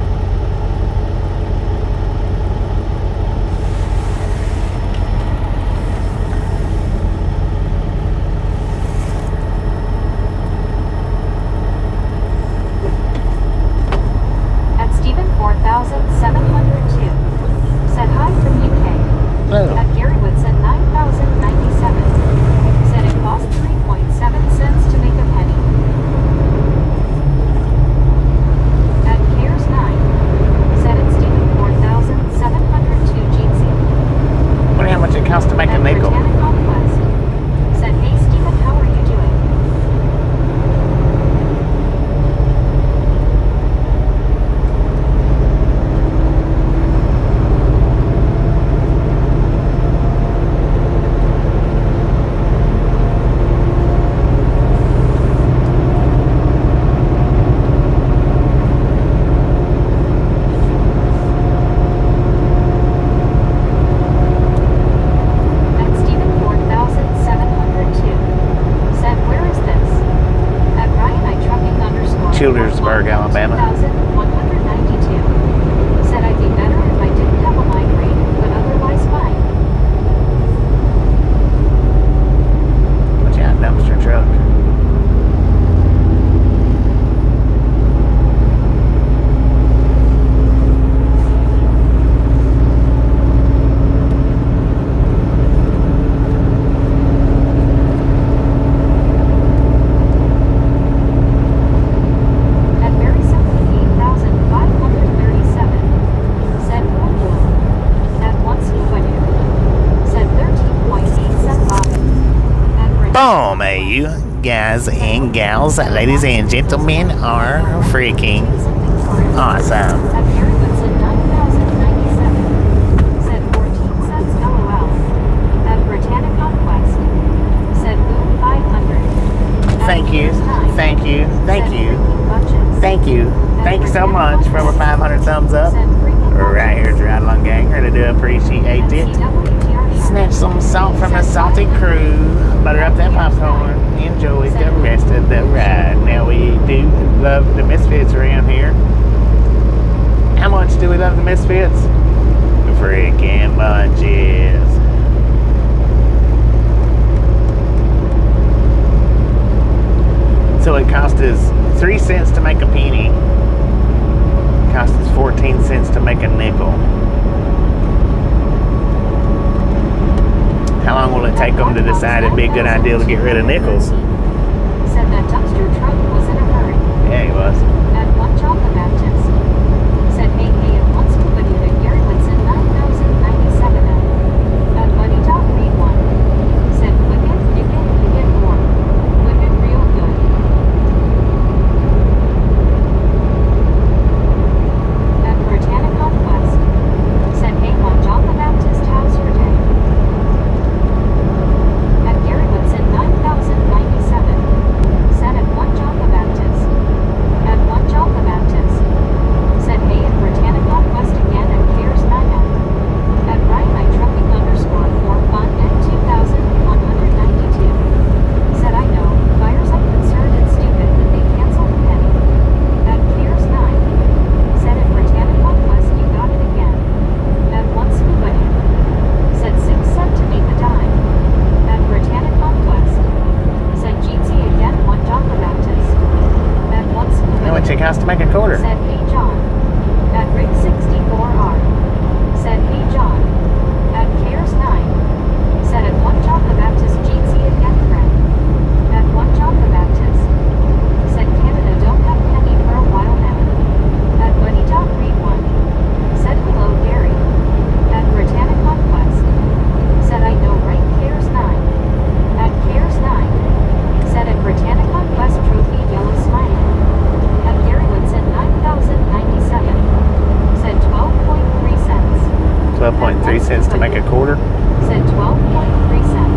At Stephen 4702. Said hi from UK. Oh. At Gary Woodson 9097. Said it cost 3.7 cents to make a penny. At Cares 9. Said it Stephen 4702 Jeezy. Wonder how much it costs to make a At nickel. Britannia Conquest. Said, hey Stephen, how are you doing? At Stephen 4702. Said, where is this? At Ryan I Trucking _ Childersburg, Alabama. 2192. Said I'd be better if I didn't have a migraine, but otherwise fine. Watch out, dumpster truck. At very simply 8,537. Said boom boom. At once you would do. Said 13.87 At Brit- Boom, you guys and gals, ladies and gentlemen, are freaking awesome. At Gary Woodson 9097. Said 14 cents LOL. At Britannia Conquest. Said boom 500. At Thank you, Cares 9. thank you, thank Said you, freaking bunches. thank you. Thank you so much for over 500 thumbs up. Said freaking Right here at the Ride Along Gang. Really do appreciate At it. CWTR. Snatch some salt from the salty crew. Butter up that popcorn. Enjoy the rest of the ride. Now we do love the Misfits around here. How much do we love the Misfits? Freaking bunches. So it cost us 3 cents to make a penny. It cost us 14 cents to make a nickel. How long will it take them to decide it'd be a good idea to get rid of nickels? Said that dumpster truck was in a hurry. Yeah, he was. At one John the Baptist. Said hey hey and wants to put you at Gary Woodson 9097 At Buddy Dog Read 1. Said click it, nick it, you get more. Whip it real good. At Britannia Conquest. Said hey one John the Baptist, how's your day? At Gary Woodson 9097. Said at one John the Baptist. At one John the Baptist. Said hey at Britannia Conquest again at Cares 9 At Ryan I Trucking _ for fun at 2192. Said I know, buyers I'm concerned it's stupid that they canceled the penny. At Cares 9. Said at Britannia Conquest you got it again. At one Scuba Hit. Said 6 cent to make a dime. At Britannia Conquest. Said Jeezy again one John the Baptist. At one Scuba How much Hit. it costs to make a quarter? Said hey John. At Rig 64R. Said hey John. At Cares 9. Said at one John the Baptist Jeezy again friend. At one John the Baptist. Said Canada don't have penny for a while now. At Buddy Dog Read 1. Said hello Gary. At Britannia Conquest. Said I know right Cares 9. At Cares 9. Said at Britannia Conquest Trophy Yellow Smiley. At Gary Woodson 9097. Said 12.3 cents. 12.3 cents to make a quarter. Said 12.3 cents.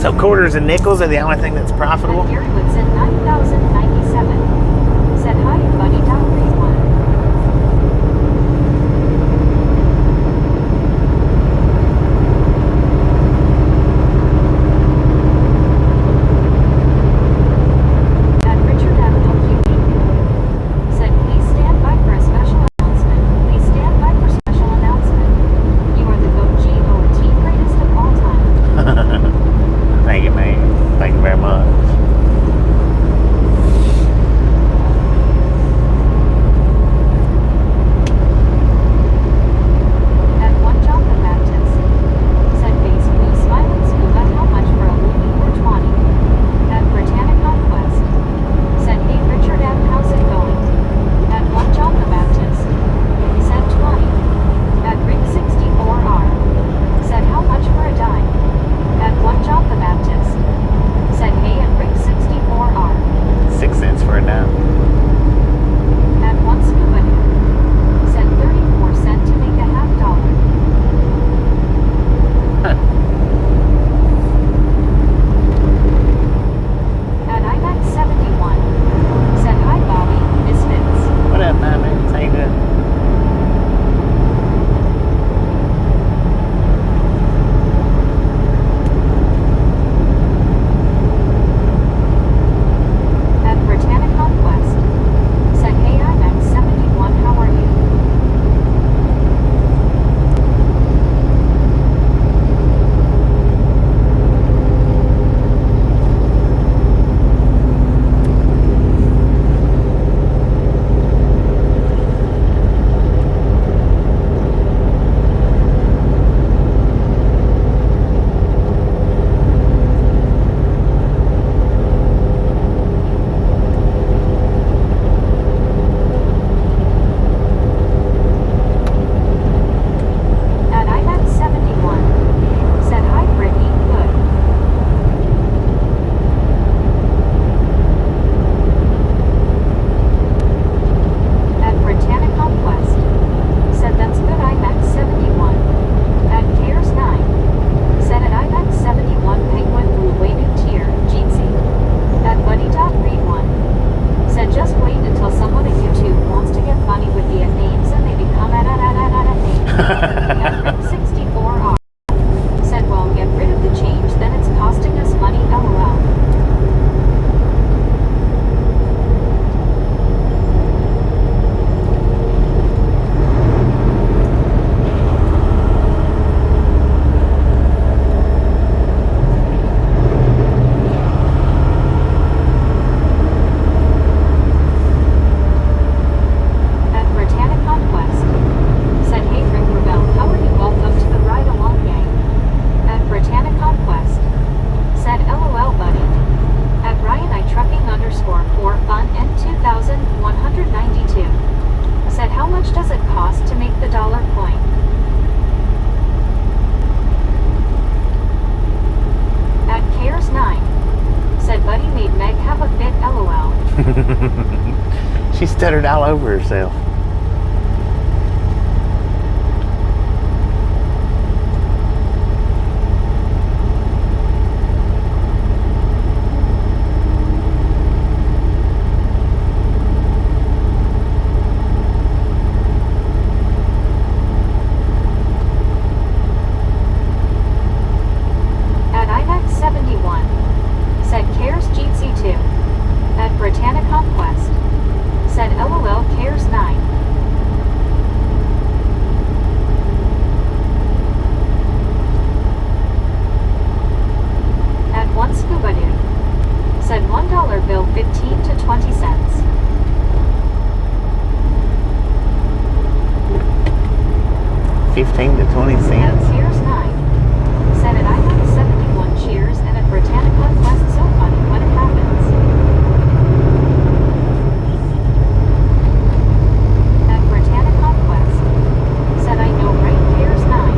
So quarters and nickels are the only thing that's profitable. At Gary Woodson 9097. Said hi Buddy Dog Read 1. She stuttered all over herself. At IMAX 71, said Cares Jeetsy 2. At Britannia Conquest, said LOL Cares 9. At One Scuba Dude, said $1 bill 15 to 20 cents. $15 to 20 At cents. Cares 9, said at IMAX 71 Cheers and at Britannia Conquest so funny when it happens. At Britannia Conquest, said I know right Cares 9.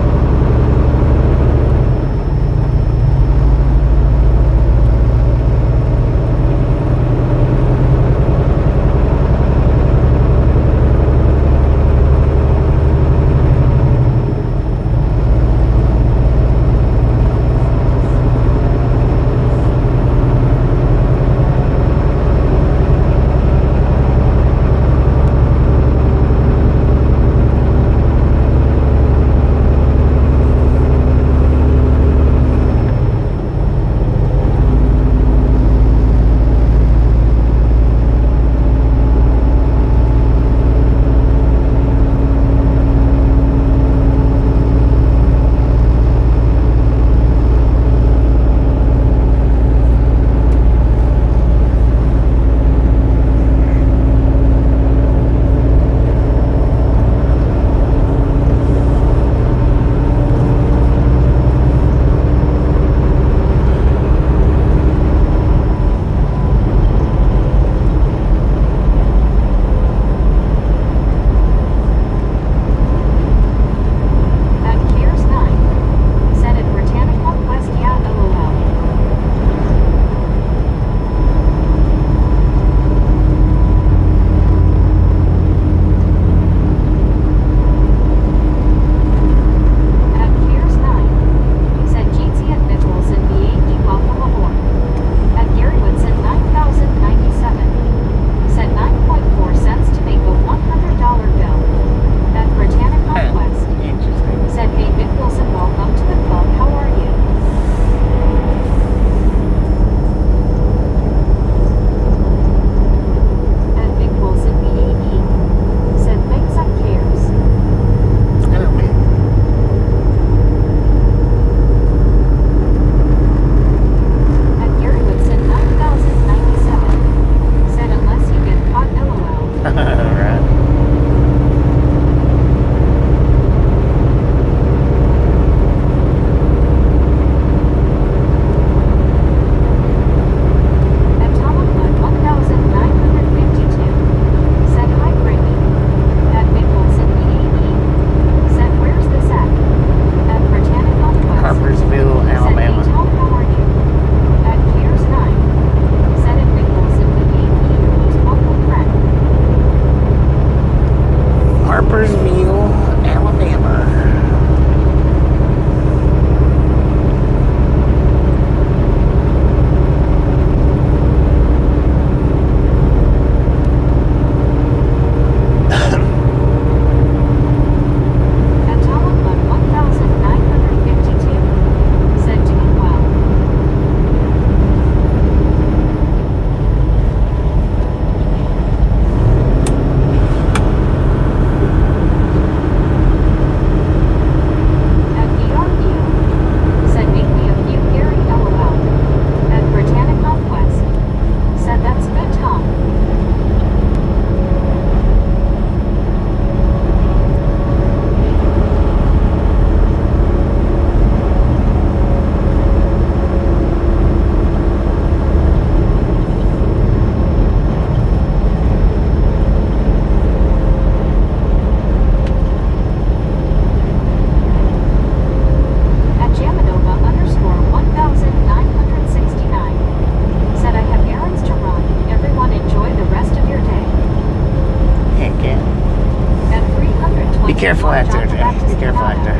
careful out there, Jenny. Be careful out there.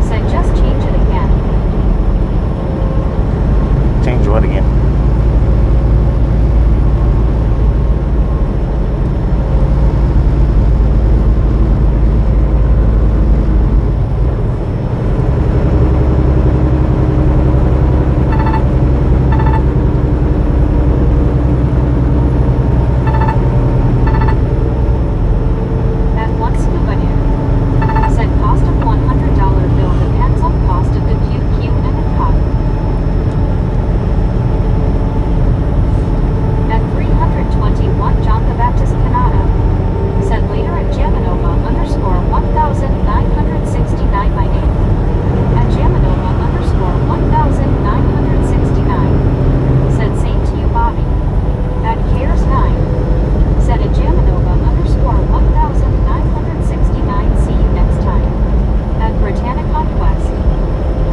Said just change it again. Change what again? At one scuba dude. Said cost of $100 bill depends on cost of the QQ and a cup. At 321 John the Baptist Canada. Said later at Jaminova _ 1969 my name. At Jaminova _ 1969. Said same to you Bobby. At Cares 9. Said at Jaminova _ 1969 see you next time. At Britannicon Quest.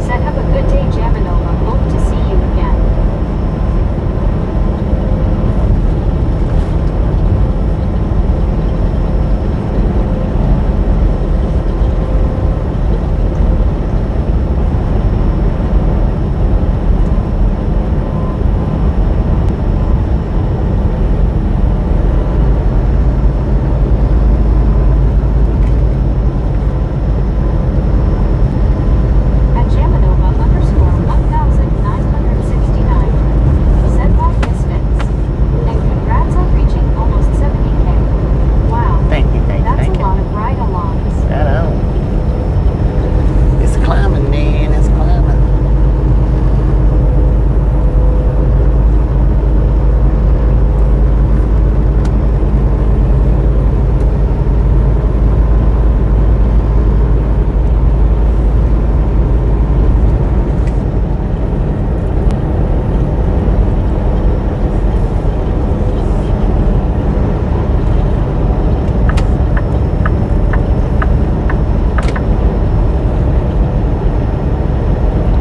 Said have a good day Jaminova, hope to see you again. At Jaminova _ 1969. Said by Misfits. And congrats on reaching almost 70K. Wow. Thank you, thank you, That's thank a you. lot of ride-alongs. I know. It's climbing, man. It's climbing.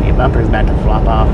Your bumper's about to flop off.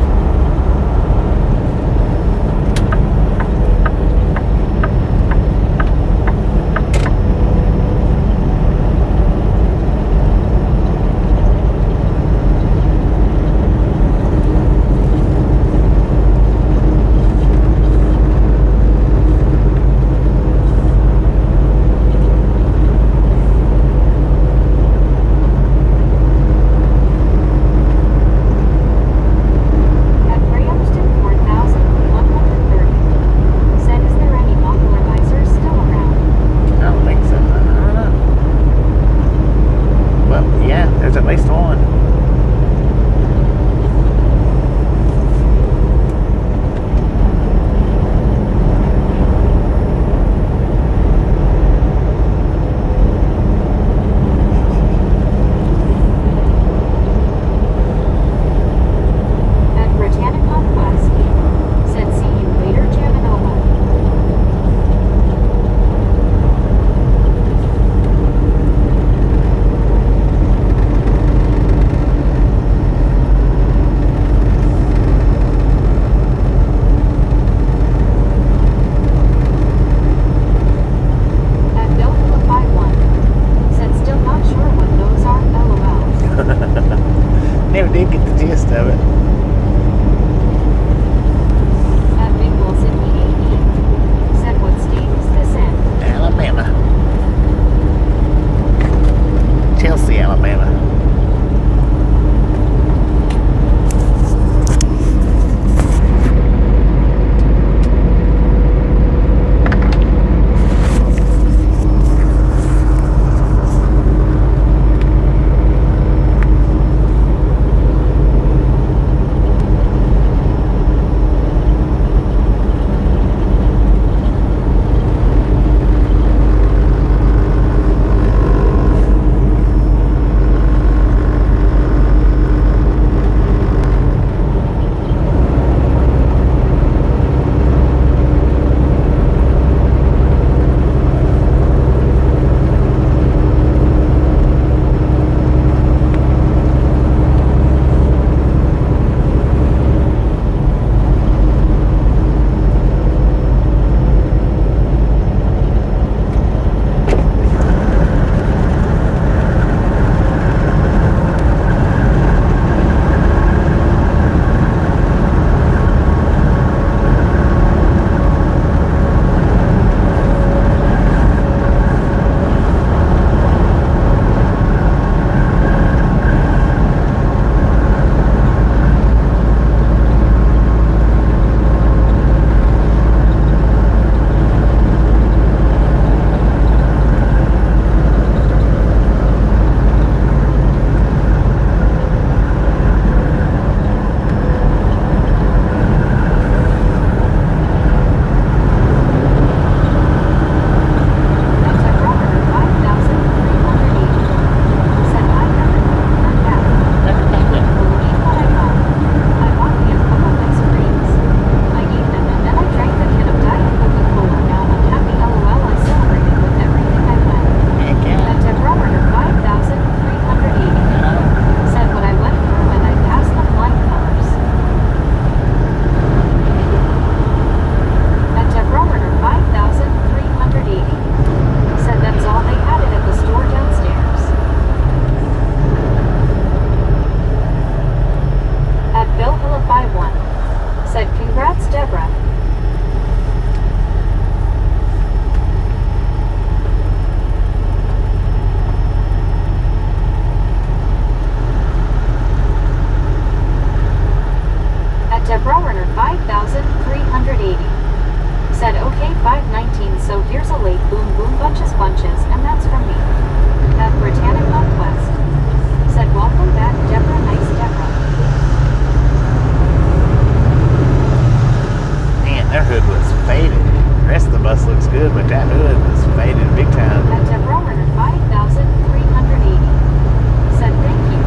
hood was faded. The rest of the bus looks good, but that hood was faded big time. At Deborah 5,380. Said thank you,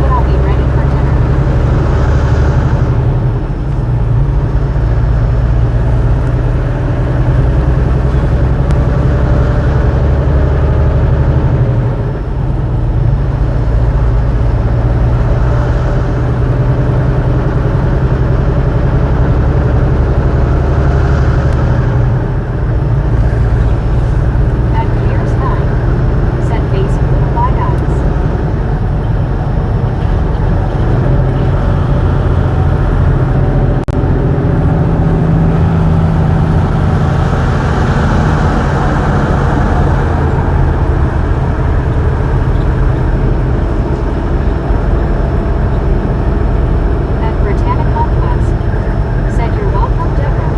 but I'll be ready for dinner. At Piers 9. Said face with wide eyes. At Britannic Conquest. Said you're welcome, Deborah.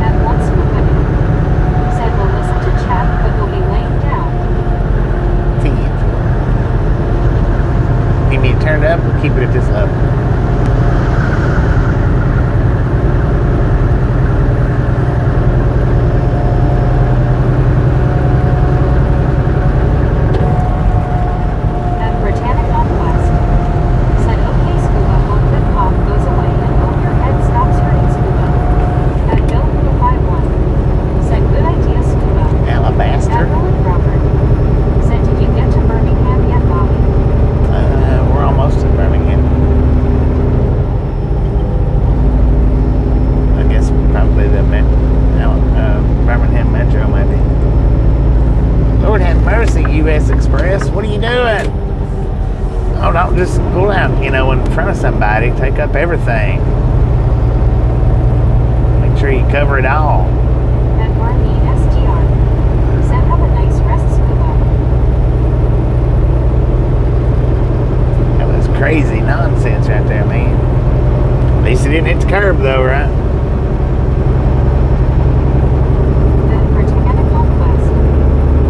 At once we're winning. Said we'll listen to chat, but we'll be laying down. You mean turn it up or keep it at this level? At Britannic Conquest. Said okay, Scuba, hope that cough goes away and hope your head stops hurting, Scuba. At Bill 51. Said good idea, Scuba. At Alabaster. Roland Robert. Said did you get to Birmingham yet, Bobby? We're almost at Birmingham. I guess probably the Birmingham Metro, maybe. Lord have mercy, U.S. Express. What are you doing? Oh, don't just pull out, in front of somebody. Take up everything. Make sure you cover it all. At Marlene STR. Said have a nice rest, Scuba. That was crazy nonsense right there, man. At least it didn't hit the curb, though, right? At Britannic Conquest.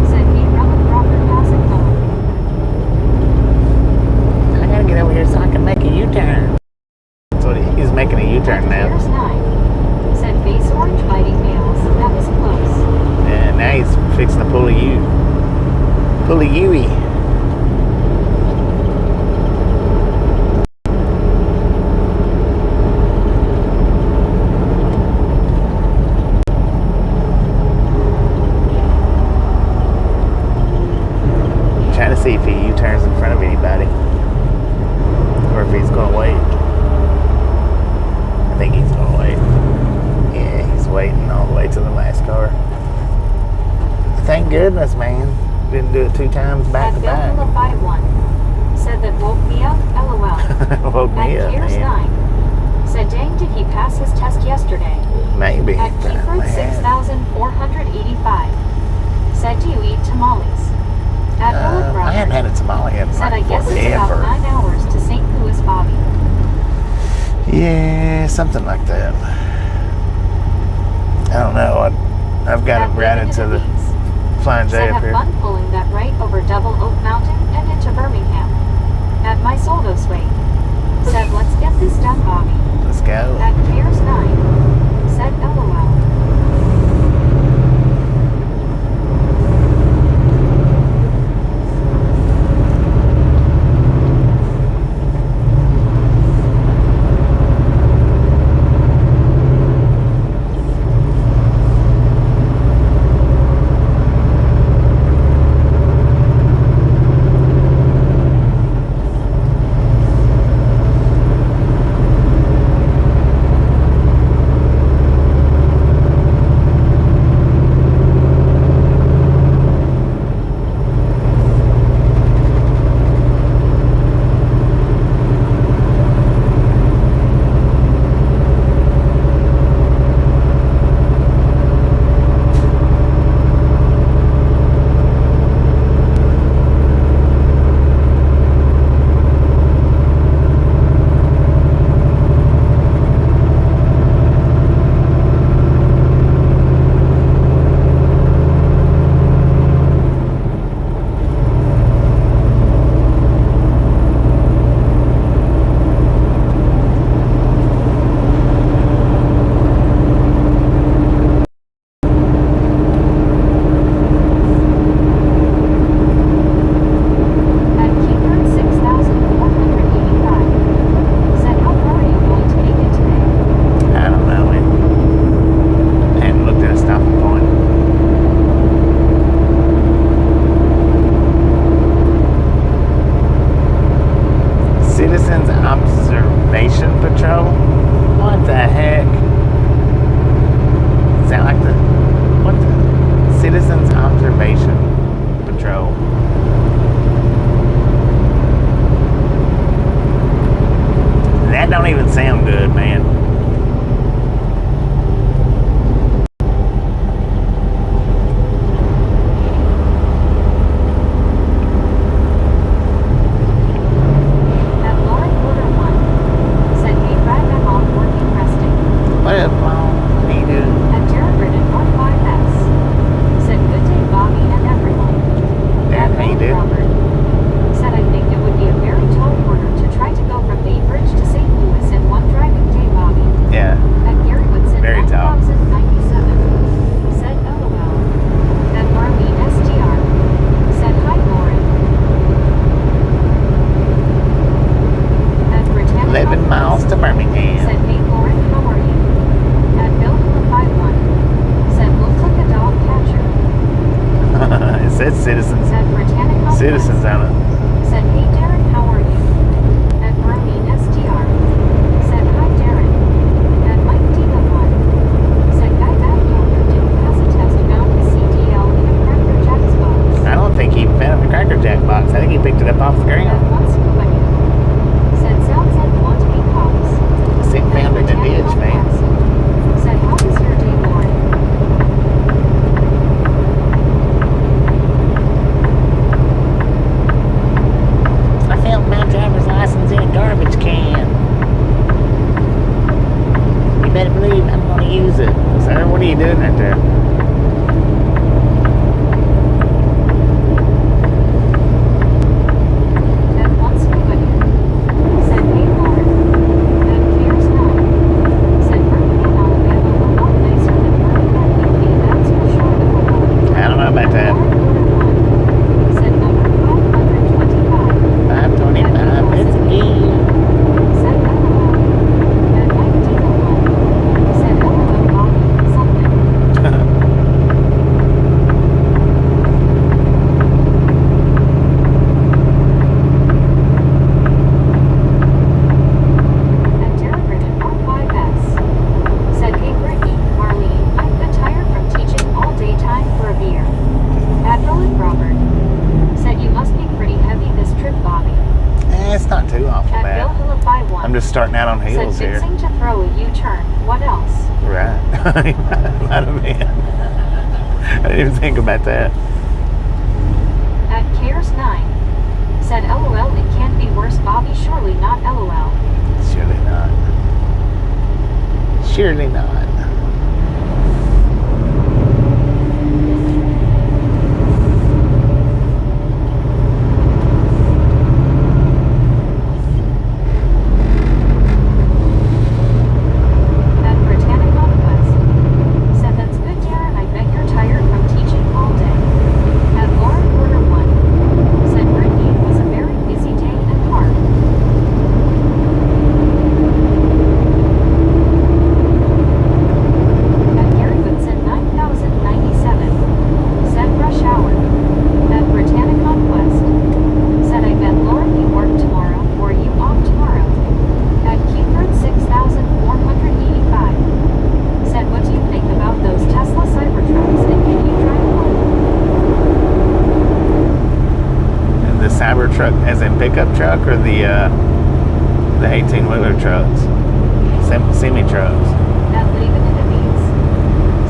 Said hey, Roland Robert, how's it going? I gotta get over here so I can make a U-turn. That's what he's making a U-turn At now. Piers 9. Said face orange biting nails. That was close. And now he's fixing to pull a U. Pull a Yui. Trying to see if he U-turns in front of anybody. Or if he's gonna wait. I think he's gonna wait. Yeah, he's waiting all the way to the last car. Thank goodness, man. Didn't do it 2 times back At to back. Bill 51. Said that woke me up, LOL. Woke me At up, Piers man. 9. Said dang, did he pass his test yesterday? Maybe. At Keyford 6,485. Said do you eat tamales? At Roland I haven't Robert. had a tamale in Said I like guess it's about forever. 9 hours to St. Louis, Bobby. Yeah, something like that. I don't know. I've got At it routed Living to in the Bees. Flying J Said up have here. fun pulling that right over Double Oak Mountain and into Birmingham. At my Soldos way. Said let's get this done, Bobby. Let's go. At Piers 9. Said LOL. said citizens. At Britannica Citizens on it. said, hey Darren, how are you? At Bromine STR said, hi Darren. At Mike Diva1 said, guy back yonder didn't pass a test, found his CDL in a Cracker Jack's box. I don't think he found the Cracker Jack box. I think he picked it up off the At ground. once Kubani said, sounds like Monte Cops. Sick found in the ditch, man. Said, how was your day, Lauren? I found my driver's license in a garbage can. You better believe I'm going to use it. Sir, what are you doing right there? At once Kubani said, hey Lauren. At Cares 9 said, Birmingham, Alabama, a lot nicer than Birmingham, UK, that's for sure. I don't know about that. Said number 525. 525, let's again. Said LOL. At Mike Diva1 said LOL Bobby something. At Derek at R5S said, hey Brittany, Marlene, I'm a bit tired from teaching all day time for a beer. At Roland Robert said, you must be pretty heavy this trip, Bobby. It's not too awful At Bill bad. Hill by 1 I'm just starting out on said, heels here. fixing to throw a U-turn. What else? Right. Might have been. I didn't even think about that. At Cares 9 said, LOL, it can't be worse, Bobby, surely not LOL. Surely not. Surely not. At Britannica West said, that's good, Darren, I bet you're tired from teaching all day. At Lauren Porter 1 said, Brittany, it was a very busy day and hard. At Gary Woodson 9097 said, rush hour. At Britannica West said, I bet Lauren you work tomorrow, or you off tomorrow. At Keithford 6485 said, what do you think about those Tesla Cybertrucks and can you drive one? And the Cybertruck, as in pickup truck, or the 18-wheeler trucks, semi trucks. At Leave It in the Beats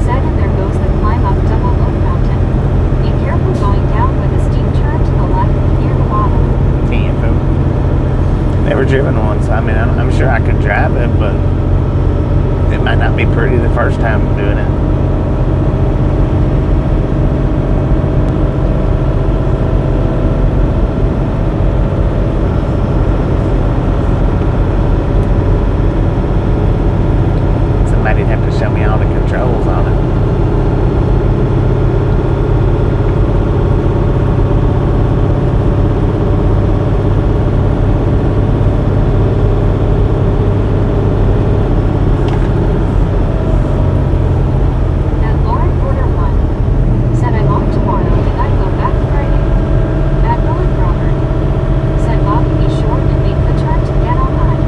said, and there goes the climb up Double Oak Mountain. Be careful going down with a steep turn to the left near the bottom. Never driven one, so I mean, I'm sure I could drive it, but it might not be pretty the first time doing it. Somebody'd have to show me all the controls on it. At Lauren Porter 1 said, I'm off tomorrow and I go back Friday. At Roland Robert said, Bobby, be sure and make the turn to get on high.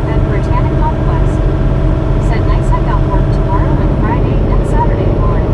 At Britannica West said, nice, I got work tomorrow and Friday and Saturday, Lauren.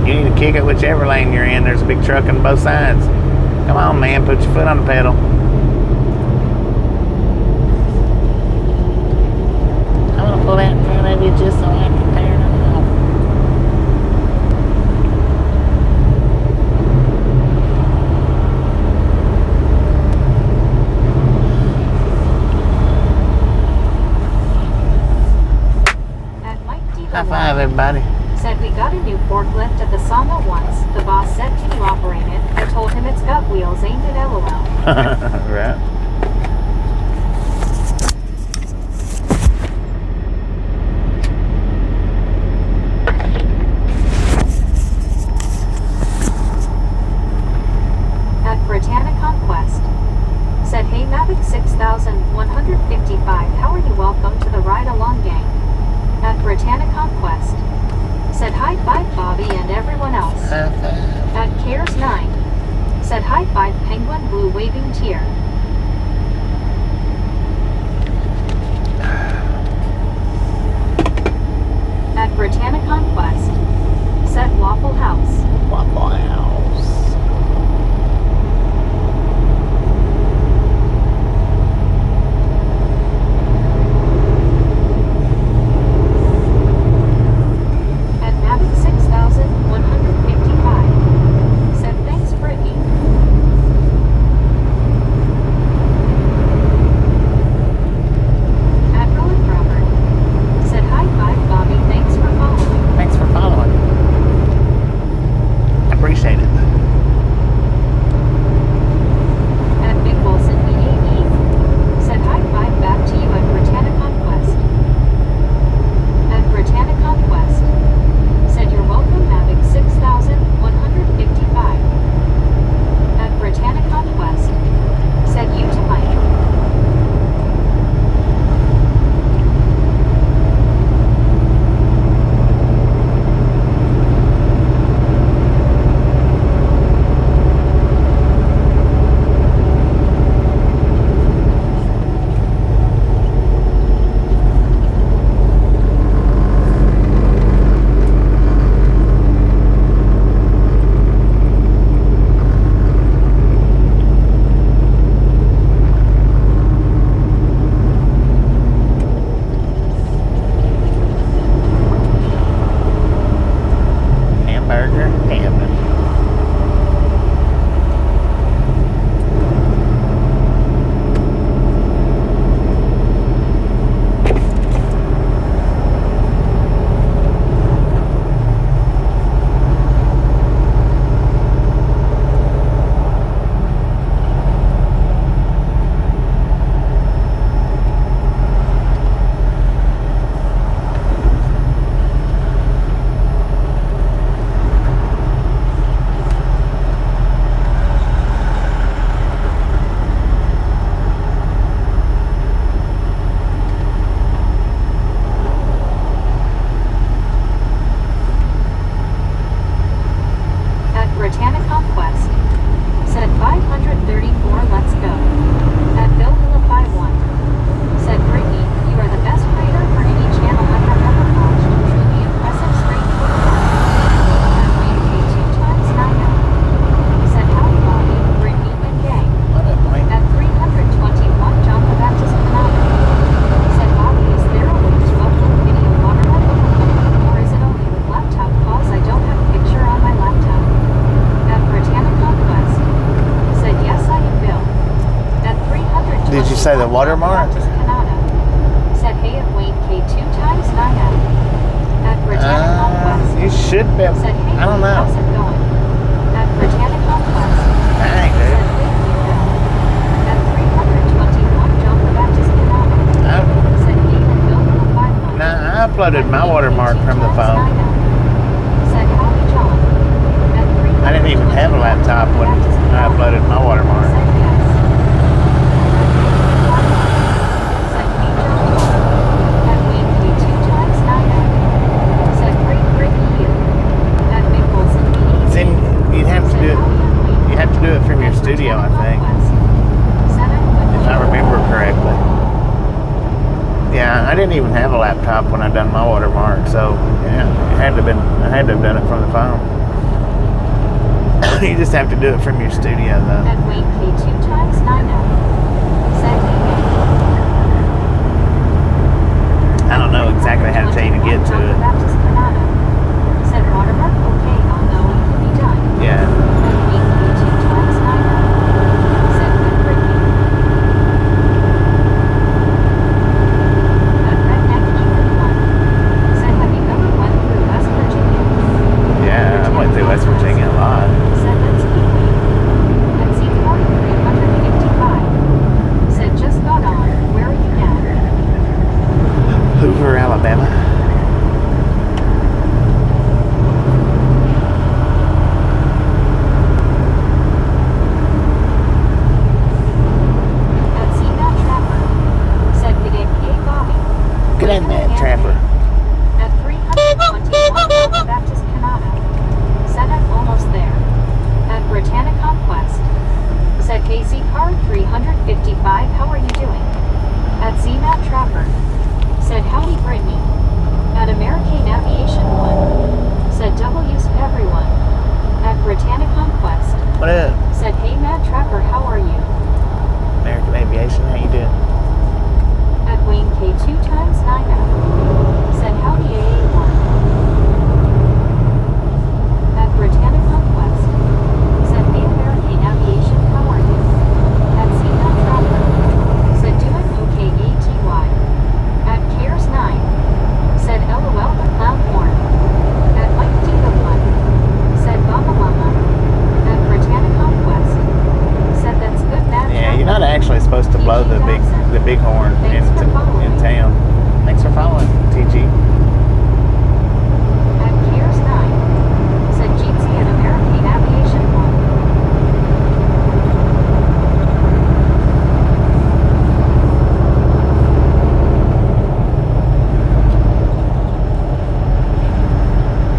You need to kick it whichever lane you're in. There's a big truck on both sides. Come on, man, put your foot on the pedal. I'm gonna pull out in front of you just so I can turn it off. Live, everybody. Said we got a new forklift at the sawmill once. The boss said, can you operate it? I told him it's got wheels, ain't it? LOL. Right. At Britannic Conquest. Said, hey Mavic 6155, how are you? Welcome to the ride along gang. At Britannic Conquest. Said, high five Bobby and everyone else. High five. At Cares 9. Said, high five Penguin Blue waving tear. At Britannic Conquest. Said, Waffle House. Waffle House. At Mavic 6155. Said, thanks Brittany. At Rowan Robert. Said, high five Bobby, thanks for following. Thanks for following. Appreciate it. At Big Wilson EAE. Said, high five back to you at Britannic Conquest. At Britannic Conquest. Said, you're welcome Mavic 6155. At Britannic Conquest. Said, you to Mike. Hamburger heaven. At Britannic Conquest. Said 534, let's go. At Bill Hillify 1. Said, Brittany, you are the best writer for any channel I have ever watched. Truly impressive straight forward. At Wayne K 2 times 9 out. Said, howdy Bobby, Brittany and gang. What up, Wayne? At 321, John the Baptist Canada. Said, Bobby, is there a way to upload video watermark? Or is it only with laptop calls? I don't have a picture on my laptop. At Britannic Conquest. Said, yes, I am Bill. At 321, Did you say the watermark? John the Baptist Canada. Said, hey, at Wayne K 2 times 9 out. At Britannic Conquest. You should be. Said, hey, I don't know. how's it going? At Britannic Conquest. Dang, Said, dude. thank you, Bill. At 321, John the Baptist Canada. Said, hey, and Bill with a 5 Nah, I uploaded my watermark from the phone. Said, howdy, John. At I didn't even have a laptop when I uploaded my watermark. Said, yes. Said, hey, John. At Wayne K 2 times 9 out. Said, great, you. At Big Wilson BE. Then you'd have to do it. You have to do it from your studio, I think, if I remember correctly. Yeah, I didn't even have a laptop when I done my watermark, so yeah, I had to have done it from the phone. You just have to do it from your studio, though. At Wayne K 2 times 9 out. Said, hey, I don't know exactly how to tell you to get to it. Baptist Canada. Said, watermark, okay, I'll know it can be done. Yeah. At Wayne K 2 times 9 out. Said, good Brittany. At Redneck Ethan 1. Said, have you ever went hey Z Card 355, how are you doing? At ZMAT Trapper. Said howdy Brittany. At American Aviation 1. Said W's everyone. At Britannic Conquest. What up? Said hey Mad Trapper, how are you? American Aviation, how you doing? At Wayne K 2 times 9F. Said howdy AA1. At Britannic Conquest. Said hey American Aviation, how are you? At ZMAT Trapper. Said doing okay ATY. At Cares 9. Said LOL the clown horn. At Mike D the 1. Said Mama Mama. At Britannic Conquest. Said that's good Mad Yeah, Trapper. you're not actually supposed to blow the big horn Thanks for following. in town. Thanks for following, TG. At Cares 9. Said Jeezy at American Aviation 1.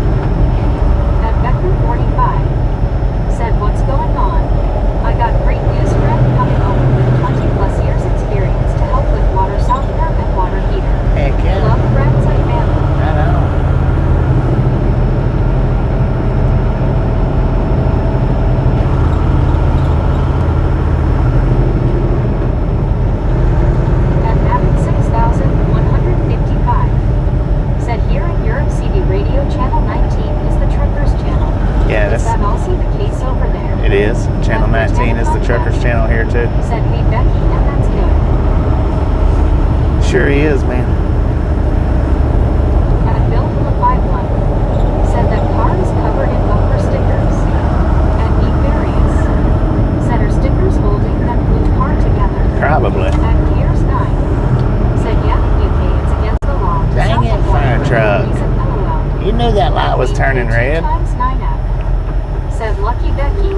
At Becker 45. Said what's going on? I got great news friend coming over with 20 plus years experience to help with water softener and water heater. Heck yeah. Love friends and family. I know. At Mavic 6155. Said here in Europe CD radio channel 19 is the truckers channel. Yeah, Is that also the case over there? it is. Channel 19 is the truckers channel here too. Said hey Becky and that's good. Sure he is, man. At Bill the 51. Said that car is covered in bumper stickers. At Neat Various. Said are stickers holding that blue car together. Probably. At Gears 9. Said yeah, UK it's against the law. to Dang stop it, the water fire for truck. no reason, LOL. You knew that light was turning red. Times 9F. Said Lucky Becky.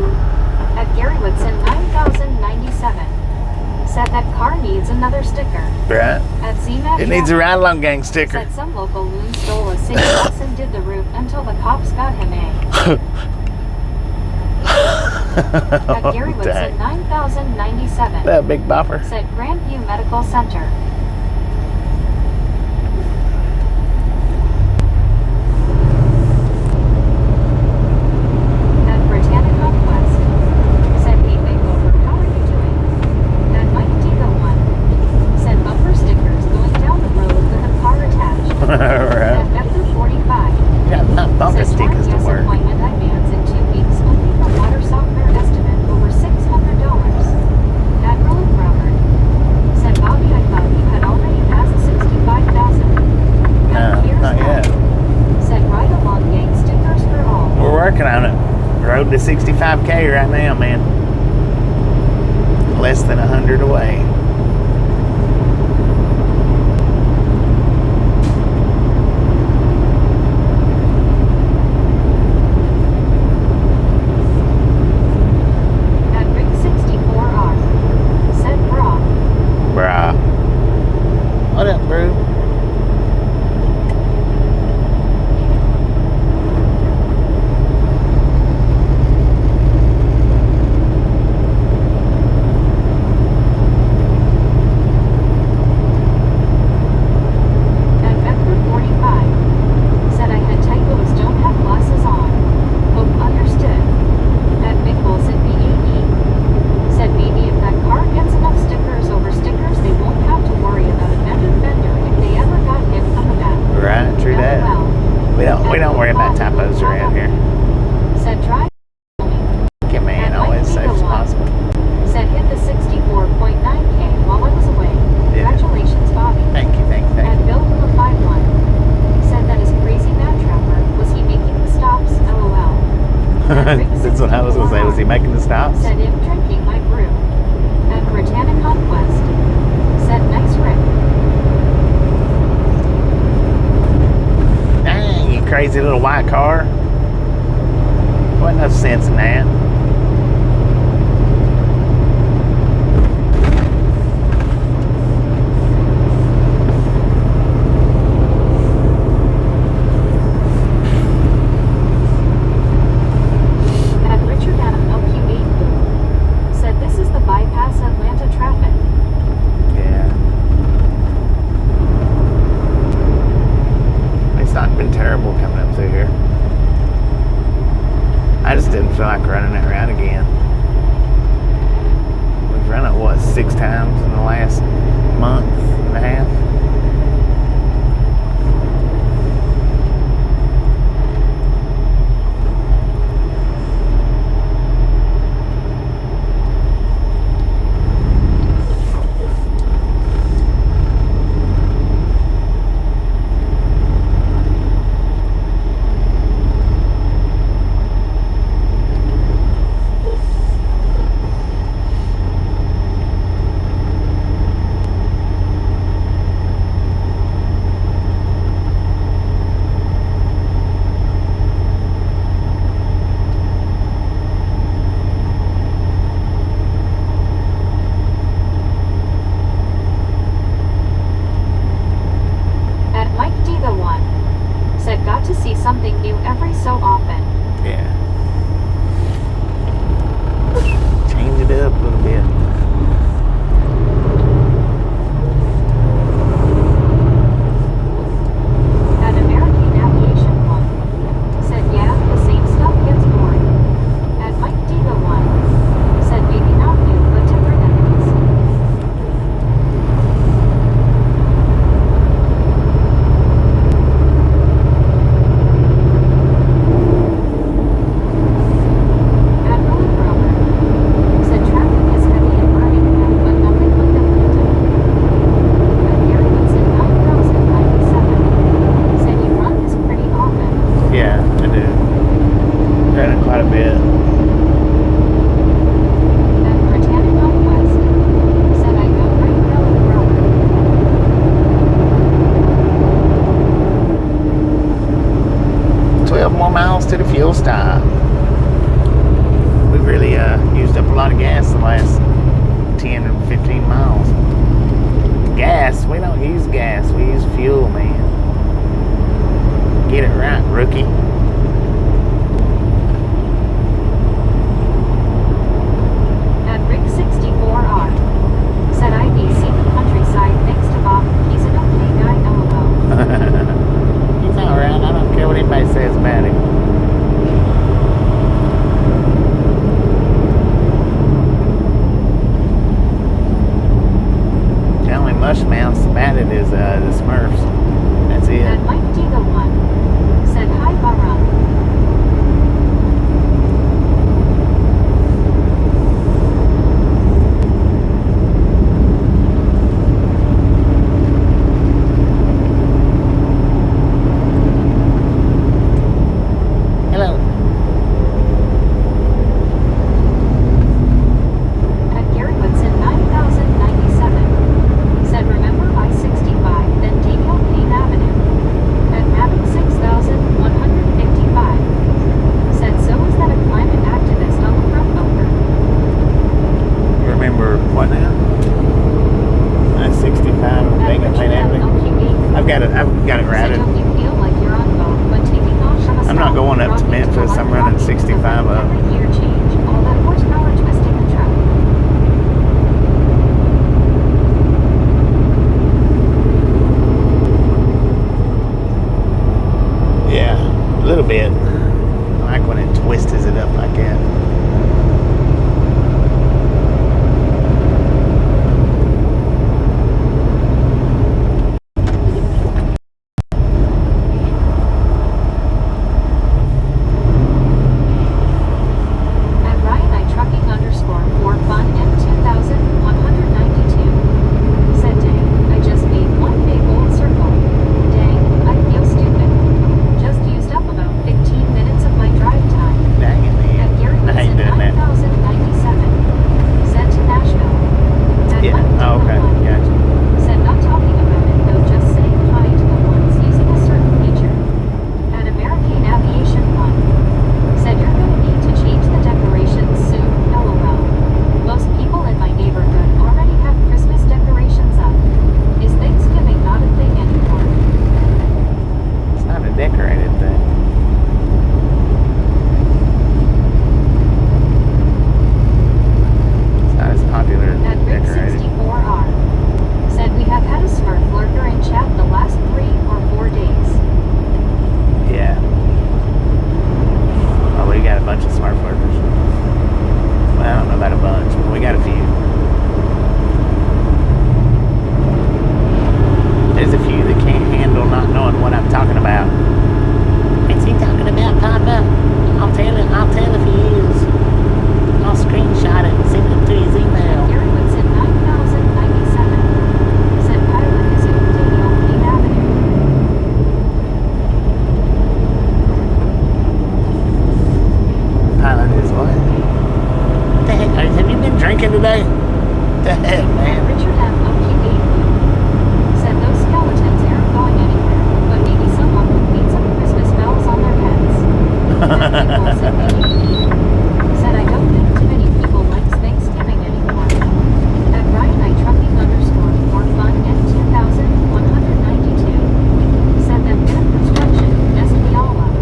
At Gary Woodson 9097. Said that car needs another sticker. Right? At ZMAT It needs a Trapper. ride along gang sticker. Said some local loon stole a city bus and did the route until the cops got him At Gary Woodson Dang. 9097. That big bopper. Said Grandview Medical Center. At Britannic Conquest. Said hey Makeover, how are you doing? At Mike D the 1. Said bumper stickers going down the road with a car attached. At Right. Vector 45. Yeah, not bumper Said stickers to yes work. appointment advance in 2 weeks only for water softener estimate over $600. Admiral and Robert. Said Bobby, I thought you had already passed 65,000. No, not yet. Said ride along gang stickers for all. We're working on it. Road to 65K right now, man. Less than 100 away. At Rig 64R. Said bra. Bruh. What up, bro? At Vector 45. Said I had typos, don't have glasses on. Hope understood. At Big Bulls at BAE. Said maybe if that car gets enough stickers over stickers, they won't have to worry about a vendor if they ever got hit from the back. Right, true that. LOL. We don't worry about typos around here. Said drive. Get man, At always Mike safe as Eagle One. possible. Said hit the 64.9K while I was away. Yeah. Congratulations, Bobby. Thank you, thank you, thank At you. Bill the 51. Said that his crazy Mad Trapper. Was he making the stops? LOL. That's what I was gonna say. Was he making the stops? Said him drinking my brew. At Britannic Conquest. Said nice Rick. Dang, you crazy little white car. Wasn't enough sense in that. At Richard Adam LQ8 Boo. Said this is the 6 times in the last month and a half. At Mike D the one said got to see something new every so often. Yeah. Change it up a little bit. At American Aviation one said yeah, the same stuff gets boring. At Mike D the one said maybe not new but different enemies. At Roller Roller said traffic is heavy in Birmingham but nothing but the Hilton. At Gary Woodson 9097 said you run this pretty often. Yeah, I do. Ran it quite a bit. At Britannica West said I go right now with Roller. 12 more miles to the fuel stop. We've really used up a lot of gas the last 10 or 15 miles. Gas? We don't use gas. We use fuel, man. Get it right, rookie. At Rick 64R said I'd be seen the countryside thanks to Bob. He's an okay guy, LOL. He's alright. I don't care what anybody says about him. The only mush mouse about it is the Smurfs. That's it. At Mike D the one said hi Bara. day? The heck, man. Richard M. OQD said those skeletons aren't going anywhere, but maybe someone will need some Christmas bells on their heads. Matt Nichols at AED said I don't think too many people like Thanksgiving anymore. At RyanKnight_for fun at 2,192 said them in a construction messed me all up.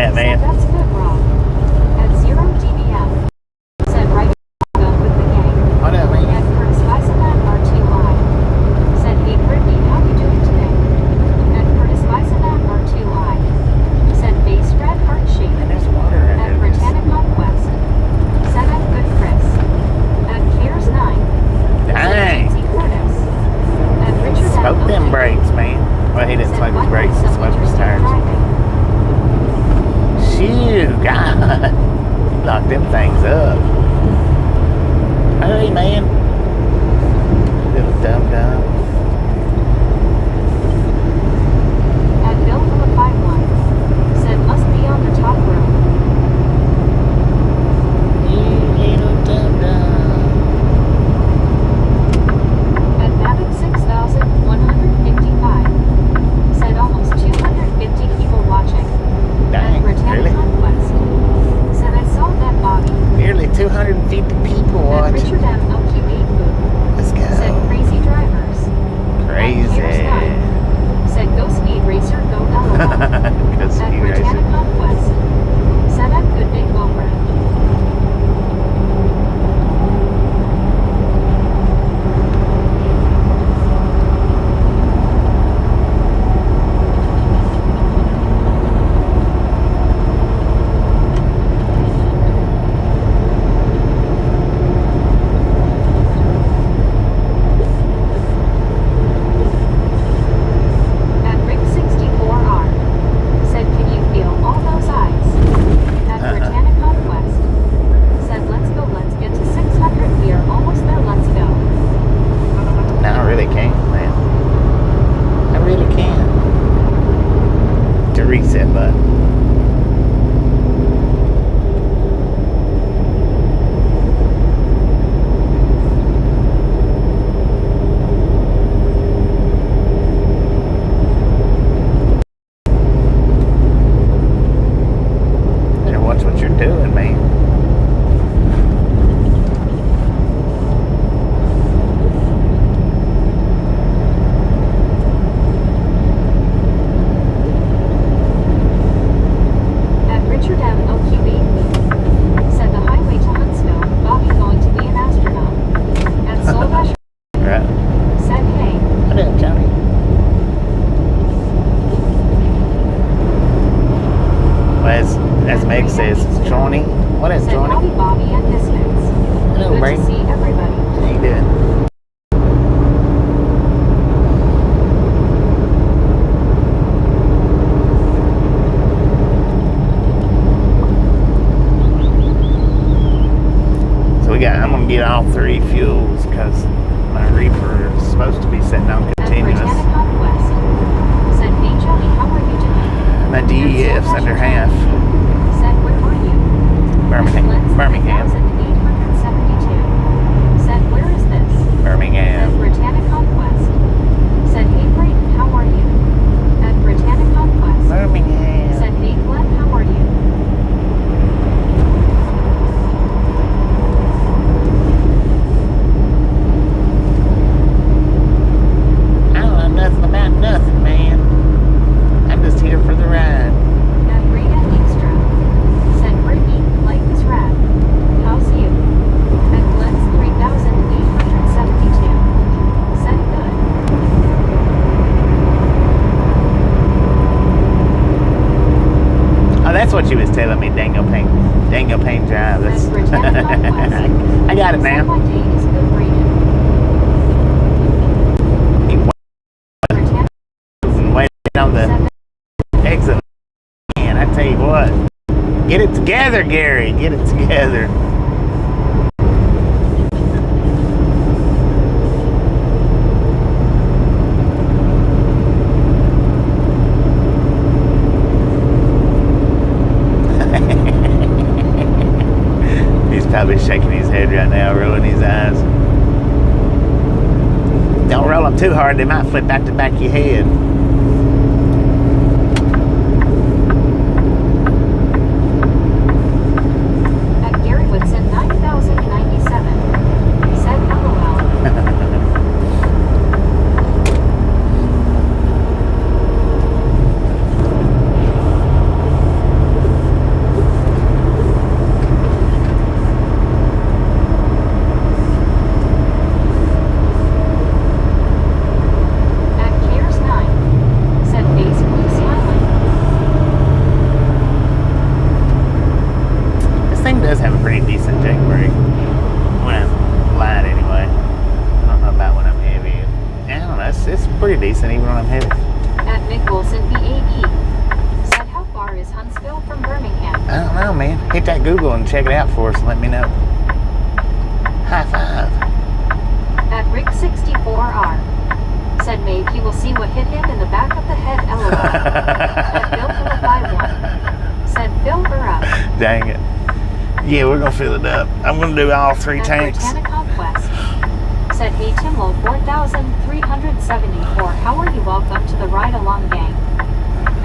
that, man. Said, that's good, Rob. At 0 dBm. Said, right go with the gang. What up, man? At Curtis Weisenat R2I. Said, hey, Brittany, how you doing today? At Curtis Weisenat R2I. Said, base red heart shape. And there's water At under this. Britannic Conquest. Said, at good Chris. At Cares 9. Dang. Said, Curtis. At Richard Smoke M. them O'Keefe. brakes, man. Well, he didn't Said, smoke his what brakes, he was so smoked his interesting tires. driving? Shoo, God. Lock them things up. Hurry, man. Little dum-dum. At Bill Phillip 51. Said, must be on the top row. You little dum-dum. At Mavic 6155. Said almost 250 people watching. Dang, At Britannic really? Conquest. Said I saw that Bobby. Nearly 250 people At watching. Richard M. LQE booth. Let's Said go. crazy drivers. Crazy. Said go speed racer, go LOL. Go At speed Britannic racer. Conquest. Said at Good Big Wilbur. At Rick 64R. Said can you feel all those eyes? At Britannic Conquest. Said let's go, let's get to 600. We are almost there, let's go. No, I really can't, man. I really can. The reset button. Better watch what you're doing, man. At Richard M. OQE. Said the highway to Huntsville, Bobby going to be an astronaut. At Soul Dash. Right. Said hey. What up, Johnny? Well, as Meg says, Johnny. What up, Said Johnny? howdy Bobby and Distance. Hello, Good Brady. to see everybody. How you doing? So I'm gonna get all three fuels because my reefer is supposed to be sitting on At continuous. Britannic Conquest. Said hey Johnny, how are you doing? My DEF's under half. Said where are you? Birmingham. 3872. Said where is this? At Birmingham. Britannic Conquest. Said hey Brayden, how are you? At Britannic Conquest. Birmingham. Said hey Glenn, how are you? I don't know nothing about nothing, man. I'm just here for the ride. At Rita Extra. Said Brittany, life is rad. How's you? At Glenn's 3872. Said good. Oh, that's what you was telling me, Dango Pain Drive. That's At Britannic Conquest. I got it Said now. my day is good Brayden. Britannic Waiting on the 7. exit. Man, I tell you what. Get it together, Gary. Get it together. He's probably shaking his head right now, rolling his eyes. Don't roll them too hard, they might flip back to back of your head. At Gary Woodson 9097. Said LOL. pretty decent even when I'm heavy. At Mick Wilson BAE said, how far is Huntsville from Birmingham? I don't know, man. Hit that Google and check it out for us and let me know. High five. At Rick64R said, maybe we'll see what hit him in the back of the head, LOL. At Bill51 said, fill her up. Dang it. Yeah, we're going to fill it up. I'm going to do all 3 At tanks. Britannia Conquest said, hey Timlo 4374, how are you? Welcome to the Ride Along gang.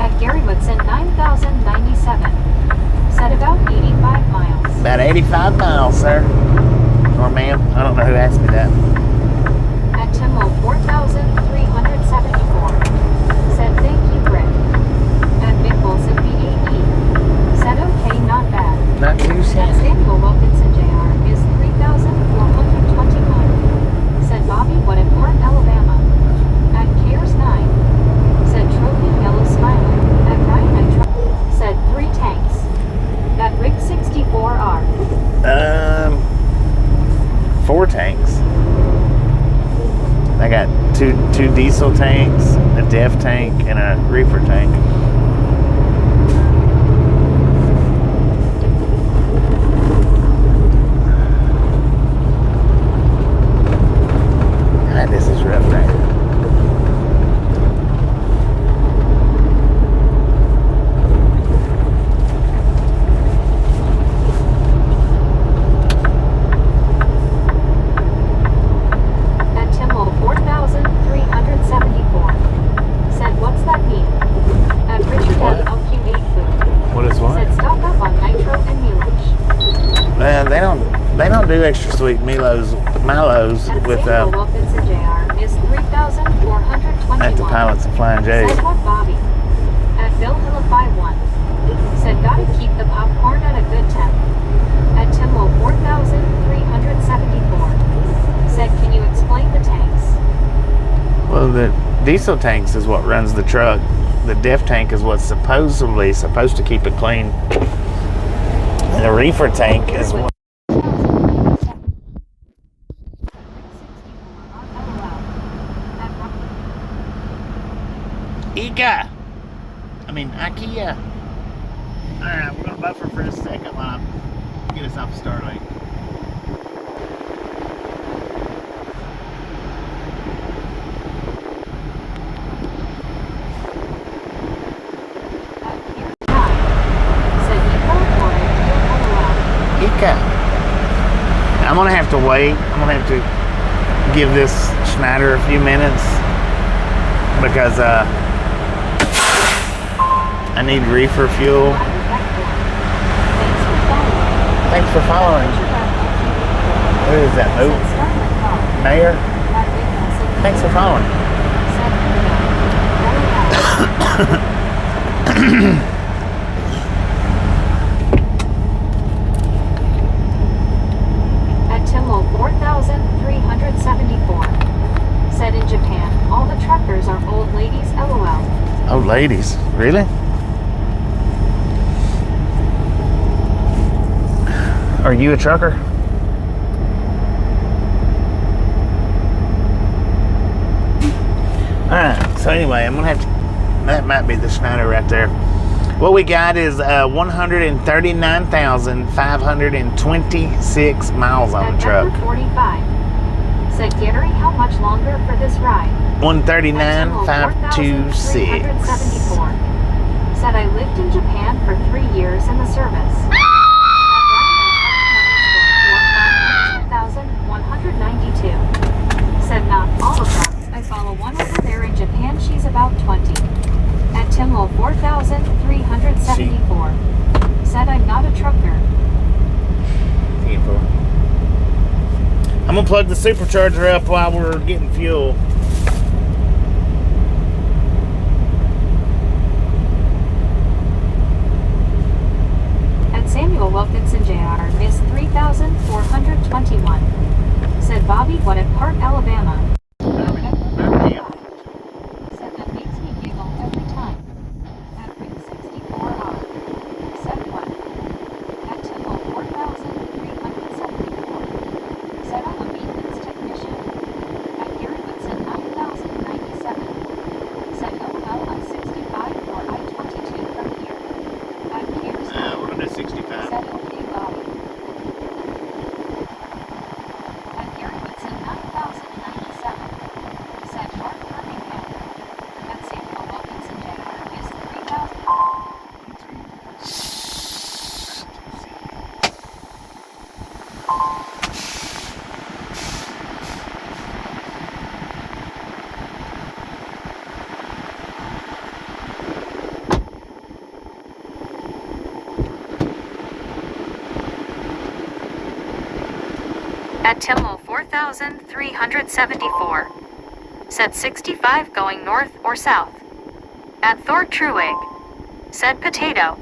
At Gary Woodson 9097 said, about 85 miles. About 85 miles, sir. Or ma'am. I don't know who asked me that. At Timlo 4374 said, thank you, Rick. At Mick Wilson BAE said, okay, not bad. Not too At shabby. Samuel Wilkinson Jr. is 3,421 said, Bobby, what in Park, Alabama? At Cares 9 said, Trophy Yellow Smiler. At Ryan I said, 3 tanks. At Rick64R 4 tanks. I got two diesel tanks, a DEF tank, and a reefer tank. God, this is rough right here. At Timlo 4374 said, what's that mean? At Richard What? at LQ8 Food What is what? said, stock up on nitro and mealage. They don't do extra sweet Milos At with Samuel Wilkinson Jr. is 3,421 at the pilots of Flying J's. said, what Bobby? At Bill Hilla 51 said, gotta keep the popcorn at a good temp. At Timlo 4374 said, can you explain the tanks? Well, the diesel tanks is what runs the truck. The DEF tank is what's supposed to keep it clean. And the reefer tank is what. IKEA. Alright, we're gonna buffer for a second while I get us off Starlink. Ika. I'm gonna have to wait. I'm gonna have to give this Schneider a few minutes because I need reefer fuel. Thanks for following. Who is that? Who? Mayor? Thanks for following. At Timlo 4374 said, in Japan, all the truckers are old ladies, LOL. Oh, ladies. Really? Are you a trucker? Alright, so anyway, I'm gonna have to. That might be the Schneider right there. What we got is 139,526 miles on the truck. 45 said, Gary, how much longer for this ride? 139,526. 4,374 said, I lived in Japan for 3 years in the service. At 2,192 said, not all of them. I follow one over there in Japan. She's about 20. At Timlo 4,374 said, I'm not a trucker. I'm gonna plug the supercharger up while we're getting fuel. At Samuel Wilkinson Jr. is 3,421 said, Bobby, what at Park, Alabama? Said, that makes me giggle every time. At Rick64R said, what? At Timlo 4,374 said, I'm a maintenance technician. At Gary Woodson 9097 time. said Hillview Valley. At Gary Woodson 9097, said North Birmingham. At Samuel Wilkinson Jr. is 3000. At Timmel 4374, said 65 going north or south. At Thor Truig, said potato.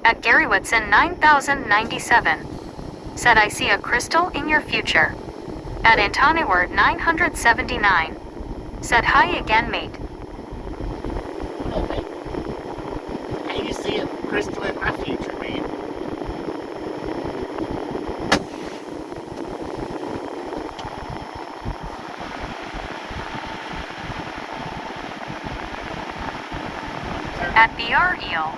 At Gary Woodson 9097, said I see a crystal in your future. At Antoneward 979, said hi again mate. Hey, you see a crystal in my future, man. At BR Eel,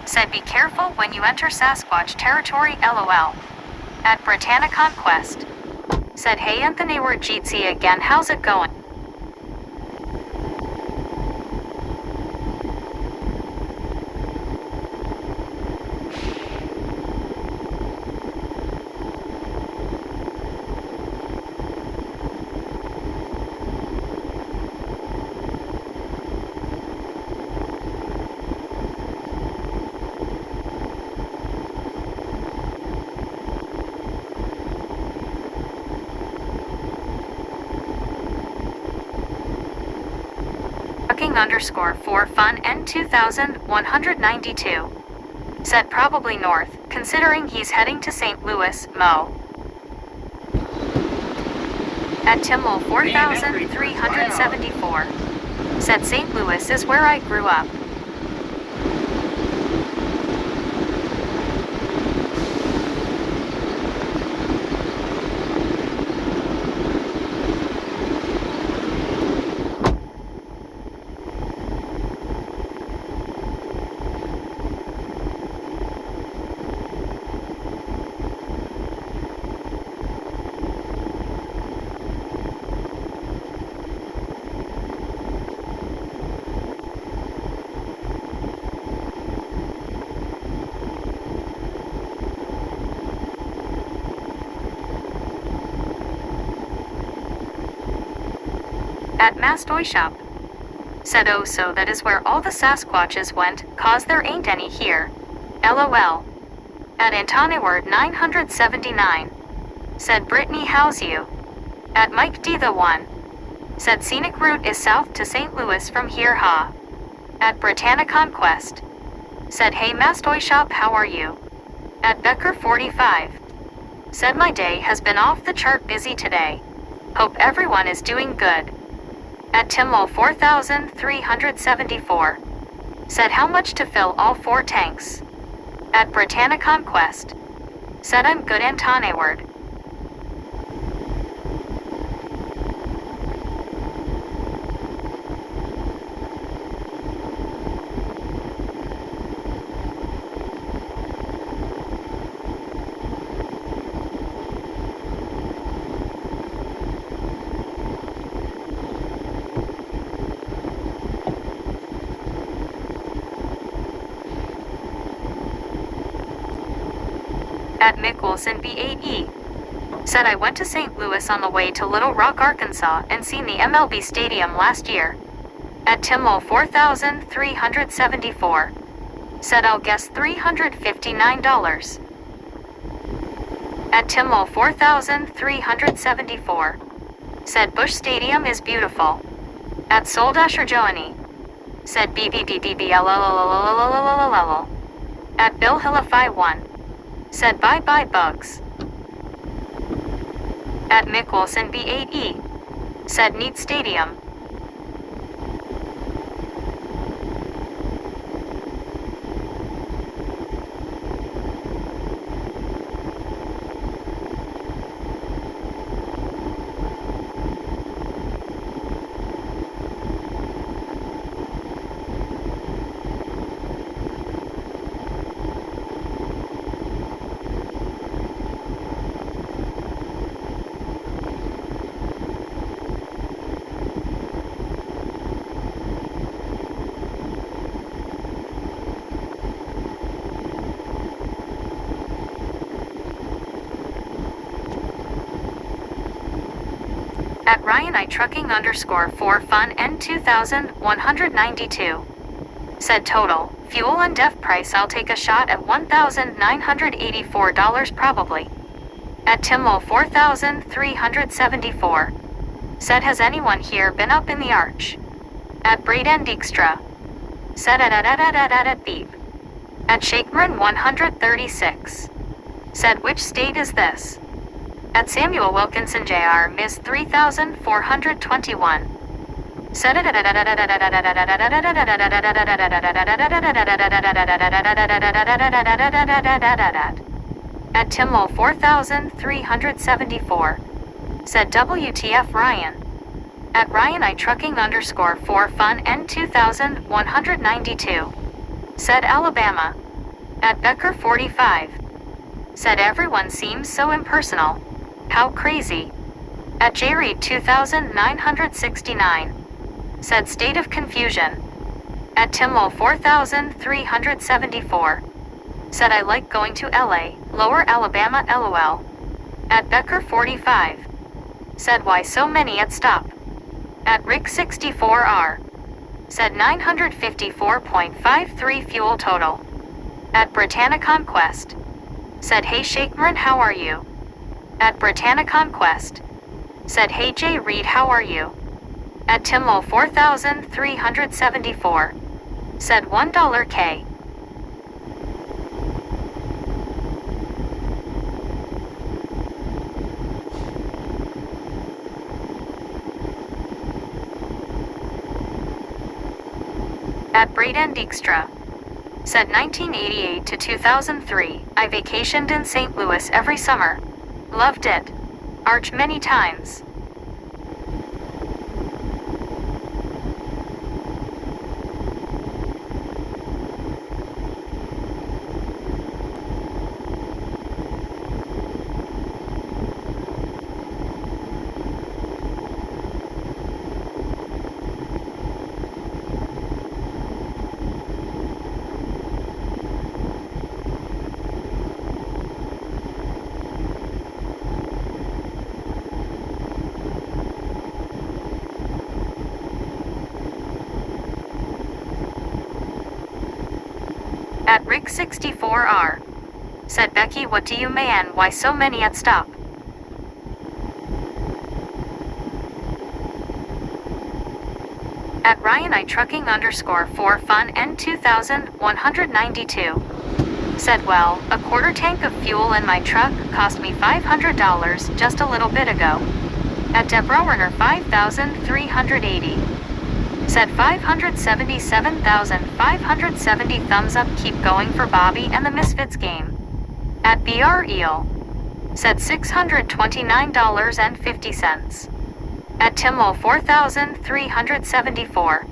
said be careful when you enter Sasquatch territory LOL. At Britannia Conquest, said hey Anthony we're Jeetsy again how's it going? _4 fun N 2192, said probably north, considering he's heading to St. Louis, Mo. At Timmel 4374, said St. Louis is where I grew up. At Mastoy Shop, said oh so that is where all the Sasquatches went, cause there ain't any here. LOL. At Antoneward 979, said Brittany how's you? At Mike D the one, said scenic route is south to St. Louis from here ha. At Britannia Conquest, said hey Mastoy Shop how are you? At Becker 45, said my day has been off the chart busy today. Hope everyone is doing good. At Timmel 4374, said how much to fill all 4 tanks. At Britannia Conquest, said I'm good Antoneward. At Mickelson B8E, said I went to St. Louis on the way to Little Rock, Arkansas and seen the MLB stadium last year. At Timmel 4374, said I'll guess $359. At Timmel 4374, said Busch Stadium is beautiful. At Soldasher Joanie, said BBBBBLLLLLLLLLLL. At Bill Hillify 1, said bye bye bugs. At Mickelson B8E, said neat stadium. At Ryan I Trucking _ Fun N2192. Said total, fuel and def price I'll take a shot at $1,984 probably. At Timlo 4374. Said has anyone here been up in the arch? At Braden Dijkstra. Said at beep. At Shakeman 136. Said which state is this? At Samuel Wilkinson Jr. Ms. 3421. Said at Timlo 4374. Said WTF Ryan. At Ryan I Trucking _ Fun N2192. Said Alabama. At Becker 45. Said everyone seems so impersonal. How crazy. At JReed 2969. Said state of confusion. At Timlo 4374. Said I like going to LA, Lower Alabama LOL. At Becker 45. Said why so many at stop. At Rick 64R. Said 954.53 fuel total. At Britannia Conquest. Said hey Shakeman how are you? At Britannia Conquest. Said hey Jay Reed how are you? At Timlo 4374. Said $1 K. At Braden Dijkstra. Said 1988 to 2003, I vacationed in St. Louis every summer. Loved it. Arch many times. At Rick 64R. Said Becky what do you man why so many at stop? At Ryan I Trucking _ Fun N2192. Said well, a quarter tank of fuel in my truck cost me $500 just a little bit ago. At Deborah Werner 5380. Said 577,570 thumbs up keep going for Bobby and the Misfits game. At BR Eel. Said $629.50. At Timlo 4374.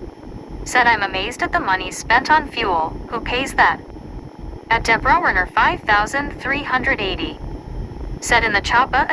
Said I'm amazed at the money spent on fuel, who pays that? At Deborah Werner 5380. Said in the choppa.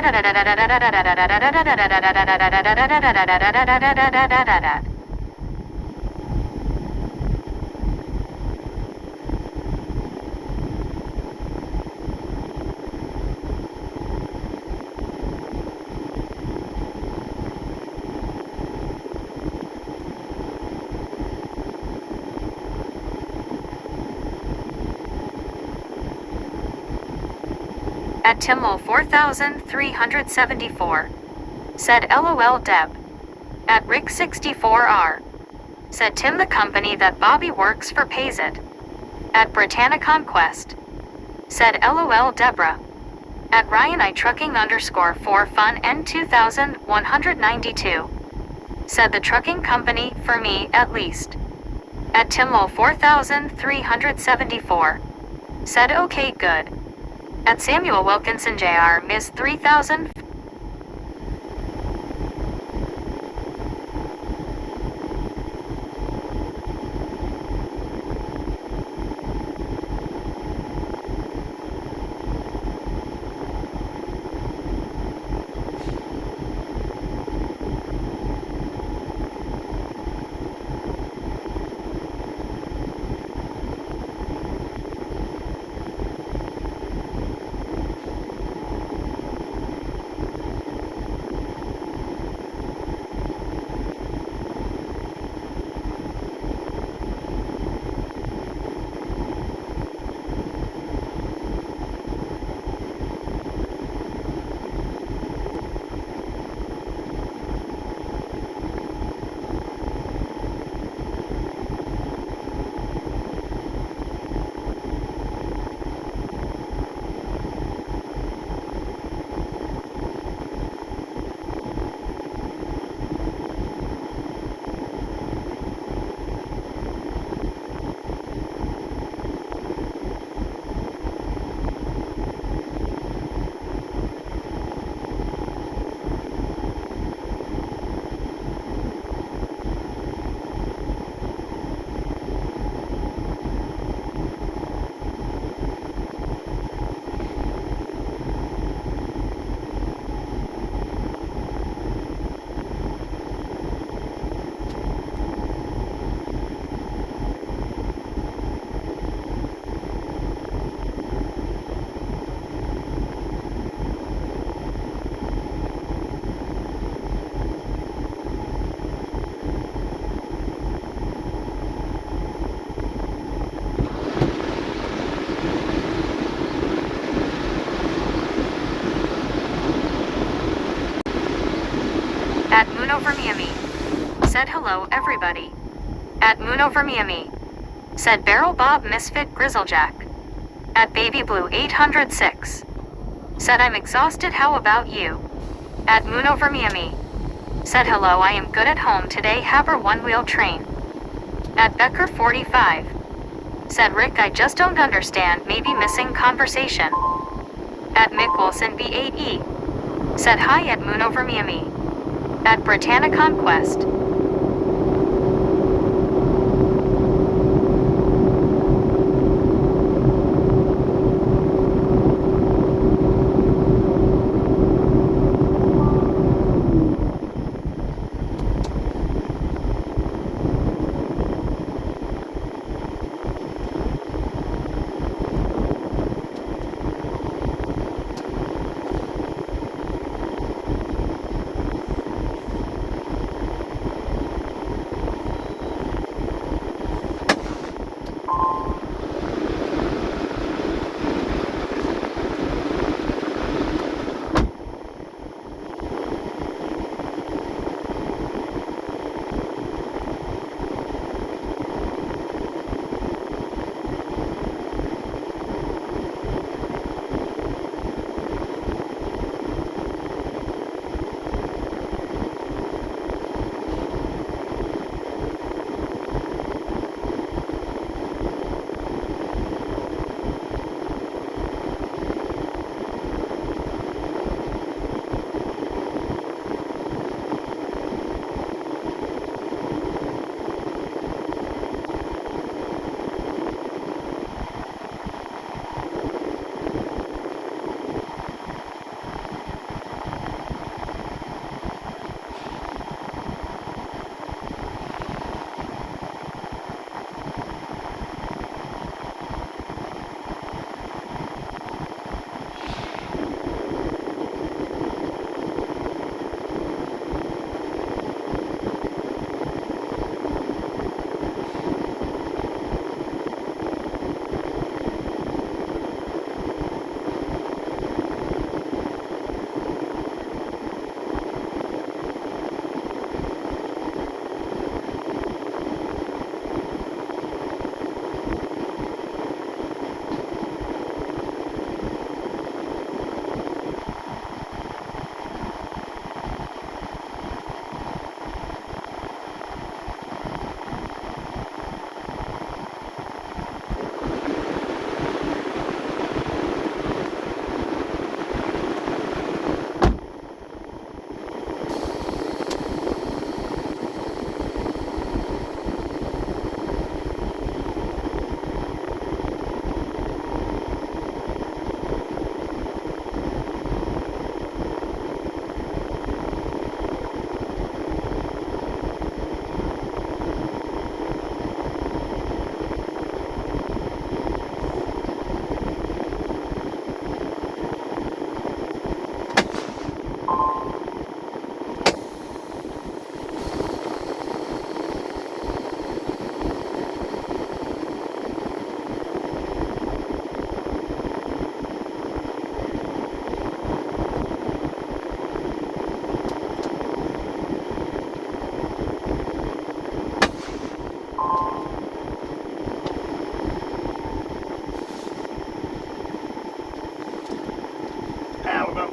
At Timlo 4374. Said LOL Deb. At Rick 64R. Said Tim the company that Bobby works for pays it. At Britannia Conquest. Said LOL Deborah. At Ryan I Trucking _ Fun N2192. Said the trucking company, for me at least. At Timlo 4374. Said okay good. At Samuel Wilkinson Jr. Ms. 3000. Over Miami. Said hello everybody. At Moon Over Miami. Said Barrel Bob Misfit Grizzlejack. At Baby Blue 806. Said I'm exhausted, how about you? At Moon Over Miami. Said hello, I am good at home today, Haber One Wheel Train. At Becker 45. Said Rick, I just don't understand, maybe missing conversation. At Mick Wilson B8E. Said hi at Moon Over Miami. At Britannia Conquest.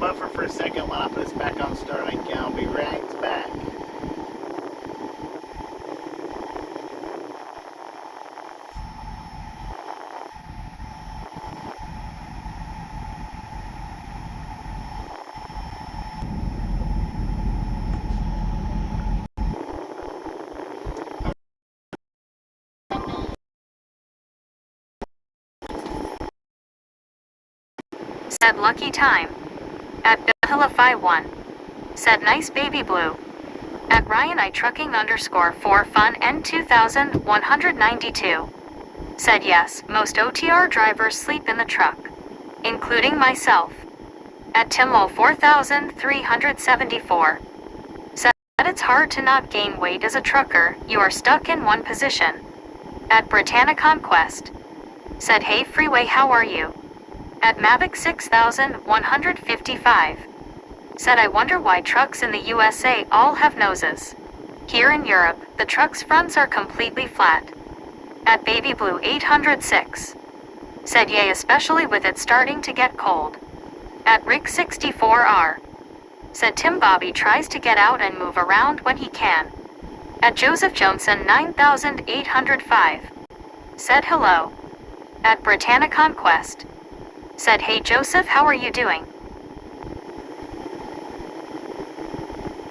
Buffer for a second while I put this back on Starlink. I'll be right back. Said lucky time. At Billhilla51. Said nice baby blue. At Ryan I trucking _4 fun N2192. Said yes, most OTR drivers sleep in the truck. Including myself. At Timlo 4374. Said it's hard to not gain weight as a trucker, you are stuck in one position. At Britannia Conquest. Said hey freeway, how are you? At Mavic 6155. Said I wonder why trucks in the USA all have noses. Here in Europe, the truck's fronts are completely flat. At Baby Blue 806. Said yay, especially with it starting to get cold. At Rick 64R. Said Tim Bobby tries to get out and move around when he can. At Joseph Johnson 9805. Said hello. At Britannia Conquest. Said hey Joseph, how are you doing?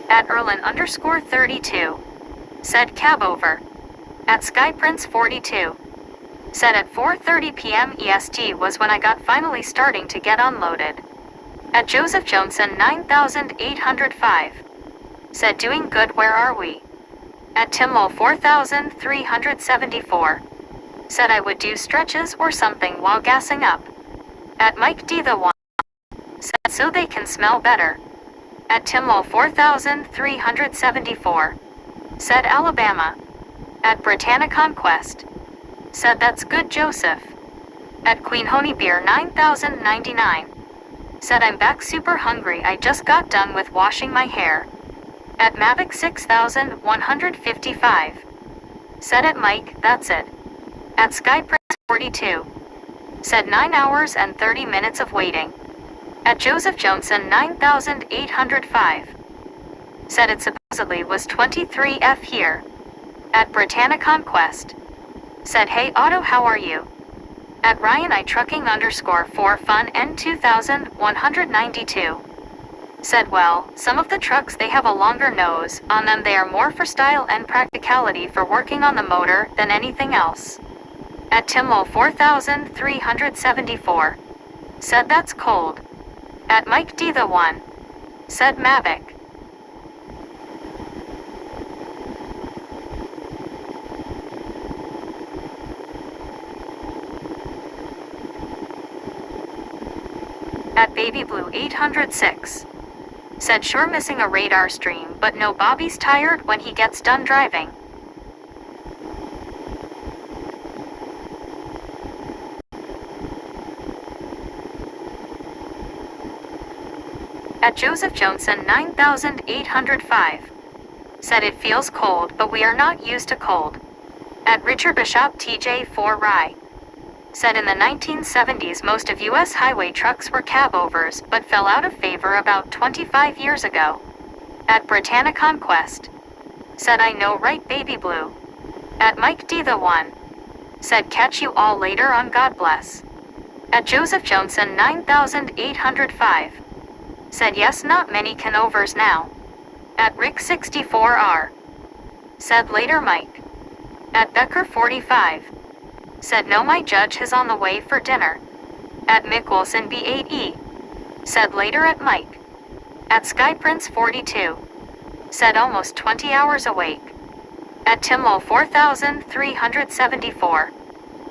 At Erlin_32. Said cab over. At Skyprince 42. Said at 4:30 p.m. EST was when I got finally starting to get unloaded. At Joseph Johnson 9805. Said doing good, where are we? At Timlol 4374. Said I would do stretches or something while gassing up. At Mike D the one. Said so they can smell better. At Timlol 4374. Said Alabama. At Britannia Conquest. Said that's good Joseph. At Queen Honeybeer 9099. Said I'm back super hungry, I just got done with washing my hair. At Mavic 6155. Said at Mike, that's it. At Skyprince 42. Said 9 hours and 30 minutes of waiting. At Joseph Johnson 9805. Said it supposedly was 23F here. At Britannia Conquest. Said hey Otto, how are you? At Ryan I trucking_for fun N2192. Said well, some of the trucks they have a longer nose on them, they are more for style and practicality for working on the motor than anything else. At Timlol 4374. Said that's cold. At Mike D the one. Said Mavic. At Baby Blue 806. Said sure missing a radar stream, but no, Bobby's tired when he gets done driving. At Joseph Johnson 9805. Said it feels cold, but we are not used to cold. At Richard Bishop TJ4 Rye. Said in the 1970s most of U.S. highway trucks were cab-overs, but fell out of favor about 25 years ago. At Britannia Conquest. Said I know right Baby Blue. At Mike D the one. Said catch you all later on, God bless. At Joseph Johnson 9805. Said yes, not many can-overs now. At Rick 64R. Said later Mike. At Becker 45. Said no, my judge is on the way for dinner. At Mick Wilson B8E. Said later at Mike. At Skyprince 42. Said almost 20 hours awake. At Timlol 4374.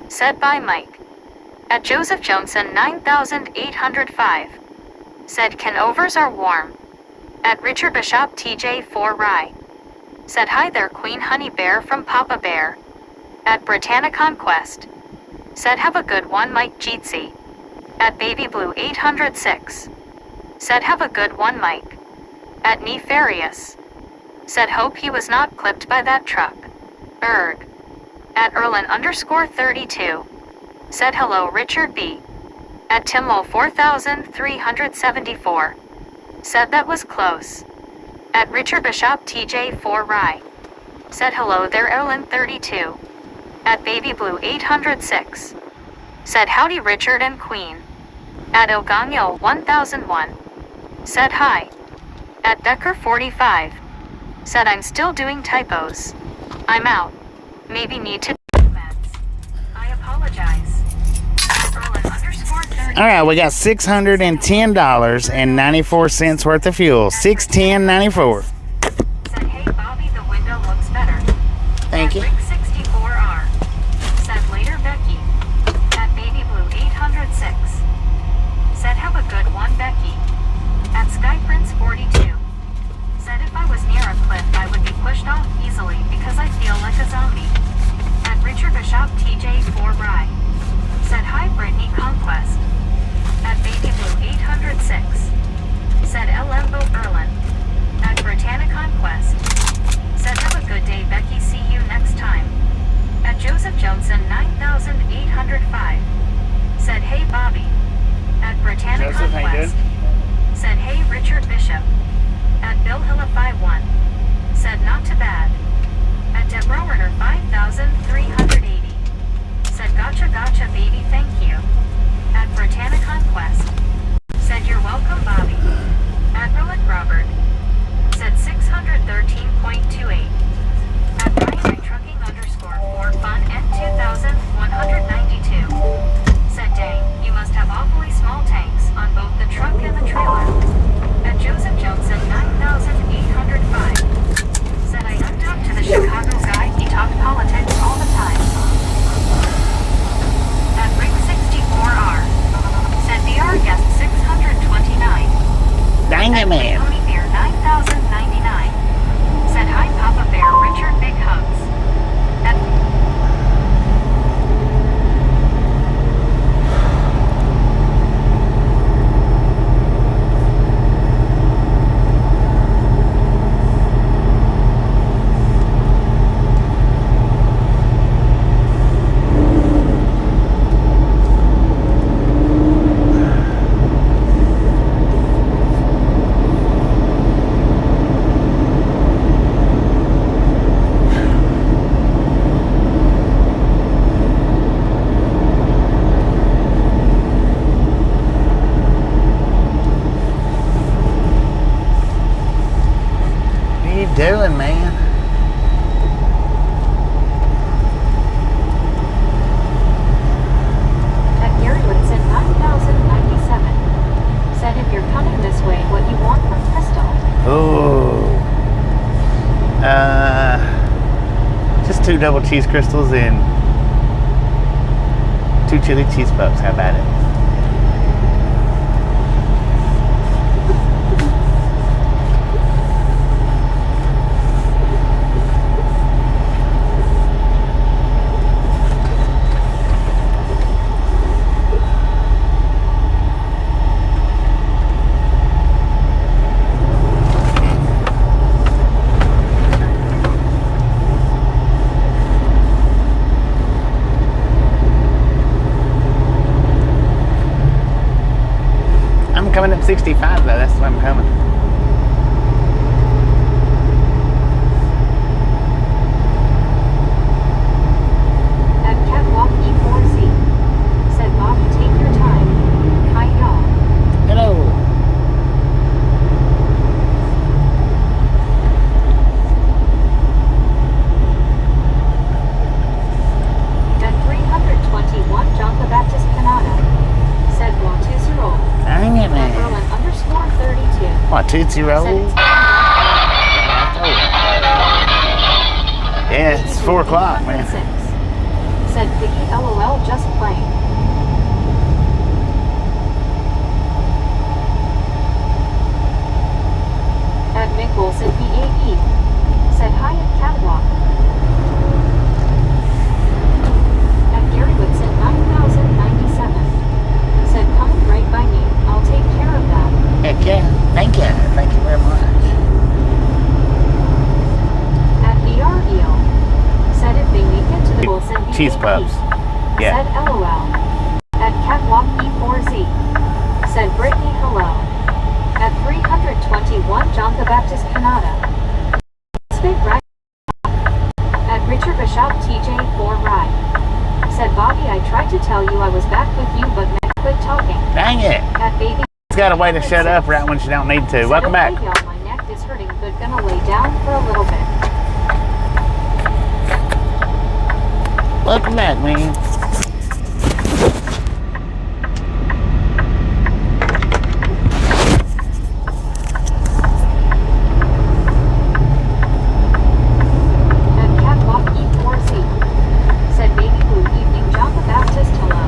Said bye Mike. At Joseph Johnson 9805. Said can-overs are warm. At Richard Bishop TJ4 Rye. Said hi there Queen Honey Bear from Papa Bear. At Britannia Conquest. Said have a good one Mike Jeetsy. At Baby Blue 806. Said have a good one Mike. At Nefarious. Said hope he was not clipped by that truck. Erg. At Erlin_32. Said hello Richard B. At Timlol 4374. Said that was close. At Richard Bishop TJ4 Rye. Said hello there Erlin 32. At Baby Blue 806. Said howdy Richard and Queen. At Oganyo 1001. Said hi. At Becker 45. Said I'm still doing typos. I'm out. Maybe need to take meds. I apologize. Erlin_30. All right, we got $610.94 worth of fuel. $610.94. Said hey Bobby, the window looks better. Thank you. Rick 64R. Said later Becky. At Baby Blue 806. Said have a good one Becky. At Skyprince 42. Said if I was near a cliff I would be pushed off easily because I feel like a zombie. At Richard Bishop TJ4 Rye. Said hi Brittany Conquest. At Baby Blue 806. Said El Lembo Bishop. At Bill Hilla 51. Said not too bad. At Debrowerner 5380. Said gotcha gotcha baby thank you. At Britannia Conquest. Said you're welcome Bobby. Admiral Robert. Said 613.28. At Ryan Trucking _for fun and 2192. Said dang, you must have awfully small tanks on both the truck and the trailer. At Joseph Johnson 9805. Said I untucked to the Chicago guy, he talked politics all the time. At Ring 64R. Said DR guest 629. Dang it, man. Pony Bear 9099. Said hi Papa Bear Richard big hugs. At What are you doing, man? At Gary Woodson 9097. Said if you're coming this way, what you want from Crystal. Oh. Just 2 double cheese crystals and 2 chili cheese puffs. How about it? I'm coming up 65 though, that's why I'm coming. At Catwalk E4Z. Said Bobby take your time. Hi y'all. Hello. At 321 John the Baptist Canada. Said Watuserol. Dang it, At man. Berlin _32. What, Tootsie Said Roll? it's Yeah, it's 4 o'clock, man. 6. Said Piggy LOL just playing. At Mick Wilson BAE. Said hi at Catwalk. At Gary Woodson 9097. Said coming right by me, I'll take care of that. Heck yeah. Thank you. Thank you very much. At BREO. Said if they make it to the Wilson BAE. Cheese puffs. Yeah. Said LOL. At Catwalk E4Z. Said Brittany hello. At 321 John the Baptist Canada. Spit right. At Richard Bishop TJ4 Ride. Said Bobby I tried to tell you I was back with you but Meg quit talking. Dang it. At Baby. It's got a way to shut up right when you don't need to. Said, Welcome back. okay, y'all, my neck is hurting but gonna lay down for a little bit. Welcome back, man. At Catwalk E4Z. Said Baby Blue evening John the Baptist hello.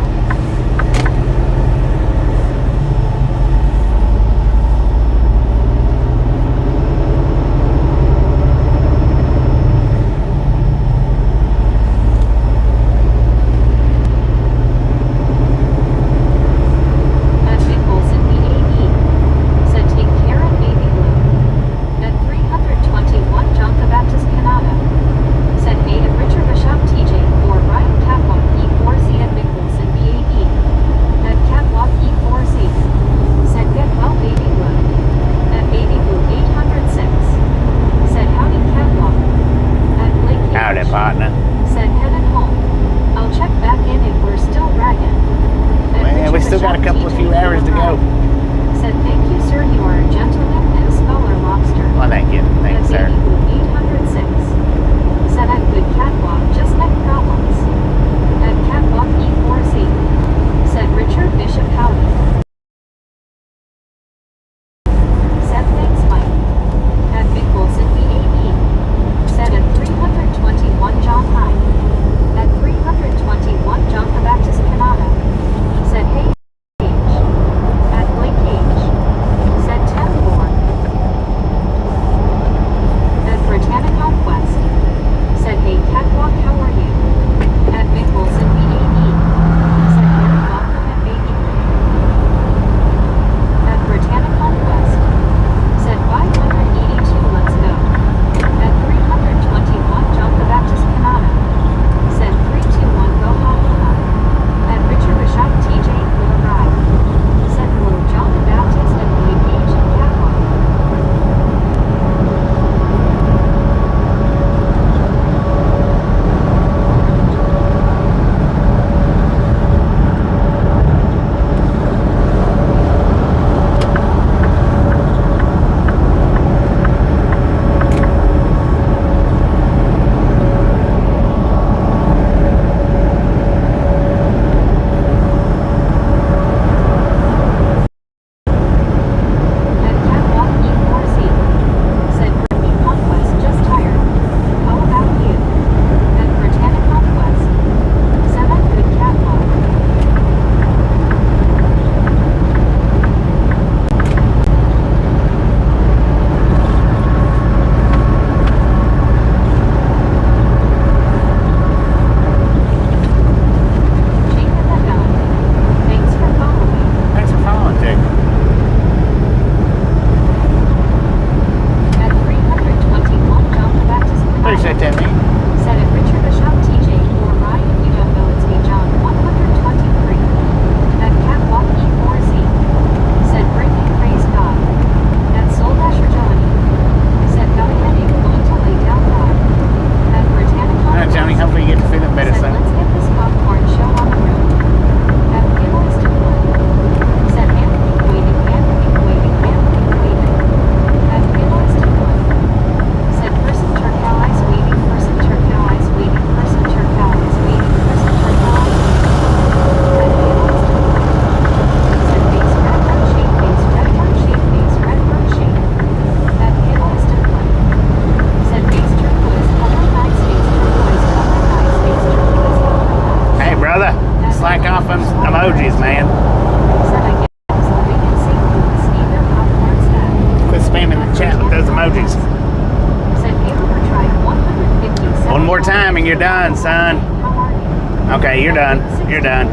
you're done, son. How are you? Okay, you're done. You're done.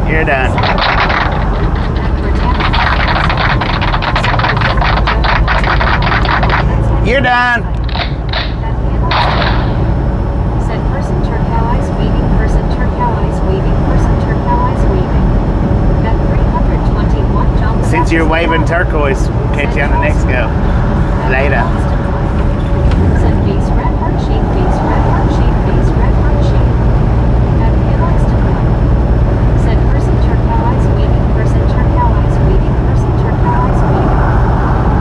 You're done. You're done. Said person turquoise weaving, person turquoise weaving, person turquoise weaving. At 321 jump. Since you're waving turquoise, catch you on the next go. Later. Said face red heart sheep, face red heart sheep, face red heart sheep. At likes to go. Said person turquoise weaving, person turquoise weaving, person turquoise weaving.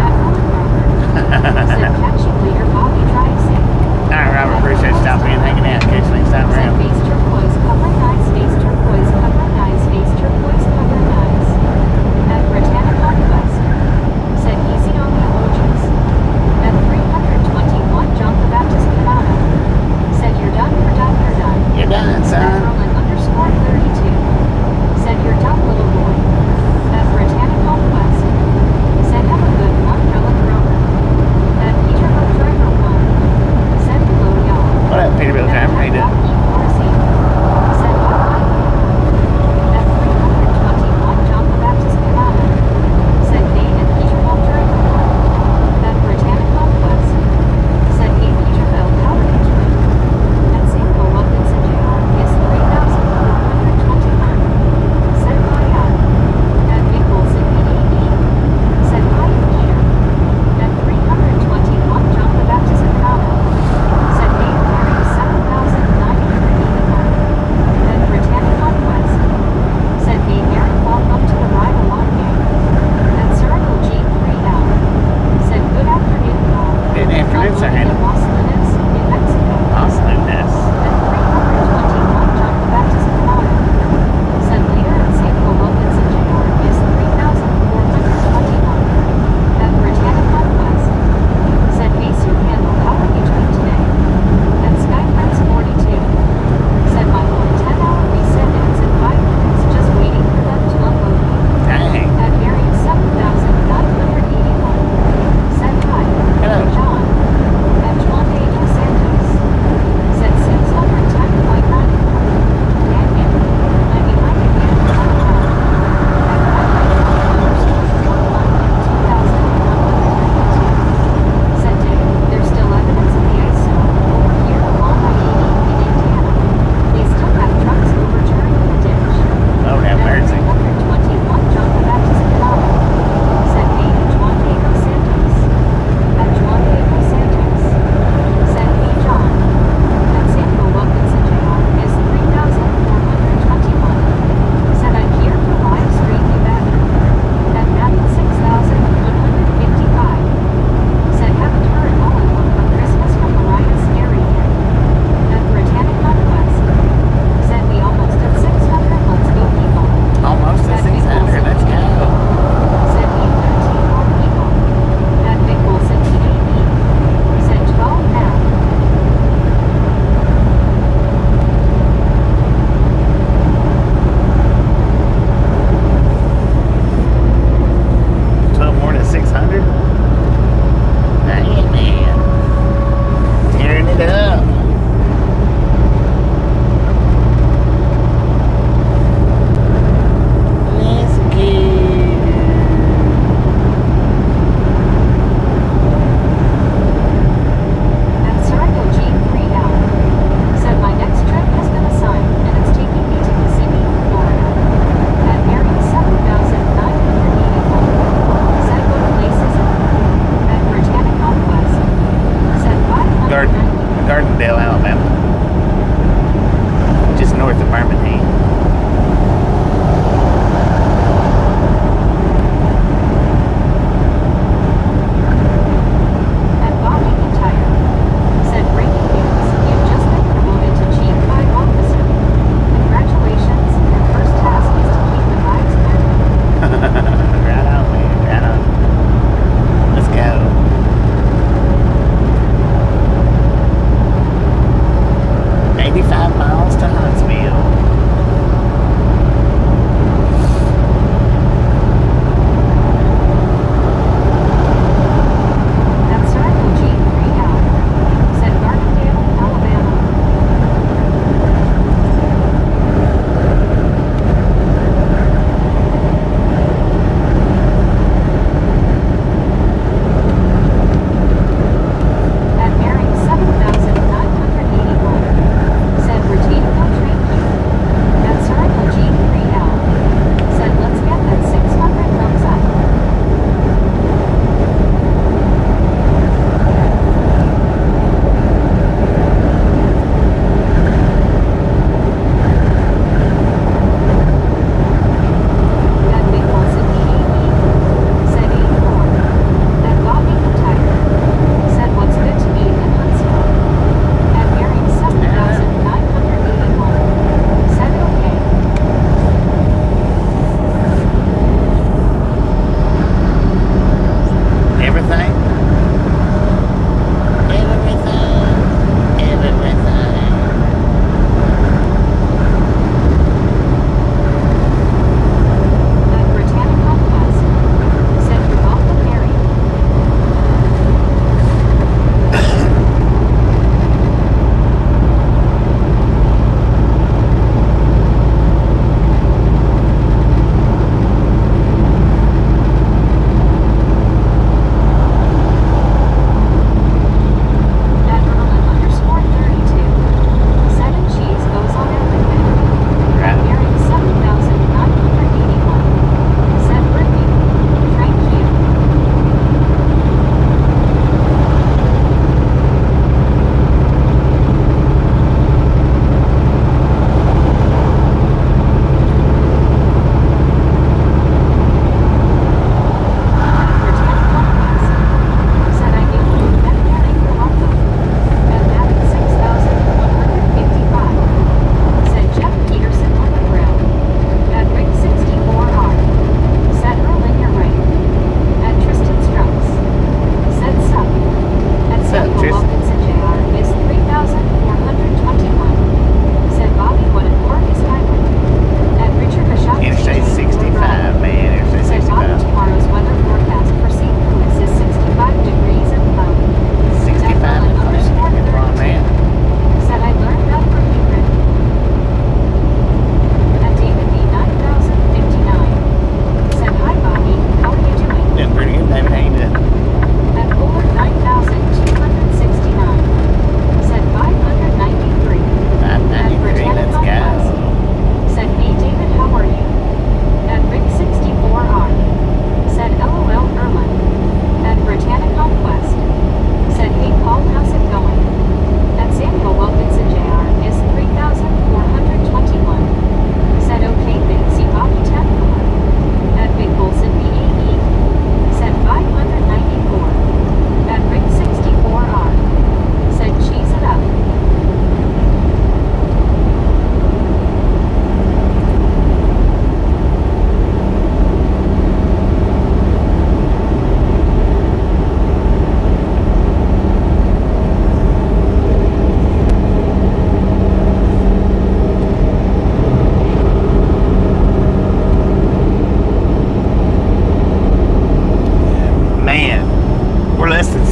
At Robert. Said catching leader Bobby Drivesy. All right, Robert, appreciate you stopping and hanging out. Catch you next time Said around. face turquoise, covering eyes, face turquoise, covering eyes, face turquoise, covering eyes. At Britannica Conquest. Said easy on the emojis. At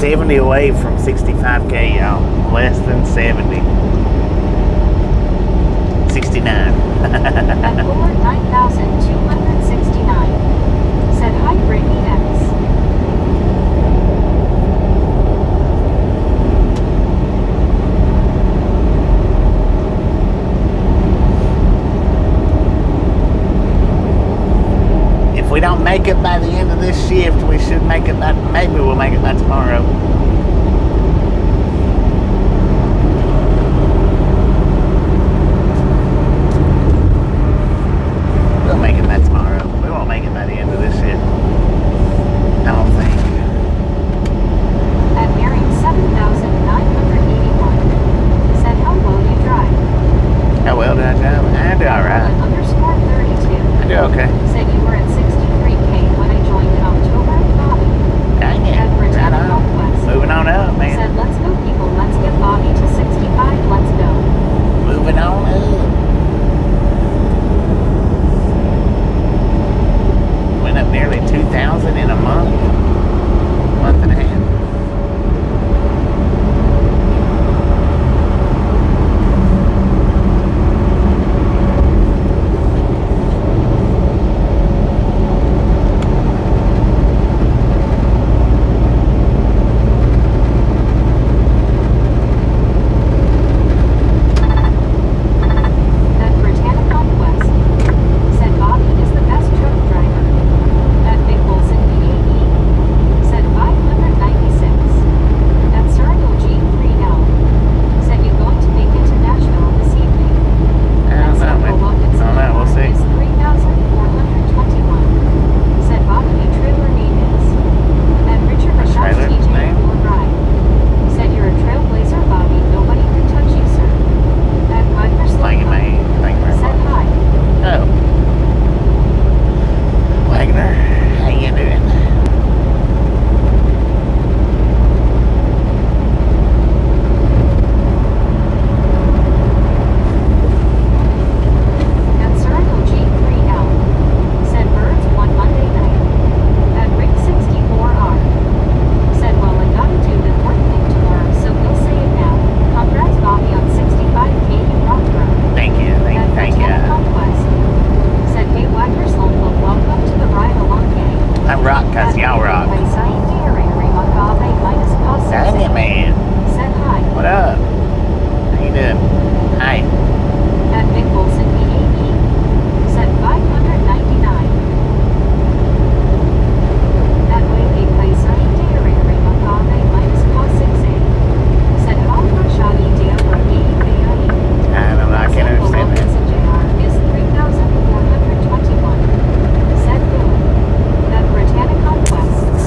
70 away from 65K, y'all. Less than 70. 69. At Bullard 9269. Said hi, Brittany X. If we don't make it by the end of this shift, we should make it by, maybe we'll make it by tomorrow. We'll make it by tomorrow. We won't make it by the end of this shift. I don't think. At Marion 7981. Said how well you drive. How well did I drive? I do alright. Underscore 32. I do okay. Said you were at 63K when I joined in October. Bobby. Dang it. At Right Britannia on. Northwest. Moving on up, man. Said let's go people, let's get Bobby to 65, let's go. Moving on up. Went up nearly 2,000 in a month. Month and a half. At Britannia Northwest. Said Bobby is the best truck driver. At Big Wilson BAE. Said 596. At Cyril G3L. Said you going to make it to Nashville this evening. I At don't know, Circle man. Wilkinson I don't know, we'll see. is 3,421. Said Bobby your trailer name is. At Richard Rashad Trailer TJ name? Full Ride. Said you're a trailblazer, Bobby. Nobody can touch you, sir. At Wagner Thank you, man. Thank you very Said much. hi. Oh. Wagner, how you doing? At Cyril G3L. Said birds one Monday night. At Rick 64R. Said well I gotta do the important thing tomorrow, so we'll say it now. Congrats Bobby on 65K you rock bro. Thank you, At thank you. Britannia Conquest. Said hey Wagner's local, welcome to the ride along gang. I rock cause y'all rock. Dang it, man. Said hi. What up? How you doing? Hi. At Big Wilson BAE. Said 599. At Whaley Paisai Dairy Makabe minus cost 6A. Said how Rashadi Diabra BAE. I don't know, I can't understand that. JR is 3,421. Said boom. At Britannia Conquest.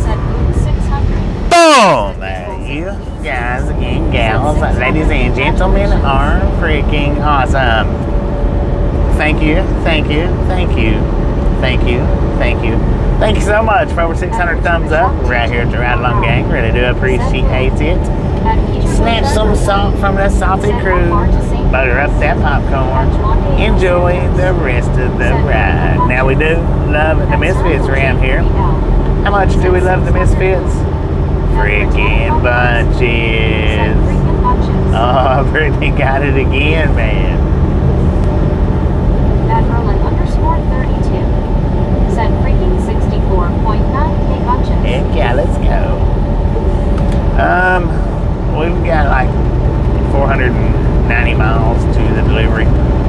Said boom 600. Boom! There you guys and gals, ladies and gentlemen, are freaking awesome. Thank you, thank you, thank you, thank you, thank you. Thank you so much for over 600 thumbs up. We're out here at the Ride Along Gang. Really do appreciate it. Snatch some salt from the salty cruise. Butter up that popcorn. Enjoy the rest of the ride. Now we do love the Misfits around here. How much do we love the Misfits? Freaking bunches. Oh, Brittany got it again, man. At Merlin underscore 32. Said freaking 64.9K bunches. Heck yeah, let's go. We've got like 490 miles to the delivery,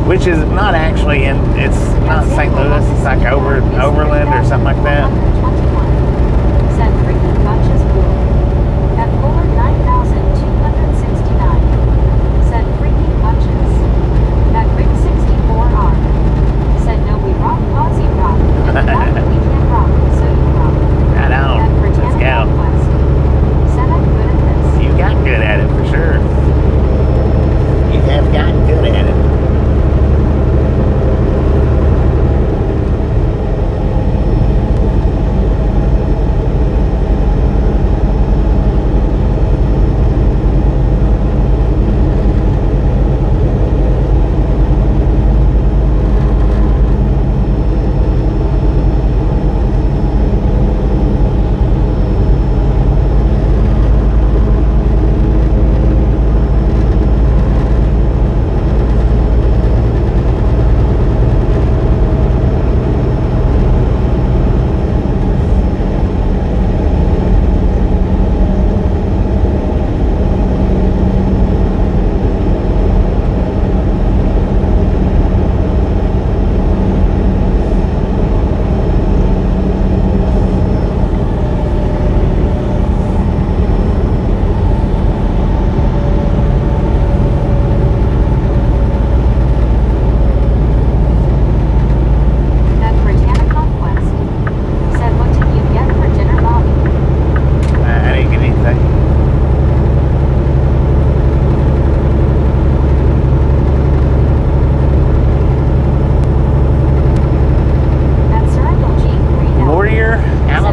which is not actually in, it's not St. Louis, it's like Overland or something like that. 121. Said freaking bunches blue. At Bullard 9,269. Said freaking bunches. At Rick 64R. Said no we rock, pause you rock. And now we can rock, so you rock. Right on. At Let's Britannia go. Northwest. Said I'm good at this. You got good at it for sure. You have gotten good at it.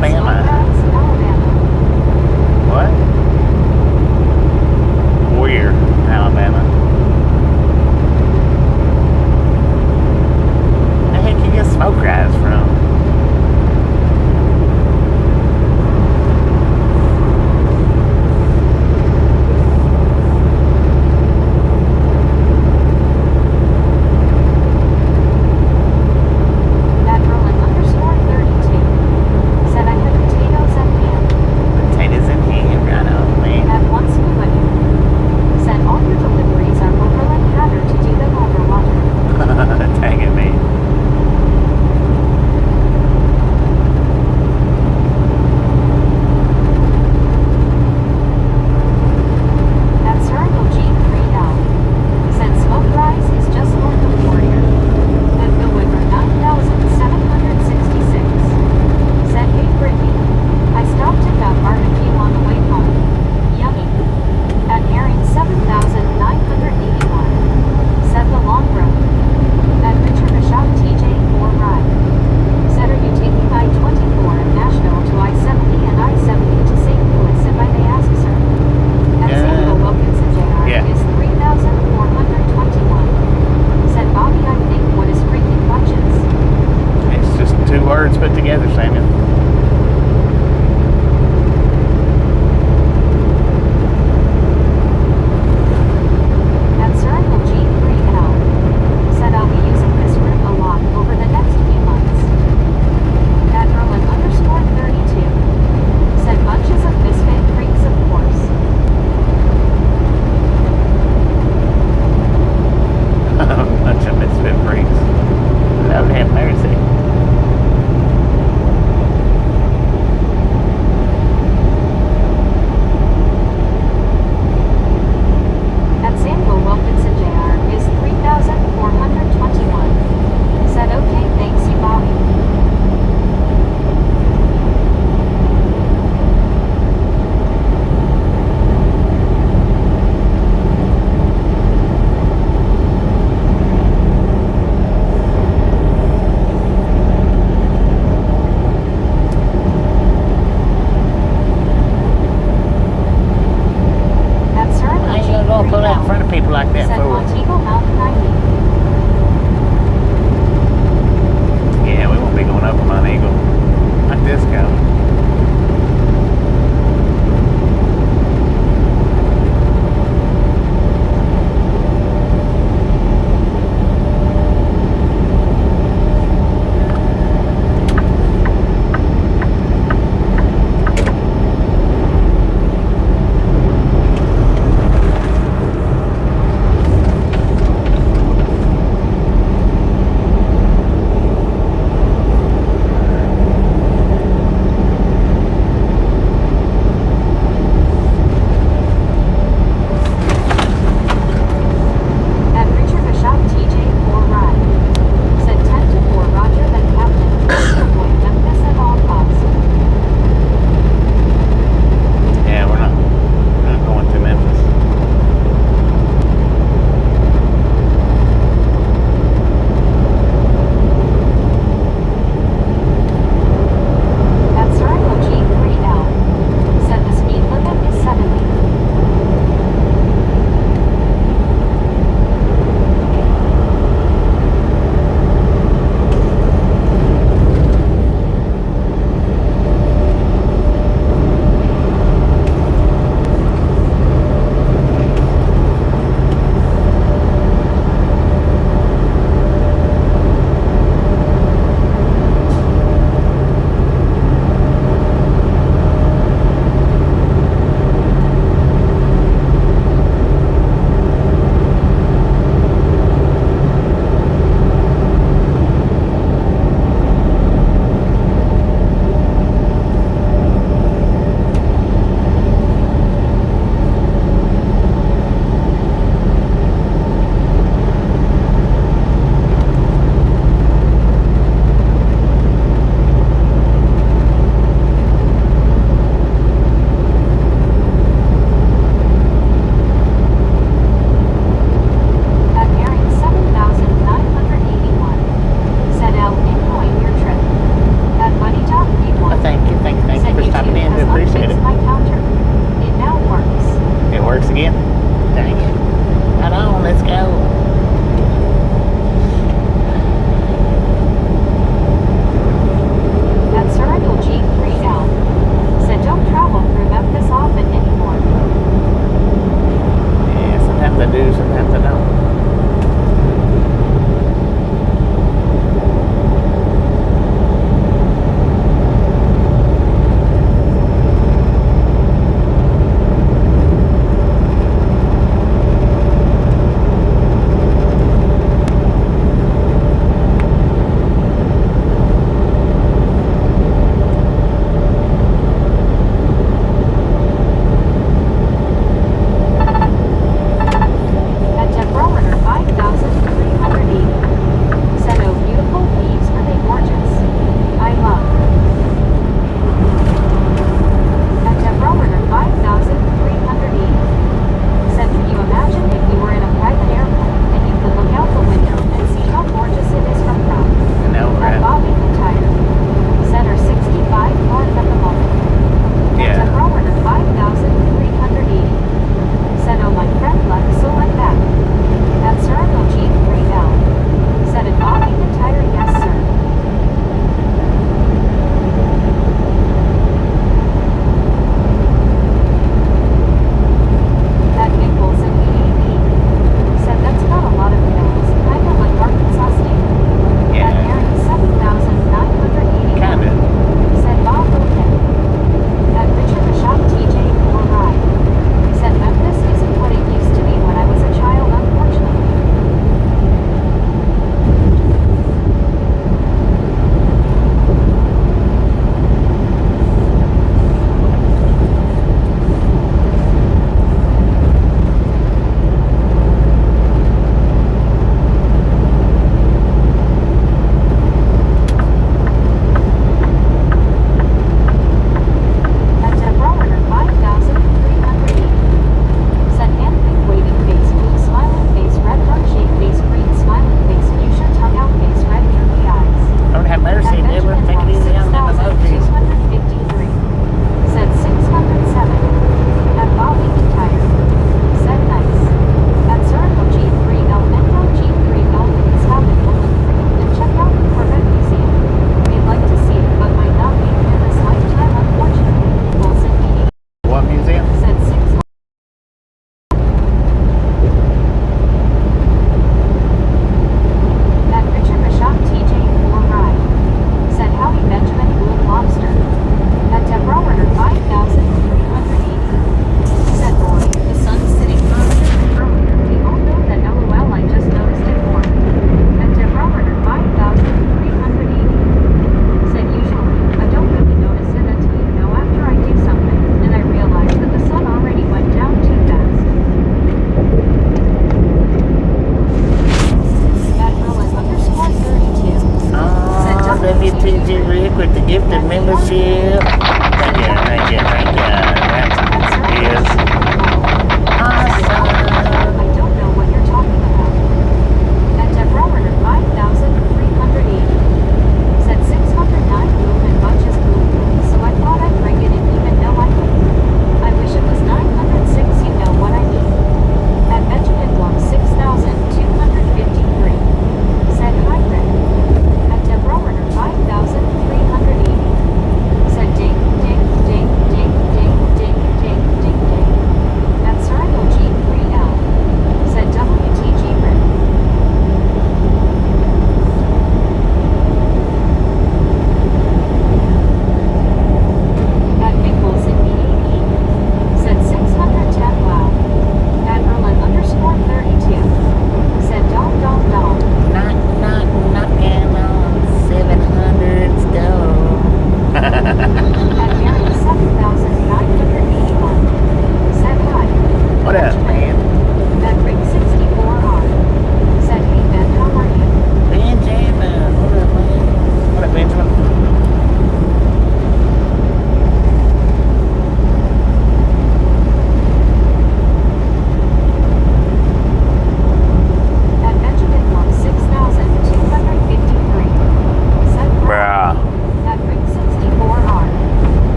Alabama. Alabama. What? Warrior, Alabama. The heck you get smoke rise from? That Roland _32 said I had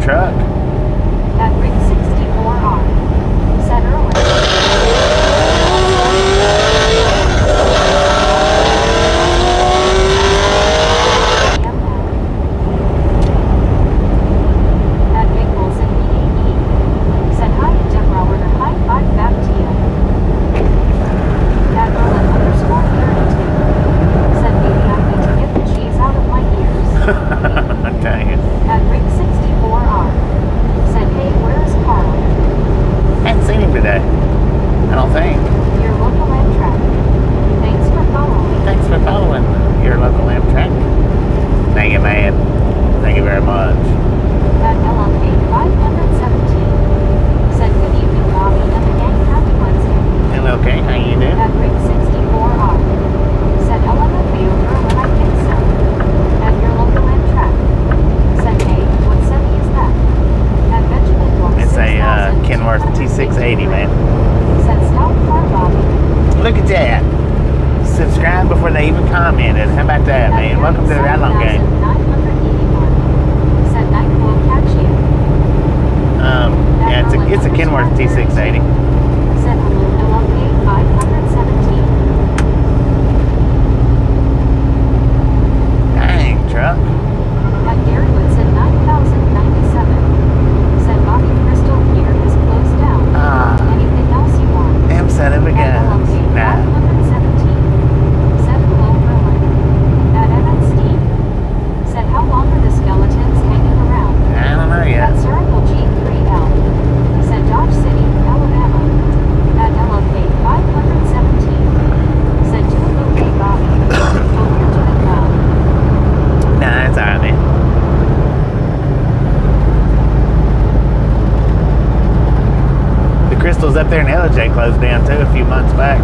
truck. At Rig 64R. Said At Big Wilson EAE. Said hi Deborah order high 5 back to you. At Berlin _32. Said maybe I need to get the cheese out of my ears. Dang it. At Rig 64R. Said hey where's Carl? Hadn't seen him today. I don't think. Your local Amtrak. Thanks for following. Thanks for following your local Amtrak. Thank you, man. Thank you very much. At LLK 517. Said good evening Bobby and the gang happy Wednesday. MLK, how you doing? At Rig 64R. Said LMFA over when I think so. At your local Amtrak. Said hey, what semi is that? At Benjamin York It's a Kenworth T680, man. Said stop car Bobby. Look at that. Subscribe before they even commented. How about that, man? Welcome to the Ride Along Gang. 981. Said night will catch you. Yeah, it's a Kenworth T680. Said hello LLK 517. Dang, truck. At Garywood said 9097. Said Bobby Crystal here is closed down. Anything else you want? Them son of a At guns. LLK Nah. 517. Said hello Berlin. At Evan Steve. Said how long are the skeletons hanging around? I don't know yet. At Circle G3L. Said Dodge City, Alabama. At LLK 517. Said doing okay Bobby. Hope you're doing well. Nah, it's alright, man. The Crystals up there in LJ closed down too a few months back.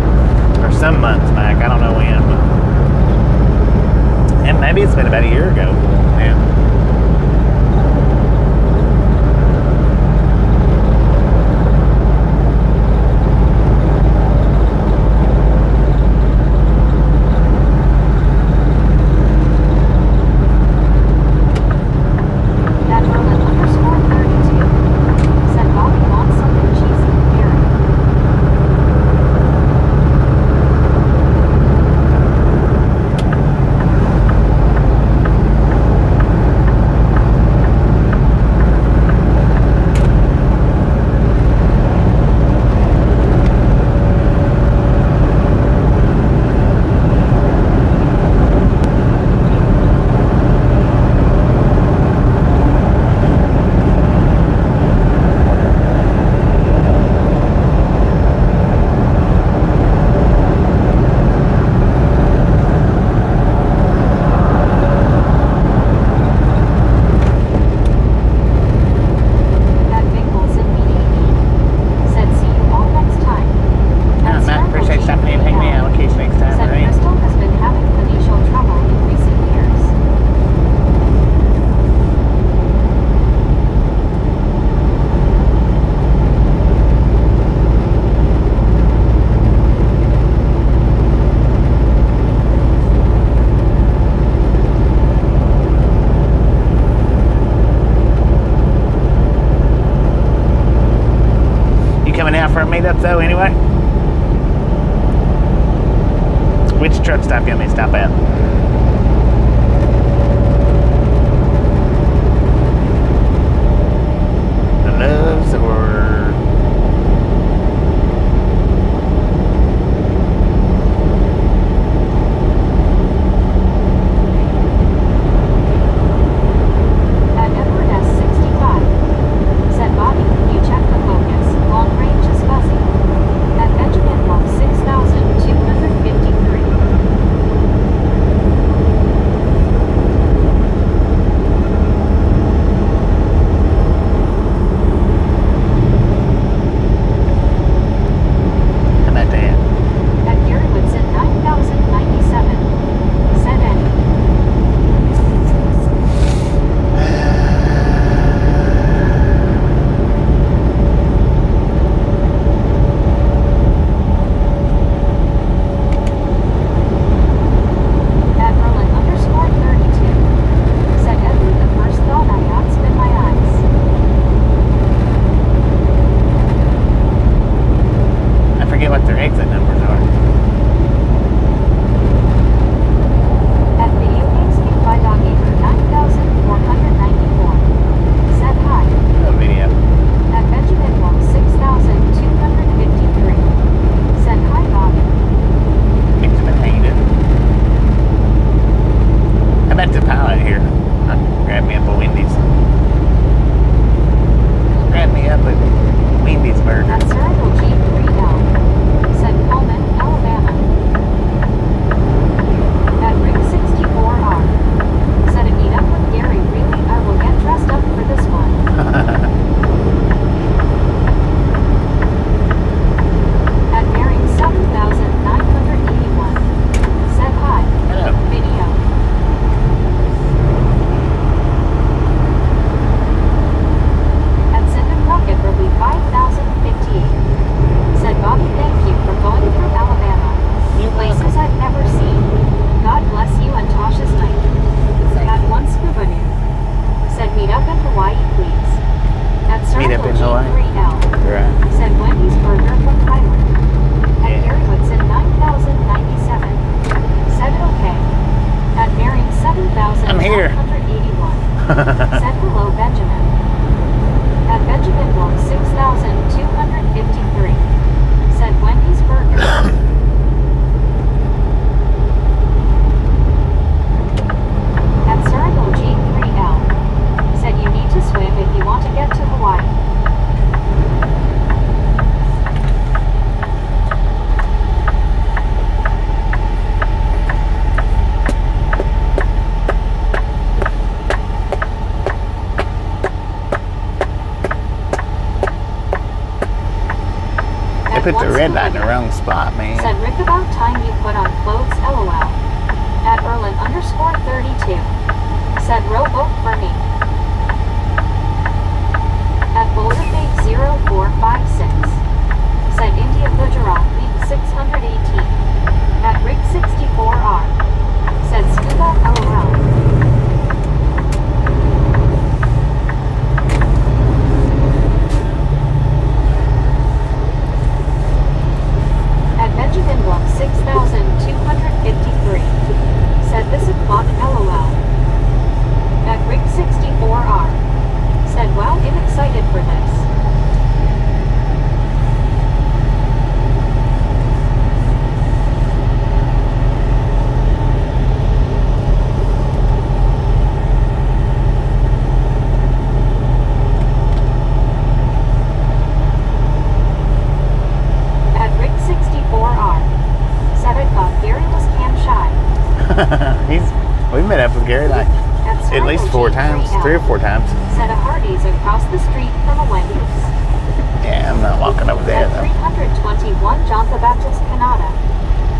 Or some months back. I don't know when. But... And maybe it's been about a year ago. Yeah. At Berlin _32. Said Bobby wants something cheesy. Gary. At Big Wilson EAE. Said see you all next time. At Matt, appreciate you stopping in. Hang me out. I'll catch you next time. Said Right? Crystal has been having financial trouble in recent years. You coming out for a meetup though, anyway? Which truck stop you want me to stop at? The Loves or... At Edward S65. Said Bobby, can you check the focus? Long range is fuzzy. At Benjamin York 6253. at the pilot here. I'll grab me up a Wendy's. Grab me up a Wendy's burger. At Circle G3L, said Coleman, Alabama. At Rig 64R, said a meet up with Gary. Really, I will get dressed up for this one. At bearing 7,981, said hi. Hello. Video. At Cinder Rocket Burley 5058, said Bobby, thank you for going through Alabama. Places I've never seen. God bless you and Tasha's night. At One Scuba Noon, said meet up in Hawaii, please. At Meet up Circle in Hawaii. G3L, Right. said Wendy's Burger from Thailand. At Yeah. Gary Woodson 9097, said okay. At bearing 7,981, said hello Benjamin. At Benjamin Block 6,253, said Wendy's Burger. At Circle G3L, said you need to swim if you want to get to Hawaii. They put the red light in the wrong spot, man. Said Rick about time you put on clothes, lol. At Erlin_32, said rowboat for me. At Boulder Bay 0456, said India Gujarat League 618. At Rig 64R, said scuba lol. At Benjamin Block 6,253, said this is Block LOL. At Rig 64R, said wow, I'm excited for this. At Rig 64R, said I thought Gary was cam shy. We met up with Gary like at least 4 times, 3 or 4 times. Said a Hardee's across the street from a Wendy's. Yeah, I'm not walking over there At though. 321 John the Baptist, Canada.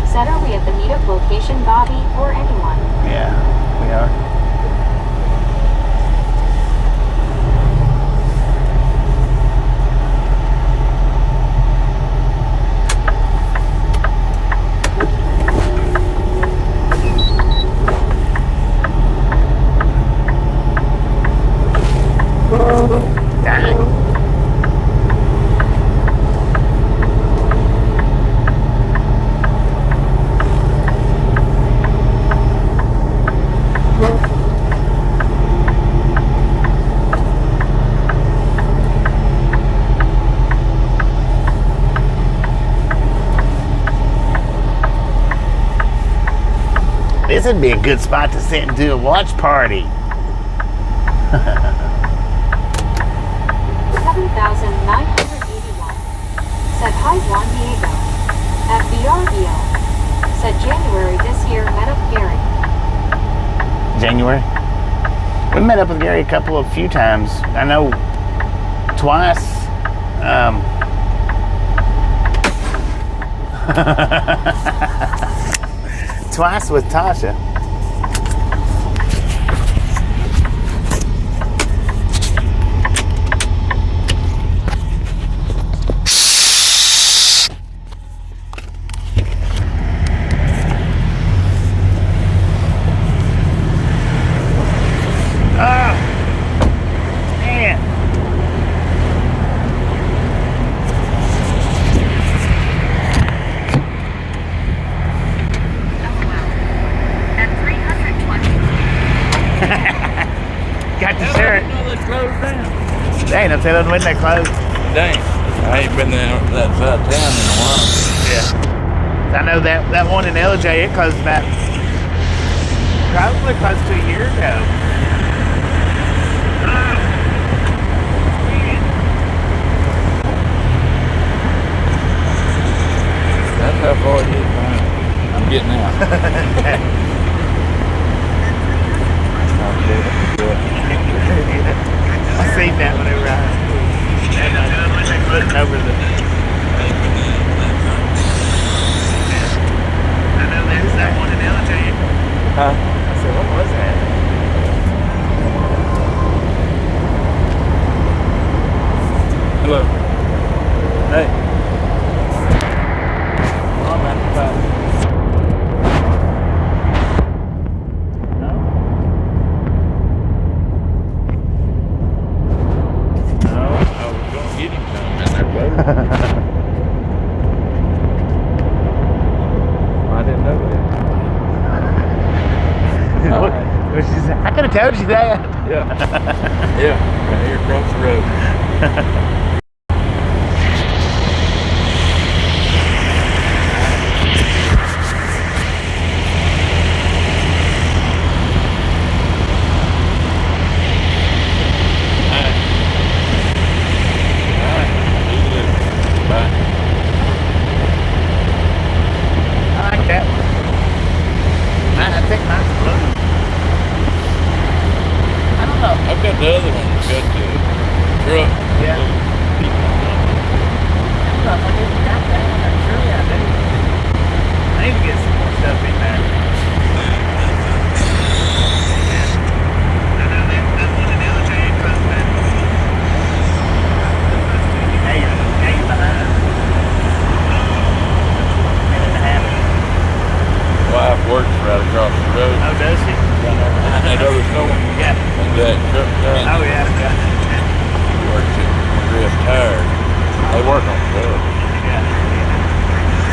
Said are we at the meetup location, Bobby, or anyone? Yeah, we are. Dang. This would be a good spot to sit and do a watch party. 7,981. Said hi Juan Diego. At BRBO. Said January this year met up Gary. January. We met up with Gary a few times. I know twice. Twice with Tasha. Got the shirt. They ain't no telling when they closed. Dang, I ain't been there that side of town in a while. Yeah. I know that one in LJ, it closed about probably Probably close to a year ago. That's how far it is behind. I'm getting out. Okay. I seen that whenever I was putting over the. I know there's that one in LJ. Huh? I said, what was that? Hello. Hey. I'm at the back. No? No. I was going to get him some in there, buddy. I didn't know that. What she said, I could have told you that. Yeah. Yeah. Right here across the road. I like that one. I think mine's blue. I don't know. I've got the other one. It's got the truck. Yeah. I don't know if I didn't got that one. Surely I do. I need to get some more stuff in there. Wife works right across the road. Oh, does she? And that other store. Yeah. And that truck guy. Oh, yeah. He works at Drift Tire. They work on trucks.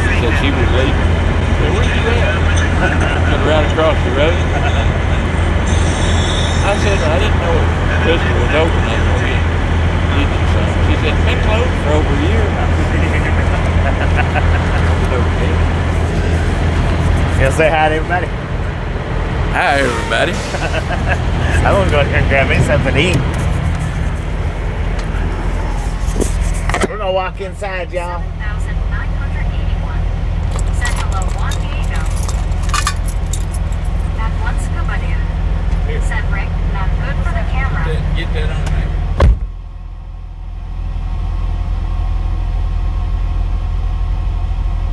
She said she was leaving. I said, where you at? I said, right across the road. I said, I didn't know it. Sister was open. I was going to get you some. She said, it's been closed for over a year. Okay. Yeah, say hi to everybody. Hi, everybody. I want to go in here and grab me something to eat. We're going to walk inside, y'all. 7,981. Said hello, Juan Diego. At one scuba dude. Said Rick, not good for the camera. Get that on there.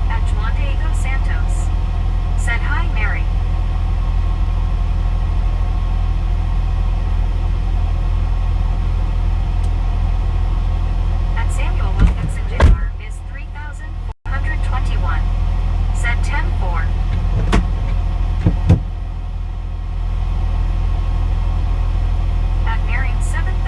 At Juan Diego Santos. Said hi, Mary. At Samuel Wilkinson Jr. is 3,421. Said 10-4. At Marion 7,000.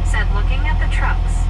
said looking at the trucks.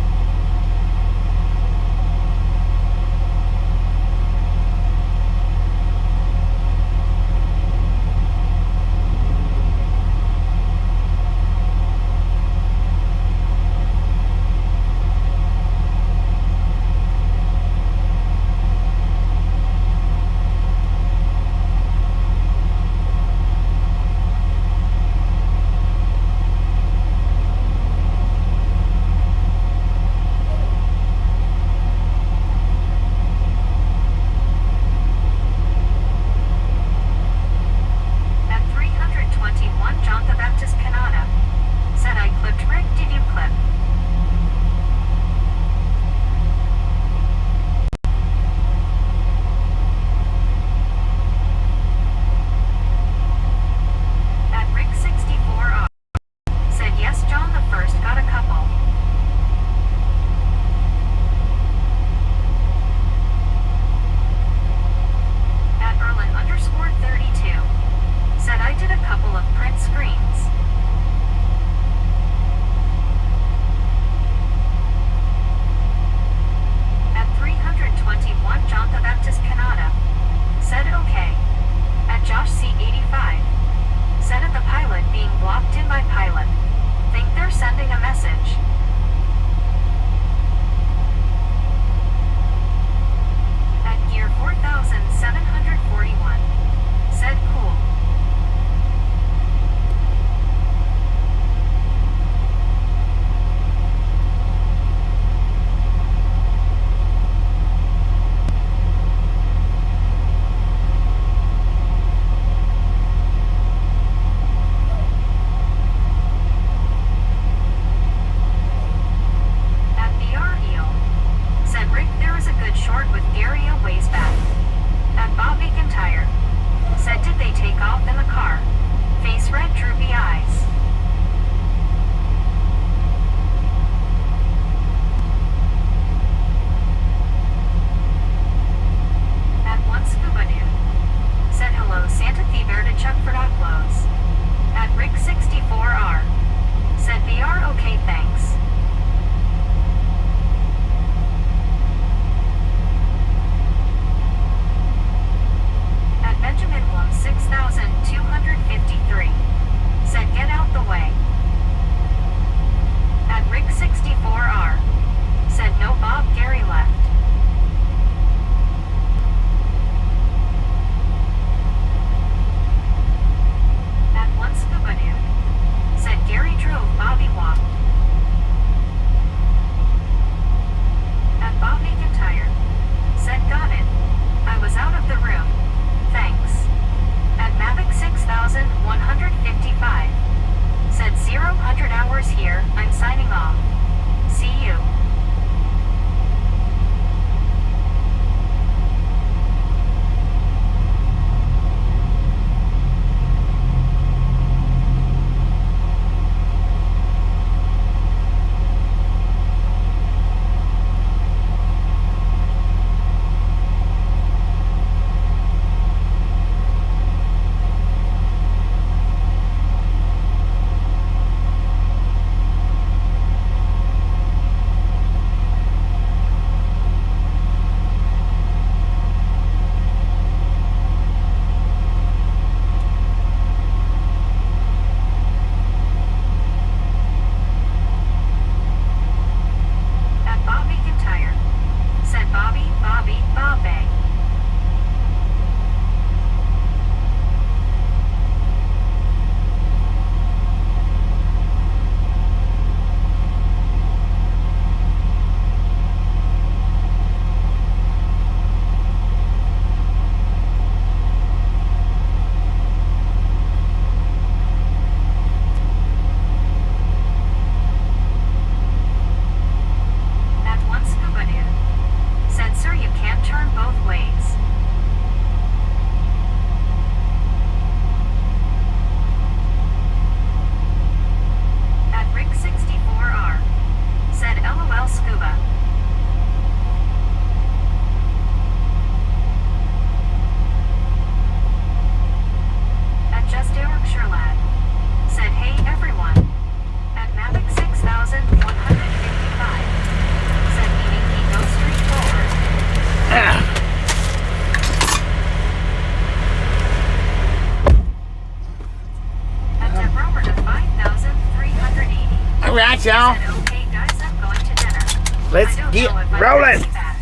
Thanks, y'all. Said, okay, guys, I'm going to dinner. Let's I don't get know if I rolling. will see that.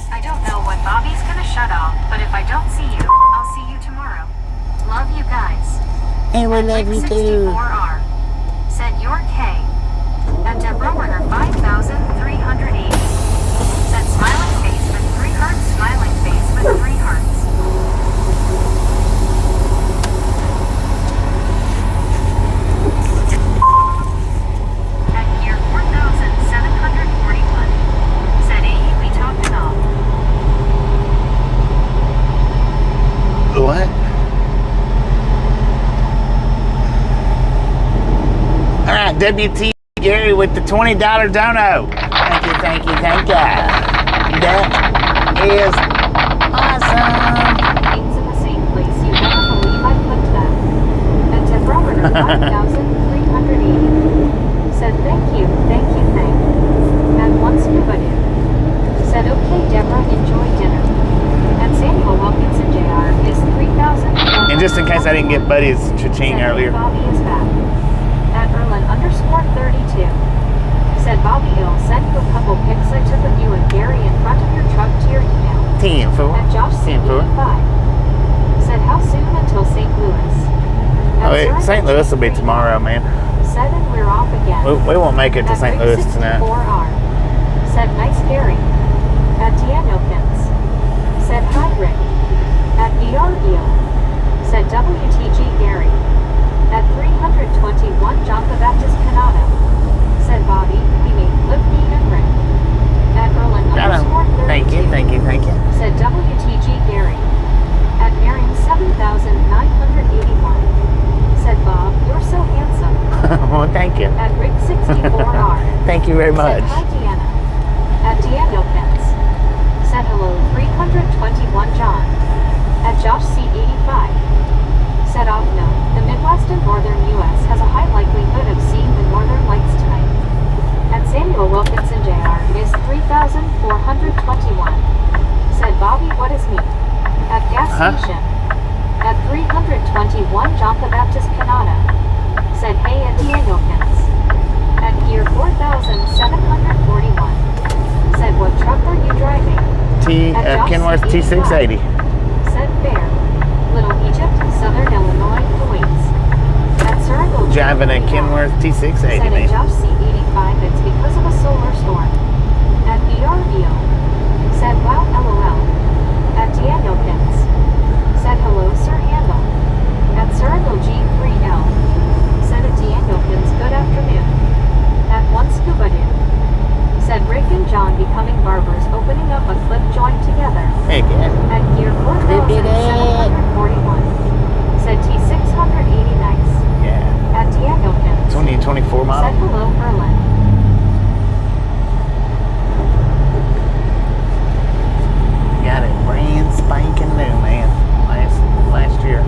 I don't know when Bobby's gonna shut off, but if I don't see you, I'll see you tomorrow. Love you guys. And we And love you Rick too. 64R said you're K. And Deborah Werner 5,380 said smiling face with 3 hearts, smiling face with 3 hearts. And here 4,741 said AE we talking off. What? All right, WT Gary with the $20 dono. Thank you, thank you, thank you. That is awesome. It's in the same place. You never believe I clicked that. And Deborah Werner 5,380 said thank you, thank you, thank. And one scuba dude said okay, Deborah, enjoy dinner. And Samuel Wilkinson Jr. is 3,000. And just in case I didn't get Buddy's cha-ching earlier. Bobby is back. At Erlin_32 said Bobby, I'll send you a couple pics I took of you and Gary in front of your truck to your email. 10 4. And Josh 10 4. C85 said how soon until St. Louis? Oh, wait, St. Louis will be tomorrow, man. Said and we're off again. We won't make it to At St. Louis tonight. 64R said nice Gary. At Danielkins said hi Rick. At EREO said WTG Gary. At 321 John the Baptist Canada said Bobby, we made Cliffy and Rick. At Erlin_32 Thank you, thank you, thank you. said WTG Gary. At Marion 7,981 said Bob, you're so handsome. Well, thank you. At Rick 64R Thank you very much. said hi Deanna. At Danielkins said hello 321 John. At Josh C85 said off note, the Midwest and Northern U.S. has a high likelihood of seeing the Northern Lights tonight. And Samuel Wilkinson Jr. is 3,421 said Bobby, what is me? At gas station. At 321 John the Baptist Canada said hey at Danielkins. At gear 4,741 said what truck are you driving? Kenworth T680. Said fair. Little Egypt, Southern Illinois, Kuwait. At Surigal Driving a Kenworth T680, said at man. Josh C85 it's because of a solar storm. At ERVO said wow LOL. At Danielkins said hello Sir Handel. At Surigal G3L said at Danielkins good afternoon. At one scuba dude said Rick and John becoming barbers opening up a clip joint together. Heck yeah. At gear 4,741 said T680 nice. Yeah. At Danielkins 20 and 24 said miles. hello Berlin. Got it brand spanking new, man. Last year.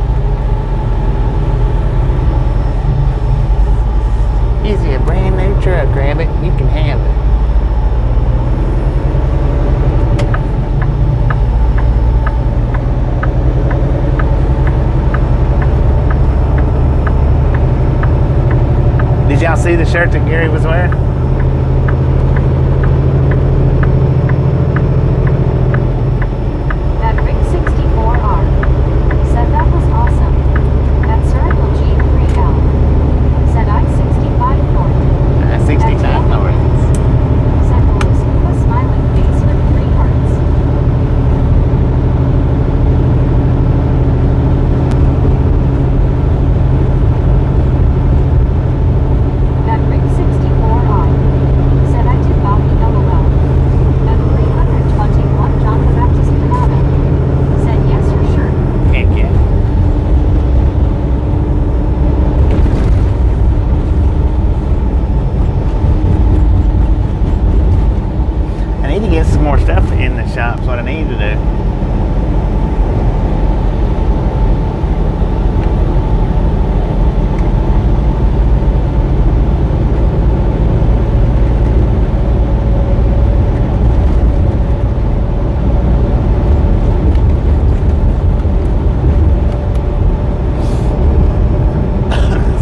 Easy, a brand new truck, Rabbit. You can have it. Did y'all see the shirt that Gary was wearing? At Rick 64R said that was awesome. At Circle G3L said I-65 North. 65 North. Said hello scuba smiling face with 3 hearts. At Rick 64R said I did Bobby LOL. At 321 John the Baptist Canada said yes for sure. Heck yeah. I need to get some more stuff in the shop. Is what I need to do.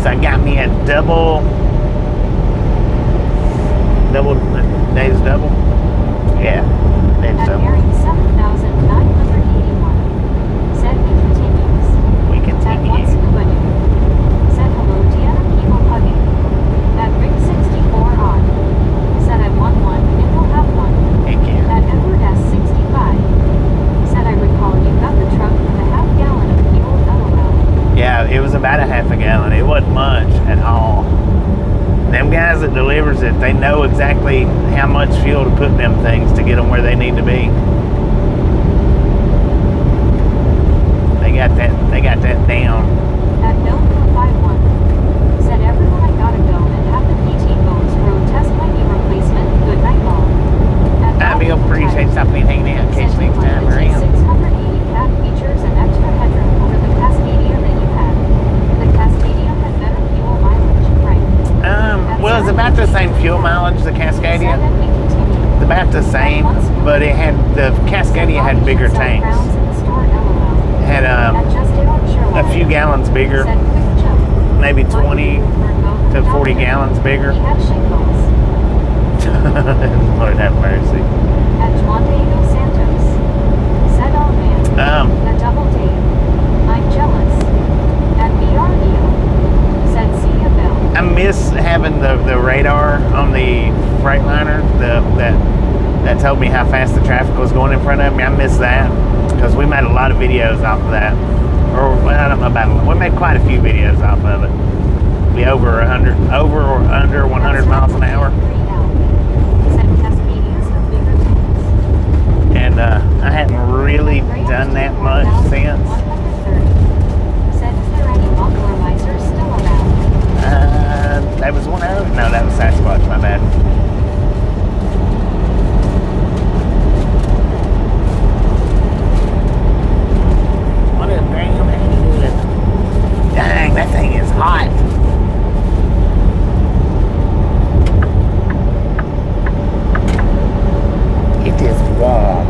So I got me a double Double, days double? Yeah, days At double. bearing 7,981. Said he continues. We At once continue. Ubuntu. Said hello Deanna people hugging. At ring 64 on. Said I won one and you'll have one. Heck yeah. At Edward S65. Said I recall you got the truck with a half gallon of fuel LOL. Yeah, it was about a half a gallon. It wasn't much at all. Them guys that delivers it, they know exactly how much fuel to put in them things to get them where they need to be. They got that down. At Bill451. Said everyone I gotta go and have the PT boats road test my knee replacement. Good night all. At I Bill appreciate something hanging out. Catch you next time around. 680 cat features and extra headroom over the Cascadia that you had. The Cascadia had better fuel mileage, right? Well, it's about the same fuel mileage, the Cascadia. Said that we continue. It's about the same, but the Cascadia had bigger tanks. Had a few gallons bigger, maybe 20 to 40 gallons bigger. He had shingles. Lord have mercy. At Juan Diego Santos. Said oh man. The double date. I'm jealous. At BREO. Said see ya Bill. I miss having the radar on the Freightliner that told me how fast the traffic was going in front of me. I miss that because we made a lot of videos off of that. Or well, I don't know about it. We made quite a few videos off of it. Be over or under 100 miles an hour. Said Cascadians have bigger tanks. And I hadn't really done that much since. 130. Said is there any mobilizers still around? That was one earlier. No, that was Sasquatch, my bad. What is Graham? How you doing? Dang, that thing is hot. It is warm.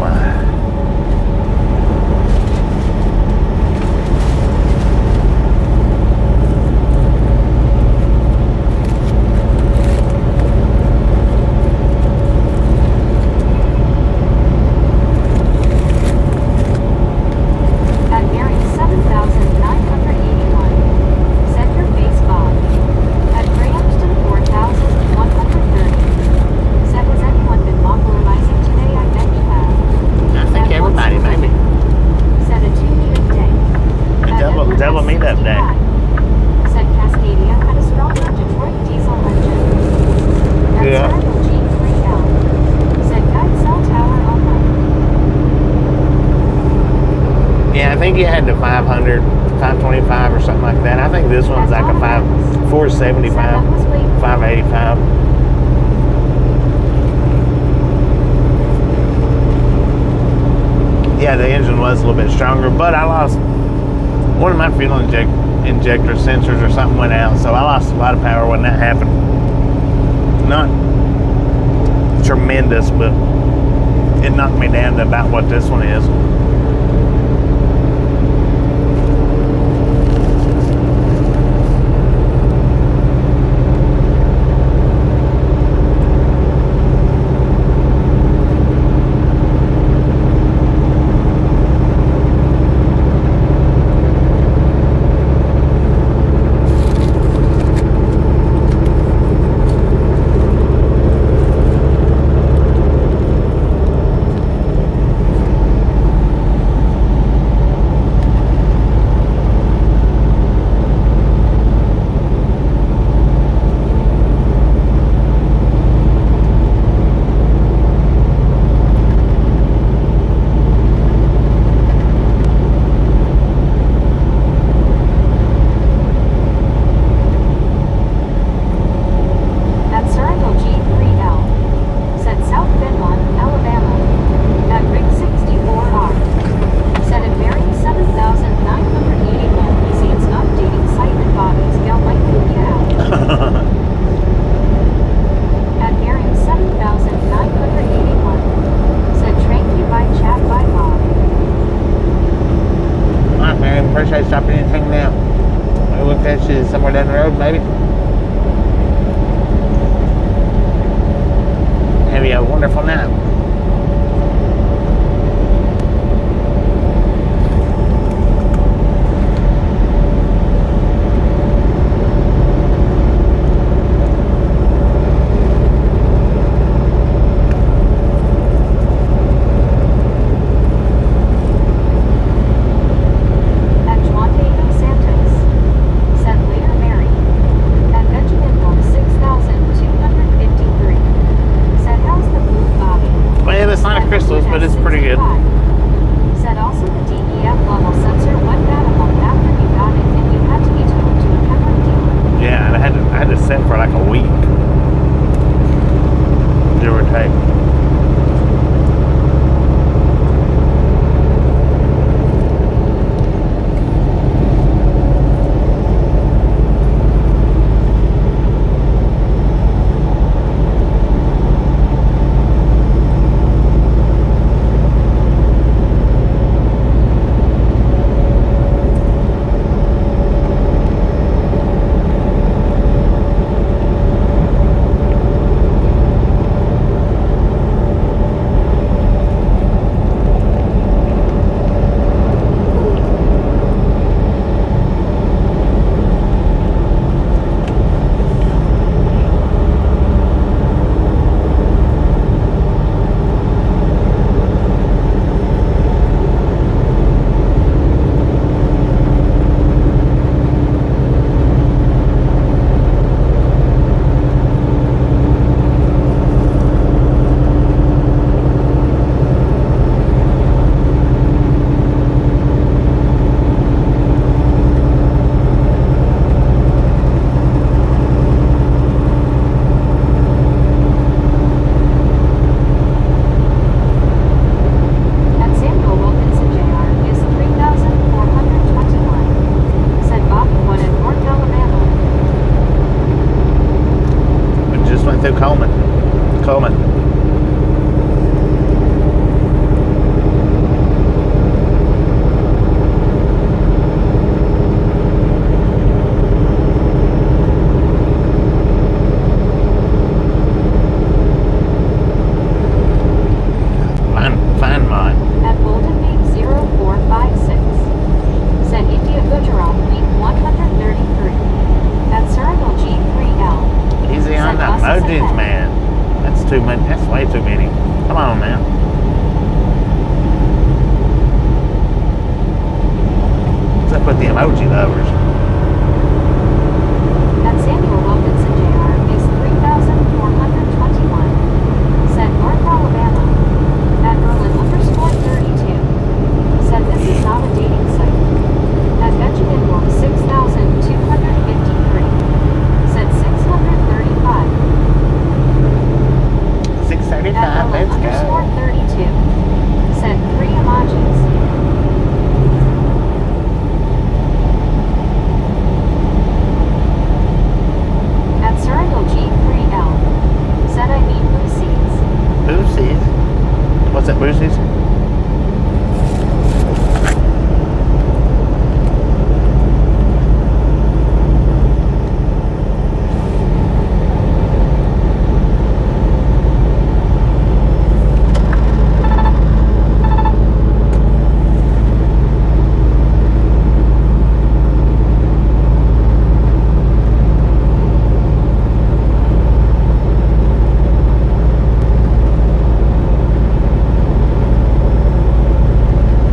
At bearing 7,981. Said your face Bob. At Grahamston 4,130. Said has anyone been mobilizing today? I bet you have. I think At everybody, once maybe. Said a 2-meter day. A At double Edward meetup day. S65. Said Cascadia had a stronger Detroit diesel engine. At Yeah. Cyber G3L. Said guide cell tower online. Yeah, I think you had the 500, 525 or something like that. I think this one's like a 475, 585. Yeah, the engine was a little bit stronger, but I lost one of my fuel injector sensors or something went out, so I lost a lot of power when that happened. Not tremendous, but it knocked me down to about what this one is. Coleman. Fine mod. At Golden Gate 0456. Said India Gujarat Week 133. At Circle G3L. Easy on the Buses emojis, ahead. man. That's too many. That's way too many. Come on, man. What's up with the emoji lovers? At Samuel Wilkinson Jr. is 3,421. Said North Alabama. At Berlin_32. Said this is not a dating site. At Benjamin Wolf 6,253. Said 635. 635. At Let's go. Berlin_32. Said 3 emojis. At Circle G3L. Said I need blue seats. Boosies. What's that, Boosies?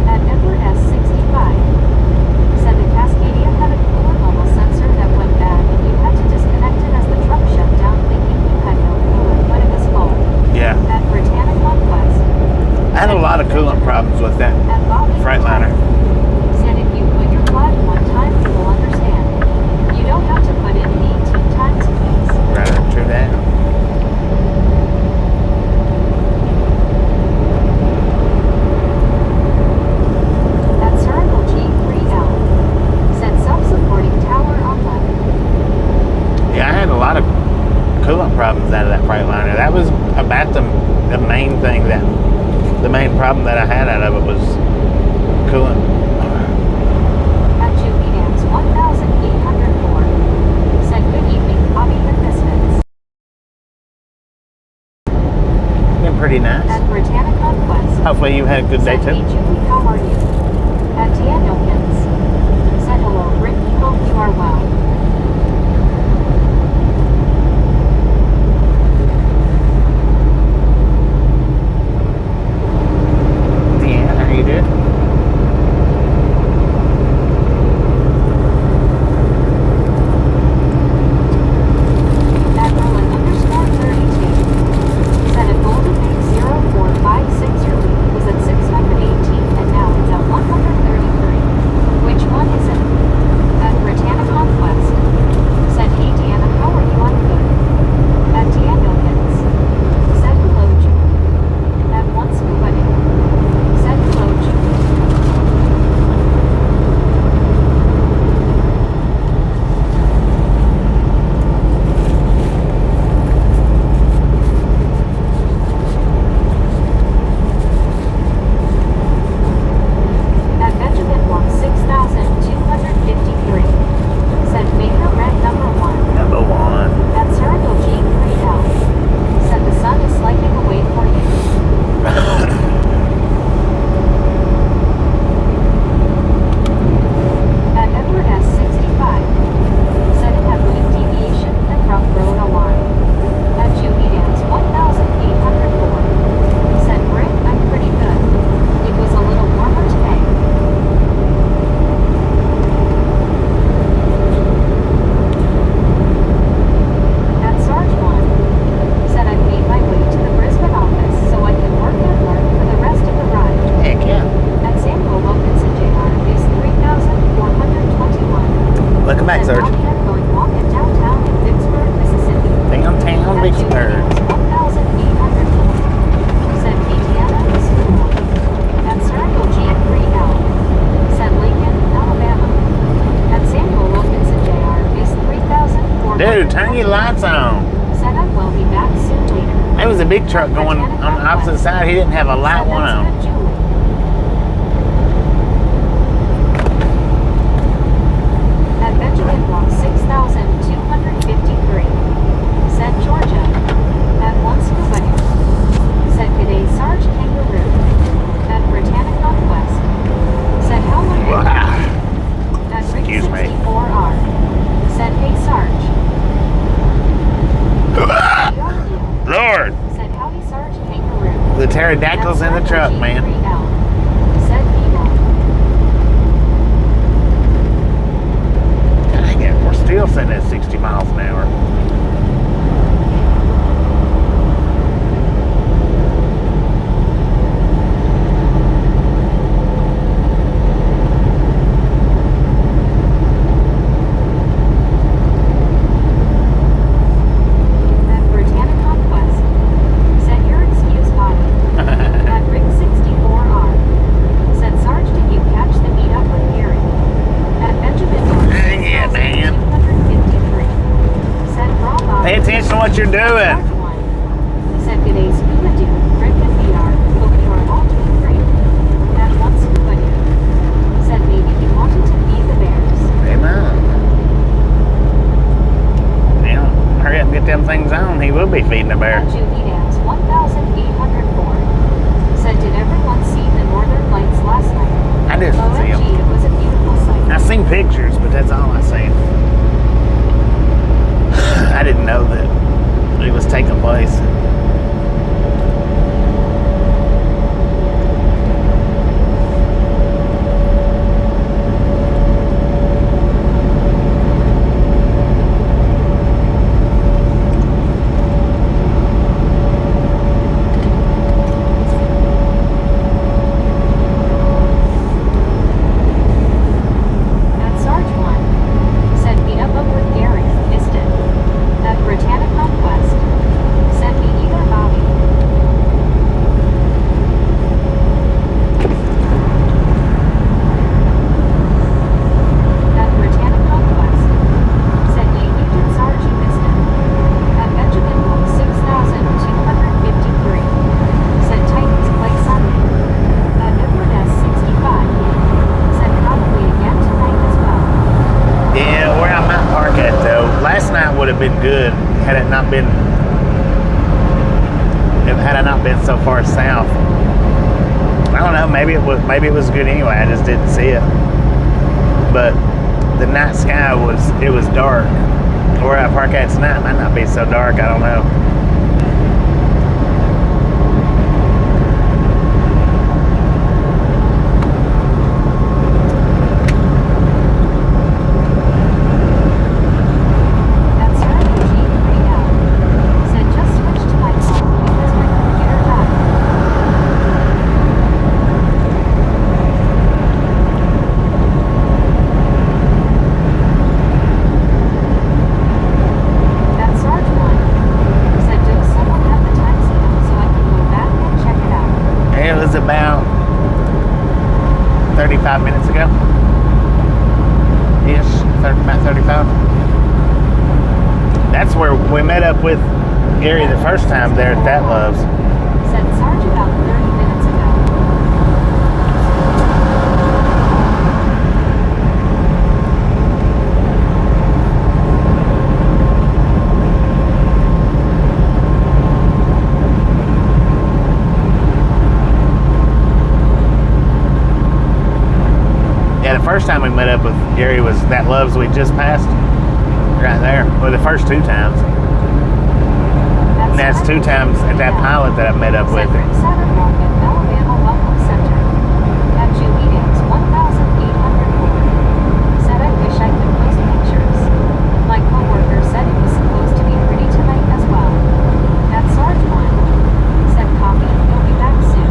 At Edward S65. Said the Cascadia had a coolant level sensor that went bad and you had to disconnect it as the truck shut down thinking you had no coolant when it was full. Yeah. At Britannic Conquest. I had a lot of coolant problems with that At Bobby Freightliner. Said if you put your blood one time you will understand. You don't have to put it 18 times please. Rather true that. At Circle G3L. Said self-supporting tower on left. Yeah, I had a lot of coolant problems out of that Freightliner. That was about the main thing the main problem that I had out of it was coolant. At Julie Dams 1,804. Said good evening, Bobby and Misfits. Been pretty nice. At Britannic Conquest. Hopefully you had a good day Said, too. hey Julie, how are you? At Danielkins. Said hello, Ricky, hope you are well. Yeah, how you doing? At Berlin_32. Said at Golden Gate 0456 your week was at 618 and now it's at 133. a big truck going on the opposite side. He didn't have a light one on. At Benjamin Block 6253, said Georgia. At one scuba dude, said G'day Sarge Kangaroo. At Britannic Northwest, said Helen. At Rick Excuse me. 64R, said Hey Sarge. Lord, Said howdy Sarge Kangaroo. the pterodactyls in the truck, man. Said Beagle. Dang it, we're still sitting at 60 miles an hour. At Britannic Conquest, said your excuse body. At Rick 64R, said Sarge, did you catch the meetup with Gary? At Benjamin Block Dang it, man. 6253, said Raw Body. Pay attention to what you're doing. Sarge 1, said G'day Scuba Dude, Rick and VR, hope you are all doing great. At one Scuba Dude, said maybe he wanted to feed the bears. Amen. Yeah, hurry up and get them things on. He will be feeding the bear. At Julie Dance 1804, said did everyone see the northern lights last night? I didn't see OMG, him. it was a beautiful sight. I've seen pictures, but that's all I seen. I didn't know that it was taking place. At Sarge 1, said meet up with Gary, Iston. At Britannic Conquest, said me either Bobby. At Britannic Conquest, said me you did Sarge you Iston. At Benjamin Block 6253, said Titans play Sunday. At Edward S65, said probably again tonight as well. Yeah, where I might park at though. Last night would have been good had it not been so far south. I don't know, maybe it was good anyway. I just didn't see it. But the night sky was dark. Where I park at tonight might not be so dark, I don't know. At Sarge G3L, said just switch to my phone because my computer died. At Sarge 1, said does someone have the taxi on so I can go back and check it out? It was about 35 minutes ago. Ish, about 35. That's where we met up with Gary the first time there at That Loves. Said Sarge about 30 minutes ago. Yeah, the first time we met up with Gary was That Loves we just passed. Right there. Well, the first two times. And that's two times at that pilot that I met up with him. Saturn Rocket, Alabama Welcome Center. At Julie Dance 1804, said I wish I could post pictures. My coworker said it was supposed to be pretty tonight as well. At Sarge 1, said copy, you'll be back soon.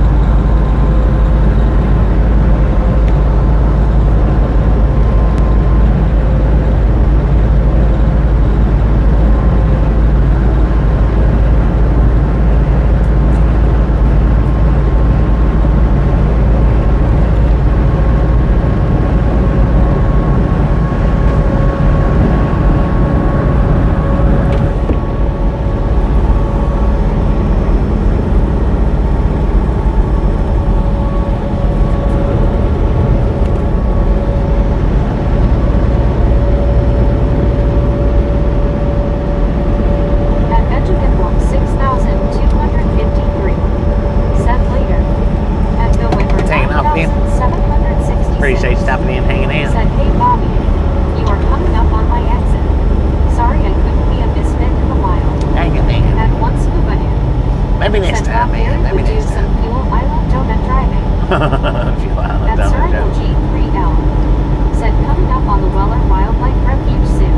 Maybe next said time, Bob man. Gary Maybe would do next some time. fuel island donut driving. Fuel Island At donut Circle joke. G3L. Said coming up on the Weller Wildlife Refuge soon.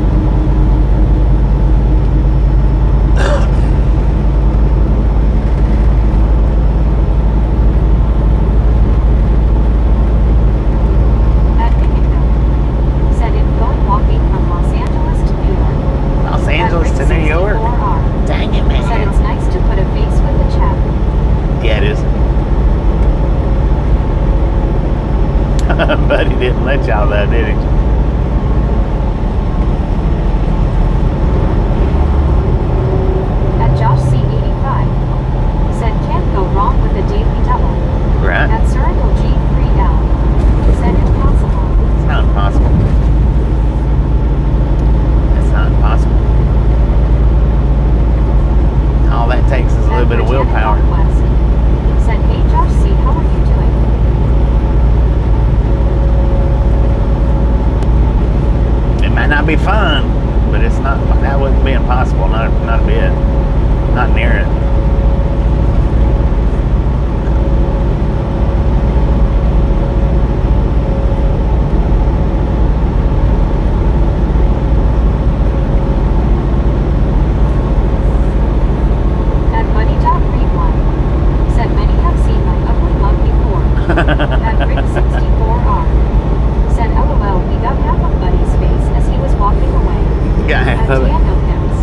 At Hickington. Said if going walking from Los Angeles to New York. Los Angeles to New York. 64R. Dang it, Said man. it's nice to put a face with the chat. Yeah, it is. Buddy didn't let y'all though, did he? At Josh C85. Said can't go wrong with a daily double. Right? At Circle G3L. Said impossible. It's not impossible. It's not impossible. All that takes is a little bit of willpower. Said, hey Josh C, how are you doing? It might not be fun, but it's not. That wouldn't be impossible. Not a bit. Not near it. At Buddy Dog Read One. Said many have seen my ugly mug before. At Rick 64R. Said LOL, we got half of Buddy's face as he was walking away. Got half At of it. Daniel Pims.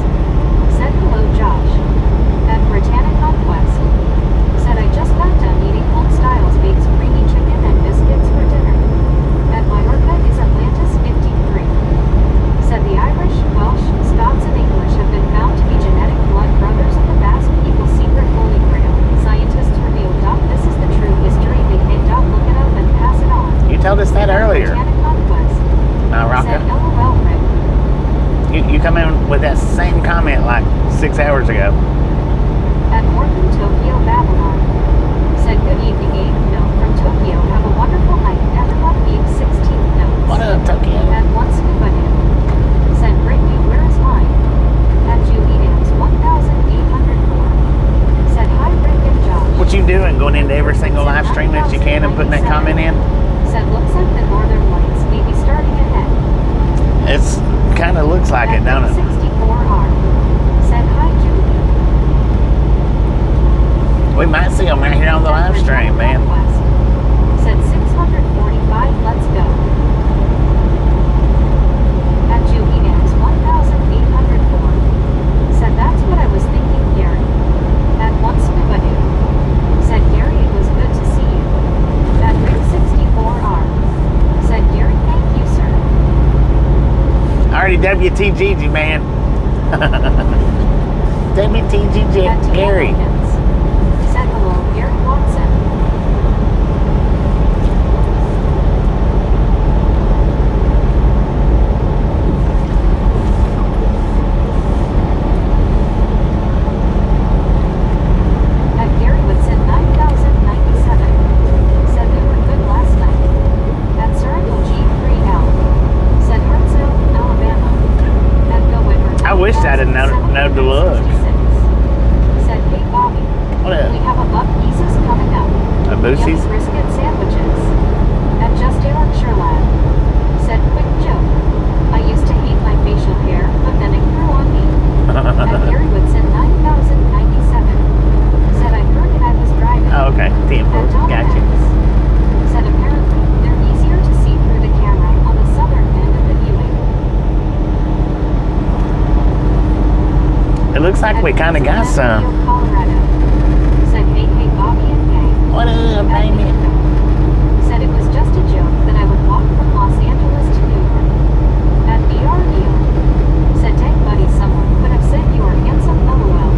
Said hello Josh. At Britannic Conquest. Said I just got done eating Home Styles Baked creamy chicken and biscuits for dinner. At Mallorca is Atlantis 53. Said the Irish, Welsh, Scots and English have been found to be genetic blood brothers of the Basque people's secret holy grail. Scientists reveal. This is the true history. They hit. Look it up and pass it on. You told us that earlier. Britannic Conquest. Now, Said Rocco, LOL Rick. you come in with that same comment like 6 hours ago. At Morgan Tokyo Babylon. Said good evening Abe. Note from Tokyo. Have a wonderful night. Everyone Abe 16th notes. What up, Tokyo? At one scuba dude. Said Brittany, where is mine? At Julie Dams 1804. Said hi Rick and Josh. What you doing? Going into every single live stream that you can and putting that comment in? Said looks like the northern lights may be starting ahead. It's kind of looks like it, At don't it? 64R. Said hi Julie. We might see them right here on the live stream, man. Said 645, let's go. At Julie Dams 1804. Said that's what I was thinking, Gary. At one scuba dude. Said Gary, it was good to see you. At Rick 64R. Said Gary, thank you, sir. I already WTG'd you, man. WTG'd At Gary. Tiana said hello, Gary Watson. At Gary Woodson 9097. Said they were good last night. At Circle G3L. Said Hartsville, Alabama. At Go Whitmer. I wish I'd have known to look. Said hey Bobby. What up? We have a buck pieces coming up. A Yummy Boosie's? brisket sandwiches. At Just Eric Sherlad. Said quick joke. I used to hate my facial hair, but then it grew on me. At Gary Woodson 9097. Said I heard it I was driving. Oh, okay. Team At Donna Gotcha. X. Said apparently they're easier to see through the camera on the southern end of the viewing. It looks like we kind of got some. Colorado. Said hey Bobby and gang. What up, At baby? Mexico. Said it was just a joke that I would walk from Los Angeles to New York. At BRDO. Said dang buddy, someone could have said you are handsome LOL.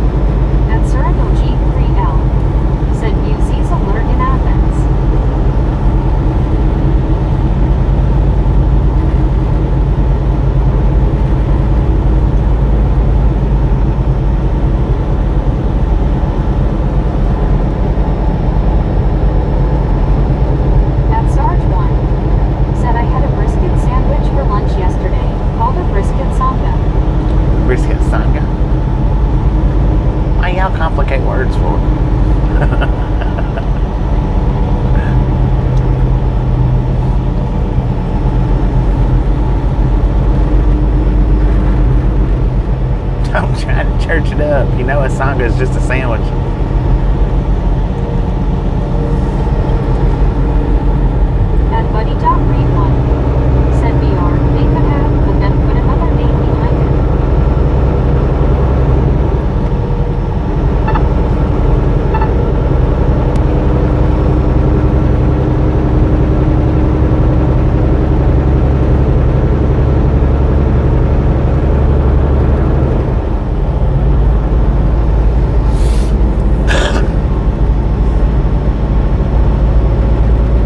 At Circle G3L. Said Musees alert in Athens. for. Don't try to church it up. You know a sanga is just a sandwich. At Buddy Dot Read One said VR they could have, but then put another name behind it.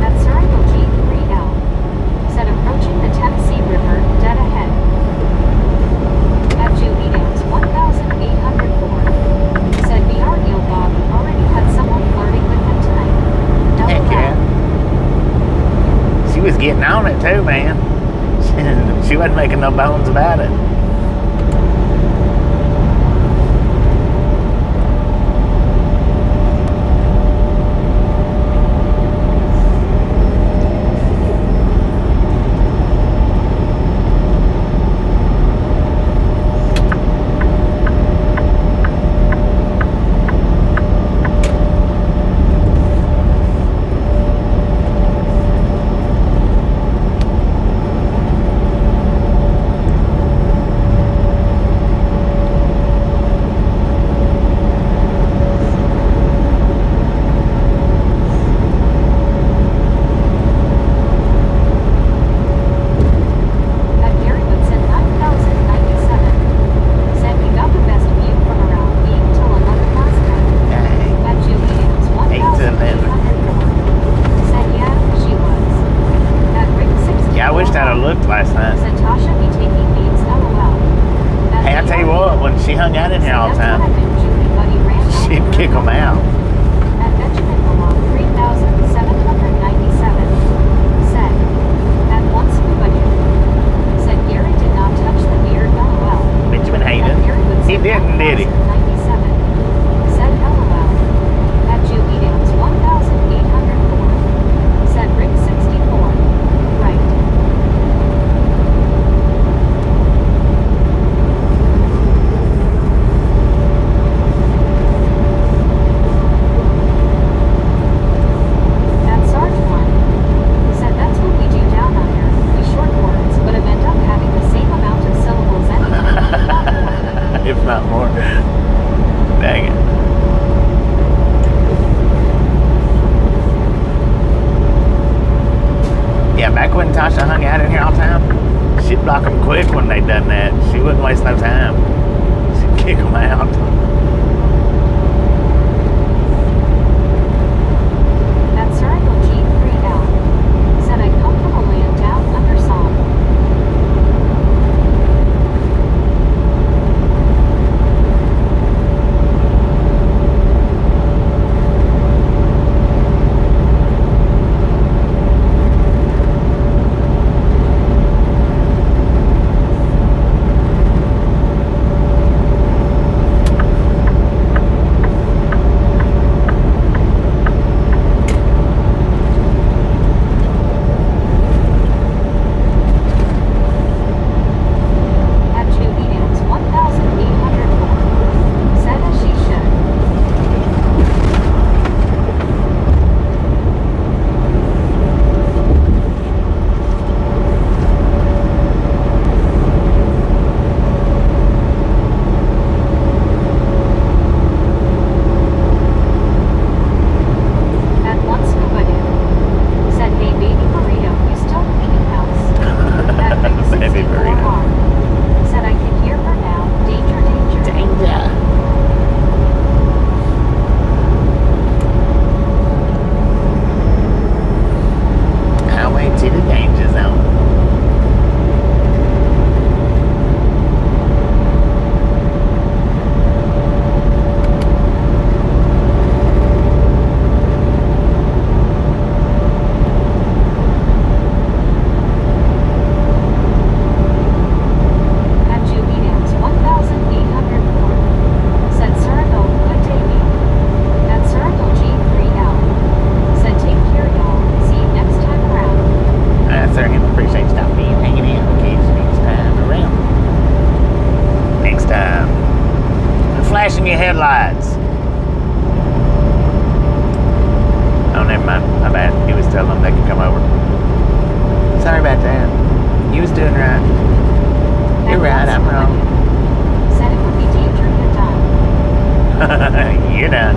At Serial G3L said approaching the Tennessee River, dead ahead. At Julie Dance 1804 said VR Neil Bob already had someone flirting with him tonight. Heck yeah. She was getting on it too, man. She wasn't making no bones about it. At Gary Woodson 9097 said we got the best view from around being till 11 last night. Dang. At Julie Dance 8 to 11. 1804 said yeah, she was. At Rick 60 Yeah, I wished I'd have looked last night. said Tasha be taking beats LOL. At Hey, I tell you what, when she hung out in here all the That's time, what I meant, Julie Buddy ran out she'd of kick room. them out. At Benjamin Malone 3797 said, at once budget, said Gary did not touch the beard LOL. Benjamin At Hayden. Gary Woodson He didn't, did he? 1097 said LOL. At Julie Dance 1804 said Rick 64. Right. At Sarge 1 said that's what we do down under. We short words, but have end up having the same amount of syllables anyway. If not more. Dang it. Yeah, back when Tasha hung out in here all the time, she'd block them quick when they done that. She wouldn't waste no time. She'd kick them out. At Serial G3L said I come from a land down under song. tell them they can come over. Sorry about that. You was doing right. You're right, I'm wrong. Said it would be danger to die. You're done.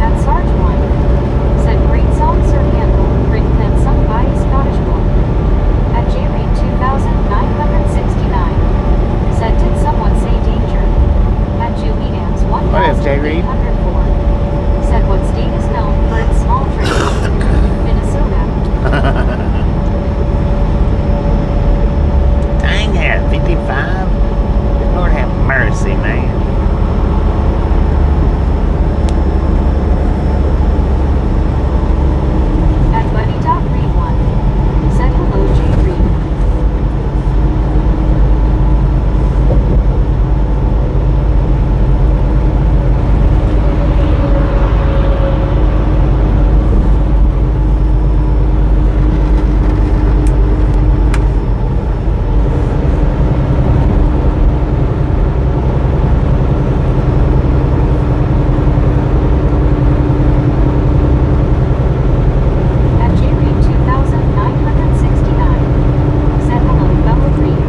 At Sarge 1, said great song Sir Handel, written and sung by a Scottish boy. At J Reed 2969, said did someone say danger? At Julian's What is J. Reed? 1804, said what state is known for its small trade? Minnesota. Dang it, 55? Lord have mercy, man. At Buddy.Reed1, said hello J. Reed. At J. Reed 2969, said hello fellow Reed.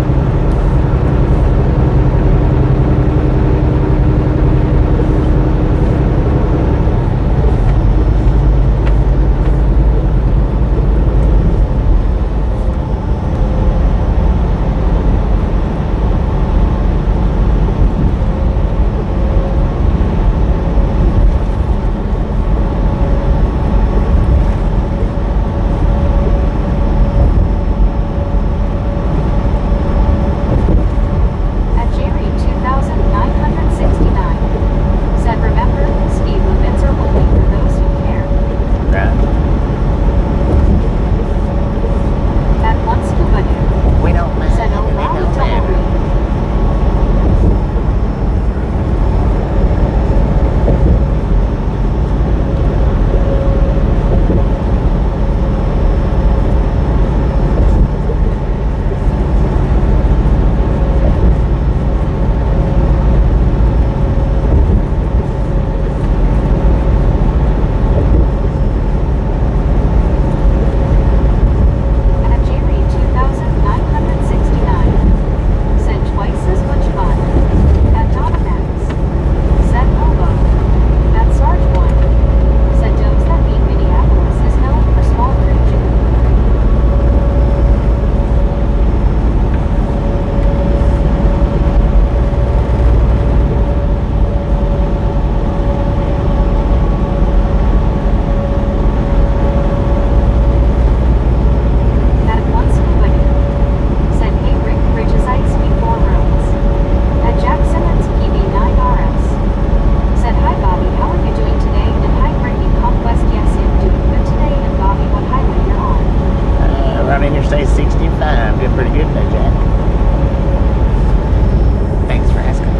At J. Reed 2969, said remember, speed limits are only for those who care. Right? At once Scuba Dude, We don't mind. said oh It wow don't double matter. Reed. At J. Reed 2969, said twice as much fun. At Donomax, said hobo. At Sarge 1, said does that mean Minneapolis is known for small creatures? At once Scuba Dude, said hey Rick Bridges ice before roads. At Jackson and PB9RS, said hi Bobby how are you doing today and hi Brittany Conquest yes I'm doing good today and Bobby what highway you're on. Right Interstate 65. Doing pretty good there, Jack. Thanks for asking.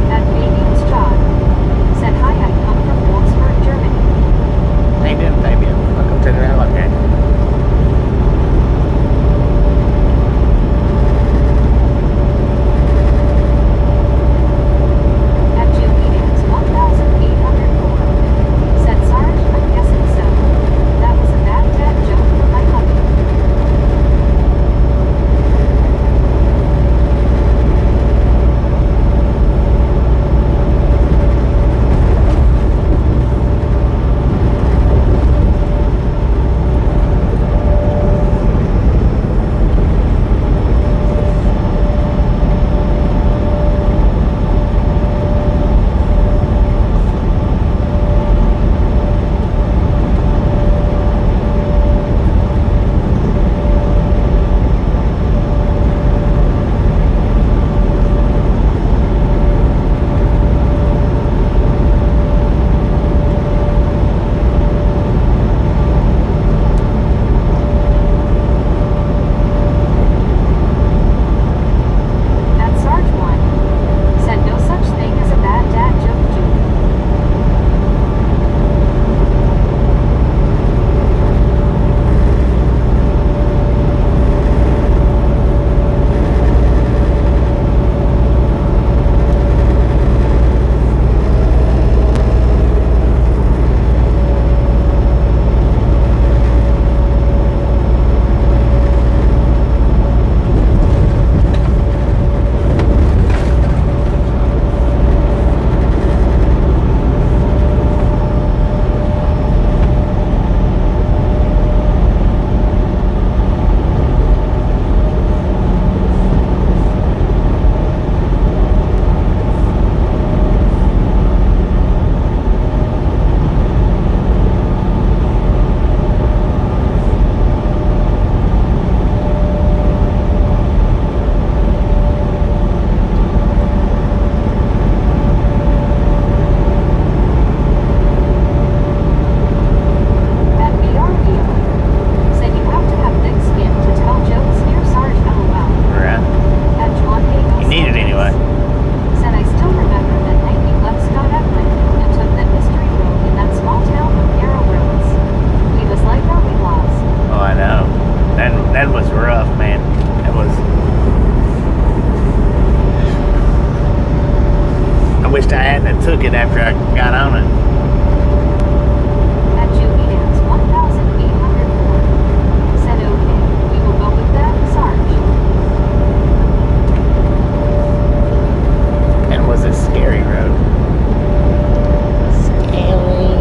At Baby wished I hadn't have took it after I got on it. At Julian's 1,804. Said okay, we will go with them, Sarge. And it was a scary road. Scary.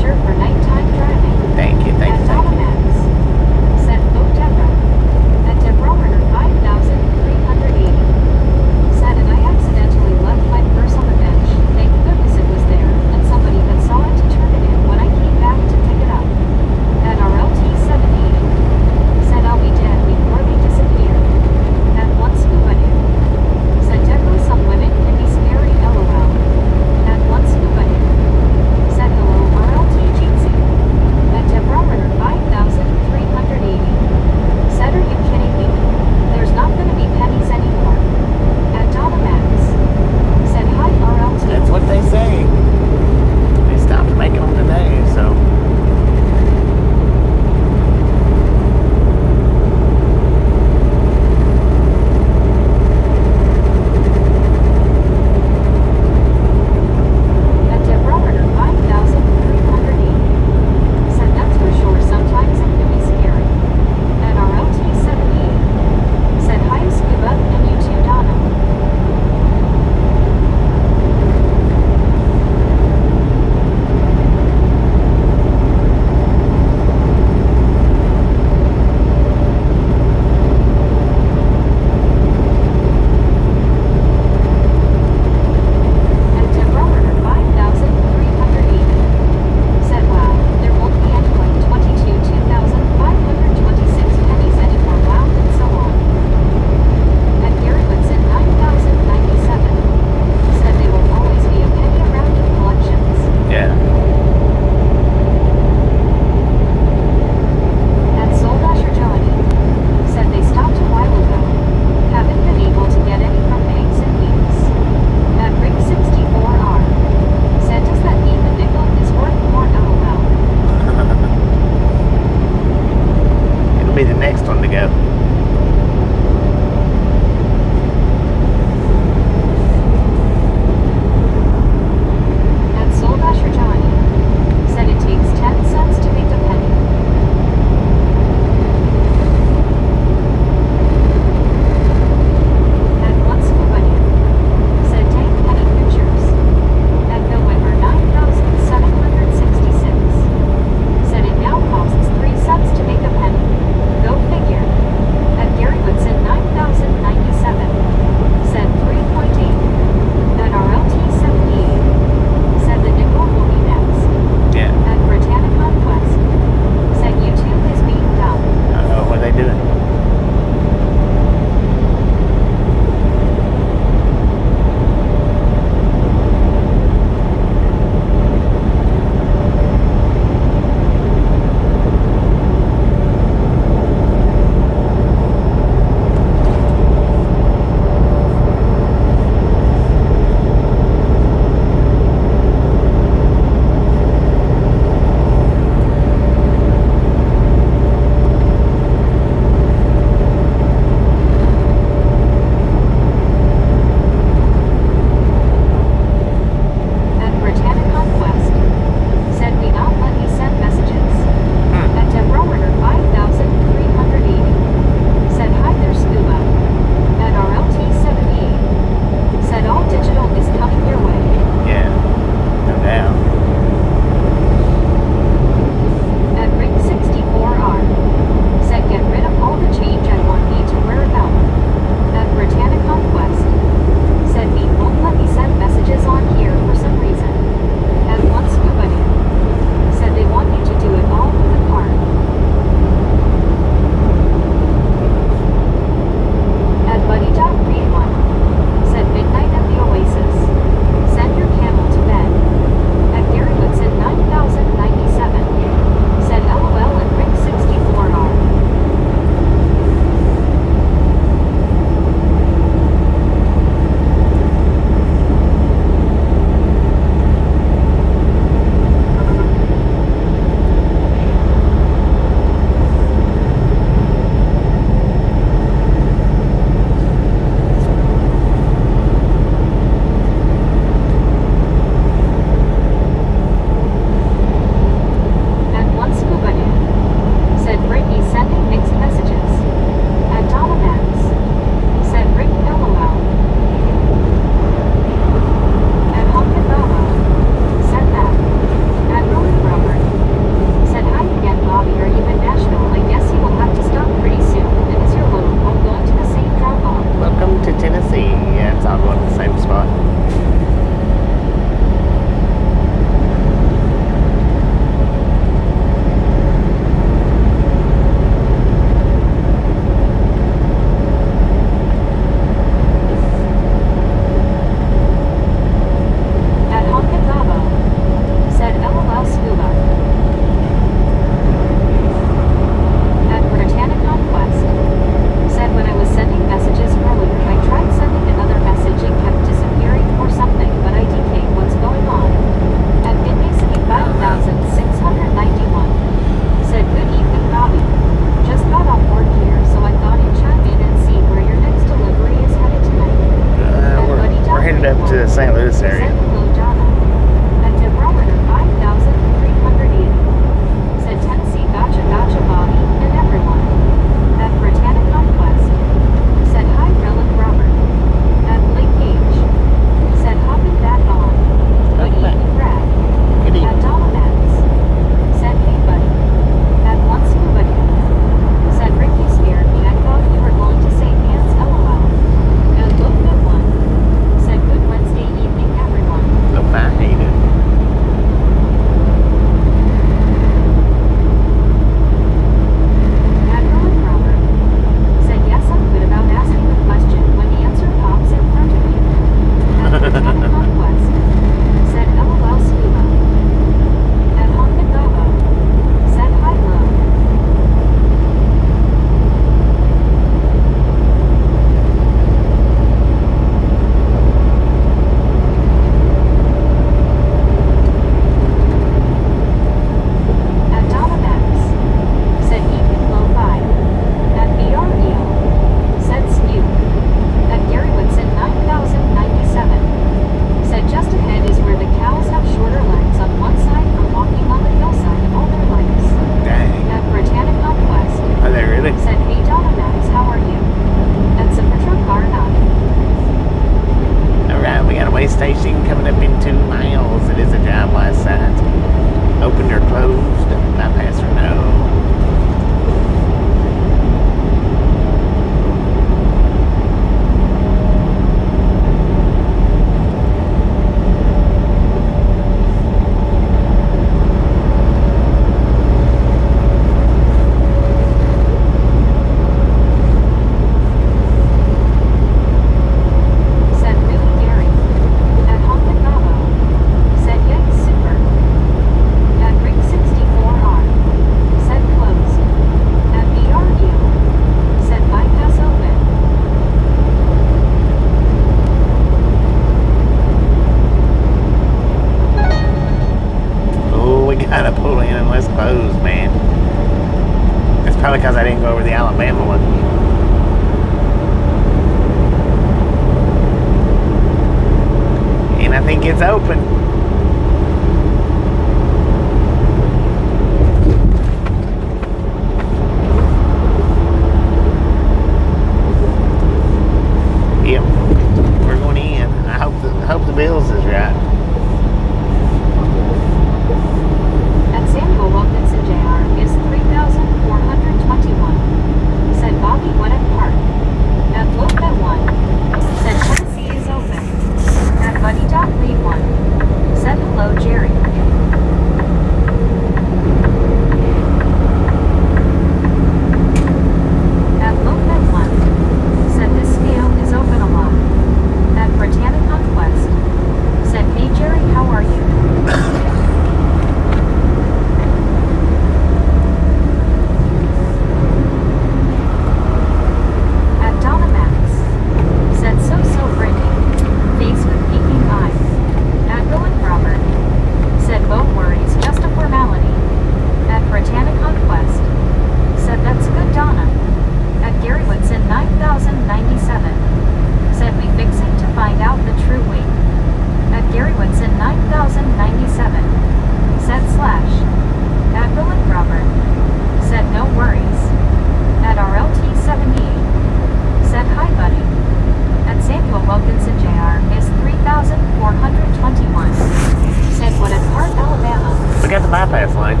the bypass lane.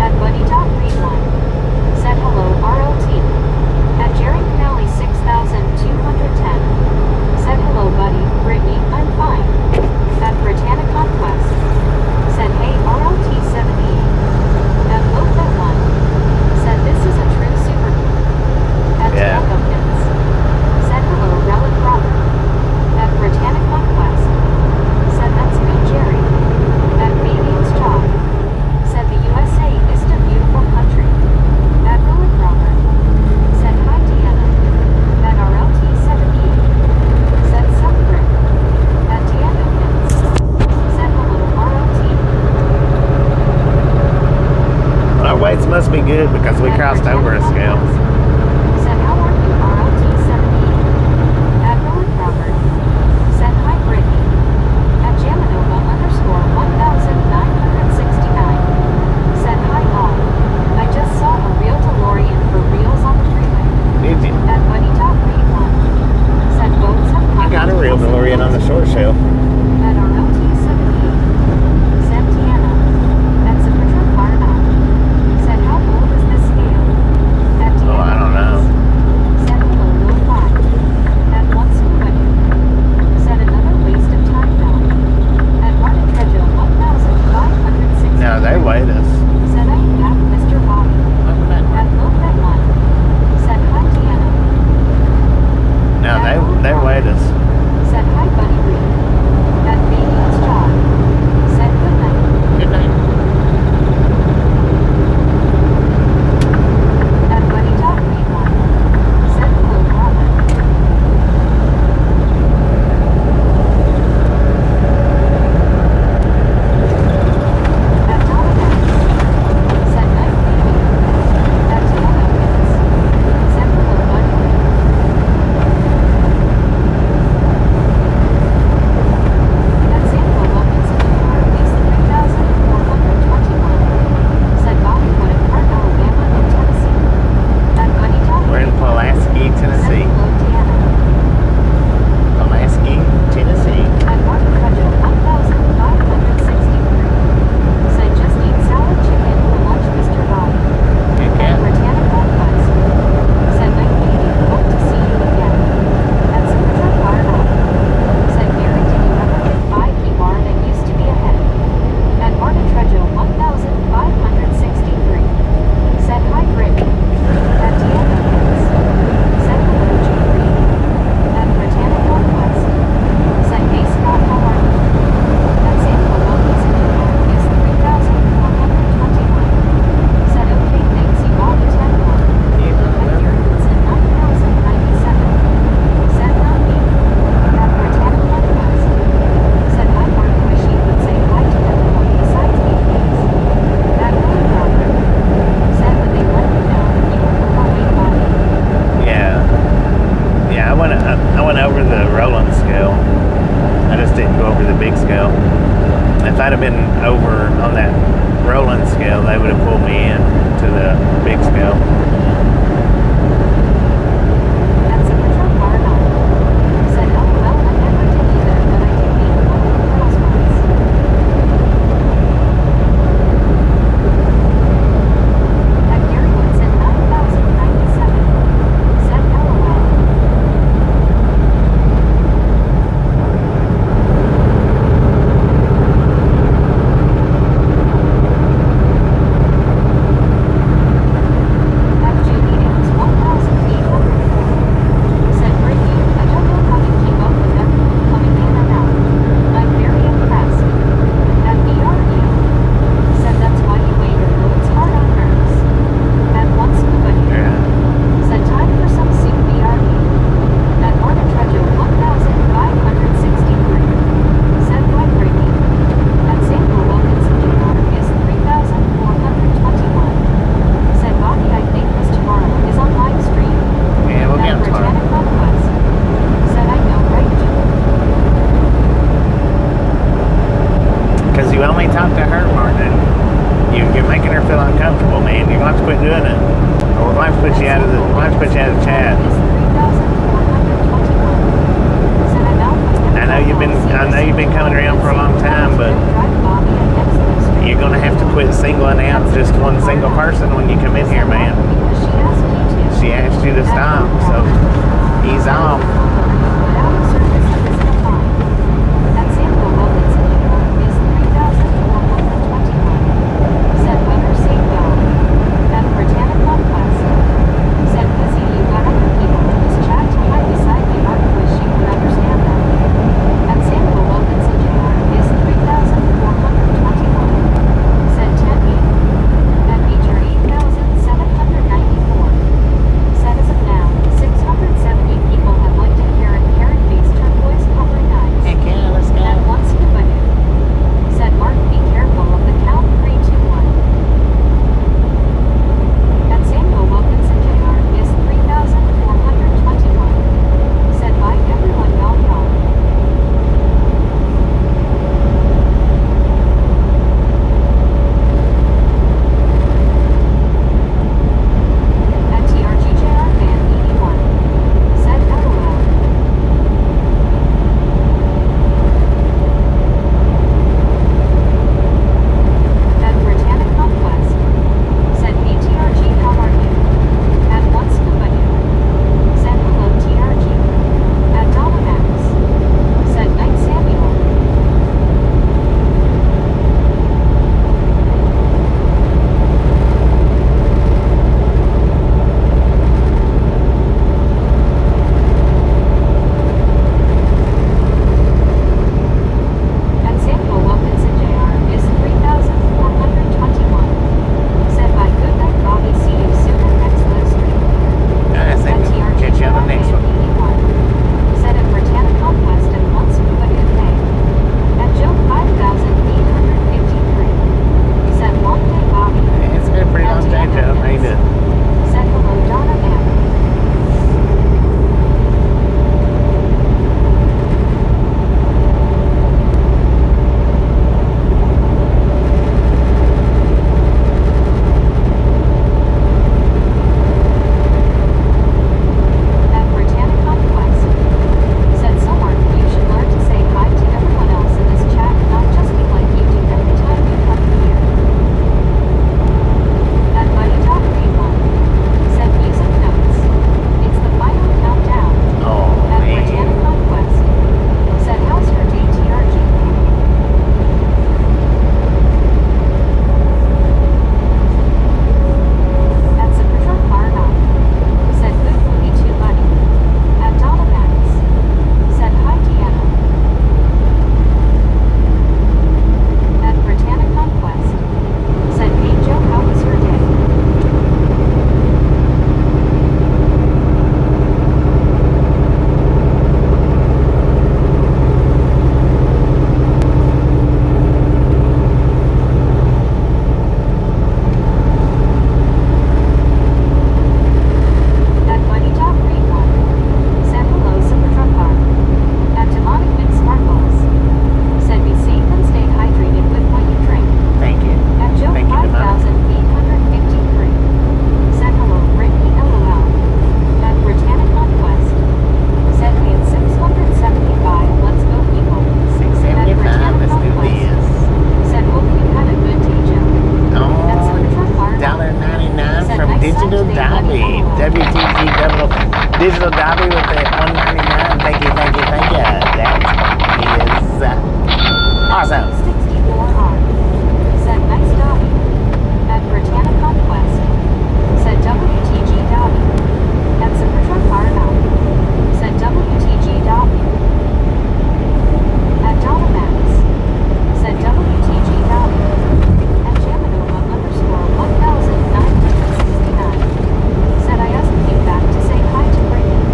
At Buddy Talk Read 1. Said hello RLT. At Jerry Canali 6210. Said hello buddy, Brittany, I'm fine. At Britannia Conquest. Said hey RLT 78. At Lopet 1. Said this is a true super. At Yeah. Diego Pins. Said hello Relic Robert. At Britannia Conquest. Said that's good Jerry. At Bainbridge Job. Said the USA is a beautiful country. At Relic Robert. Said hi Deanna. At RLT 78. Said celebrate. At Diego Pins. Said hello RLT. Our weights must be good because we At crossed over a scale. Said how are you RLT 78. At Relic Robert. Said hi Brittany. At Jamanova _ 1969. Said hi all. I just saw a real DeLorean for reals on the freeway. Did you? At Buddy Talk Read 1. Said boats have I got a real DeLorean on the short shelf. At RLT 78. Said Tiana. At Zapatra Karna. Said how old is this scale? At Oh, I don't know. Said hello low 5. At one scuba dude. Said another waste of time now. At Martin Trejo 1560. No, they weighed us. Said I am Mr. Bobby. At Lopet 1. Said hi Tiana. No, they weighed us. Said hi Buddy Reed. At Bainbridge John. Said good night. Good night. At Buddy Talk Read 1. Said hello Robert. At Donovan. Said night baby. At Tiana Pins. Said hello Buddy. At Samuel Wilkinson Jr. is 3,421. Said Bobby Wood in Park, Alabama and Tennessee. At Buddy Talk We're in Pulaski, Said Tennessee. hello Deanna. Pulaski, Tennessee. At Martin Trejo 1563. Said just eat salad chicken for lunch Mr. Bobby. Heck At yeah. Britannia Conquest. Said night baby, hope to see you again. At Zapatra Karna. Said Gary did you ever get 5 bar that used to be ahead? At Martin Trejo 1563. Said hi Brittany. At Diego Pins. Said hello G. Reed. At Britannia Conquest. Said hey Scott how are you? At Samuel Wilkinson Jr. is 3,421. Said okay thanks you got the 10 one. At Gary Woodson 9,097. Said not me. At Britannia Conquest. Said hi Mark wish you would say hi to everyone besides me please. At Road Robert. Said would they let me know if you were overweight Bobby? Yeah. Yeah, I went over the rolling scale. I just didn't go over the big scale. If I'd have been over on that rolling scale, they would have pulled me in to the big scale. At Zapatra Karna. Said LOL I never did either but I did meet one of the girls once. At Gary Woodson 9,097. Said LOL. At Judy Ann's 1,804. Said Brittany, I don't know how you keep up with everyone coming in and out. I'm very impressed. At BRU. Said that's why you weigh your loads hard on nerves. At one scuba dude. Yeah. Said time for some soup BRU. At Martin Trejo 1563. Said why Brittany. At Samuel Wilkinson Jr. is 3,421. Said Bobby I think this tomorrow is on live stream. Yeah, we'll be At on tomorrow. Britannia Conquest. Said I know right Jewel. Because you only talk to her, Martin. You're making her feel uncomfortable, man. You're going to have to quit doing it. Or we're going to have to put you out of the chat. Is 3,421. Said I know I know you've been coming around for a long time, but Drive Bobby and Exodus Street. You're gonna have to quit singling out just one single person when you come in here, man. Because she asked you to. She asked you to stop, so ease off. Without a service that isn't a fine. At Samuel Wilkinson Jr. is 3,421. Said weather safe dog. At Britannic Conquest. Said Lizzie, you got other people to just chat to hide beside me. I wish you would understand that. At Samuel Wilkinson Jr. is 3,421. Said Tempe. At Beecher 8,794. Said as of now, 670 people have liked it here in carrot-faced turquoise coloring eyes. Heck yeah, let's At go. once scuba dude. Said Mark, be careful of the count 3, 2, 1. At Samuel Wilkinson Jr. is 3,421. Said bye everyone, y'all. At TRGJR Van 81. Said LOL. At Britannic Conquest. Said hey TRG, how are you? At once scuba dude. Said hello TRG. At Domamax. Said night Samuel. At Samuel Wilkinson Jr. is 3,421. Said by good night Bobby, see you soon at next live stream. I think At we'll catch you on the next one. 81. Said at Britannic Conquest and once scuba dude pay. At Joe 5,853. Said long day Bobby. Yeah, it's been a pretty long day, Joe. How you doing? Said hello Donna M. At Britannic Conquest. Said someone, you should learn to say hi to everyone else in this chat, not just be like you do every time you come here. At Buddy Talk Read 1. Said music notes. It's the final countdown. Oh, At Britannic man. Conquest. Said how's your day TRG? At Supertruck Barna. Said good movie too buddy. At Domamax. Said hi Deanna. At Britannic Conquest. Said hey Joe, how was your day? At Buddy Talk Read 1. Said hello Supertruck Car. At Demonic Mix Sparkles. Said be safe and stay hydrated with what you drink. Thank you. At Joe Thank you, Demonic. 5,853. Said hello Brittany LOL. At Britannic Conquest. Said we had 675. Let's go people. 675, let's do this. Said hope you had a good day, Joe. At Oh, Supertruck Bar. $1.99 Said from nice Digital Saturday, buddy. Dobby. WTG double Digital Dobby with that $1.99. Thank you. That is awesome. 64R. Said nice Dobby. At Britannic Conquest. Said WTG Dobby. At Supertruck Bar now. Said WTG Dobby. At Domamax. Said WTG Dobby. At Jamanova _1969. Said I asked came back to say hi to Brittany.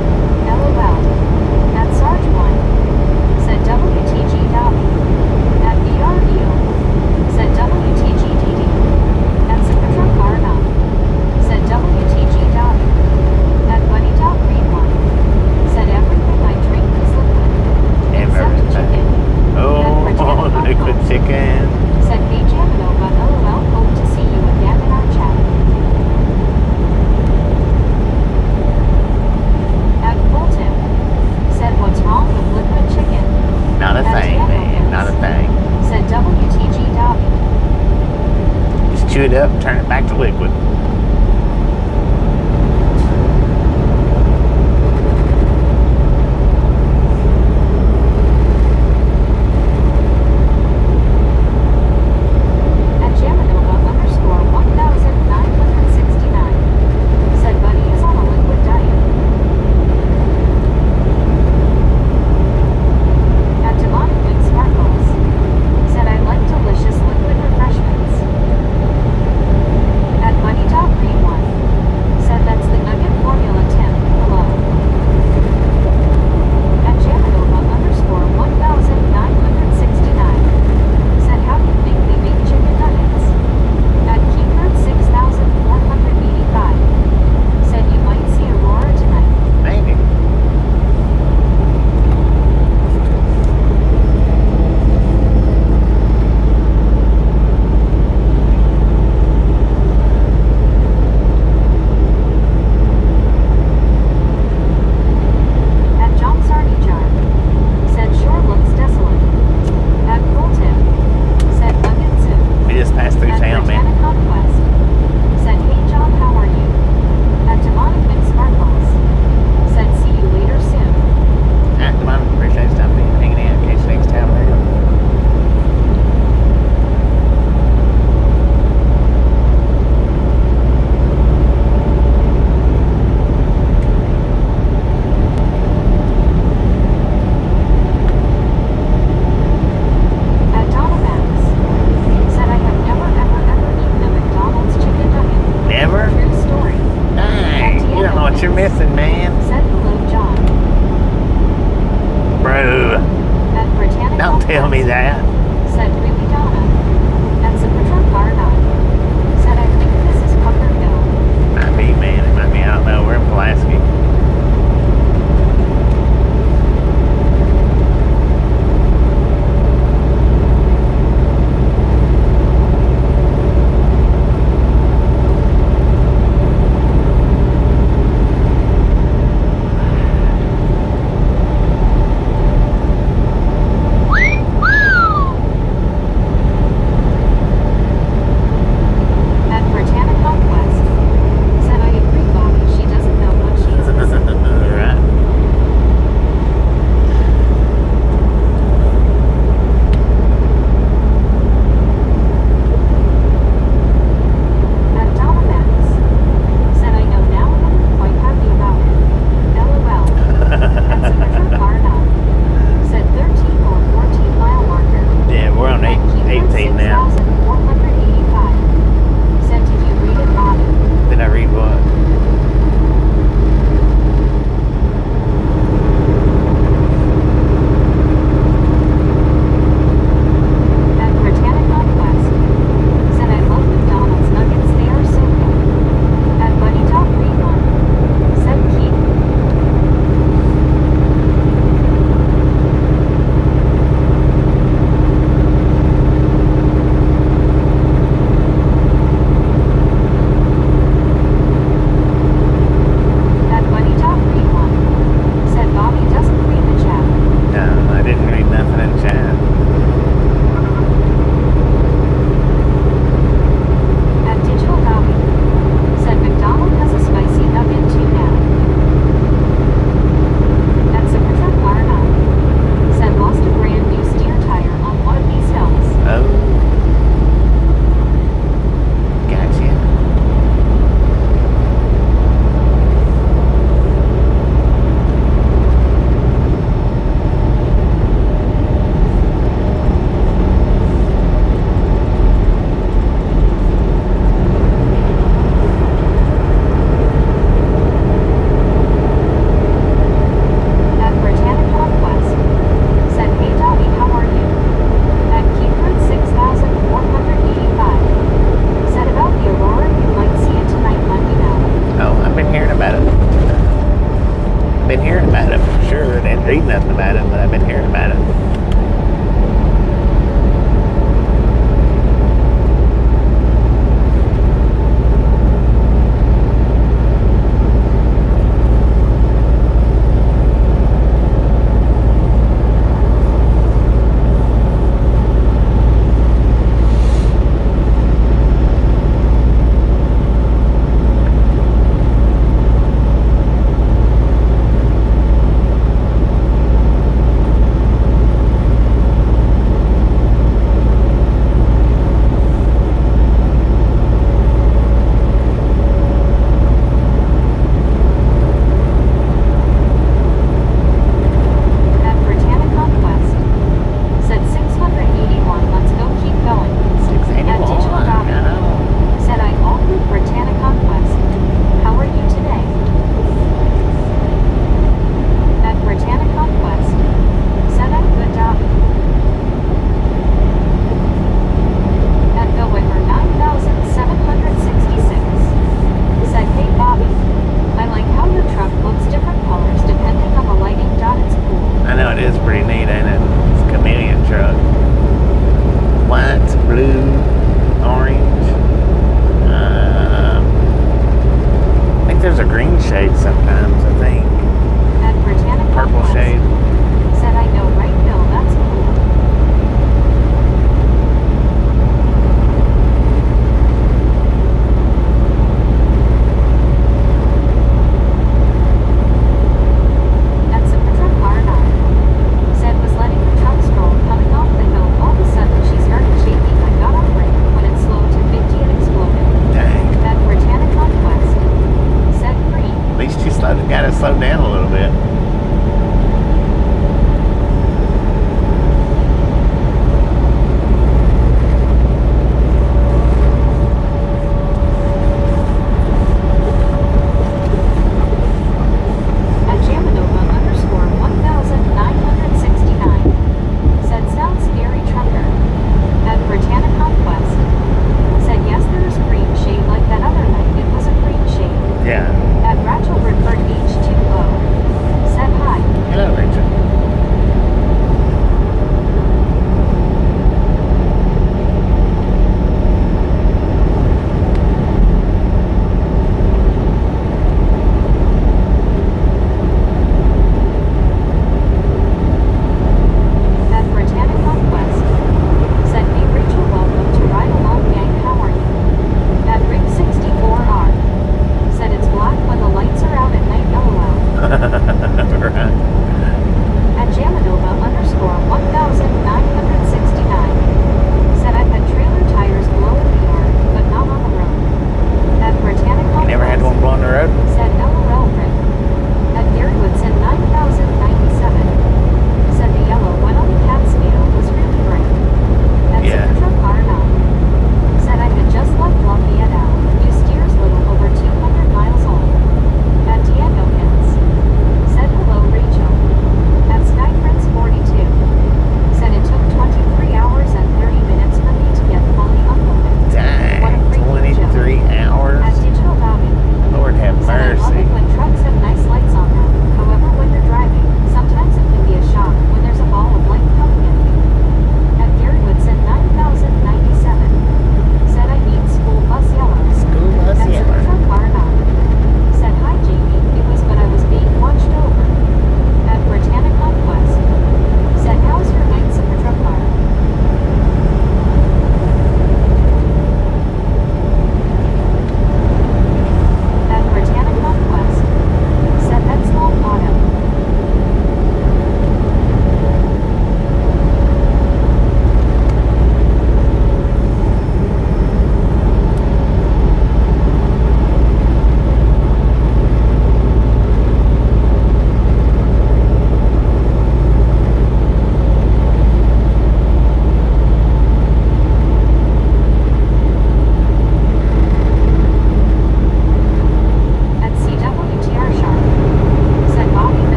chew it up, turn it back to liquid. At Jamanova_1969 said Buddy is on a liquid diet. At Demonic Wing Sparkles said I like delicious liquid refreshments. At Buddy Talk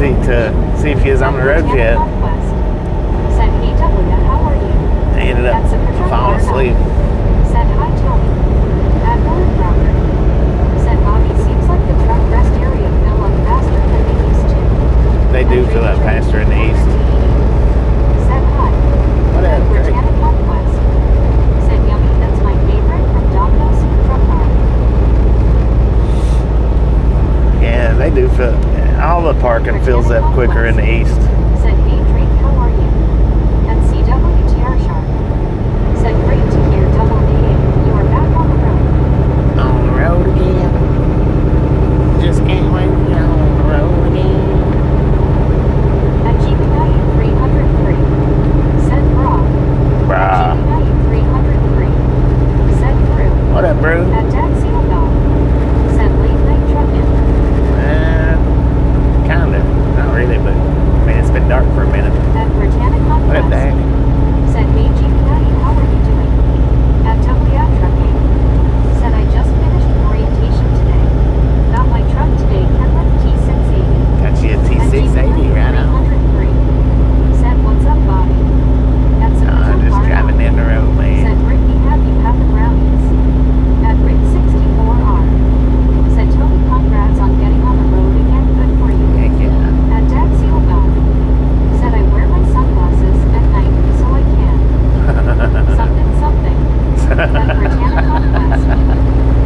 ready to see if he was on the road yet. Conquest said, "Hey W, how are you?" He ended up falling asleep. Said, "Hi Tony." Admiral Robert said, "Bobby, seems like the truck rest area fill up faster than they used to." They do fill up faster in the east. Said, "Hi." What up, Greg? Britannic Conquest said, "Yummy, that's my favorite from Domino's Truck Car." Yeah, they do fill. All the parking fills up quicker in the east. Said, "Hey Drake, how are you?" And CWTR Sharp said, "Great to hear, Double AA. You are back on the road." On the road again. Just can't wait to get on the road again. At GPI 303 said, "Bra." Brah. At GPI 303 said, "Brew." What up, bro? At Dad Seal Dog said, "Late night trucking." Kinda. Not really, but I mean, it's been dark for a minute. At Britannic What up, Conquest Dad? said, "Hey GPI, how are you doing?" At WA Trucking said, "I just finished orientation today. Got my truck today, Kenworth T680." Got you a At T680 right now. 303 said, "What's up, Bobby?" At I'm just driving down the road, man. said, "Brittany, have you had the brownies?" At Rick 64R said, "Tony, congrats on getting on the road again. Good for you." Heck yeah. At Dad Seal Dog said, "I wear my sunglasses at night so I can." Something, something. At Britannic Conquest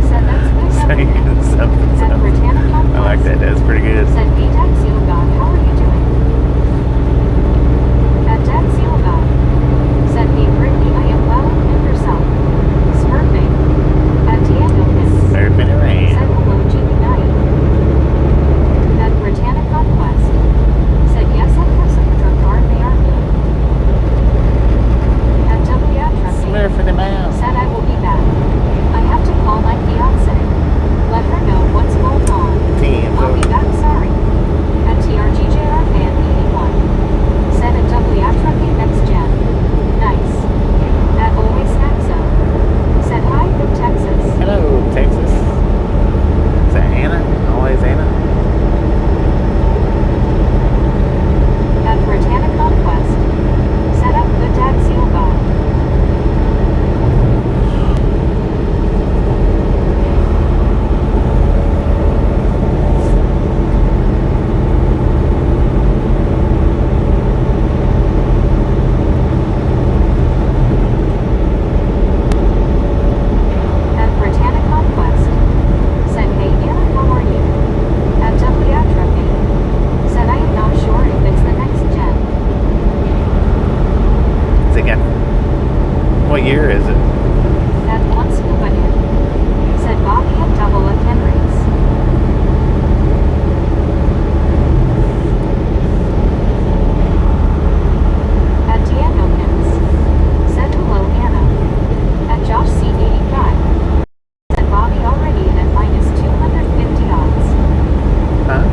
said, "That's good. Something, something, At something. Britannic Conquest I like that. That's pretty good. said, "Hey Dad Seal God, how are you doing?" At Dad Seal God said, "Hey Brittany, I am well, and yourself?" Smurfing. At Daniel Surfing around. said, "Hello GP9. At Britannic Conquest said, "Yes, of course, of the truck car, they are good." At WA Trucking Smurfing them out. said, "I will be back. I have to call my fiance. Let her know what's going on. I'll be back, sorry." At TRGJR Fan 81 said, "At WA Trucking Next Gen. Nice." At Always Snackso said, "Hi from Texas." Hello, Texas. Is that Anna? Always Anna? At Britannic Conquest set up the Dad Seal God. At Britannic Conquest said, "Hey Anna, how are you?" At WA Trucking said, "I am not sure if it's the next gen." Is it got. What year is it? At Once Nobody said, "Bobby at Double at Henry's." At Diego Pins said, "Hello Anna." At Josh C85 said, "Bobby already in at minus 250 odds." Huh?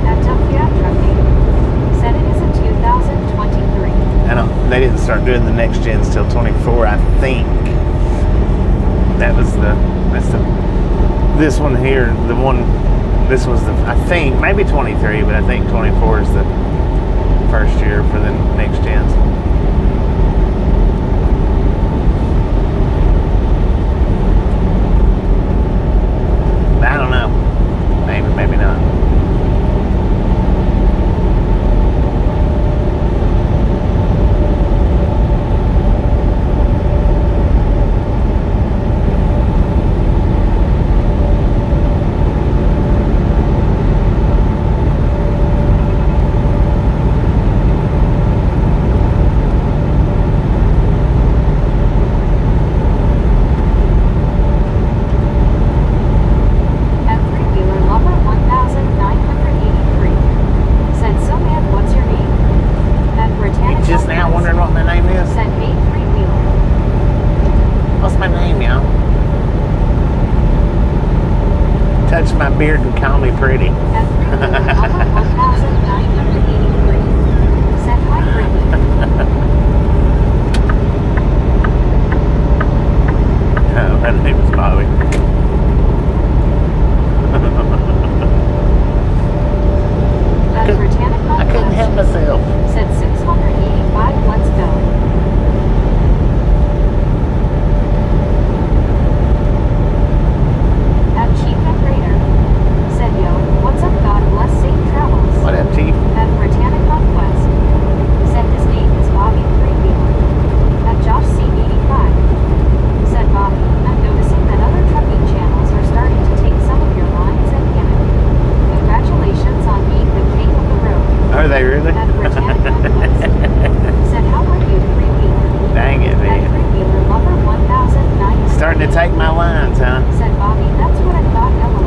At WA Trucking said, "It is a 2023. I don't. They didn't start doing the next gens till 24, I think. That was the. That's the. This one here, the one. This was the. I think maybe 23, but I think 24 is the first year for the next gens. I don't know. Maybe, maybe not. touch my beard and call me pretty. At 1983. Said hi, Brittany. Oh, her name is Bobby. At Britannic I couldn't help myself. Said 685. Let's go. At Chief and Raider. Said yo, what's up? God bless safe travels. What up, Chief? At Britannic Conquest. Said his name is Bobby Freewheeler. At Josh C85. Said Bobby, I'm noticing that other trucking channels are starting to take some of your lines and gimmick. Congratulations on being the king of the road. Are they really? At Britannic Conquest. Said how are you, Freewheeler? Dang it, At man. Freewheeler Lover 1900. Starting to take my lines, huh? Said Bobby, that's what I thought, LOL.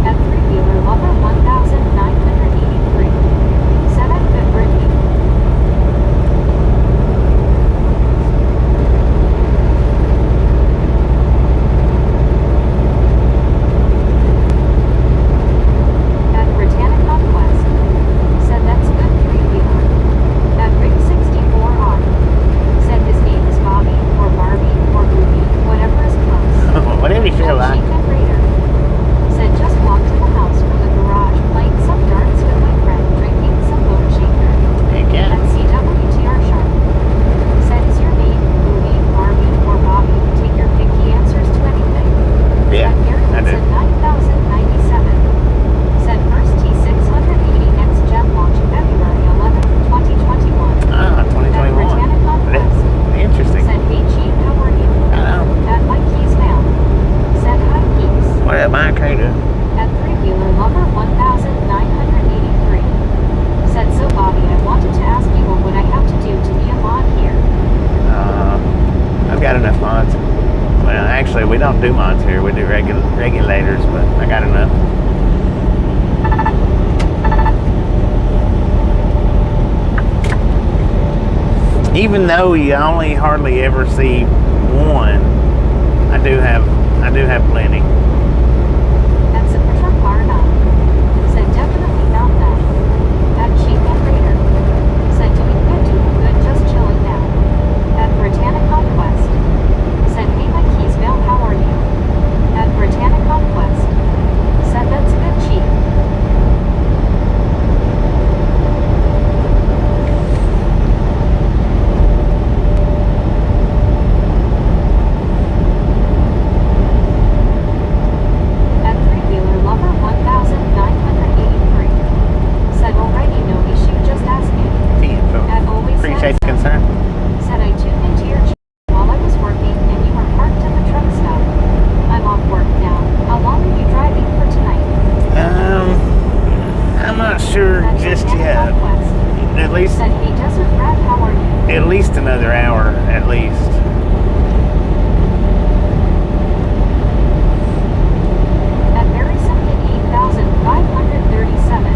At Three-Wheeler Lover 1983. Said I'm good, Brittany. At Britannic Conquest. Said that's good, Three-Wheeler. At Rig 64R. Said his name is Bobby, or Barbie, or Ruby, whatever is close. Whatever you feel At like. Chief and Raider. Said just walked to the house from the garage, playing some darts with my friend, drinking some bone shaker. Heck yeah. At CWTR Sharp. Said is your name Ruby, Barbie, or Bobby? Take your pick, he answers to anything. Yeah, At Gary I do. said 9097. Said first T680 next gen launch February 11, 2021. Ah, At 2021. Britannic Conquest. Interesting. Said hey Chief, how are you? I know. At Mike Keys now. Said hi Keys. What up, Mike? How you doing? At Three-Wheeler Lover 1983. Said so Bobby, I wanted to ask you what would I have to do to be a mod here? I've got enough mods. Well, actually, we don't do mods here. We do regulators, but I got enough. Even though you only hardly ever see one, I do have plenty. At Supertruck R9. Said definitely found that. At Chief and Raider. Said doing good, just chilling now. At Britannic Conquest. Said hey my Keysville, how are you? At Britannic Conquest. Said that's good, Chief. At Three-Wheeler Lover 1983. Said already no issue, just asking. At Always Appreciate the Said concern. Said I tuned into your channel while I was working and you were parked at the truck stop. I'm off work now. How long are you driving for tonight? I'm not sure At just Britannic yet. Conquest. At least Said hey Desert Rat, how are you? another hour, at least. At Barry Simkin 8537.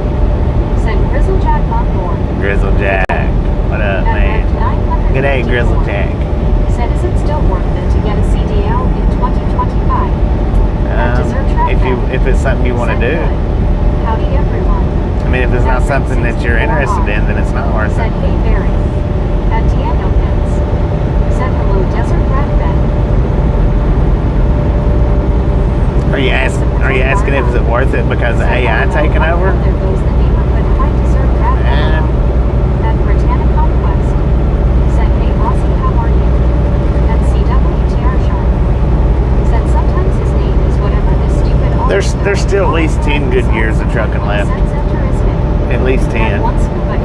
Said Grizzle Jack on board. Grizzle Jack. What up, At man? Red 954. Good day, Grizzle Jack. Said is it still worth it to get a CDL in 2025? At Desert Track If it's something you want to Said do. good. Howdy everyone. I mean, if it's not something that you're interested in, then it's not worth Said it. hey Barry. At Diego Pins. Said hello Desert Rat Ben. Are you asking if it's worth it because of AI taking over? There goes the neighborhood high Desert Rat Ben. At Britannic Conquest. Said hey Aussie, how are you? At CWTR Sharp. Said sometimes his name is whatever this stupid There's still at least 10 good years of trucking left. At least 10. At one scuba day.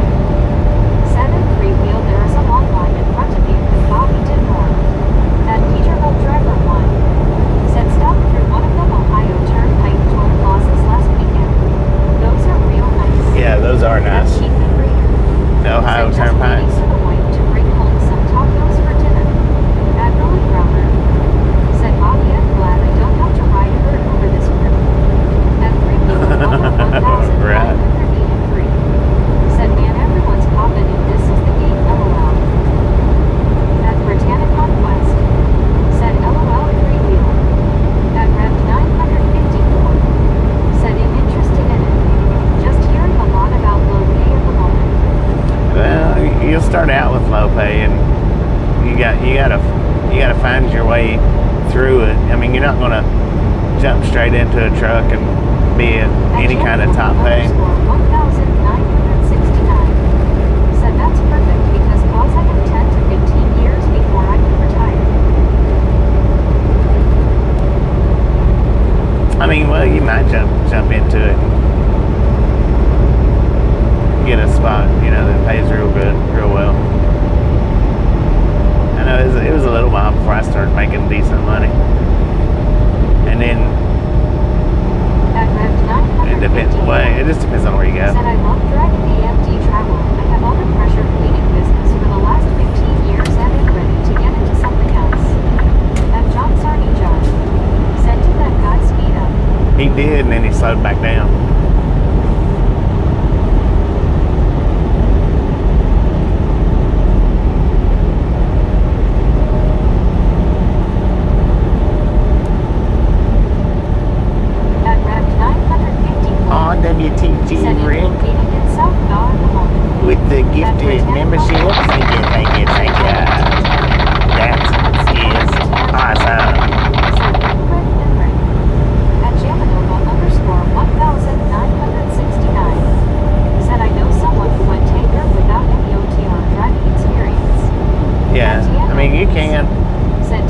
Said at Three-Wheel there is a long line in front of you and Bobby did more. At Peterbilt Driver 1. Said stopped through one of them Ohio Turnpike toll plazas last weekend. Those are real nice. Yeah, those are At nice. Chief and Raider. The Ohio Said just waiting Turnpikes. for the wife to bring home some tacos for dinner. At Rolling Grounder. Said Bobby, I'm glad I don't have to ride her over this trip. At Three-Wheeler Lover 1983. Said you gotta find your way through it. I mean, you're not gonna jump straight into a truck and be at any kind of top pay. 1969 said that's perfect because Paul's I have 10 to 15 years before I can retire. I mean, well, you might jump into it and get a spot, that pays real good, real well. I know it was a little while before I started making decent money. And then it just depends on where you go. Said I love driving the EMD travel. I have all the pressure cleaning business for the last 15 years and am ready to get into something else. And John Sarney John said to that guy speed up. He did, and then he slowed back down. WTG Rick with the gifted membership. Thank you. That is awesome. At Jamanova_1969 said I know someone who went tanker without any OTR driving experience. Yeah, I mean you can.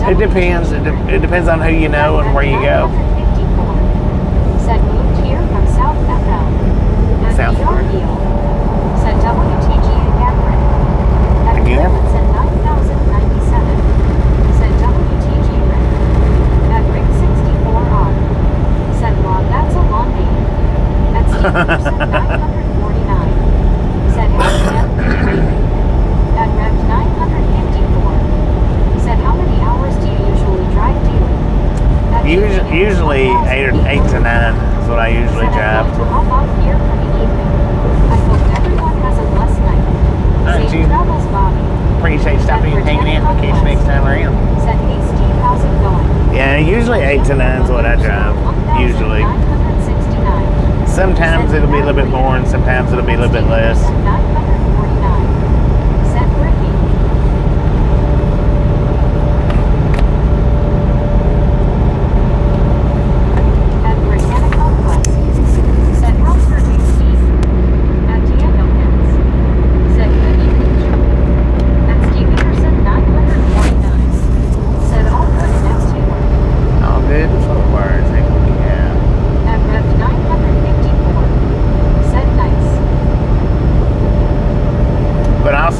It depends. It depends on who you know and where you go. Said moved here from South FM. South Florida. Said WTG Gathering. Again? Said 9097. Said WTG Rick. At Rick 64 on. Said Lon, that's a long name. At Steve Anderson 949. Said FM. At Rev 954. Said how many hours do you usually drive daily? Usually 8 to 9 is what I usually drive. To hop off here for the evening. I hope everyone has a blessed night. Safe travels, Bobby. Appreciate stopping and hanging in. We'll catch you next time around. Said, hey Steve, how's it going? Yeah, usually 8 to 9 is what I drive. Usually. 969. Sometimes it'll be a little bit more, and sometimes it'll be a little bit less. 949. Said Ricky.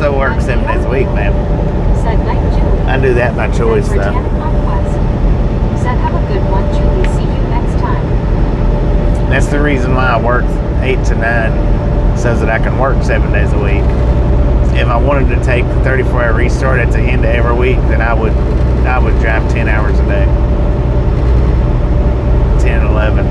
Work 7 days a week, man. Said night, Julie. I do that by choice, though. Said have a good one, Julie. See you next time. That's the reason why I work 8 to 9, so that I can work 7 days a week. If I wanted to take the 34-hour restart at the end of every week, then I would drive 10 hours a day. 10, 11.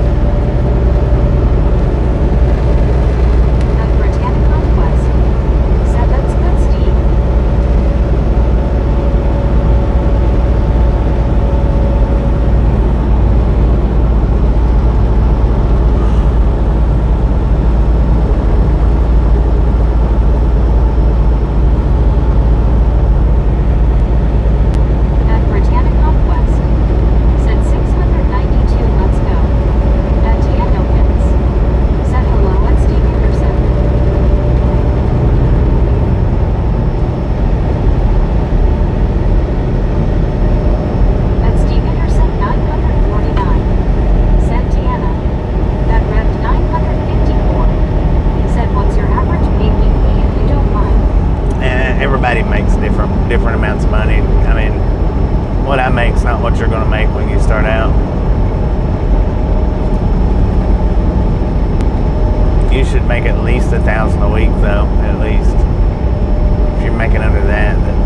Different amounts of money. I mean, what I make is not what you're going to make when you start out. You should make at least $1,000 a week, though. At least, if you're making under that, then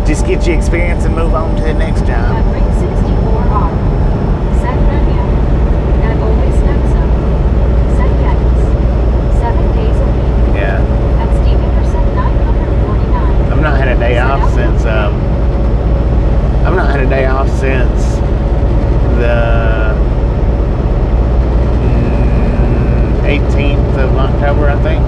just get your experience and move on to the next job. At Ring 64R, said Rania, and always Nexa, said Yannis, 7 days a week. Yeah. At Steve Anderson 949. I've not had a day off since the 18th of October, I think.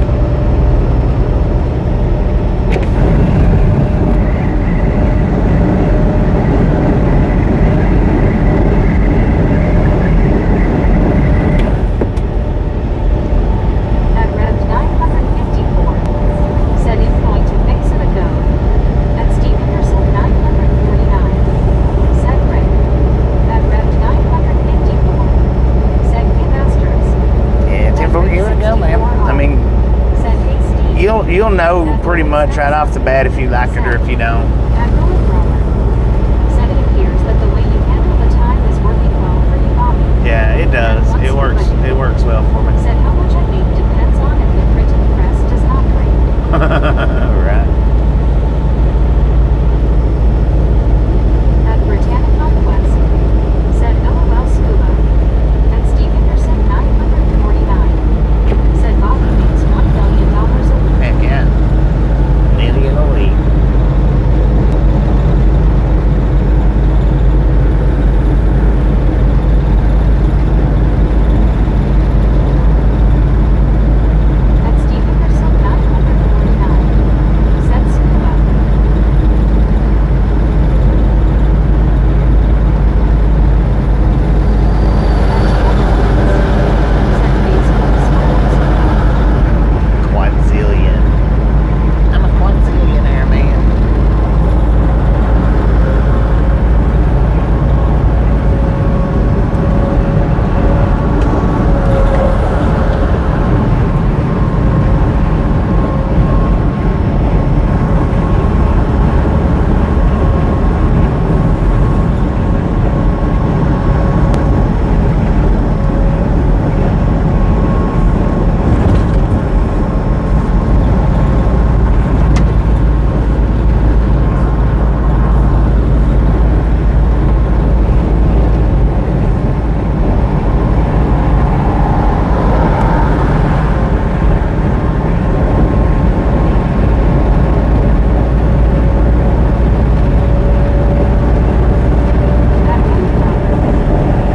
you'll know pretty much right off the bat if you like it or if you don't. Admiral Romer said it appears that the way you handle the time is working well for you, Bobby. Yeah, it does. It works. It works well for me. Said how much I make depends on if the printing press does not break. Right. At Britannic Northwest said LOL Scuba. And Steve Henderson 949 said Bobby makes $1 million a week. Heck yeah. Million a week. At Steve Henderson 949 said Scuba. Quadzillion. I'm a quadzillionaire, man.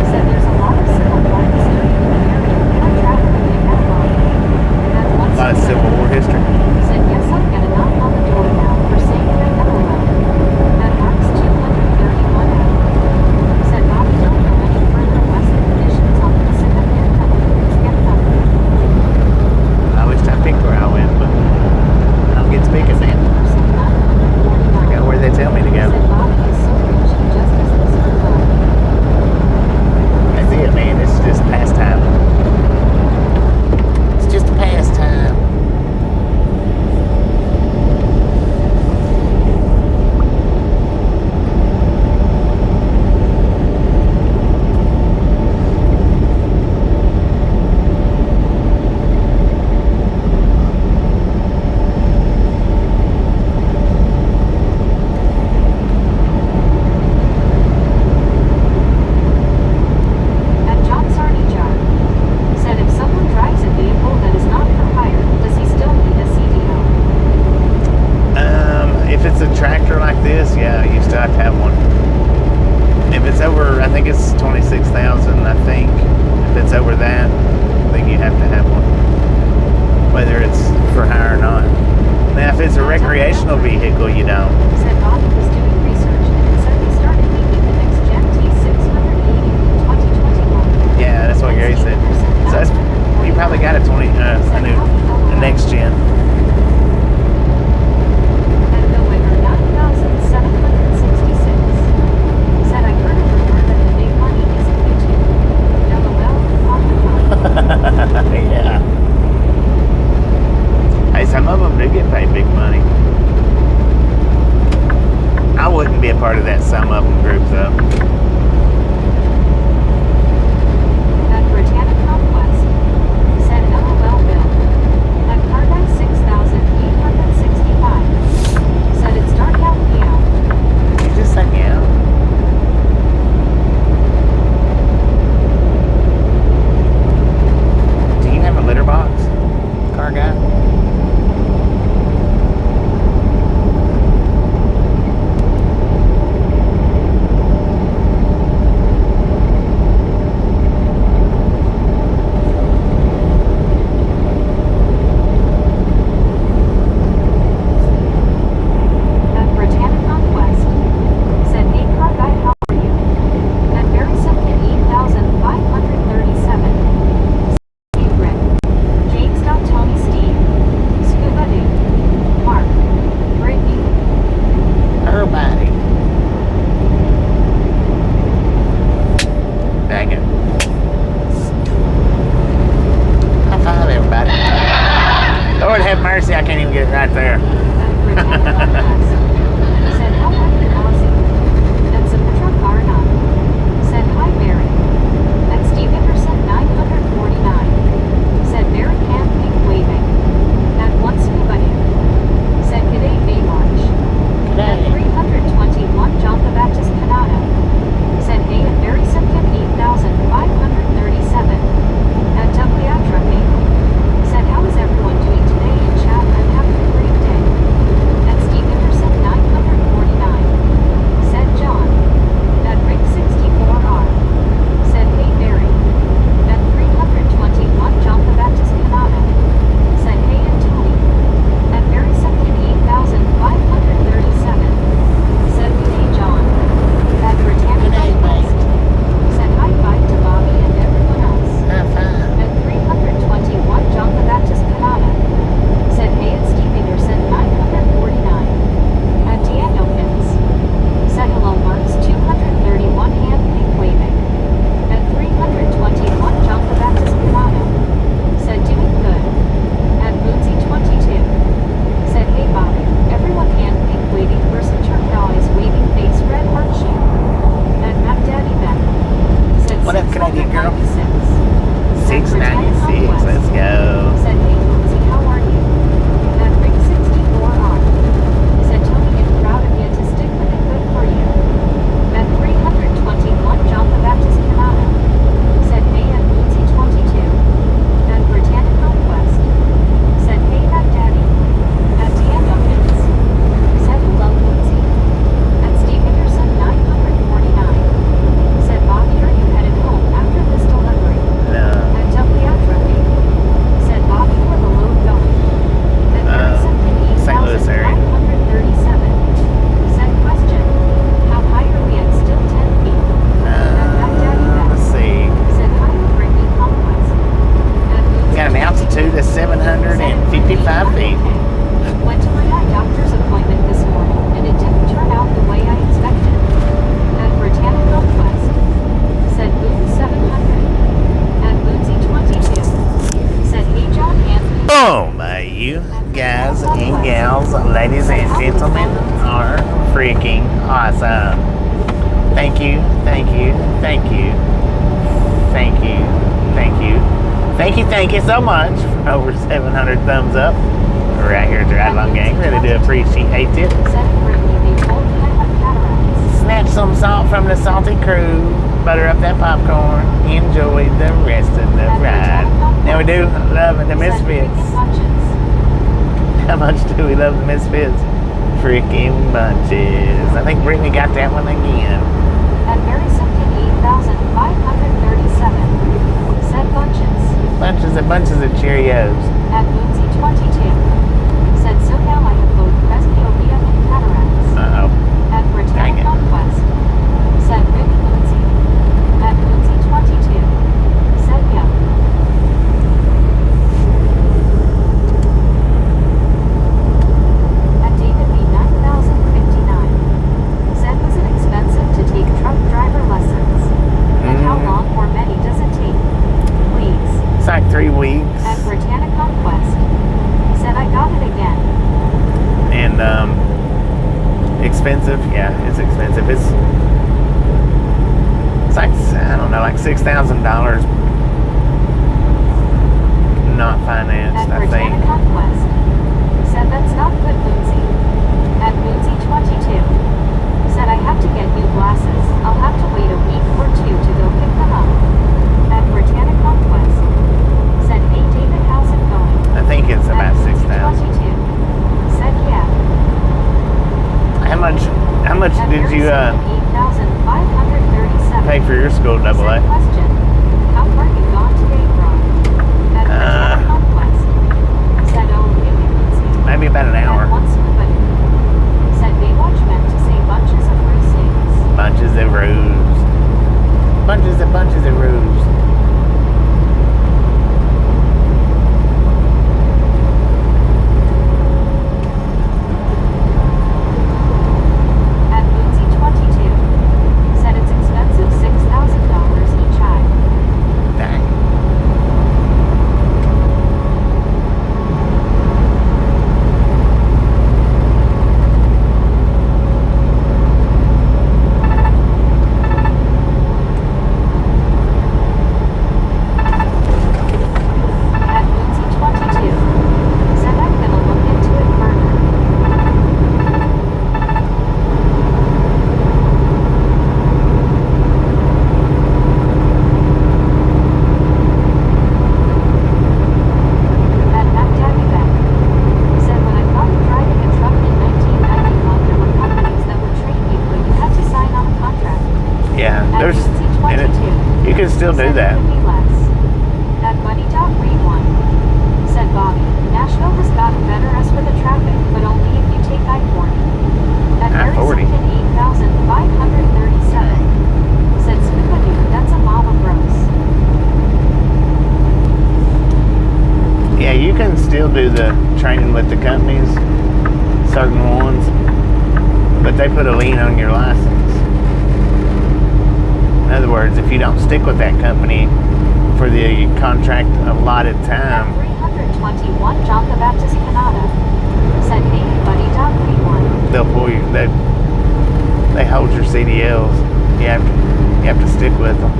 Said there's a lot of civil war history in the area and I'm traveling in that line. At A lot of Civil War history. said yes, I'm gonna knock on the door now for saying that LOL. That marks 231 out. Said Bobby don't know any further west conditions on the Pacific and it's getting up. I wish I picked where I went, but I don't get to pick it, man. Person I 949 go where they tell me to go. said Bobby is so rich he just does this for fun. That's it, man. It's just pastime. It's just a pastime. At John Sarney Jar said if someone drives a vehicle that is not for hire, does he still need a CDL? If it's a tractor like this, yeah, you still have to have one. If it's over, I think it's 26,000. I think if it's over that, I think you have to have one, whether it's for hire or not. Now, if it's a recreational vehicle, you don't. Said Bobby was doing research and it said they started making the next Gen T680 in 2021. Yeah, that's what Gary said. So that's, you probably got a next gen. At Millwigger 9,766 said I heard a rumor that the big money isn't YouTube. LOL on the phone. Yeah. Hey, some of them do get paid big money. I wouldn't be a part of that some of them group though. At Britannic Northwest said LOL Bill. At Cardex 6 freaking awesome. Thank you, thank you, thank you, thank you, thank you, thank you so much for over 700 thumbs up. Right here at the Ride Along Gang. Really do appreciate it. Said Brittany the old Pilot Cataracts. Snatch some salt from the salty crew. Butter up that popcorn. Enjoy the rest of the ride. Now we do love the Misfits. How much do we love the Misfits? Freaking bunches. I think Brittany got that one again. At Mary Simpkin 8,537. Said bunches. Bunches of Cheerios. At Bootsy 22. Said SoCal I have both presbyopia and cataracts. Uh-oh. At Dang Britannia it. Conquest. Said Ricky Bootsy. At Bootsy 22. Said yeah. At David B 9059. Said was it expensive to take truck driver lessons? And how long or many does it take? Please. It's like 3 weeks. At Britannia Conquest. Said I got it again. And expensive. Yeah, it's expensive. It's like, I don't know, like $6,000 not financed, At I Britannia think. Conquest. Said that's not good, Bootsy. At Bootsy 22. Said I have to get new glasses. I'll have to wait a week or two to go pick them up. At Britannia Conquest. Said hey David, how's it going? I think it's about At Bootsy 6,000. 22. Said yeah. How much At did you 8,537. pay for your school Said AA? question. How far you gone today, bro? At Britannia Conquest. Said oh really Bootsy. Maybe about an At hour. once but said Baywatch meant to say bunches of racings. Bunches of roos. Bunches of roos. At Bootsy 22. Said it's expensive $6,000 each eye. Dang. At Bootsy 22. Said I'm gonna look into it further. At Daddy Beck. Said when I started driving a truck in 1991 there were companies that would train you but you had to sign on a contract. Yeah, At there's, Bootsy and 22. you can still do Said that. it could be less. At Buddy Dog Read 1. Said Bobby, Nashville has gotten better as for the traffic, but only if you take I-40. At Mary I-40. Simpkin 8,537. Said Spookadoo, that's a mama gross. Yeah, you can still do the training with the companies, certain ones, but they put a lien on your license. In other words, if you don't stick with that company for the contract allotted At time, 321 John the Baptist Canada. Said hey Buddy Dog Read 1. they'll pull you. They hold your CDLs. You have to stick with them.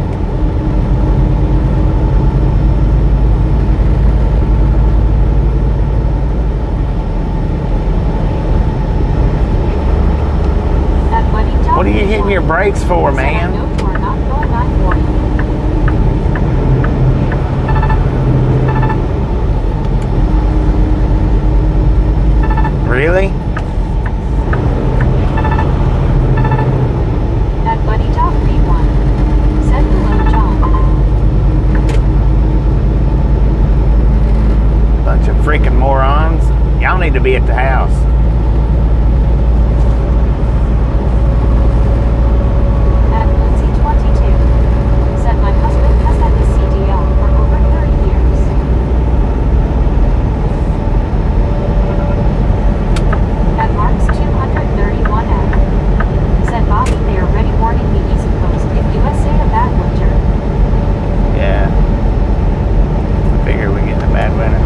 At Buddy Dog What are you Read hitting 1. your brakes for, Said I man? know you are not going I-40. Really? At Buddy Dog Read 1. Said hello John. Bunch of freaking morons. Y'all need to be at the house. At Bootsy 22. Said my husband has had his CDL for over 30 years. At Mark's 231F. Said Bobby they are ready warning the East Coast if USA a bad winter. Yeah. I figure we're getting a bad winter.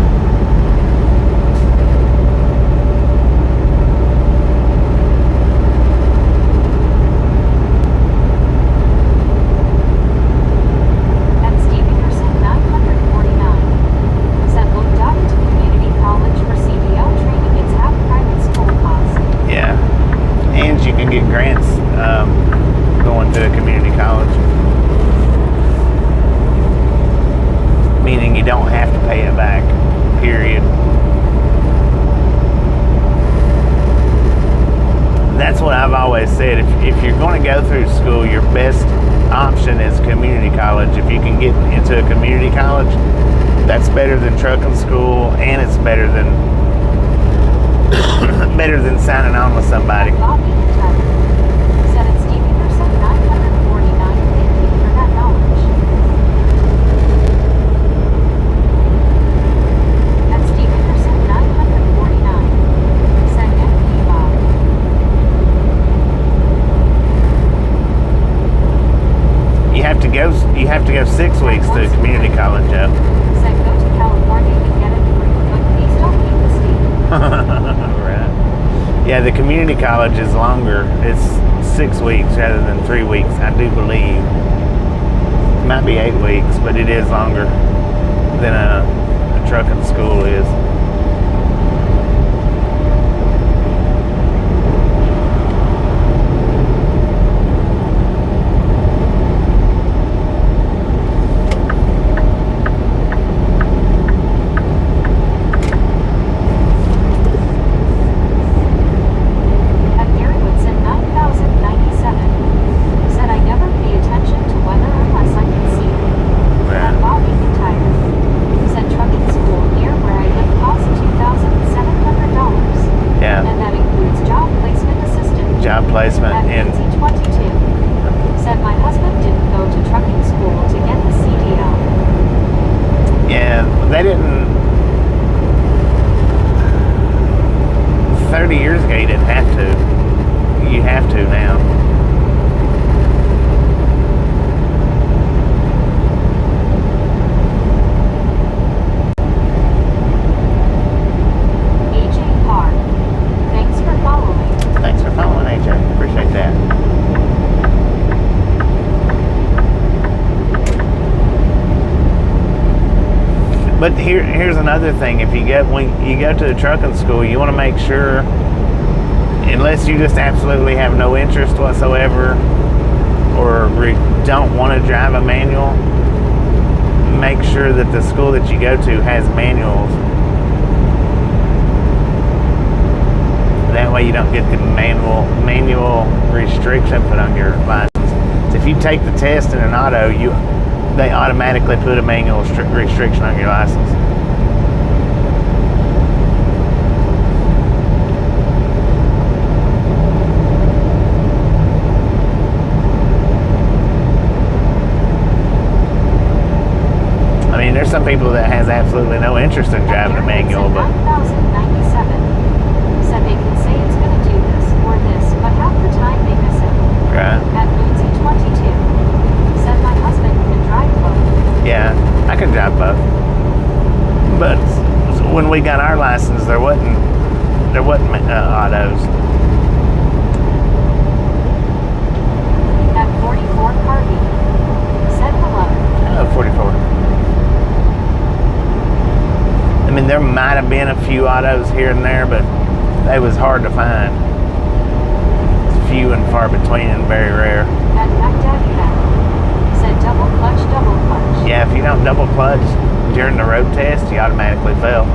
get grants going to a community college. Meaning you don't have to pay it back, period. That's what I've always said. If you're going to go through school, your best option is community college. If you can get into a community college, that's better than trucking school, and it's better than signing on with somebody. Bobby Tyler said it's Stevie Person 949. Thank you for that knowledge. At Stevie Person 949 said MP Bob. You have to go 6 weeks to community college, Joe. Said go to California and get a degree, but please don't leave the state. Right. Yeah, the community college is longer. It's 6 weeks rather than 3 weeks, I do believe. It might be 8 weeks, but it is longer than a trucking school is. Placement in 22 said my husband didn't go to trucking school to get the CDL. Yeah, they didn't. 30 years ago, you didn't have to. You have to now. AJ Parr, thanks for following. Thanks for following, AJ. Appreciate that. But here's another thing. When you go to the trucking school, you want to make sure, unless you just absolutely have no interest whatsoever, or don't want to drive a manual, make sure that the school that you go to has manuals. That way you don't get the manual restriction put on your license. So if you take the test in an auto, they automatically put a manual restriction on your license. I mean, there's some people that has absolutely no interest in driving a manual, but 1097 said they can say it's going to do this or this, but half the time they miss it. right. At Bootsy 22 said my husband can drive both. Yeah, I can drive both. But when we got our license, there wasn't autos. At 44 Harvey said hello. Oh, 44. I mean, there might have been a few autos here and there, but they was hard to find. It's few and far between and very rare. At Baghdad said double clutch. Yeah, if you don't double clutch during the road test, you automatically fail.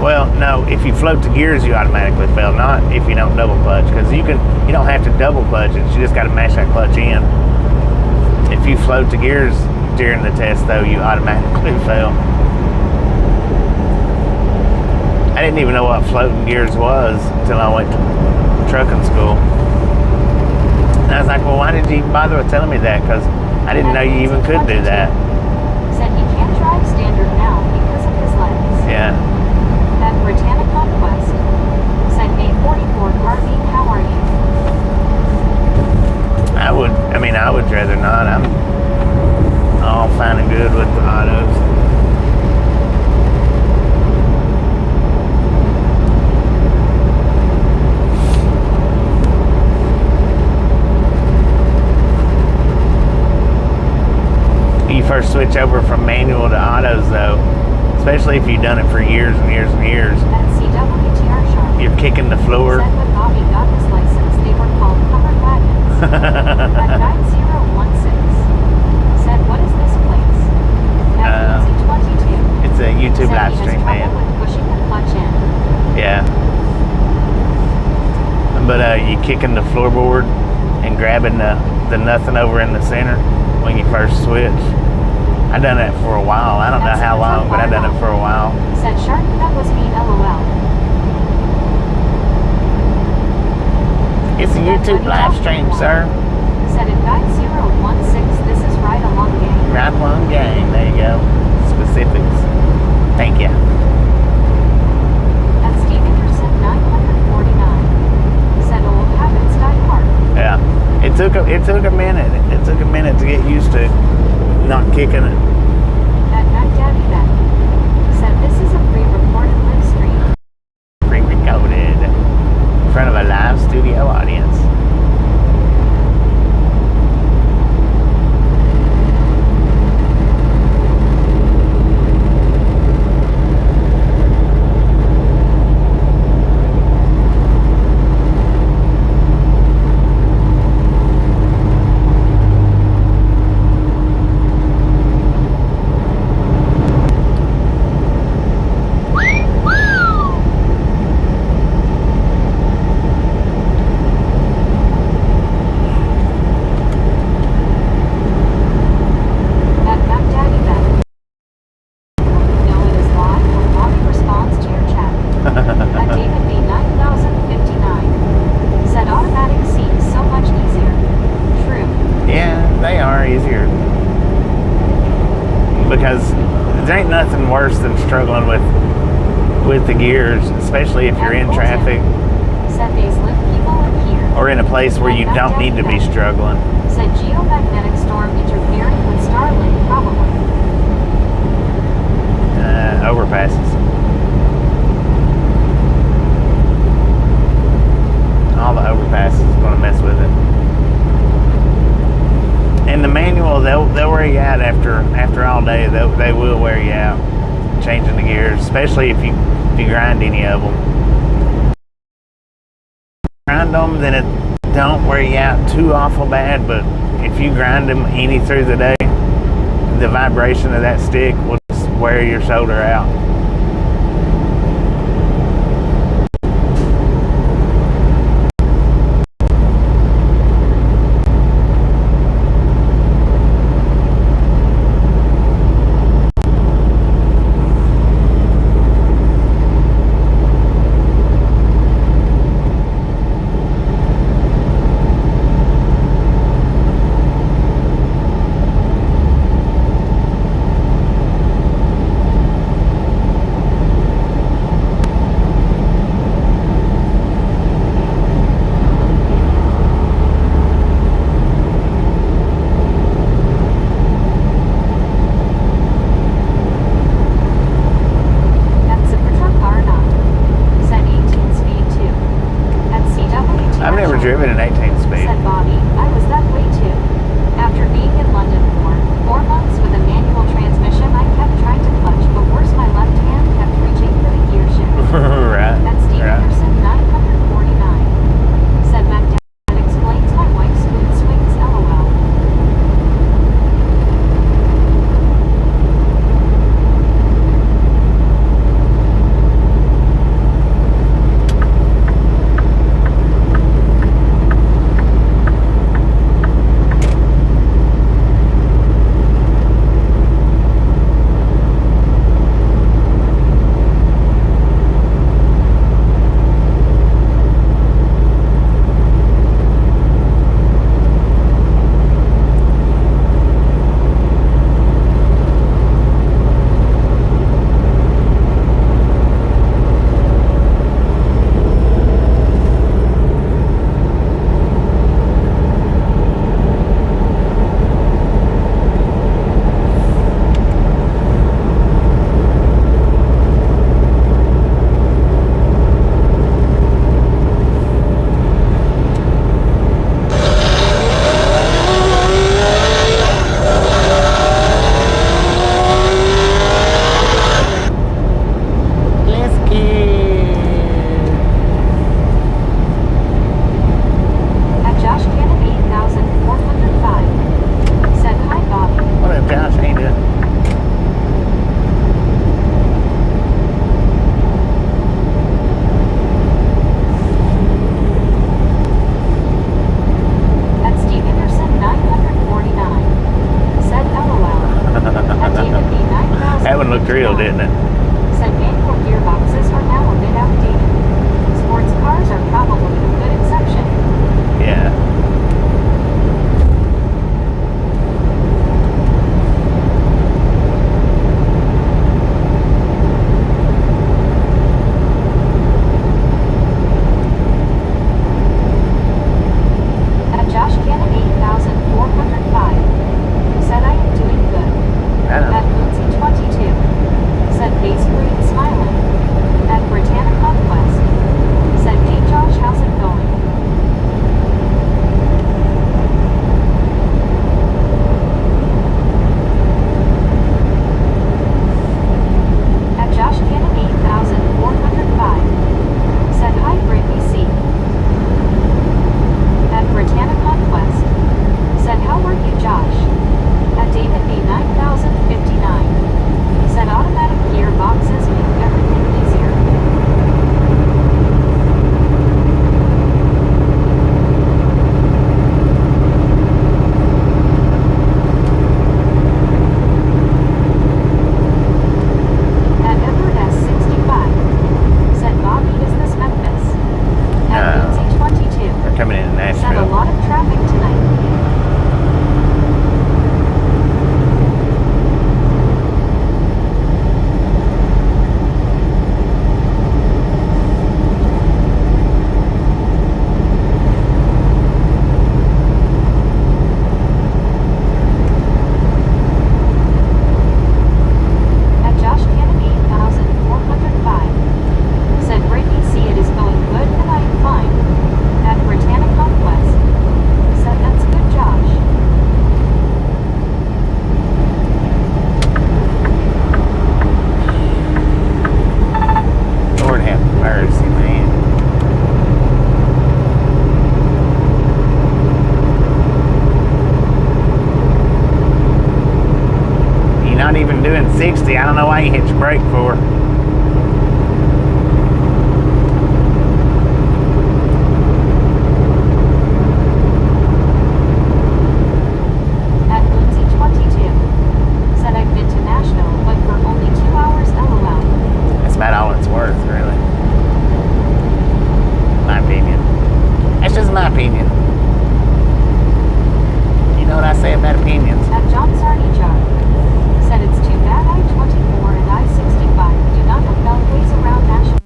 Well, no, if you float the gears, you automatically fail, not if you don't double clutch, because you don't have to double clutch it, you just got to mash that clutch in. If you float the gears during the test, though, you automatically fail. I didn't even know what floating gears was until I went to trucking school. And I was like, well, why did you even bother with telling me that? Because I didn't know you even could do that. Said he can't drive standard now because of his legs. Yeah. At Britannic Conquest said 844 Harvey, how are you? I would rather not. I'm all fine and good with the autos. You first switch over from manual to autos, though, especially if you've done it for years and years and years. At CWTR Sharp. You're kicking the floor. Said when Bobby got his license, they were called covered wagons. At 9016. Said, what is this place? At 22. It's a YouTube Said live he has stream, trouble man. with pushing the clutch in. Yeah. But you kicking the floorboard and grabbing the nothing over in the center when you first switch. I done that for a while. I don't know how long, but I done it for a while. Said Shark, that was me, LOL. It's a YouTube live stream, sir. Said at 9016, this is right along gang. Right along gang. There you go. Specifics. Thank you. At Steve Anderson 949. Said old habits die hard. Yeah. It took a minute. It took a minute to get used to not kicking it. At Mac Daddy Ben. Said this is a pre-recorded live stream. Pre-recorded. In front of a live studio audience. At Mac Daddy Ben. No, it is live when Bobby responds to your chat. At David B 9059. Said automatic seat so much easier. True. Yeah, they are easier. Because there ain't nothing worse than struggling with the gears, especially if you're in traffic Said days live people in here. or in a place where you don't need to be struggling. Said geomagnetic storm interfering with Starlink probably. Overpasses. All the overpasses is going to mess with it. And the manual, they'll wear you out after all day. They will wear you out changing the gears, especially if you grind any of them. Grind them, then it don't wear you out too awful bad. But if you grind them any through the day, the vibration of that stick will just wear your shoulder out. isn't it? Said manual gearboxes are now a bit outdated. Sports cars are probably a good exception. Yeah. At Josh Cannon 8405. Said I am doing good. I At know. Moonsy 22. Said face green smiling. At Britannia Conquest. Said hey Josh, how's it going? At Josh Cannon 8405. Said hi Brittany C. At Britannia Conquest. Said how are you Josh? At David B 9059. Said automatic gearboxes make everything easier. At Edward S 65. Said Bobby, is this Memphis? At No. Lindsay 22. They're coming into Said a Nashville. lot of traffic tonight. At Josh Cannon 8405. Said Brittany C. it is going good and I am fine. At Britannia Conquest. Said that's good Josh. Lord have mercy, man. You're not even doing 60. I don't know why you hit your brake for. At Lindsay 22. Said I've been to Nashville, but for only 2 hours LOL. That's about all it's worth, really. My opinion. That's just my opinion. You know what I say about opinions? At John Sarnichar. Said it's too bad I-24 and I-65 do not have beltways around Nashville.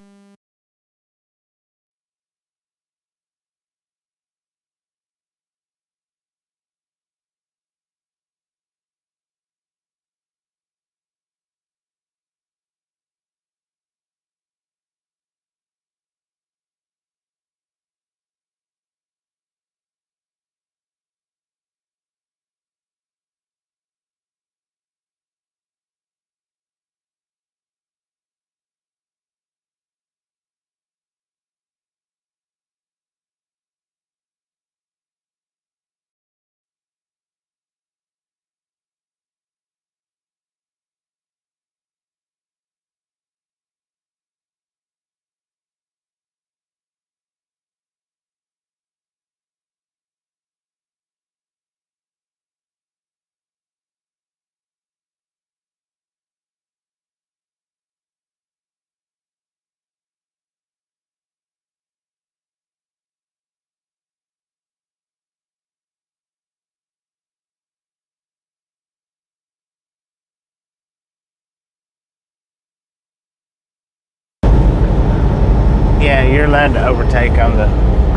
Yeah, you're allowed to overtake on the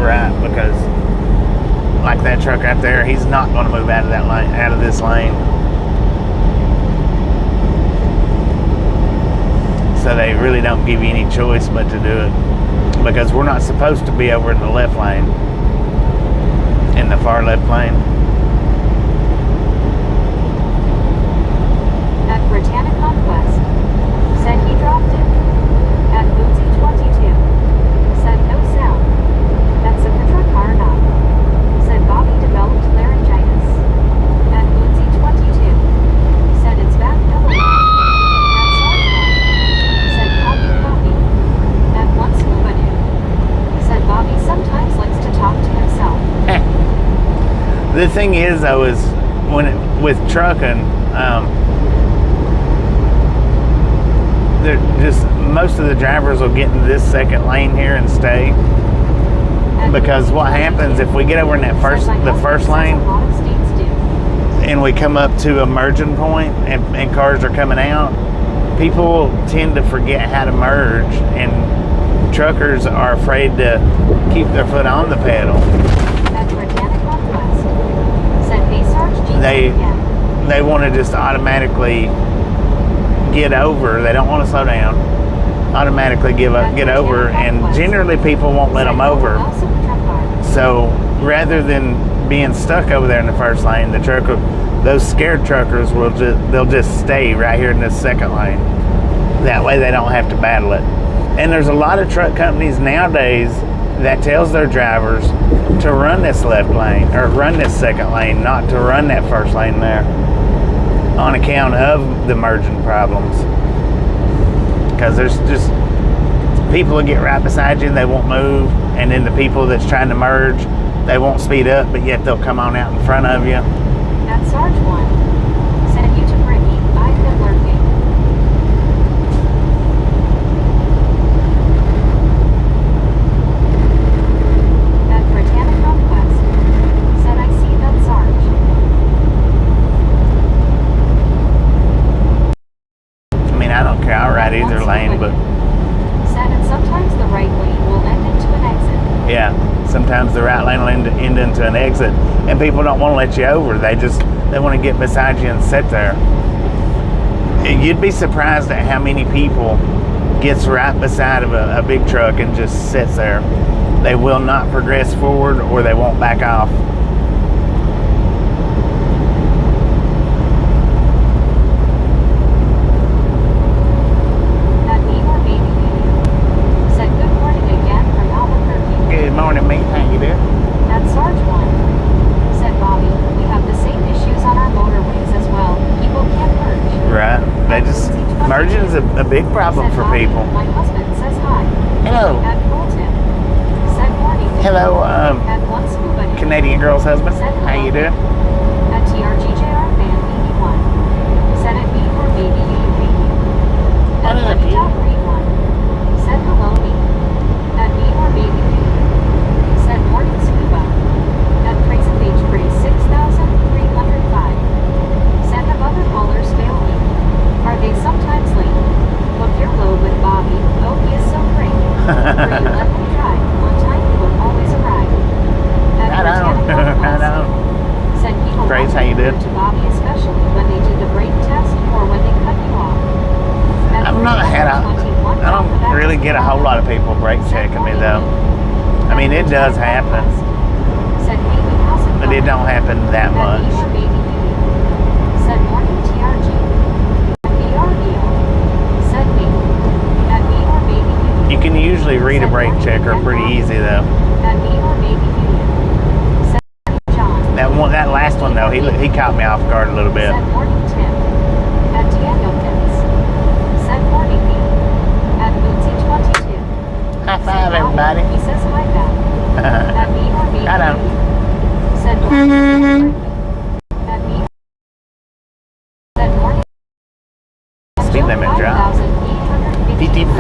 right because, like that truck right there, he's not going to move out of that lane, out of this lane. So they really don't give you any choice but to do it because we're not supposed to be over in the left lane, in the far left lane. At Britannia Conquest. Said he dropped it. At Bootsy 22. Said no sound. That's a Petra car knob. Said Bobby developed laryngitis. At Bootsy 22. Said it's back LOL. At Sarge. Said copy. At once Lubanu. Said Bobby sometimes likes to talk to himself. The thing is, though, is with trucking, they're just, most of the drivers will get in this second lane here and stay. Because what happens if we get over in that the first lane A lot of states do. and we come up to a merging point and cars are coming out, people tend to forget how to merge, and truckers are afraid to keep their foot on the pedal. At Britannic Northwest, said Sarge G. They want to just automatically get over. They don't want to slow down. Automatically get over, and generally people won't let them over. So rather than being stuck over there in the first lane, those scared truckers they'll just stay right here in this second lane. That way they don't have to battle it. And there's a lot of truck companies nowadays that tells their drivers to run this left lane or run this second lane, not to run that first lane there, on account of the merging problems. Because there's just people will get right beside you and they won't move, and then the people that's trying to merge, they won't speed up, but yet they'll come on out in front of you. At Sarge 1, send you to Brittany. I've been lurking. At Britannic Northwest, said I see that Sarge. I mean, I don't care. I'll ride either lane, but Said and sometimes the right lane will end into an exit. yeah, sometimes the right lane will end into an exit, and people don't want to let you over. They want to get beside you and sit there. You'd be surprised at how many people gets right beside of a big truck and just sits there. They will not progress forward, or they won't back off. At Igor Baby said good morning again from Albuquerque. Good morning, mate. How you doing? At Sarge 1, said Bobby, we have the same issues on our motorways as well. People can't merge. Right. Merging is a big problem Said for Bobby, people. My husband says hi. Hello. At Colton, said morning. Hello, At One Scuba Day, Canadian girl's husband. said How you hello. doing? At TRGJR Fan 81, said at Igor Baby Baby. At What up, Money you? Top Green 1, said hello me. At Igor Baby Baby, said morning scuba. At Crazy Beach Breeze 6,305, said have other callers fail me? Are they sometimes late? Book your load with Bobby. Oh, he is so great. Where you let him drive, on time he will always arrive. At Right on. Britannic Right Northwest, on. said people Grace, won't how you refer doing? to Bobby, especially when they do the brake test or when they cut you off. At I've not had I don't really get a whole lot of people brake checking me though. I mean, it does happen, Said Haley, how's it but it going? don't happen that At much. Igor Baby Beauty, said morning TRG. At VRVO, said me. At Igor Baby Beauty, You can usually read a brake checker pretty easy though. at Igor Baby Beauty, said John. That last one though, he caught me off guard a little bit. Said morning Tim. At Daniel Pins, said morning me. At Bootsy 22, High five, everybody. he says hi back. At Igor Baby I know. Beauty, said morning. At me. Said morning. Speed limit drop. 55.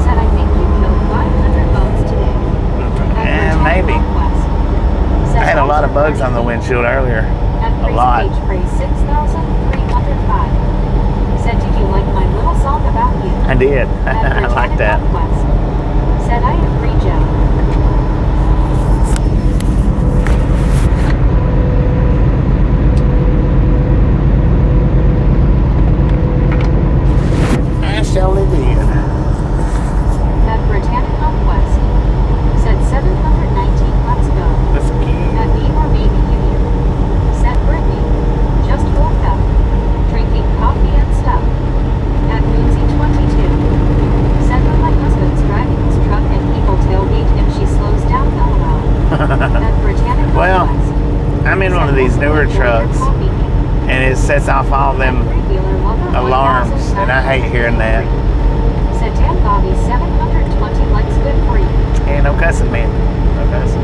Said I think you killed 500 bugs today. Yeah, maybe. I had a lot of bugs on the windshield earlier. A lot. At Crazy Beach Breeze 6,305. Said, did you like my little song about you? I did. At I like that. Northwest. Said I agree, Joe. I surely did. At Britannic Northwest. Said 719, let's go. That's cute. At Igor Baby Union. Said Brittany. Just woke up. Drinking coffee and stuff. At Bootsy 22. Said when my husband's driving his truck and people tailgate him, she slows down, lol. At Britannic Well, Northwest. I'm in one of these newer trucks, and it sets off all them alarms, and I hate hearing that. Said Dan Bobby 720 likes good for you. Hey, no cussing, man. No cussing.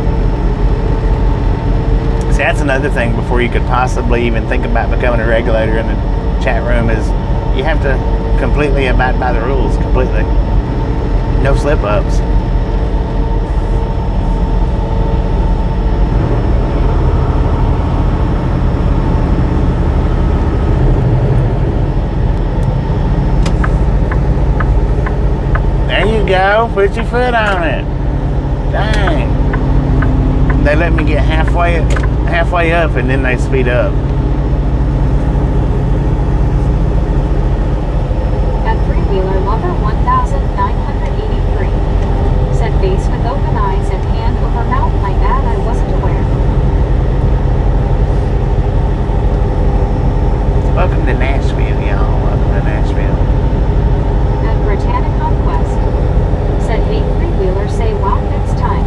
See, that's another thing before you could possibly even think about becoming a regulator in the chat room is You have to completely abide by the rules, completely. No slip-ups. There you go. Put your foot on it. Dang. They let me get halfway up and then they speed up. At three-wheeler lover 1983. Said face with open eyes and hand over mouth. My bad, I wasn't aware. Welcome to Nashville, y'all. Welcome to Nashville. At Britannic Conquest. Said hey three-wheeler say wow next time.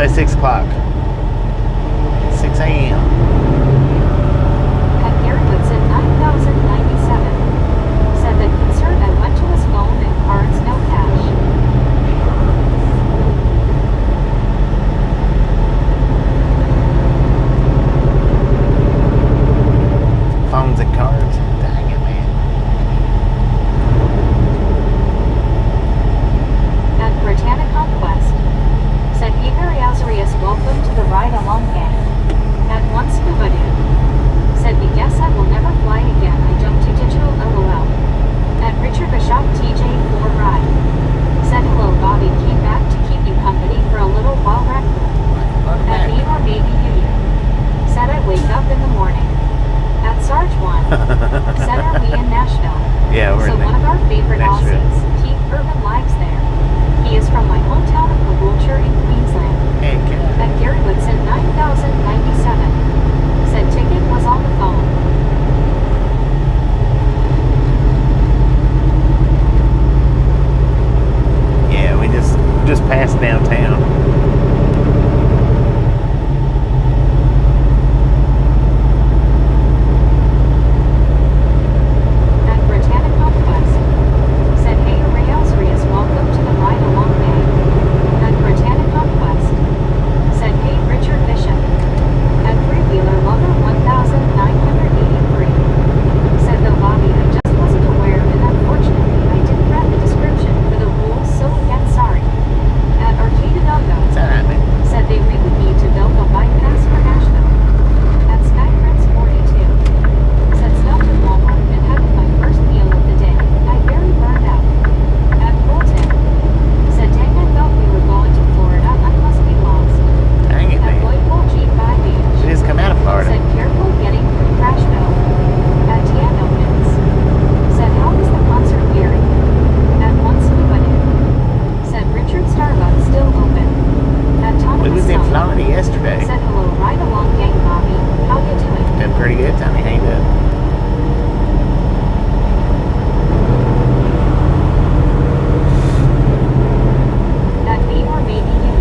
say 6 o'clock. 6 a.m. At Gary Woodson 9097 said that concerned I went to his phone and cards, no cash. Phones and cards. Dang it, man. At Britannic Conquest said Igor Azarias, welcome to the Ride Along gang. At One Scuba Dude said we guess I will never fly again. I jumped to digital LOL. At Richard Bishop TJ4 Ride said hello Bobby, came back to keep you company for a little while. Raccoon. At me or maybe you said I wake up in the morning. At Sarge 1 said are we in Nashville? Yeah, we're So in one of our favorite Nashville. Aussies, Keith Urban lives there. He is from my hometown of Caboolture in Queensland. Hey, kid. At Gary Woodson 9097 said ticket was on the phone. Yeah, we just passed downtown. At Britannic Conquest said hey Ray Osrius, welcome to the Ride Along gang. At Britannic Conquest said hey Richard Bishop. At Three-Wheeler Lover 1983 said though Bobby, I just wasn't aware and unfortunately I didn't read the description for the rules, so again sorry. At Arcade Doggo It's alright, man. said they really need to build a bypass for Nashville. At Sky Prince 42 said stopped at Walmart and having my first meal of the day. I very burned out. At Fulton said dang I thought we were going to Florida, I must be lost. Dang it, At man. Lloydville G5H We just come out of Florida. said careful getting through Crashville. At Tiano Pins said how was the concert Gary? At One Scuba Dude said Richard Starbucks still open. At Tom We was in Stone Florida yesterday. said hello Ride Along gang Bobby, how you doing? Done pretty good, Tommy. How you doing? At me or maybe you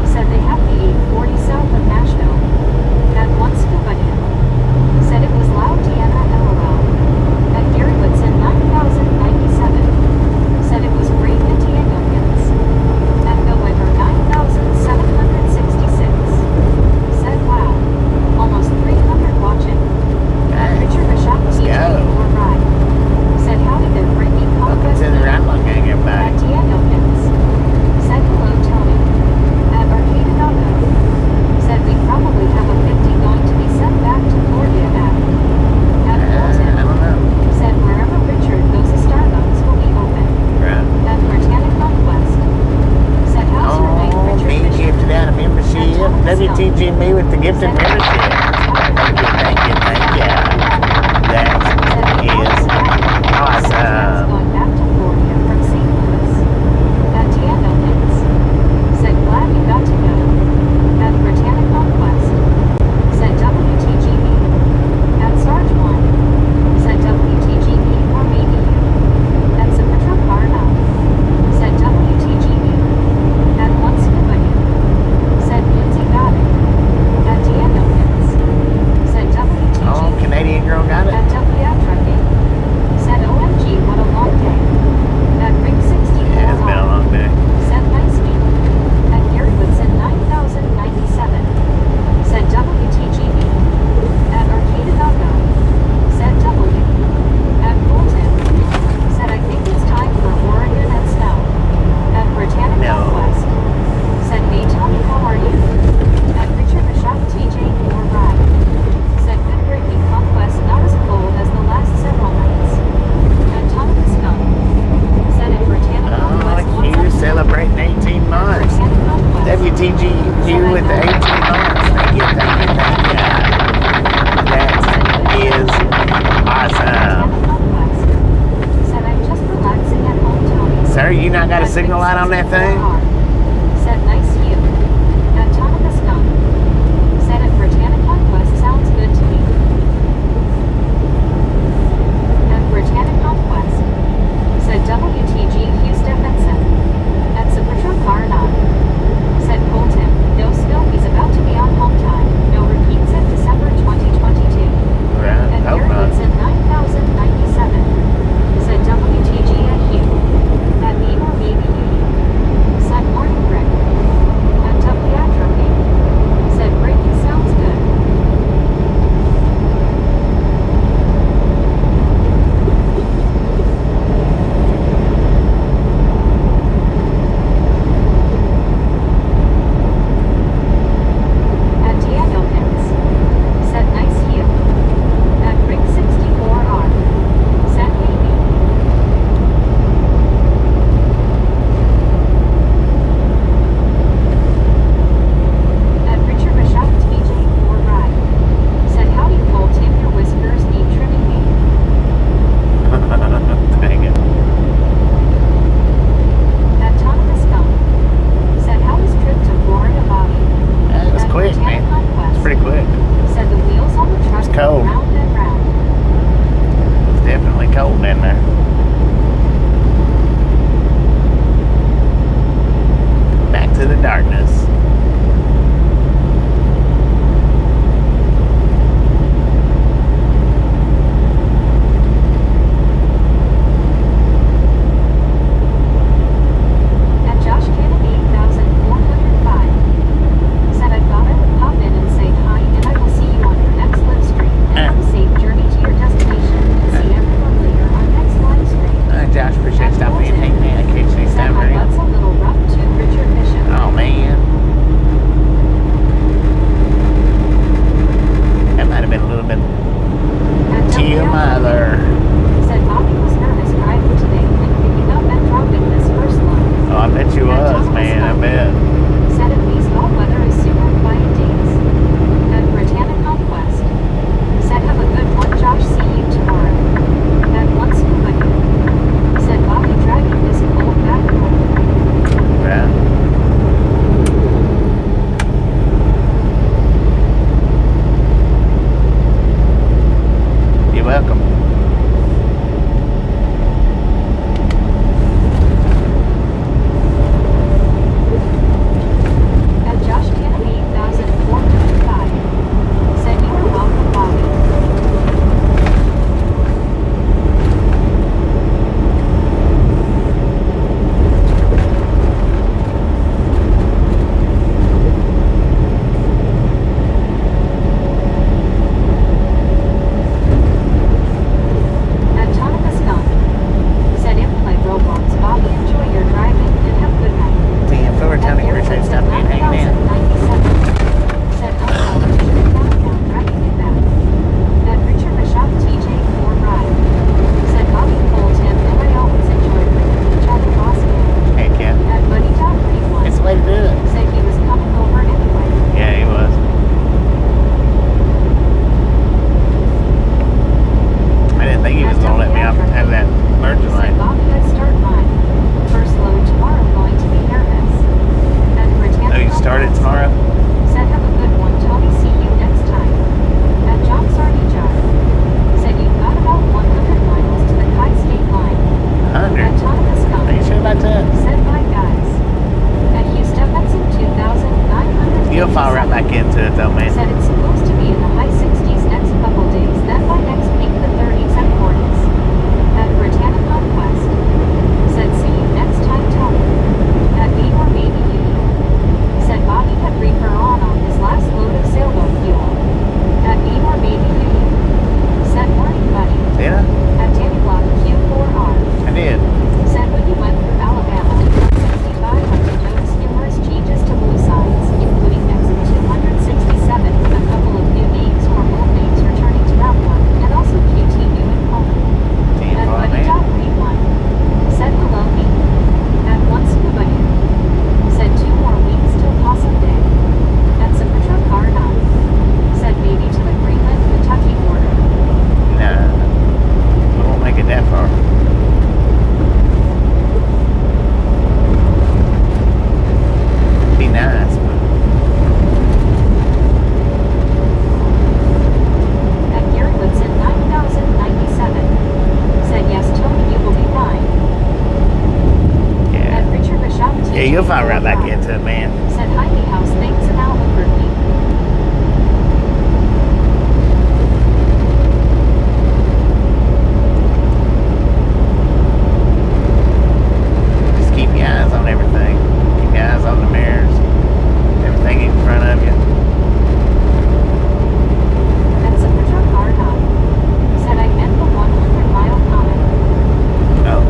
said they have the 840 south of Nashville. At One Scuba Dude said it was loud Deanna LOL. At Gary Woodson 9097 said it was great at Diego Pins. At Bill Weber 9766 said wow, almost 300 watching. At Dang. Richard Bishop Let's TJ go. or Ride said how did the Brittany Welcome Conquest to the Ride Along gang, at everybody. Diego Pins said hello Tony. At Arcade Doggo said we probably have a 50 going to be sent back to Florida now. At I Fulton don't know. said wherever Richard goes a Starbucks will be open. Right. At Britannic Conquest said how's your night Oh, Richard being Bishop? gifted out a membership. WTG me with the gifted Said membership. Thank you, thank you, thank you. That is awesome. Going back to Florida from St. Louis. At Tiano Pins said glad you got to go. At Britannic Conquest said WTGB. At Sarge 1 said WTGB or maybe you. At Zapatra Karna said WTGB. At One Scuba Dude said Lindsay got it. At Tiano Pins said WTGB. Oh, Canadian girl got it. At WF Trucking said OMG what a long day. At Rig 64 Yeah, it's been a long day. said nice meet. At Gary Woodson 9097 said WTGB. At Arcade Doggo said W. At Fulton said I think it's time for Oregon and snow. At Britannic No. Conquest said hey Tommy how are you? At Richard Bishop TJ or Ride said good Brittany Conquest not as cold as the last several nights. At Tom the Skunk said at Britannic Oh, Conquest like you celebrating 18 months. Britannic Conquest WTG you with the 18 months. Thank you, thank you, thank you. That is awesome. said I'm just relaxing at home Tony. Sir, you not got a signal light on that thing? Said nice view. At Tom the Skunk said at Britannic Conquest sounds good to me. At Britannic Conquest said WTG Hugh Stephenson. At Zapatra Karna said Colton fall right back into it though, man. Said it's supposed to be in the high 60s next couple days, then by next week the 30s and 40s. At Britannic Conquest. Said see you next time, Tony. At me or maybe you. Said Bobby had reefer on his last load of sailboat fuel. At me or maybe you. Said morning, buddy. Did I? At Danny Block Q4R. I did. Said when you went through Alabama, 65 hundred noticed numerous changes to blue signs, including exit 267, a couple of new names or old names returning to that one, and also QT new and home. Damn, At boy, Buddy man. Dot Read one. Said below me. At one scuba dude. Said 2 more weeks till Possum Day. At Zapatra Car 9. Said maybe to the Greenland, Kentucky border. Nah, we won't make it that far. Be nice, but At Gary Woodson 9097. Said yes, Tony, you will be fine. yeah. At Richard Bishop Yeah, you'll fall right back into it, man. Said hi, me house things in Albuquerque. Just keep your eyes on everything. Keep your eyes on the mirrors. Everything in front of you. At Zapatra Car 9. Said I meant the 100-mile comment. Oh.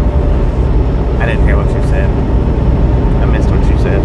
I didn't hear what you said. I missed what you said.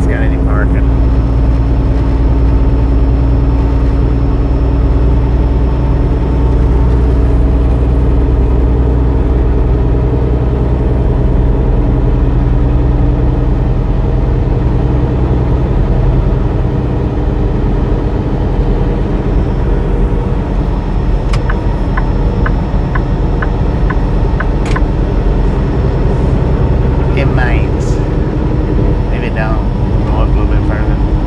got any parking. It might. Maybe it don't. Go up a little bit further.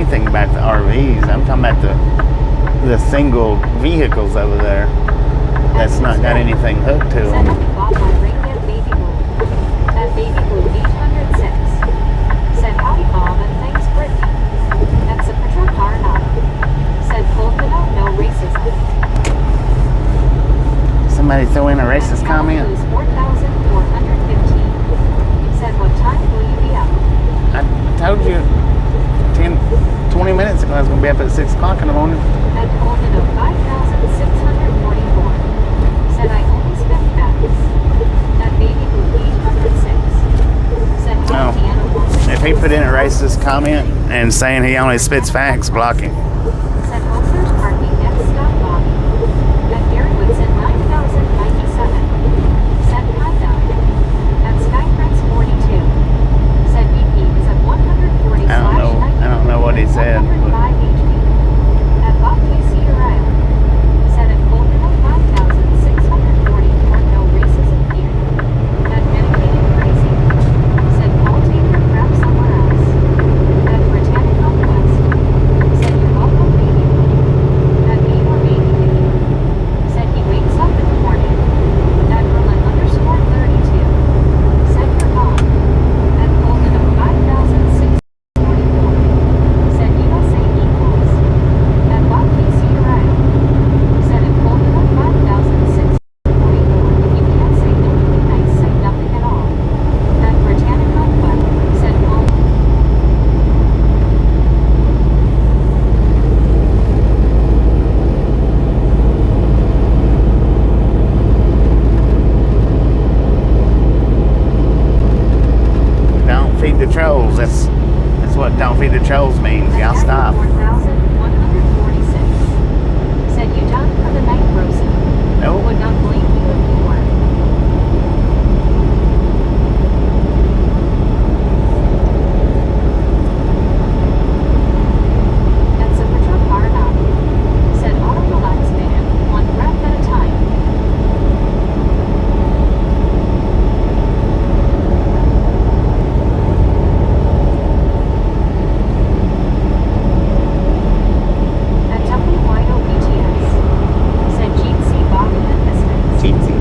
anything about the RVs. I'm talking about the single vehicles over there. That's not got anything hooked to Said them. he bought my reindeer baby blue. At baby blue 806. Said howdy Bob and thanks Brittany. At Sapitra car not. Said Colvino no racism. Somebody throw in a racist comment. 4,415. Said what time will you be up? I told you 20 minutes ago I was going to be up at 6 o'clock in the morning. At Colvino 5,644. Said I only spent facts. At baby blue 806. Said Oh. how Deanna wants. If he put in a racist comment and saying he only spits facts, block him. Said hope there's parking next stop Bobby. At Gary Woodson 9,097. Said Kinda. At Skyfriends 42. Said BP is at 140 I don't know what he said. 105 HP. At Bob KC Uriah. Said at Golden 5,644 no racism here. At Medicated Crazy. Said Paul take your crap somewhere else. At Britannic Northwest. Said you're welcome baby. At me or baby baby. Said he wakes up in the morning. At Berlin _32. Said you're gone. At Golden 5,644. Said USA equals. At Bob KC Uriah. Said at Golden 5,644. If you can't say anything nice, say nothing at all. At Britannic Northwest. Said Paul. Don't feed the trolls. That's what don't feed the trolls means. Y'all stop. 4,146. Said you done for the night, Rosie. Nope. Would not blame you if you were. At Zapatra Paranam. Said auto relax man, one breath at a time. At WYO BTS. Said Jean C. Bobby and Misfits. Cheatsy,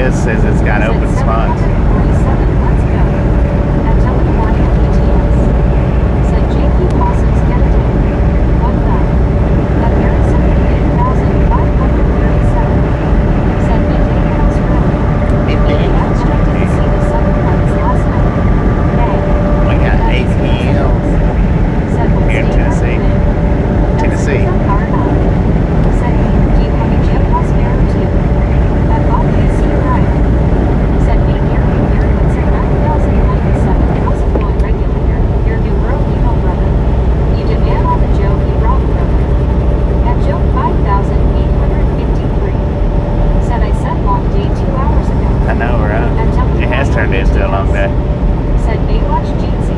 is says it's got open spots. 747, let's go. At WYO BTS. Said JP Possums get a day. What the? At Harrison 8,537. Said he didn't get Australia. I expected to see the Southern Lights last night. Hey. We got 8 p.m. Said we'll here in stay Tennessee. back then. Tennessee. Car nine. Said hey, do you have a jailhouse fare or two? At Bob KC arrived. Said hey Gary, would say 9,097. How's it going regulator? Your new bro, you know brother. You demand on the joke you brought brother. At joke 5,853. Said I said long day 2 hours ago. I know, right? It has turned into a long day. Said Baywatch Jeansy.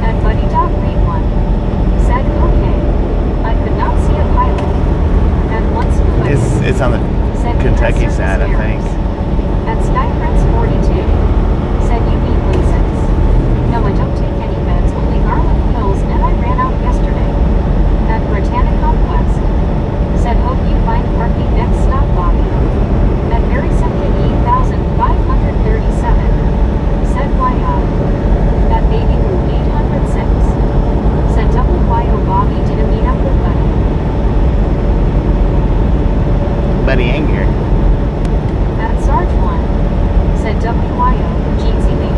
At Buddy Dog Read One. Said okay. I could not see a pilot. At once It's on the said Kentucky US side, I Service think. Bears. At Sky Prince 42. Said you need license. No, I don't take any meds, only garlic pills, and I ran out yesterday. At Britannic Conquest. Said hope you find parking next stop Bobby. At Mary Simpkin 8,537. Said why At Baby Blue 806. Said WYO Bobby did a meet up with Buddy. Buddy Anger. At Sarge 1. Said WYO Jeansy me.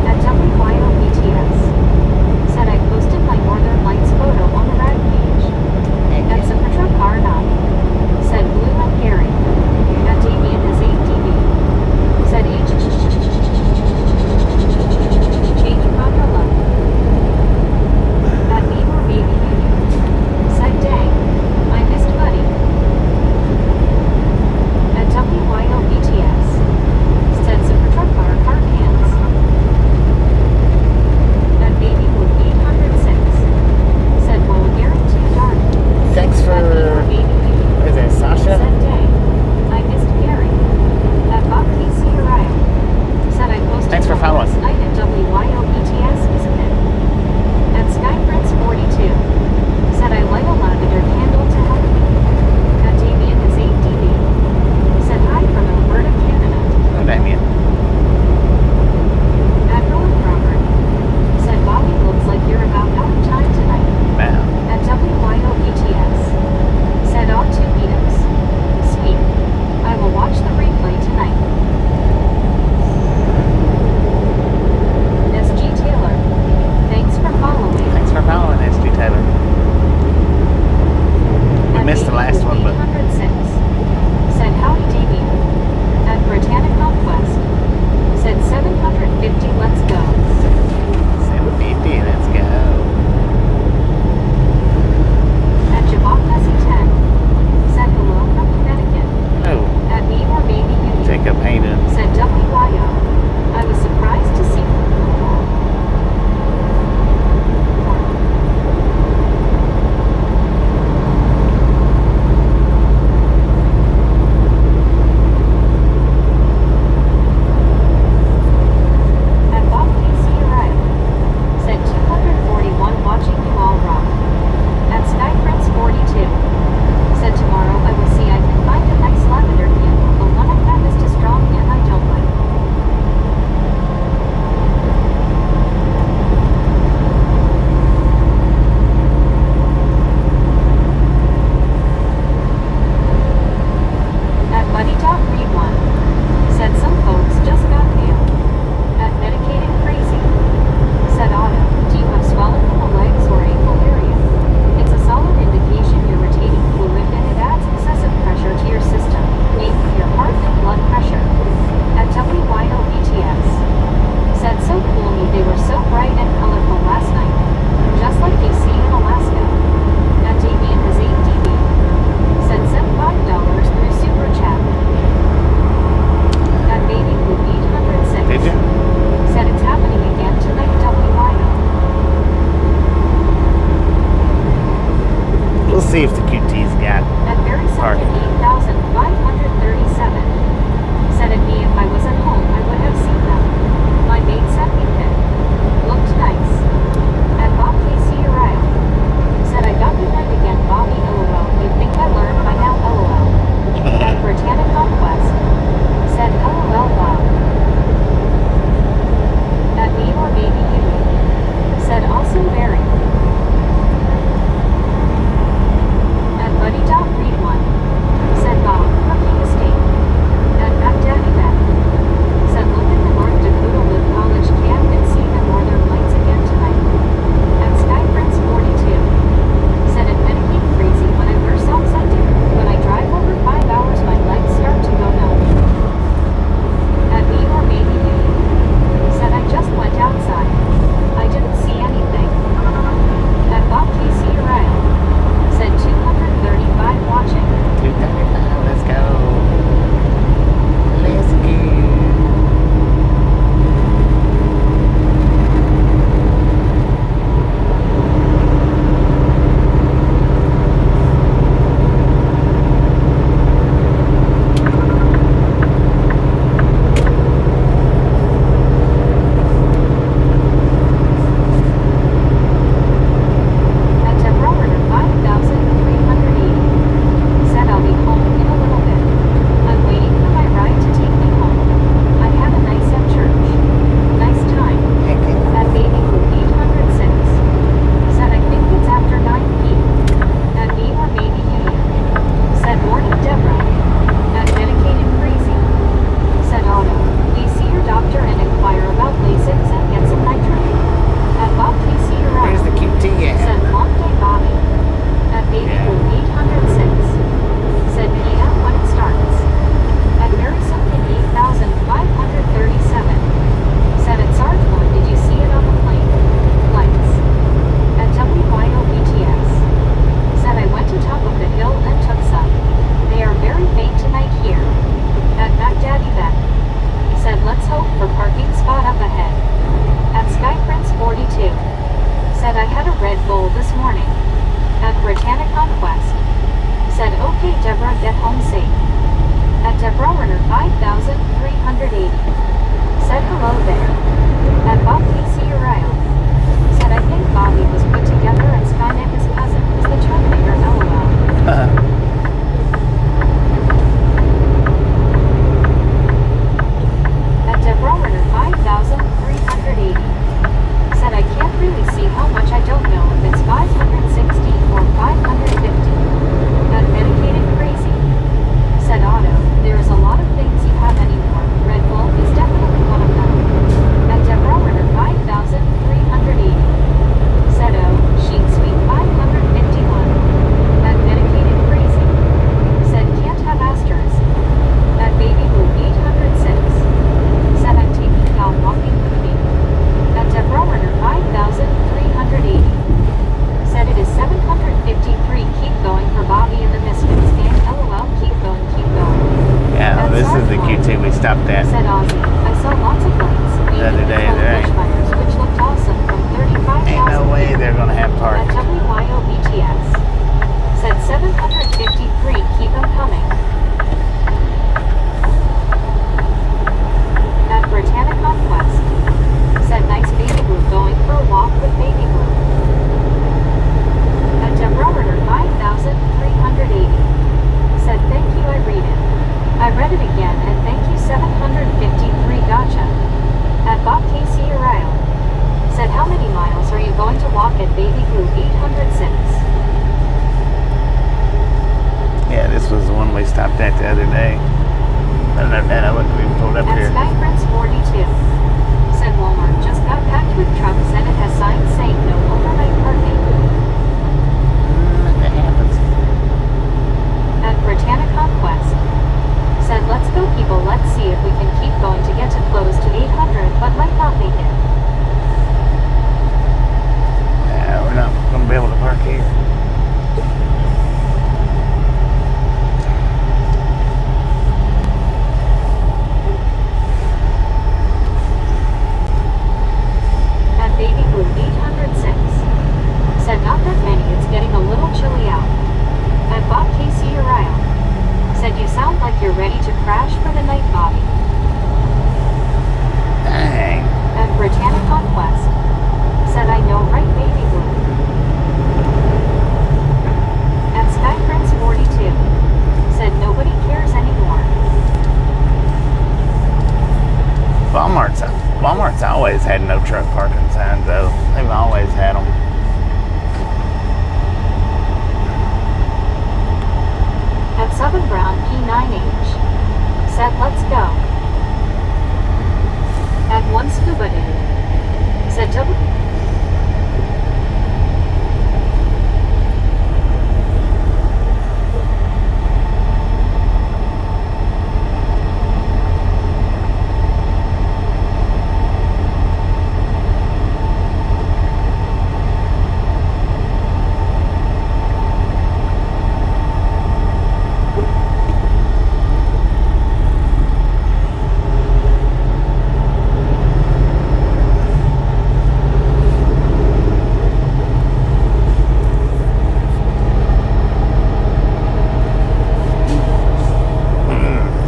At WYO BTS. Said I posted my Northern Lights photo on the rag page. At Zapatra Car 9. Said Blue and Gary. At Damien is 8DB. Said H. Change Papa At Beaver Baby Baby. Said dang. I missed Buddy. At WYO BTS. Said Zapatra Car Hands. At we stopped at. Said Ozzy, I saw lots of lights, The other day, controlled there ain't- bushfires, which looked awesome from 35,000 Ain't no way feet. they're gonna have At parking. WYOBTS. Said 753, keep them coming. At Britannica Quest. Said nice baby blue going for a walk with baby blue. At Deborah 5380. Said thank you, I read it. I read it again and thank you 753, gotcha. At Bob Casey Ariel. Said how many miles are you going to walk at baby blue 806? Yeah, this was the one we stopped at the other day. I wouldn't have even pulled up At here. Sky Prince 42. Said Walmart just got packed with trucks and it has signs saying no overnight parking. That happens. At Britannica Quest. Said let's go people, let's see if we can keep going to get to close to 800 but might not make it. Yeah, we're not gonna be able to park here. At Baby Blue 806. Said not that many, it's getting a little chilly out. At Bob Casey Ariel. Said you sound like you're ready to crash for the night, Bobby. Dang. At Britannica Quest. Said I know, right, baby blue. At Sky Prince 42. Said nobody cares anymore. Walmart's always had no truck parking signs though. They've always had them. At Southern Brown P9H. Said let's go. At One Scuba Dude. Said double.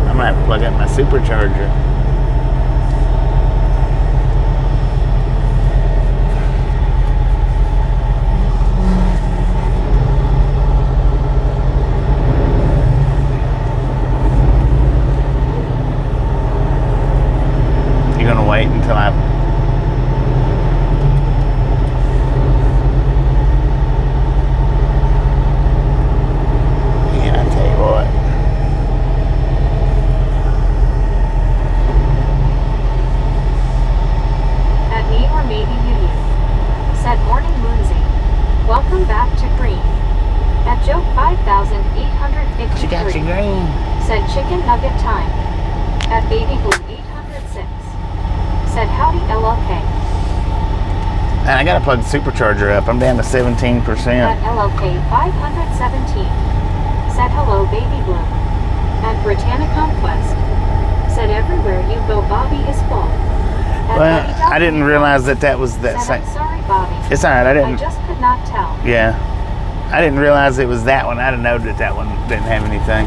I'm gonna have to plug up my supercharger. You're gonna wait until I Yeah, I tell you what. At me or maybe you. Said morning Moonsy. Welcome back to Green. At Joke 5853. She got you green. Said chicken nugget time. At Baby Blue 806. Said howdy LLK. And I gotta plug the supercharger up. I'm down to 17%. At LLK 517. Said hello Baby Blue. At Britannica Quest. Said everywhere you go Bobby is full. At Well, Buddy I didn't realize that was that Said same. I'm sorry Bobby. It's alright, I I didn't. just could not tell. Yeah. I didn't realize it was that one. I'd have known that that one didn't have anything.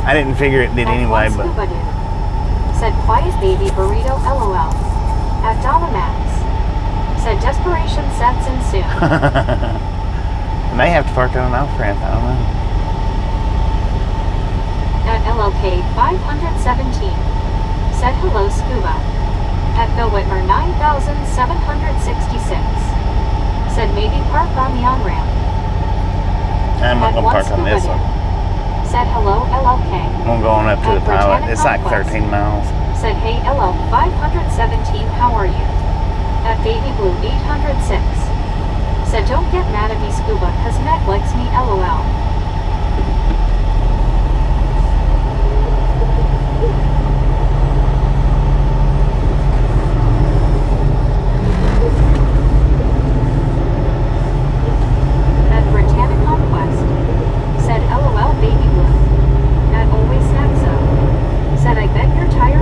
I didn't figure it did At anyway, One but. Scuba Dude. Said quiet baby burrito LOL. At Donna Max. Said desperation sets in soon. I may have to park on an off ramp. I don't know. At LLK 517. Said hello Scuba. At Bill Whitmer 9766. Said maybe park on the on-ramp. I'm not At gonna One park on Scuba this Dude. one. Said hello LLK. I'm gonna go on up to At the pilot. Britannica It's like Quest. 13 miles. Said hey LL 517, how are you? At Baby Blue 806. Said don't get mad at me Scuba cause Meg likes me LOL. At Britannica Quest. Said LOL Baby Blue. At Always Snackso. Said I bet your tire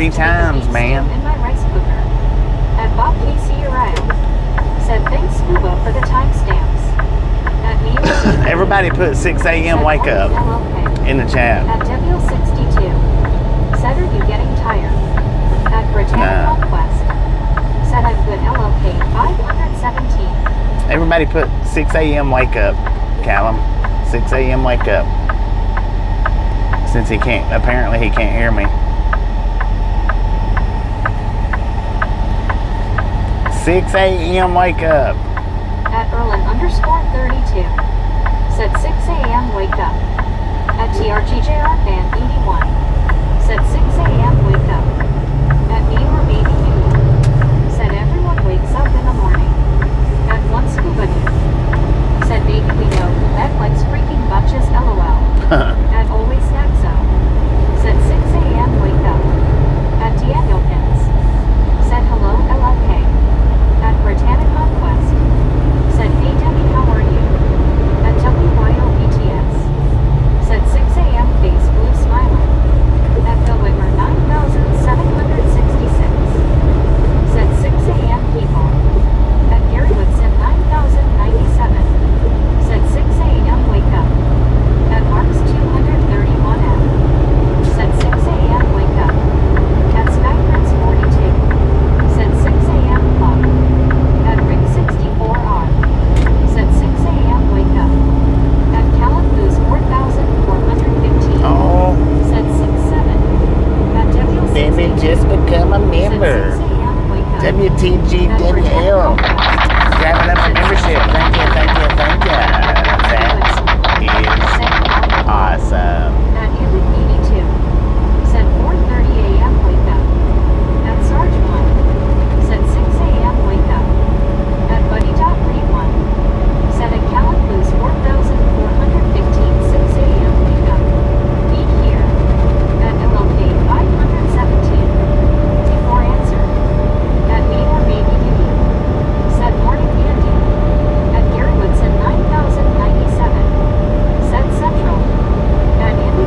crazy times, man. In my rice cooker. At Bob Casey Uriah. Said thanks Scuba for the timestamps. At me. Everybody put 6 a.m. wake up in the chat. At Debiel62. Said are you getting tired? At Britannia Conquest. Said I'm good LOK 517. Everybody put 6 a.m. wake up, Callum. 6 a.m. wake up. Since apparently he can't hear me. 6 a.m. wake up. At Erlin_32. Said 6 a.m. wake up. At TRGJR fan 81. Said 6 a.m. wake up. At me or maybe you. Said everyone wakes up in the morning. At one scuba dude. Said maybe we know who that likes freaking bunches LOL. At always Snaxo. Said 6 a.m. wake up. At Daniel Pins. Said hello LLK. At Britannia Conquest. Said hey Debbie how are you? At WYOBTS. Said 6 a.m. face blue smiling. At Bill Whitmer 9766. Said 6 a.m. people. At Gary Woodson 9097. Said 6 a.m. wake up. At Marks 231F. Said 6 a.m. wake up. At Skyprince 42. Said 6 a.m. clock. At Rig 64R. Said 6 a.m. wake up. At Callum Booze 4415. Oh, Said 6-7. At W baby, just become a member. Said 6 a.m. wake up. WTGWL. Grabbing up a membership. Thank you, thank you, thank you. That is awesome. At Hammock 82. Said 4:30 a.m. wake up. At Sarge 1. Said 6 a.m. wake up. At Buddy.Read1. Said at Callum Blues 4415 6 a.m. wake up. Be here. At LLK 517. Before answer. At me or maybe you. Said morning Andy. At Gary Woodson 9097. Said Central. At Andy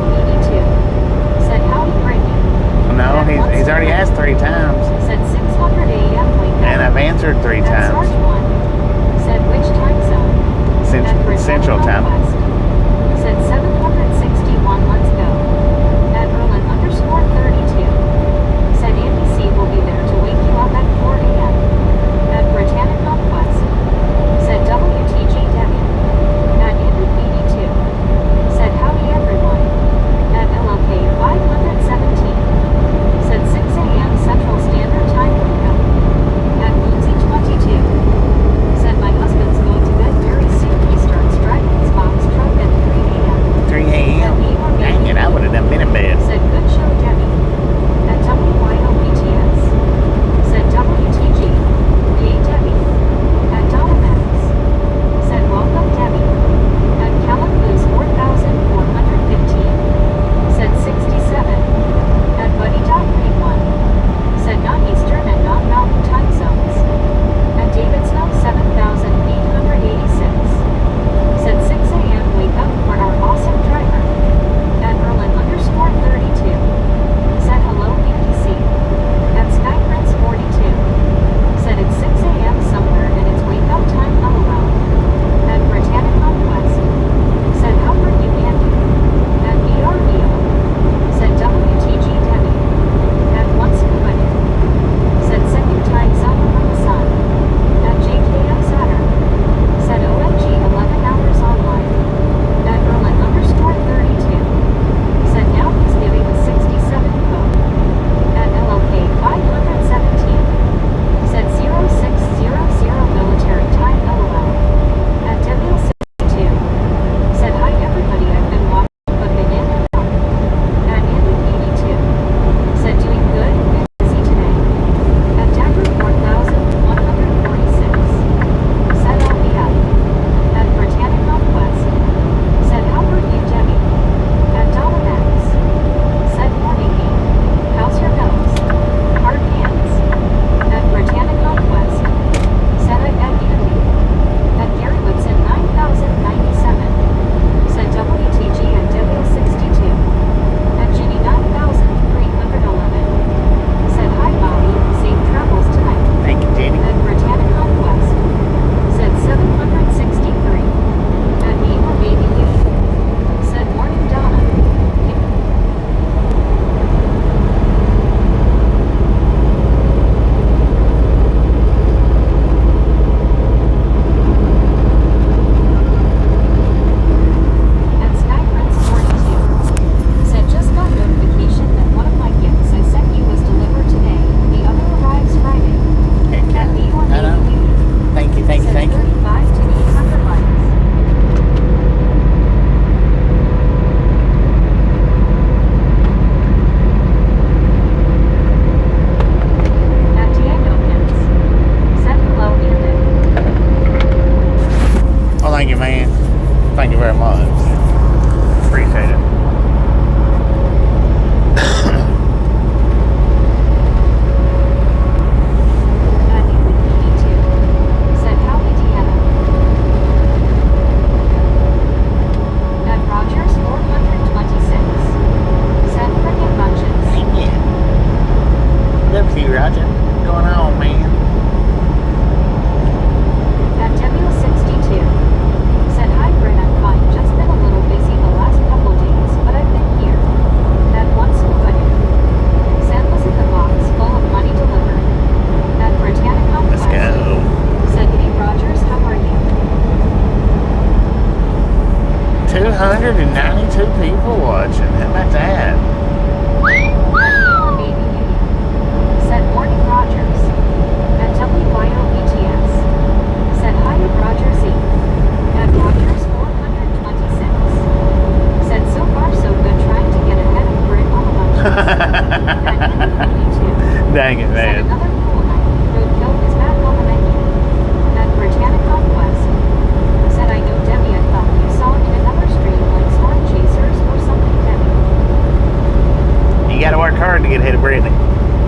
Dang it, Said man. another cool night. Roadkill is back on the menu. At Britannic Conquest. Said I know Debbie, I thought you saw in another stream like Storm Chasers or something, Debbie. You gotta work hard to get ahead of Brittany.